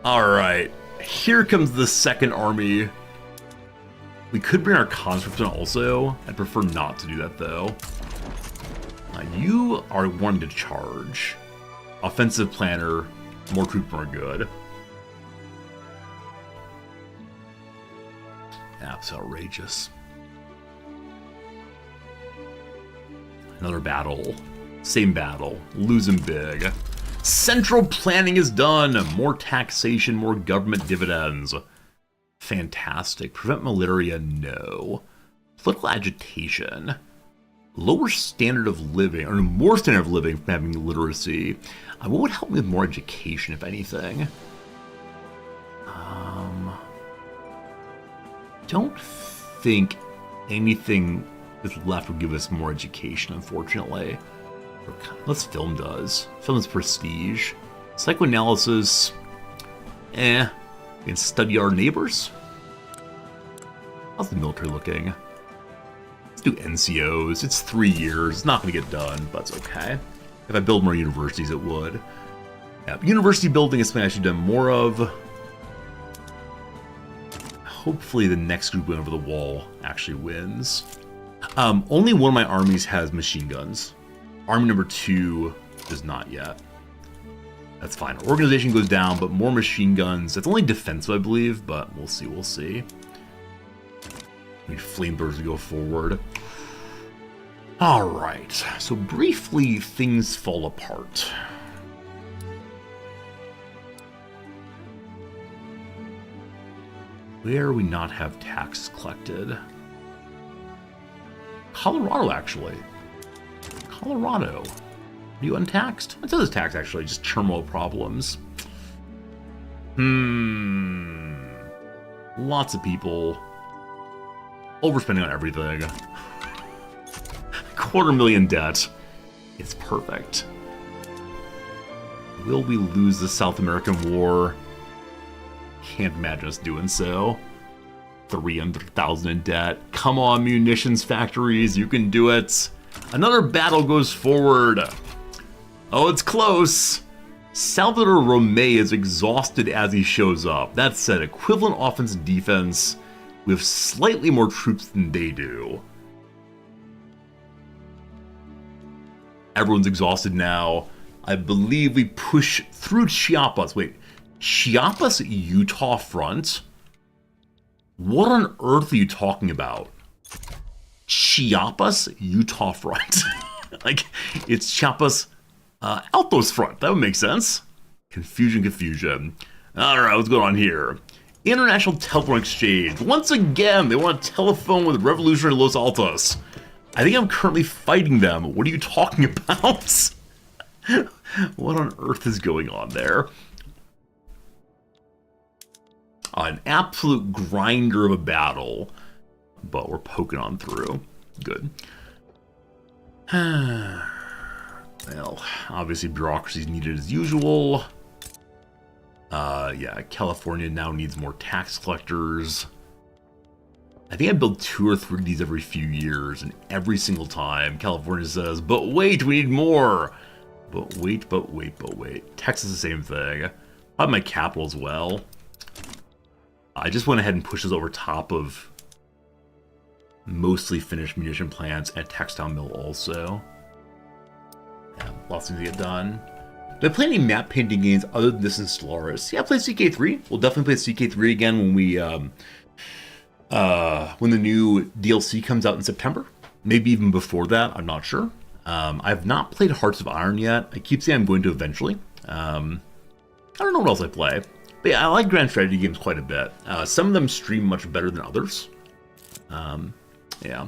B: Alright, here comes the second army. We could bring our conscripts in also. I'd prefer not to do that though. You are wanting to charge. Offensive planner, more troops are good. That's outrageous. Another battle. Same battle. Losing big. Central planning is done. More taxation, more government dividends. Fantastic. Prevent malaria, no. Political agitation. Lower standard of living, or more standard of living from having literacy. What would help me with more education, if anything? Don't think anything that's left will give us more education, unfortunately. Unless film does. Film is prestige. Psychoanalysis, we can study our neighbors. How's the military looking? Let's do NCOs. It's 3 years. It's not going to get done, but it's okay. If I build more universities, it would. Yeah, university building is something I should have done more of. Hopefully the next group over the wall actually wins. Only one of my armies has machine guns. Army number 2 does not yet. That's fine. Organization goes down, but more machine guns. That's only defensive, I believe, but we'll see, we'll see. We need flamethrowers to go forward. Alright, so briefly, things fall apart. Where we not have tax collected? Colorado, actually. Colorado. Are you untaxed? It says tax, actually, just turmoil problems. Lots of people. Overspending on everything. $250,000 debt. It's perfect. Will we lose the South American War? Can't imagine us doing so. 300,000 in debt. Come on, munitions factories, you can do it. Another battle goes forward. Oh, it's close. Salvador Romay is exhausted as he shows up. That said, equivalent offense and defense. We have slightly more troops than they do. Everyone's exhausted now. I believe we push through Chiapas. Wait, Chiapas, Utah front? What on earth are you talking about? Chiapas, Utah front. Like, it's Chiapas, Altos front. That would make sense. Confusion. Alright, what's going on here? International Telephone Exchange. Once again, they want a telephone with Revolutionary Los Altos. I think I'm currently fighting them. What are you talking about? What on earth is going on there? An absolute grinder of a battle, but we're poking on through. Good. Well, obviously bureaucracy is needed as usual. Yeah, California now needs more tax collectors. I think I build 2 or 3 of these every few years, and every single time California says, but wait, we need more. But wait. Texas is the same thing. I have my capital as well. I just went ahead and pushed this over top of mostly finished munition plants and textile mill also. Yeah, lots of things to get done. Do I play any map painting games other than this in Stellaris? Yeah, I play CK3. We'll definitely play CK3 again when we when the new DLC comes out in September. Maybe even before that, I'm not sure. I've not played Hearts of Iron yet. I keep saying I'm going to eventually. I don't know what else I play. But yeah, I like grand strategy games quite a bit. Some of them stream much better than others. Yeah.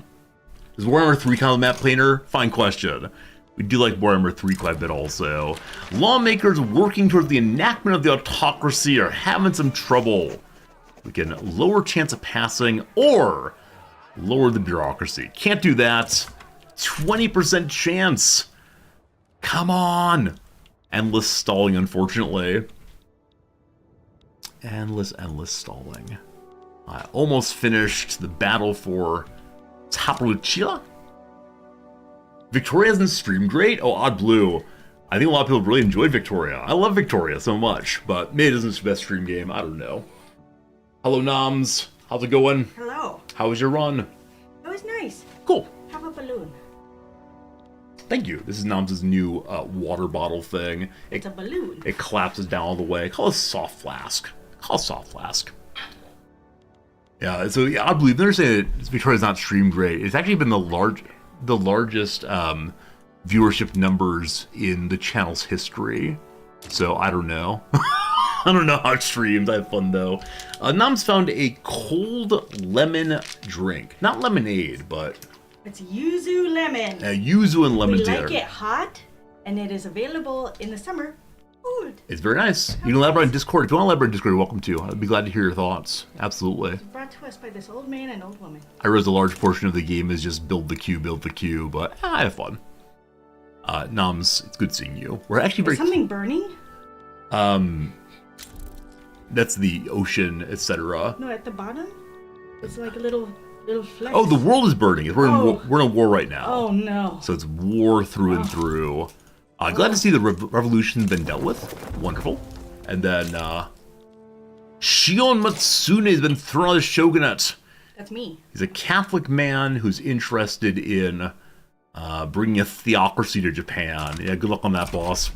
B: Is Warhammer 3 kind of map painter? Fine question. We do like Warhammer 3 quite a bit also. Lawmakers working towards the enactment of the autocracy are having some trouble. We can lower chance of passing or lower the bureaucracy. Can't do that. 20% chance. Come on. Endless stalling, unfortunately. Endless stalling. I almost finished the battle for Tapaluchila. Victoria hasn't streamed great? Oh, Odd Blue. I think a lot of people really enjoyed Victoria. I love Victoria so much, but maybe it isn't the best stream game. I don't know. Hello, Noms. How's it going?
C: Hello.
B: How was your run?
C: It was nice.
B: Cool.
C: Have a balloon.
B: Thank you. This is Noms' new water bottle thing.
C: It's a balloon.
B: It collapses down all the way. Call it a soft flask. Yeah, so yeah, I believe they're saying that Victoria's not streamed great. It's actually been the largest viewership numbers in the channel's history. So I don't know. I don't know how it streams. I have fun though. Nam's found a cold lemon drink. Not lemonade, but...
C: It's yuzu lemon.
B: Yuzu and lemon
C: We
B: tea.
C: like it hot, and it is available in the summer. Good.
B: It's very nice. You can elaborate on Discord. If you want to elaborate on Discord, you're welcome to. I'd be glad to hear your thoughts. Absolutely.
C: Brought to us by this old man and old woman.
B: I realize a large portion of the game is just build the queue, but I have fun. Noms, it's good seeing you. We're actually very...
C: Is something burning?
B: That's the ocean, etc.
C: No, at the bottom? It's like a little flex.
B: Oh, the world is burning. We're in a war right now.
C: Oh, no.
B: So it's war through and through. Glad to see the revolution's been dealt with. Wonderful. And then, Shion Matsune has been thrown out of the shogunate.
C: That's me.
B: He's a Catholic man who's interested in bringing a theocracy to Japan. Yeah, good luck on that, boss.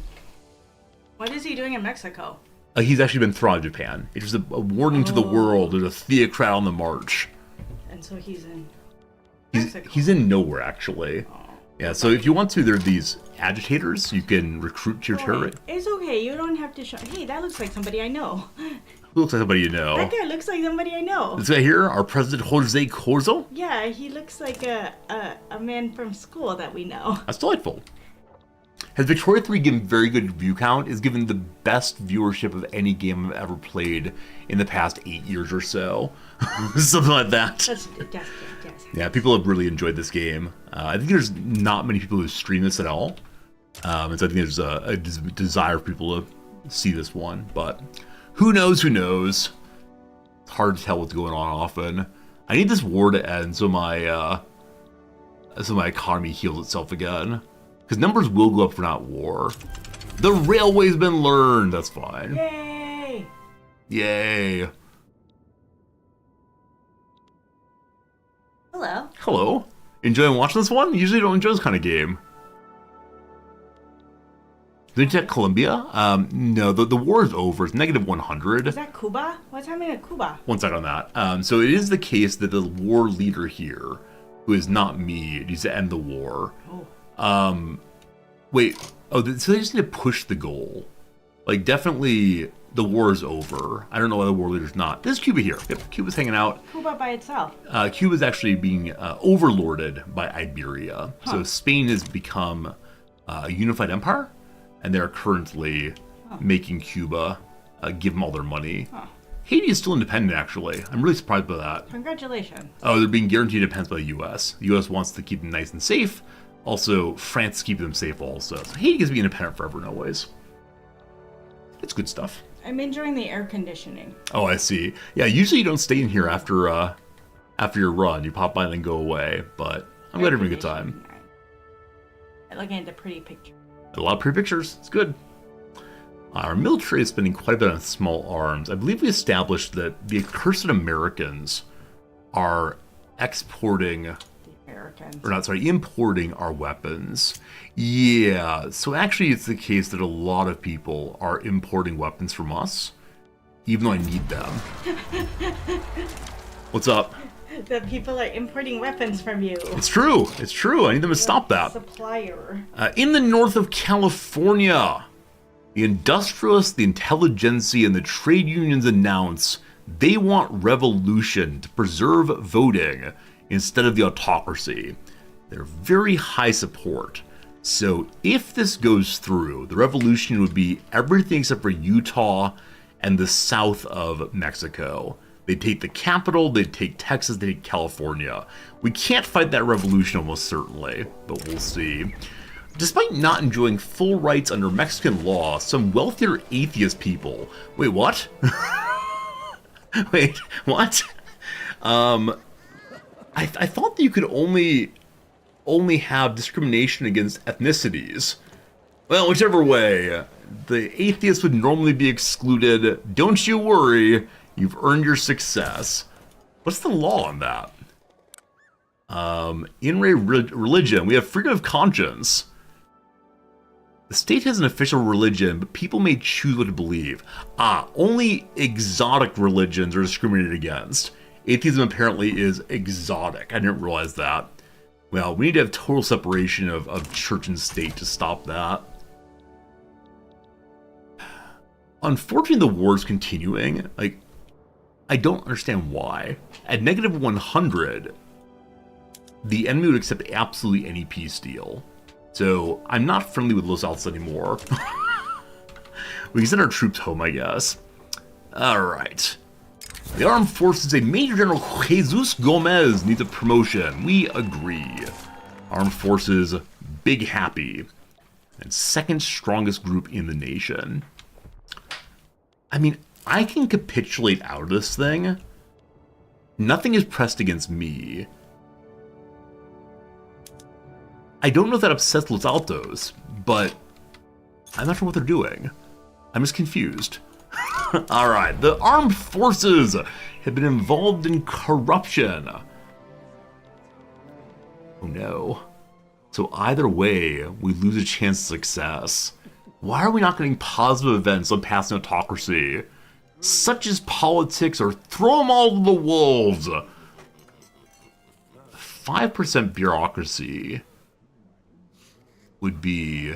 C: What is he doing in Mexico?
B: He's actually been thrown out of Japan. It's just a warning to the world. There's a theocrat on the march.
C: And so he's in Mexico.
B: He's in nowhere, actually.
C: Oh.
B: Yeah, so if you want to, there are these agitators you can recruit to your terrorist.
C: It's okay. You don't have to show... Hey, that looks like somebody I know.
B: Who looks like somebody you know?
C: That guy looks like somebody I know.
B: This guy here, our president Jose Corzo.
C: Yeah, he looks like a man from school that we know.
B: That's delightful. Has Victoria 3 given very good view count? Is given the best viewership of any game I've ever played in the past 8 years or so. Something like that.
C: That's yes.
B: Yeah, people have really enjoyed this game. I think there's not many people who stream this at all. And so I think there's a desire for people to see this one. But who knows, It's hard to tell what's going on often. I need this war to end so my economy heals itself again. Because numbers will go up for not war. The railway's been learned. That's fine.
C: Yay!
B: Yay.
C: Hello.
B: Hello. Enjoying watching this one? Usually don't enjoy this kind of game. Did you check Colombia? No, the war is over. It's negative 100.
C: Is that Cuba? What's happening in Cuba?
B: One second on that. So it is the case that the war leader here, who is not me, needs to end the war.
C: Oh.
B: Wait. Oh, so they just need to push the goal. Like, definitely the war is over. I don't know why the war leader's not. This is Cuba here. Yep, Cuba's hanging out.
C: Cuba by itself.
B: Cuba's actually being overlorded by Iberia. Huh. So Spain has become a unified empire, and they're currently making Cuba give them all their money. Huh. Haiti is still independent, actually. I'm really surprised by that.
C: Congratulations.
B: Oh, they're being guaranteed independence by the U.S. The U.S. wants to keep them nice and safe. Also, France keeps them safe also. So Haiti gets to be independent forever, no ways. It's good stuff.
C: I'm enjoying the air conditioning.
B: Oh, I see. Yeah, usually you don't stay in here after your run. You pop by and then go away. But I'm glad you're having a good time.
C: I'm looking at the pretty picture.
B: A lot of pretty pictures. It's good. Our military is spending quite a bit on small arms. I believe we established that the accursed Americans are importing our weapons. Yeah, so actually it's the case that a lot of people are importing weapons from us, even though I need them. What's up?
C: The people are importing weapons from you.
B: It's true. It's true. I need them to stop that.
C: Supplier.
B: In the north of California, the industrialists, the intelligentsia, and the trade unions announce they want revolution to preserve voting instead of the autocracy. They're very high support. So if this goes through, the revolution would be everything except for Utah and the south of Mexico. They'd take the capital, they'd take Texas, they'd take California. We can't fight that revolution almost certainly, but we'll see. Despite not enjoying full rights under Mexican law, some wealthier atheist people... Wait, what? Wait, what? I thought that you could only have discrimination against ethnicities. Well, whichever way, the atheists would normally be excluded. Don't you worry, you've earned your success. What's the law on that? In religion, we have freedom of conscience. The state has an official religion, but people may choose what to believe. Only exotic religions are discriminated against. Atheism apparently is exotic. I didn't realize that. Well, we need to have total separation of church and state to stop that. Unfortunately, the war is continuing. Like, I don't understand why. At negative 100, the enemy would accept absolutely any peace deal. So, I'm not friendly with Los Altos anymore. We can send our troops home, I guess. Alright. The armed forces say Major General Jesus Gomez needs a promotion. We agree. Armed forces, big happy. And second strongest group in the nation. I mean, I can capitulate out of this thing. Nothing is pressed against me. I don't know if that upsets Los Altos, but I'm not sure what they're doing. I'm just confused. Alright, the armed forces have been involved in corruption. Oh no. So either way, we lose a chance of success. Why are we not getting positive events on passing autocracy? Such as politics, or throw them all to the wolves. 5% bureaucracy would be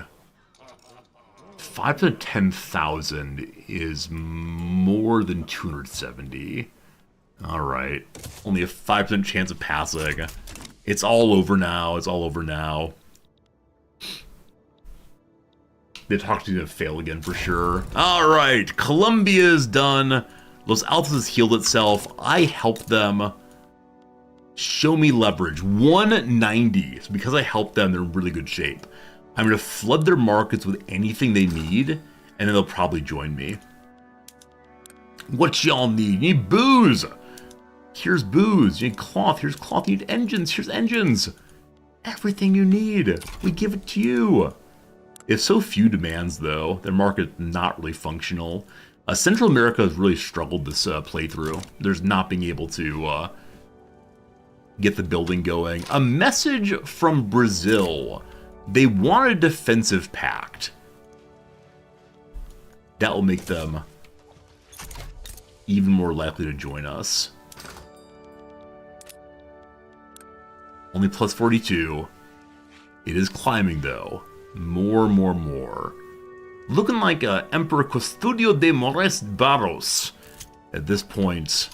B: 5 to 10,000 is more than 270. Alright. Only a 5% chance of passing. It's all over now. It's all over now. The autocracy is going to fail again for sure. Alright. Colombia is done. Los Altos has healed itself. I helped them. Show me leverage. 190. So because I helped them, they're in really good shape. I'm going to flood their markets with anything they need, and then they'll probably join me. What y'all need? You need booze! Here's booze. You need cloth. Here's cloth. You need engines. Here's engines. Everything you need. We give it to you. If so few demands, though, their market's not really functional. Central America has really struggled this playthrough. There's not being able to get the building going. A message from Brazil. They want a defensive pact. That will make them even more likely to join us. Only plus 42. It is climbing, though. More. Looking like Emperor Custodio de Mores Barros. At this point,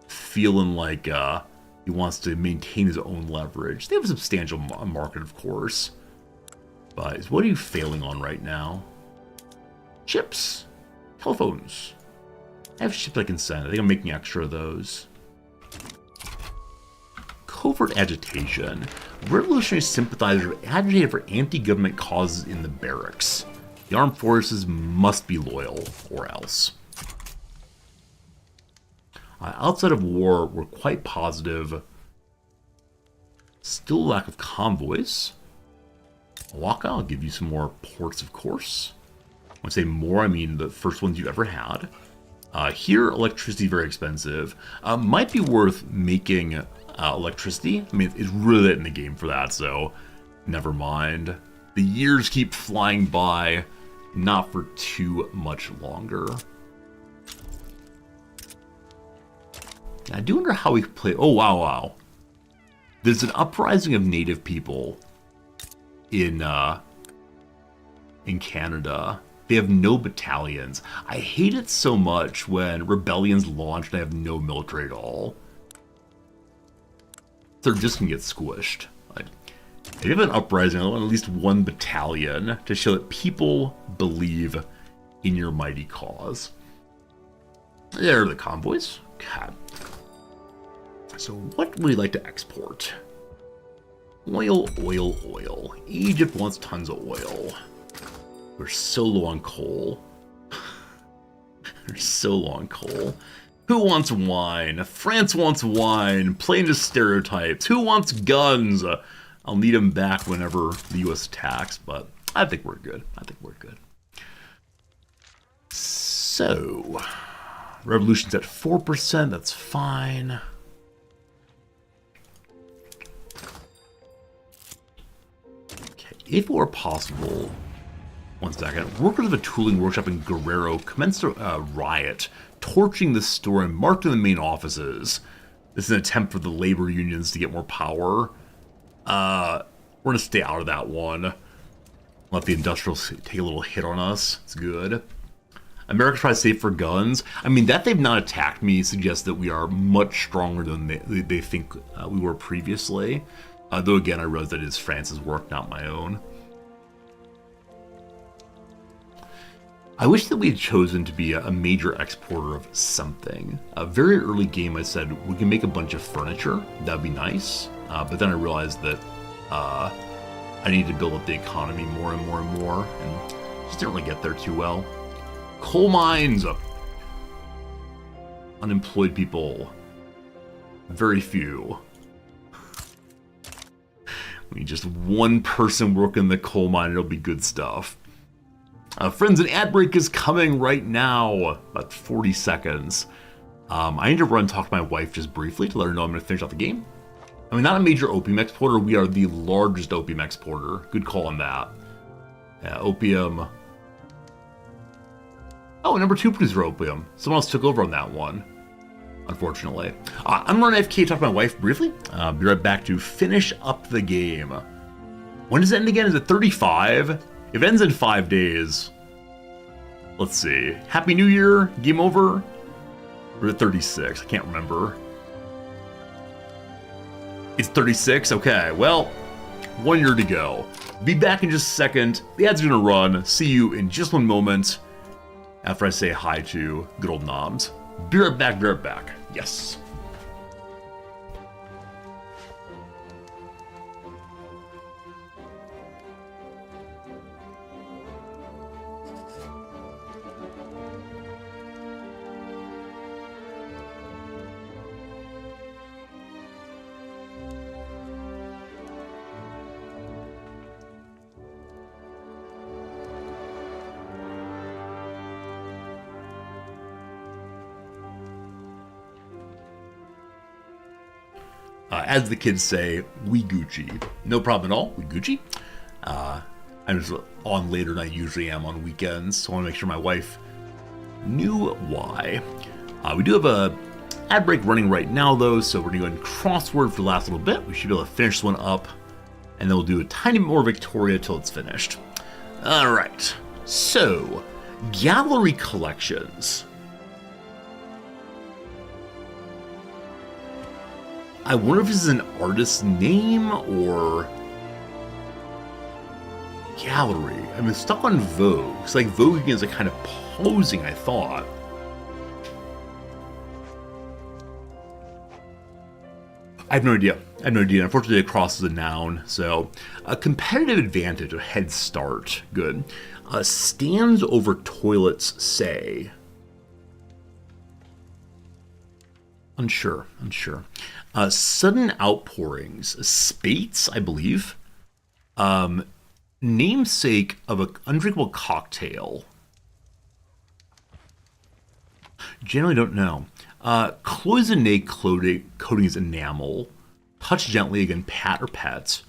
B: feeling like he wants to maintain his own leverage. They have a substantial market, of course. But what are you failing on right now? Chips. Telephones. I have chips I can send. I think I'm making extra of those. Covert agitation. Revolutionary sympathizers agitated for anti-government causes in the barracks. The armed forces must be loyal, or else. Outside of war, we're quite positive. Still lack of convoys. Waka, I'll give you some more ports, of course. When I say more, I mean the first ones you've ever had. Here, electricity is very expensive. Might be worth making electricity. I mean, it's really late in the game for that, so never mind. The years keep flying by, not for too much longer. I do wonder how we play. Oh, wow. There's an uprising of native people in Canada. They have no battalions. I hate it so much when rebellions launch and they have no military at all. They're just gonna get squished. Like, if you have an uprising, I want at least one battalion to show that people believe in your mighty cause. There are the convoys. God. So what would we like to export? Oil. Egypt wants tons of oil. We're so low on coal. We're so low on coal. Who wants wine? France wants wine. Playing to stereotypes. Who wants guns? I'll need them back whenever the U.S. attacks, but I think we're good. So, revolution's at 4%. That's fine. If it were possible, one second, workers of a tooling workshop in Guerrero commenced a riot, torching the store and marking the main offices. This is an attempt for the labor unions to get more power. We're gonna stay out of that one. Let the industrials take a little hit on us. It's good. America's probably safe for guns. I mean, that they've not attacked me suggests that we are much stronger than they think we were previously. Though again, I realize that it is France's work, not my own. I wish that we had chosen to be a major exporter of something. A very early game, I said, we can make a bunch of furniture. That'd be nice. But then I realized that I need to build up the economy more and more and more, and just didn't really get there too well. Coal mines! Unemployed people. Very few. We need just one person working the coal mine, it'll be good stuff. Friends, an ad break is coming right now. About 40 seconds. I need to run and talk to my wife just briefly to let her know I'm going to finish out the game. I mean, not a major opium exporter. We are the largest opium exporter. Good call on that. Yeah, opium. Oh, number 2 producer opium. Someone else took over on that one, unfortunately. I'm running AFK to talk to my wife briefly. Be right back to finish up the game. When does it end again? Is it 35? If it ends in 5 days, let's see. Happy New Year, game over? Or is it 36? I can't remember. It's 36? Okay, well, 1 year to go. Be back in just a second. The ad's gonna run. See you in just one moment after I say hi to good old Noms. Be right back, be right back. Yes. As the kids say, we Gucci. No problem at all, we Gucci. I'm just on later than I usually am on weekends, so I want to make sure my wife knew why. We do have a ad break running right now, though, so we're going to go and crossword for the last little bit. We should be able to finish this one up, and then we'll do a tiny bit more Victoria till it's finished. All right, so gallery collections. I wonder if this is an artist's name or gallery. I mean, it's stuck on Vogue. It's like Vogue is like kind of posing, I thought. I have no idea. Unfortunately, it crosses a noun. So, a competitive advantage, a head start. Good. Stands over toilets, say. Unsure. Sudden outpourings, spates, I believe. Namesake of an undrinkable cocktail. Generally don't know. Cloisonne coatings enamel. Touch gently, again, pat or pets.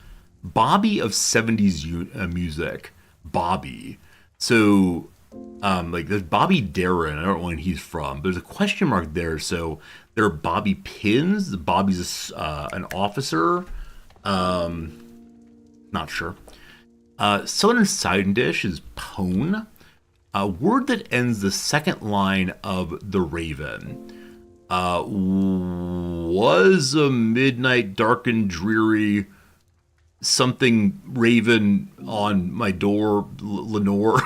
B: Bobby of 70s music. Bobby. So, like, there's Bobby Darin. I don't know when he's from. There's a question mark there, so there are Bobby Pins. Bobby's an officer. Not sure. Southern side dish is pone. A word that ends the second line of The Raven. Was a midnight dark and dreary something raven on my door, Lenore.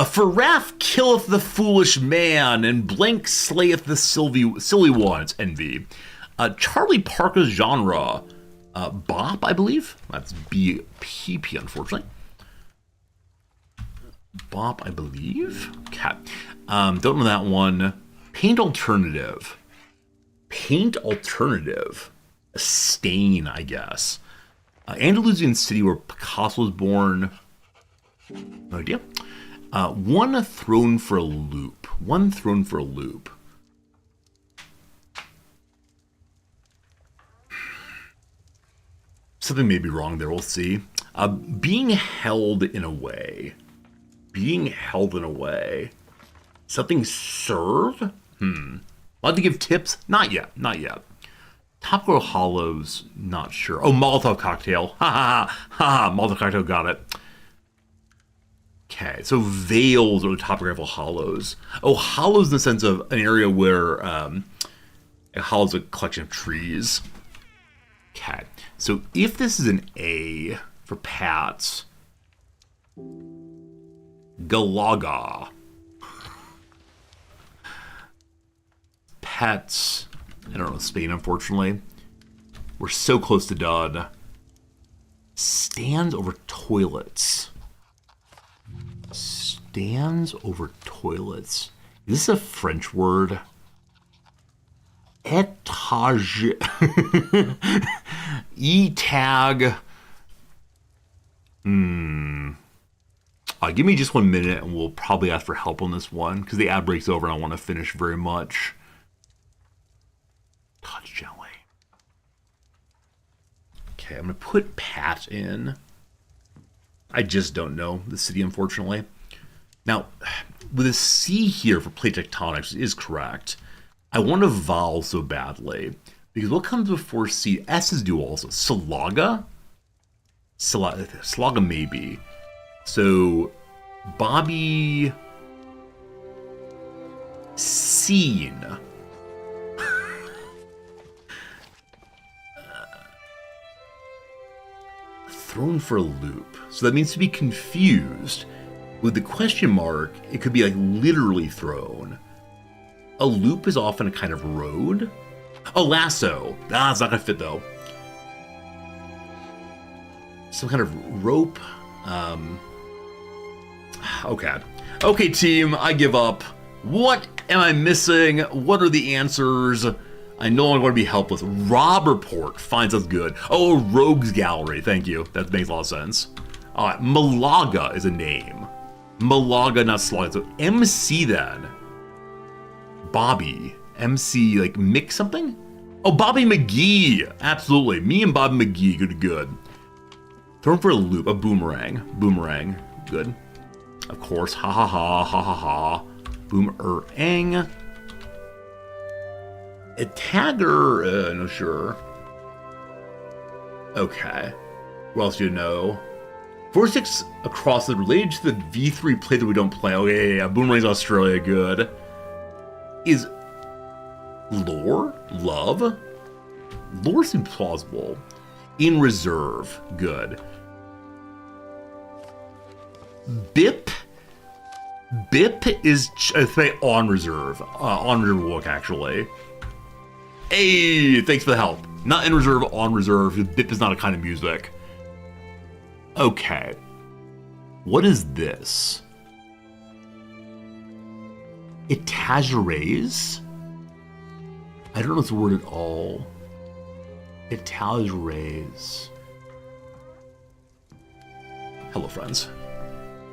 B: For wrath killeth the foolish man, and blank slayeth the silly one. It's envy. Charlie Parker's genre, bop, I believe. That's B-P-P, unfortunately. Bop, I believe. Okay. Don't know that one. Paint alternative. A stain, I guess. Andalusian city where Picasso was born. No idea. One thrown for a loop. Something may be wrong there. We'll see. Being held in a way. Something serve? Allowed to give tips? Not yet. Top Row Hollows, not sure. Oh, Molotov Cocktail. Ha ha ha ha. Molotov Cocktail, got it. Okay, so Vales are the topographical hollows. Oh, hollows in the sense of an area where a hollow is a collection of trees. Okay, so if this is an A for Pats, Galaga. Pets, I don't know, Spain, unfortunately. We're so close to done. Stands over toilets. Stands over toilets. Is this a French word? Etage. E-tag. Give me just 1 minute and we'll probably ask for help on this one because the ad breaks over and I want to finish very much. Touch jelly. Okay, I'm going to put Pat in. I just don't know the city, unfortunately. Now, with a C here for plate tectonics is correct. I want a vowel so badly. Because what comes before C? S's do also. Salaga? Salaga maybe. So, Bobby... Scene. Thrown for a loop. So that means to be confused. With the question mark, it could be like literally thrown. A loop is often a kind of road. Oh, lasso. It's not gonna fit though. Some kind of rope. Okay. Okay, team, I give up. What am I missing? What are the answers? I know I'm going to be helpless. Rob Report finds us good. Oh, Rogues Gallery. Thank you. That makes a lot of sense. All right, Malaga is a name. Malaga, not Slaga. So MC then. Bobby. MC, like Mick something? Oh, Bobby McGee. Absolutely. Me and Bobby McGee, good. Thrown for a loop. A boomerang. Boomerang. Good. Of course. Ha ha ha. Ha ha ha. Boomerang. A tagger, no sure. Okay. What else do you know? 4-6 across the related to the V3 play that we don't play. Oh yeah. Boomerang's Australia, good. Is lore? Love? Lore seems plausible. In reserve, good. Bip? Bip is, I think, on reserve. On reserve work, actually. Hey, thanks for the help. Not in reserve, on reserve. Bip is not a kind of music. Okay. What is this? Etageres? I don't know this word at all. Etageres. Hello, friends.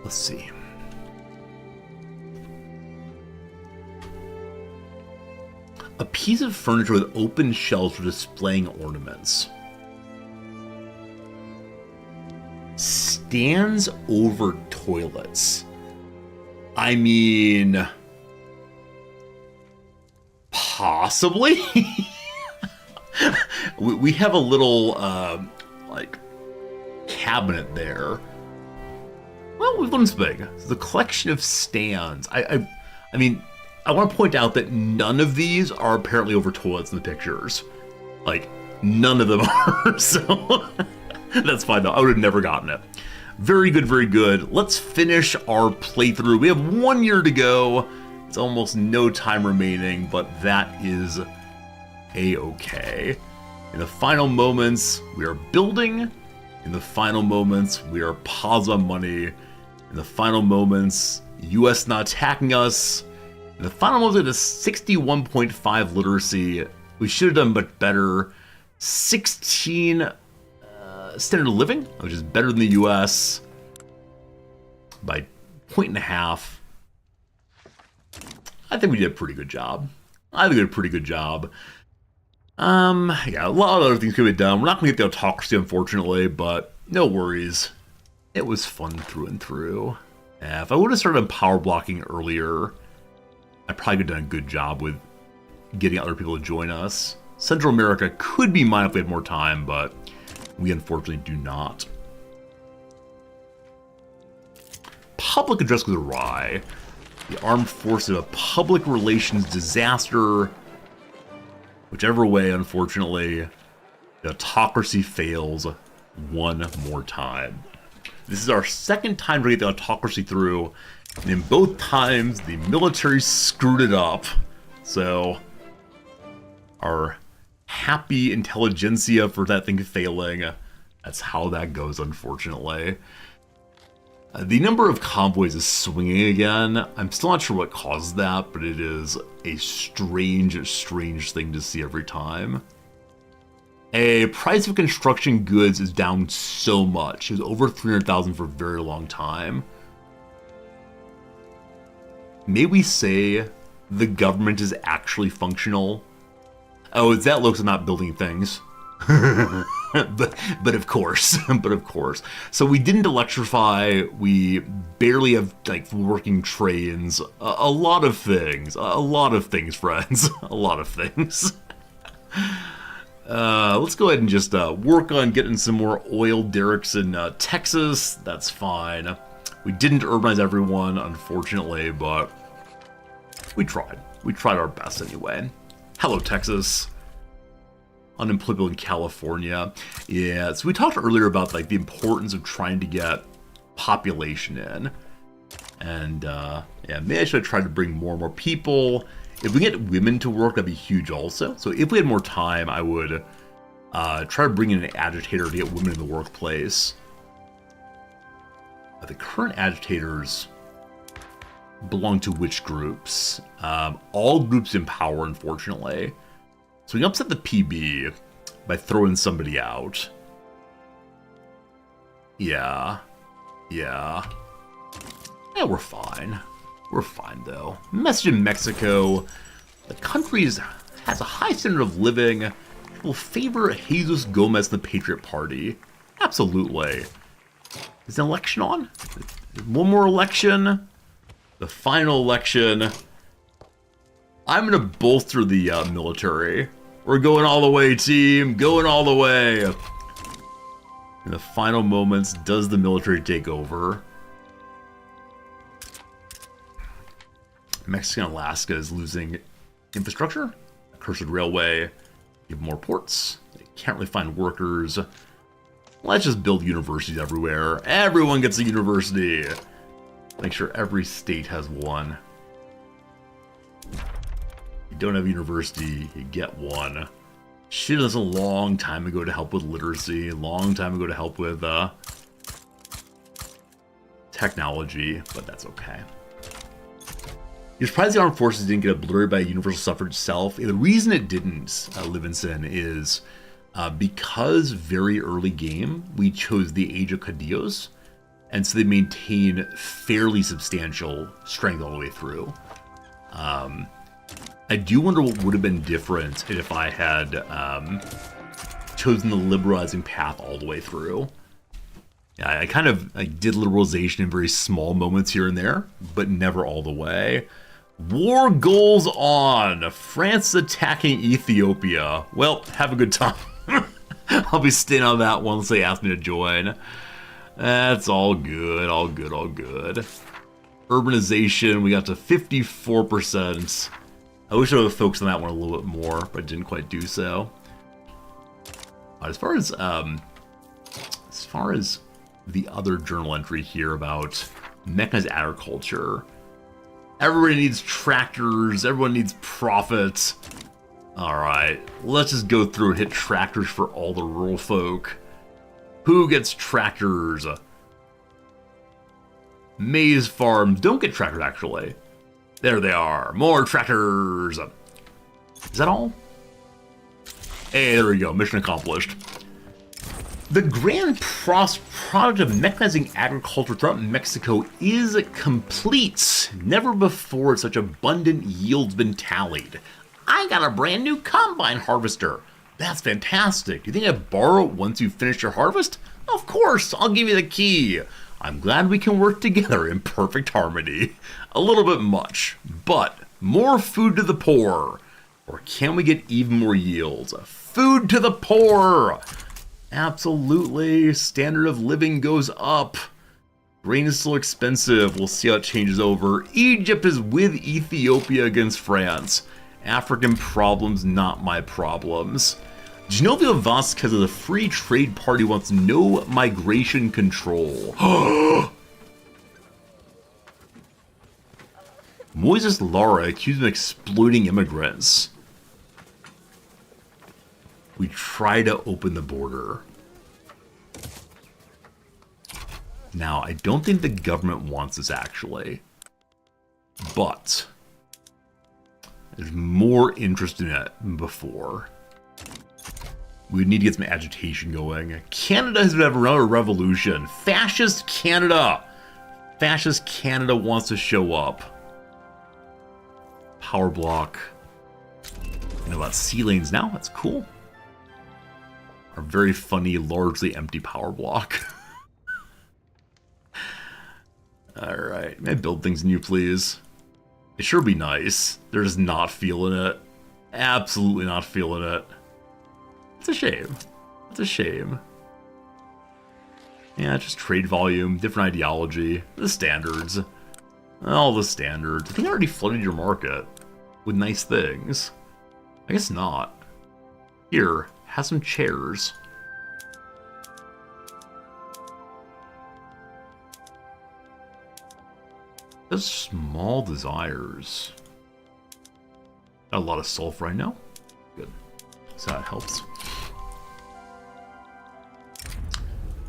B: Let's see. A piece of furniture with open shelves for displaying ornaments. Stands over toilets. I mean... Possibly? We have a little, like, cabinet there. Well, we've learned something. It's the collection of stands. I mean... I want to point out that none of these are apparently over toilets in the pictures. Like, none of them are, so that's fine though. I would have never gotten it. Very good, very good. Let's finish our playthrough. We have 1 year to go. It's almost no time remaining, but that is a-okay. In the final moments, we are building. In the final moments, we are pause on money. In the final moments, US not attacking us. In the final moment, it is 61.5 literacy. We should have done much better. 16 standard of living, which is better than the US by 1.5. I think we did a pretty good job. Yeah, a lot of other things could be done. We're not going to get the autocracy, unfortunately, but no worries. It was fun through and through. Yeah, if I would have started power blocking earlier, I probably could have done a good job with getting other people to join us. Central America could be mine if we had more time, but we unfortunately do not. Public address goes awry. The armed forces of a public relations disaster. Whichever way, unfortunately, the autocracy fails one more time. This is our second time to get the autocracy through, and in both times, the military screwed it up. So, our happy intelligentsia for that thing failing, that's how that goes, unfortunately. The number of convoys is swinging again. I'm still not sure what caused that, but it is a strange, strange thing to see every time. Price of construction goods is down so much. It was over 300,000 for a very long time. May we say the government is actually functional? Oh, it's that looks not building things. but of course, So we didn't electrify. We barely have like working trains. A lot of things, friends. A lot of things. Let's go ahead and just work on getting some more oil derricks in Texas. That's fine. We didn't urbanize everyone, unfortunately, but we tried. We tried our best anyway. Hello, Texas. Unemployable in California. Yeah, so we talked earlier about like the importance of trying to get population in. And yeah, maybe I should have tried to bring more and more people. If we get women to work, that'd be huge also. So if we had more time, I would try to bring in an agitator to get women in the workplace. The current agitators belong to which groups? All groups in power, unfortunately. So we can upset the PB by throwing somebody out. Yeah, we're fine. We're fine, though. Message in Mexico. The country has a high standard of living. It will favor Jesus Gomez and the Patriot Party. Absolutely. Is an election on? One more election. The final election. I'm going to bolster the military. We're going all the way, team. Going all the way. In the final moments, does the military take over? Mexico and Alaska is losing infrastructure. A cursed railway. Give more ports. They can't really find workers. Let's just build universities everywhere. Everyone gets a university. Make sure every state has one. You don't have a university, you get one. Shit, that's a long time ago to help with literacy. A long time ago to help with technology, but that's okay. You're surprised the armed forces didn't get obliterated by universal suffrage itself. The reason it didn't, Livingston, is because very early game, we chose the Age of Caudillos, and so they maintain fairly substantial strength all the way through. I do wonder what would have been different if I had chosen the liberalizing path all the way through. I kind of did liberalization in very small moments here and there, but never all the way. War goes on. France attacking Ethiopia. Well, have a good time. I'll be staying on that one once they ask me to join. That's all good, all good, all good. Urbanization, we got to 54%. I wish I would have focused on that one a little bit more, but didn't quite do so. As far as the other journal entry here about mechanized agriculture, everybody needs tractors, everyone needs profit. Alright, let's just go through and hit tractors for all the rural folk. Who gets tractors? Maize farms don't get tractors, actually. There they are. More tractors. Is that all? Hey, there we go. Mission accomplished. The grand product of mechanizing agriculture throughout Mexico is complete. Never before such abundant yields been tallied. I got a brand new combine harvester. That's fantastic. Do you think I'd borrow it once you've finished your harvest? Of course, I'll give you the key. I'm glad we can work together in perfect harmony. A little bit much, but more food to the poor. Or can we get even more yields? Food to the poor! Absolutely. Standard of living goes up. Grain is still expensive. We'll see how it changes over. Egypt is with Ethiopia against France. African problems, not my problems. Genovia Vasquez of the Free Trade Party wants no migration control. Moises Lara accused of exploiting immigrants. We try to open the border. Now, I don't think the government wants this, actually. But there's more interest in it than before. We need to get some agitation going. Canada has been having another revolution. Fascist Canada! Fascist Canada wants to show up. Power block. I know about sea lanes now. That's cool. Our very funny, largely empty power block. Alright. May I build things new, please? It sure be nice. They're just not feeling it. Absolutely not feeling it. It's a shame. It's a shame. Yeah, just trade volume, different ideology, the standards. All the standards. I think I already flooded your market with nice things. I guess not. Here, have some chairs. Those small desires. Got a lot of sulfur right now. Good. So that helps.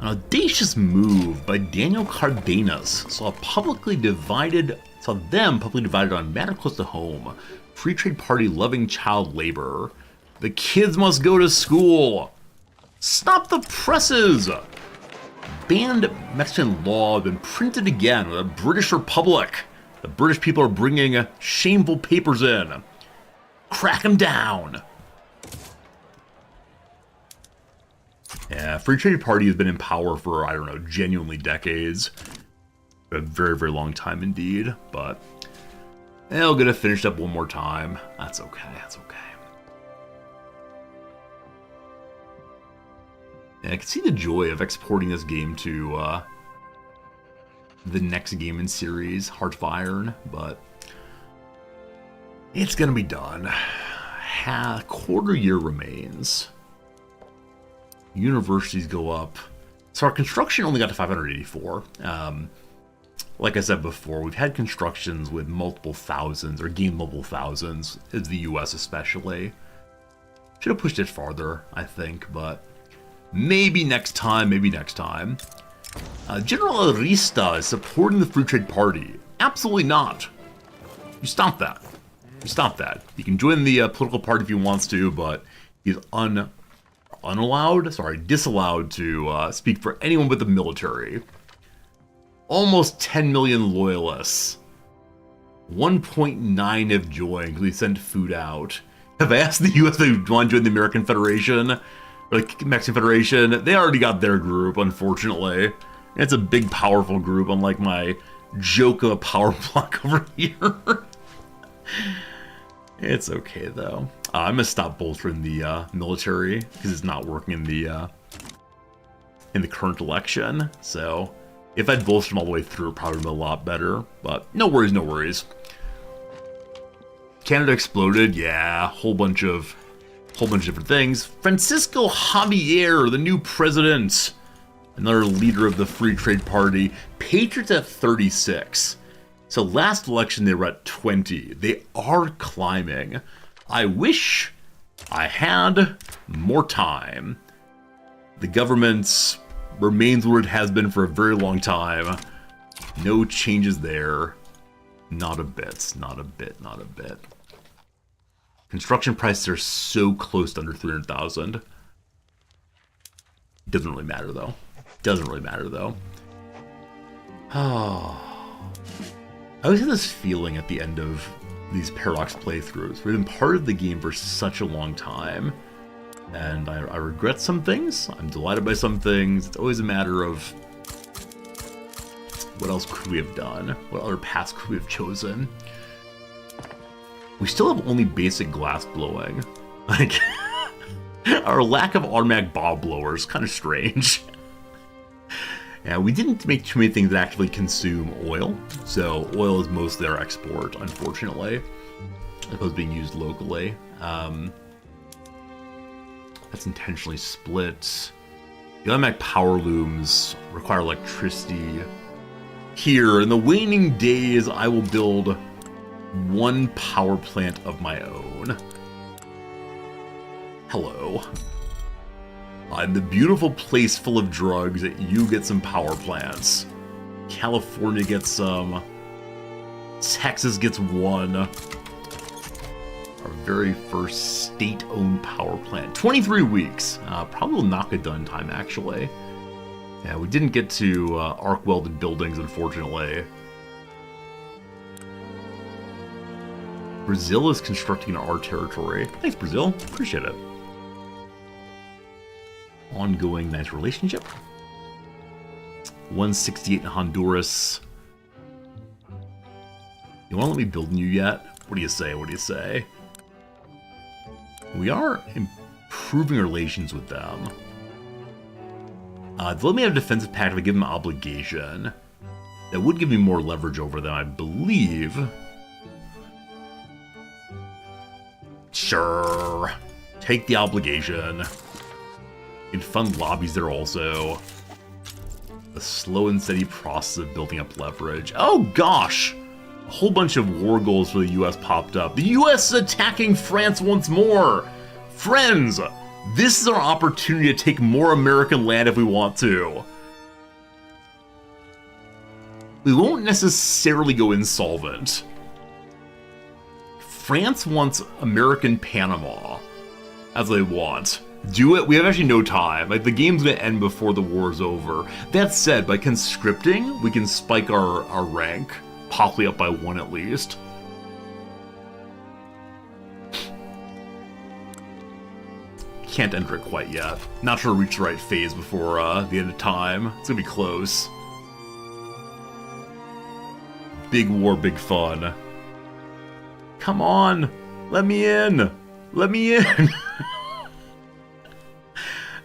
B: An audacious move by Daniel Cardenas saw them publicly divided on matter close to home. Free Trade Party loving child labor. The kids must go to school. Stop the presses. Banned Mexican law have been printed again with the British Republic. The British people are bringing shameful papers in. Crack them down. Yeah, Free Trade Party has been in power for, I don't know, genuinely decades. A very, very long time indeed, but they'll get it finished up one more time. That's okay, that's okay. Yeah, I can see the joy of exporting this game to the next game in series, Hearts of Iron, but it's gonna be done. Quarter year remains. Universities go up. So our construction only got to 584. Like I said before, we've had constructions with multiple thousands, or gained multiple thousands, as the US especially. Should have pushed it farther, I think, but maybe next time, maybe next time. General Arista is supporting the Free Trade Party. Absolutely not. You stop that. You stop that. You can join the political party if he wants to, but he's disallowed to speak for anyone but the military. Almost 10 million loyalists. 1.9 have joined because we sent food out. Have asked the US if they want to join the American Federation, or the Mexican Federation. They already got their group, unfortunately. It's a big, powerful group, unlike my joke of a power block over here. It's okay, though. I'm gonna stop bolstering the military because it's not working in the current election. So if I'd bolstered them all the way through, it probably would have been a lot better. But no worries, no worries. Canada exploded, yeah, whole bunch of different things. Francisco Javier, the new president, another leader of the Free Trade Party. Patriots at 36. So last election they were at 20. They are climbing. I wish I had more time. The government remains where it has been for a very long time. No changes there. Not a bit, not a bit, not a bit. Construction prices are so close to under 300,000. Doesn't really matter though. Doesn't really matter though. Oh. I always have this feeling at the end of these Paradox playthroughs. We've been part of the game for such a long time, and I regret some things. I'm delighted by some things. It's always a matter of what else could we have done? What other paths could we have chosen? We still have only basic glass blowing. Like, our lack of automatic bomb blowers is kind of strange. Yeah, we didn't make too many things that actually consume oil, so oil is mostly our export, unfortunately, as opposed to being used locally. That's intentionally split. The automatic power looms require electricity. Here, in the waning days, I will build one power plant of my own. Hello. In the beautiful place full of drugs, you get some power plants. California gets some. Texas gets one. Our very first state-owned power plant. 23 weeks. Probably will knock it done time, actually. Yeah, we didn't get to arc-welded buildings, unfortunately. Brazil is constructing in our territory. Thanks, Brazil. Appreciate it. Ongoing nice relationship. 168 in Honduras. You want to let me build you yet? What do you say? What do you say? We are improving relations with them. Let me have a defensive pact if I give them an obligation. That would give me more leverage over them, I believe. Sure. Take the obligation. You can fund lobbies there also. A slow and steady process of building up leverage. Oh gosh! A whole bunch of war goals for the US popped up. The US is attacking France once more! Friends! This is our opportunity to take more American land if we want to. We won't necessarily go insolvent. France wants American Panama, as they want. Do it. We have actually no time. Like, the game's gonna end before the war's over. That said, by conscripting, we can spike our rank, possibly up by 1 at least. Can't enter it quite yet. Not sure to reach the right phase before the end of time. It's gonna be close. Big war, big fun. Come on! Let me in! Let me in!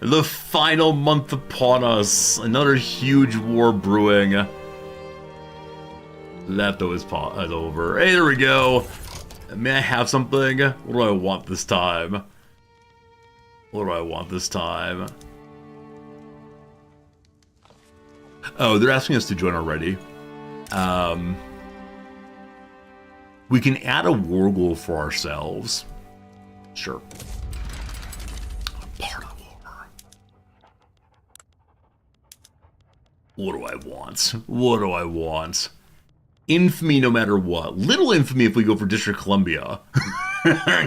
B: The final month upon us. Another huge war brewing. That though is over. Hey, there we go. May I have something? What do I want this time? What do I want this time? Oh, they're asking us to join already. We can add a war goal for ourselves. Sure. Part of the war. What do I want? What do I want? Infamy no matter what. Little infamy if we go for District Columbia.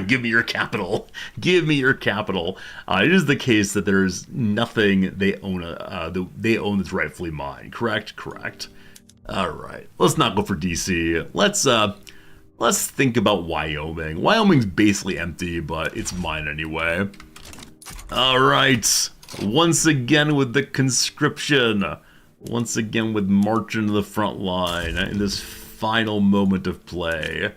B: Give me your capital. Give me your capital. It is the case that there's nothing they own that's rightfully mine. Correct? Correct. All right. Let's not go for DC. Let's think about Wyoming. Wyoming's basically empty, but it's mine anyway. All right. Once again with the conscription. Once again with marching to the front line in this final moment of play.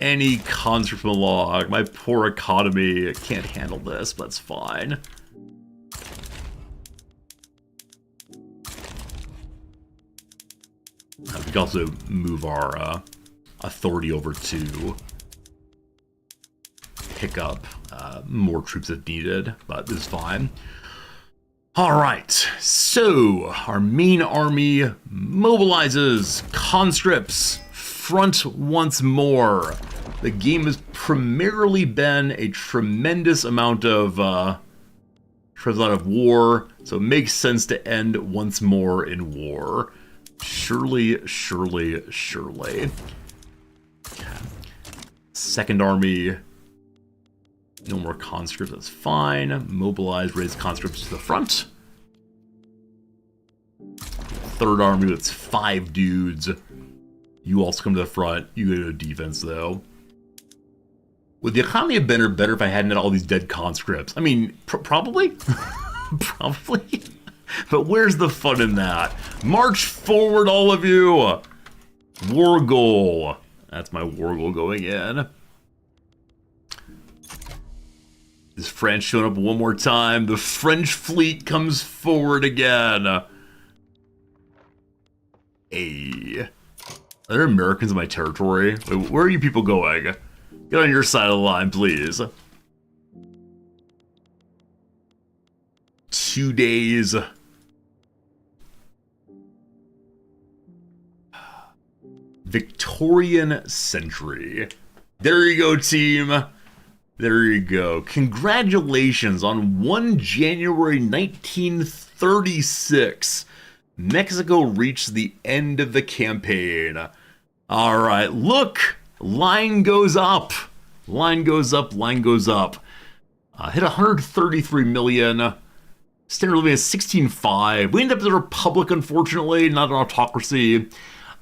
B: Any conscript from the log. My poor economy can't handle this, but it's fine. We can also move our authority over to pick up more troops if needed, but this is fine. Alright, so our main army mobilizes, conscripts, front once more. The game has primarily been a tremendous amount of war, so it makes sense to end once more in war. Surely, surely, surely. Okay. Second army, no more conscripts, that's fine. Mobilize, raise conscripts to the front. Third army, that's 5 dudes. You also come to the front. You go to defense, though. Would the economy have been better if I hadn't had all these dead conscripts? I mean, probably? Probably. But where's the fun in that? March forward, all of you! War goal. That's my war goal going in. Is France showing up one more time? The French fleet comes forward again. Hey. Are there Americans in my territory? Wait, where are you people going? Get on your side of the line, please. 2 days. Victorian century. There you go, team. There you go. Congratulations on 1 January 1936. Mexico reached the end of the campaign. All right, look. Line goes up. Line goes up. Line goes up. Hit 133 million. Standard living is 16.5. We ended up as a republic, unfortunately, not an autocracy.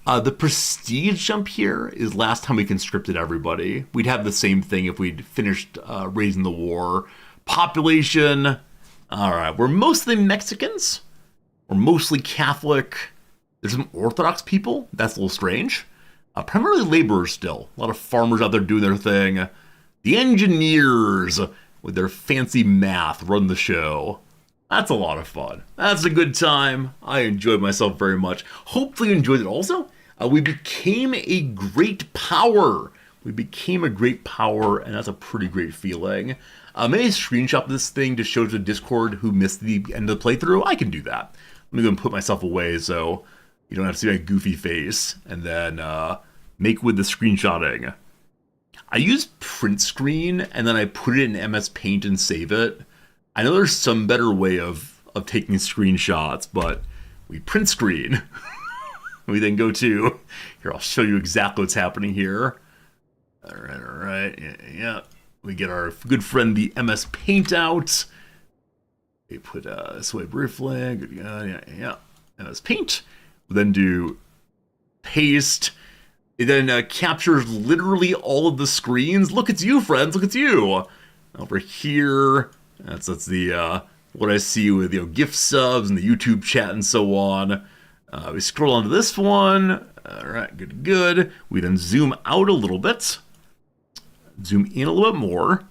B: The prestige jump here is last time we conscripted everybody. We'd have the same thing if we'd finished raising the war. Population, all right, we're mostly Mexicans. We're mostly Catholic. There's some Orthodox people. That's a little strange. Primarily laborers still. A lot of farmers out there doing their thing. The engineers with their fancy math run the show. That's a lot of fun. That's a good time. I enjoyed myself very much. Hopefully you enjoyed it also. We became a great power. We became a great power, and that's a pretty great feeling. Maybe screenshot this thing to show to Discord who missed the end of the playthrough. I can do that. Let me go and put myself away so you don't have to see my goofy face, and then make with the screenshotting. I use print screen, and then I put it in MS Paint and save it. I know there's some better way of taking screenshots, but we print screen. We then go to, here, I'll show you exactly what's happening here. All right, yeah. We get our good friend, the MS Paint out. We put this way briefly, good, yeah. MS Paint. We then do paste. It then captures literally all of the screens. Look, it's you, friends, look, it's you. Over here. That's the what I see with gift subs and the YouTube chat and so on. We scroll onto this one. All right, good. We then zoom out a little bit. Zoom in a little bit more.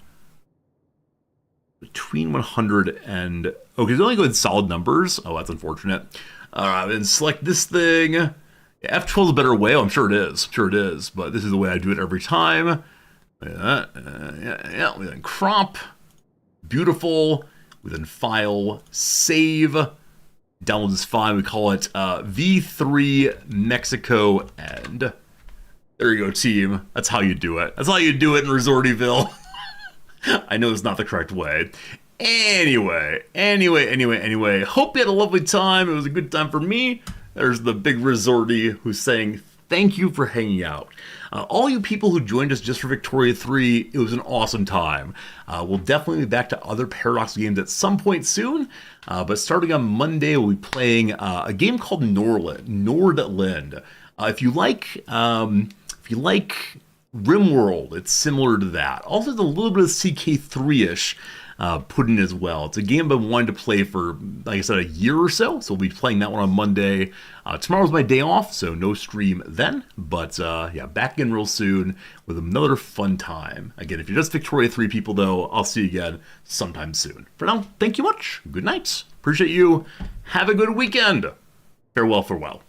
B: Between 100 and okay, it's only good solid numbers. Oh, that's unfortunate. All right, then select this thing. F12 is a better way. Oh, I'm sure it is. But this is the way I do it every time. Yeah. We then crop. Beautiful. We then file, save, download is fine. We call it V3 Mexico End. There you go, team. That's how you do it. That's how you do it in Resortyville. I know it's not the correct way. Anyway. Hope you had a lovely time. It was a good time for me. There's the big Resorty who's saying thank you for hanging out. All you people who joined us just for Victoria 3, it was an awesome time. We'll definitely be back to other Paradox games at some point soon, but starting on Monday, we'll be playing a game called Nordland. If you like RimWorld, it's similar to that. Also, there's a little bit of CK3-ish put in as well. It's a game I've been wanting to play for, like I said, a year or so. So we'll be playing that one on Monday. Tomorrow's my day off, so no stream then. But yeah, back in real soon with another fun time. Again, if you're just Victoria 3 people, though, I'll see you again sometime soon. For now, thank you much. Good night. Appreciate you. Have a good weekend. Farewell.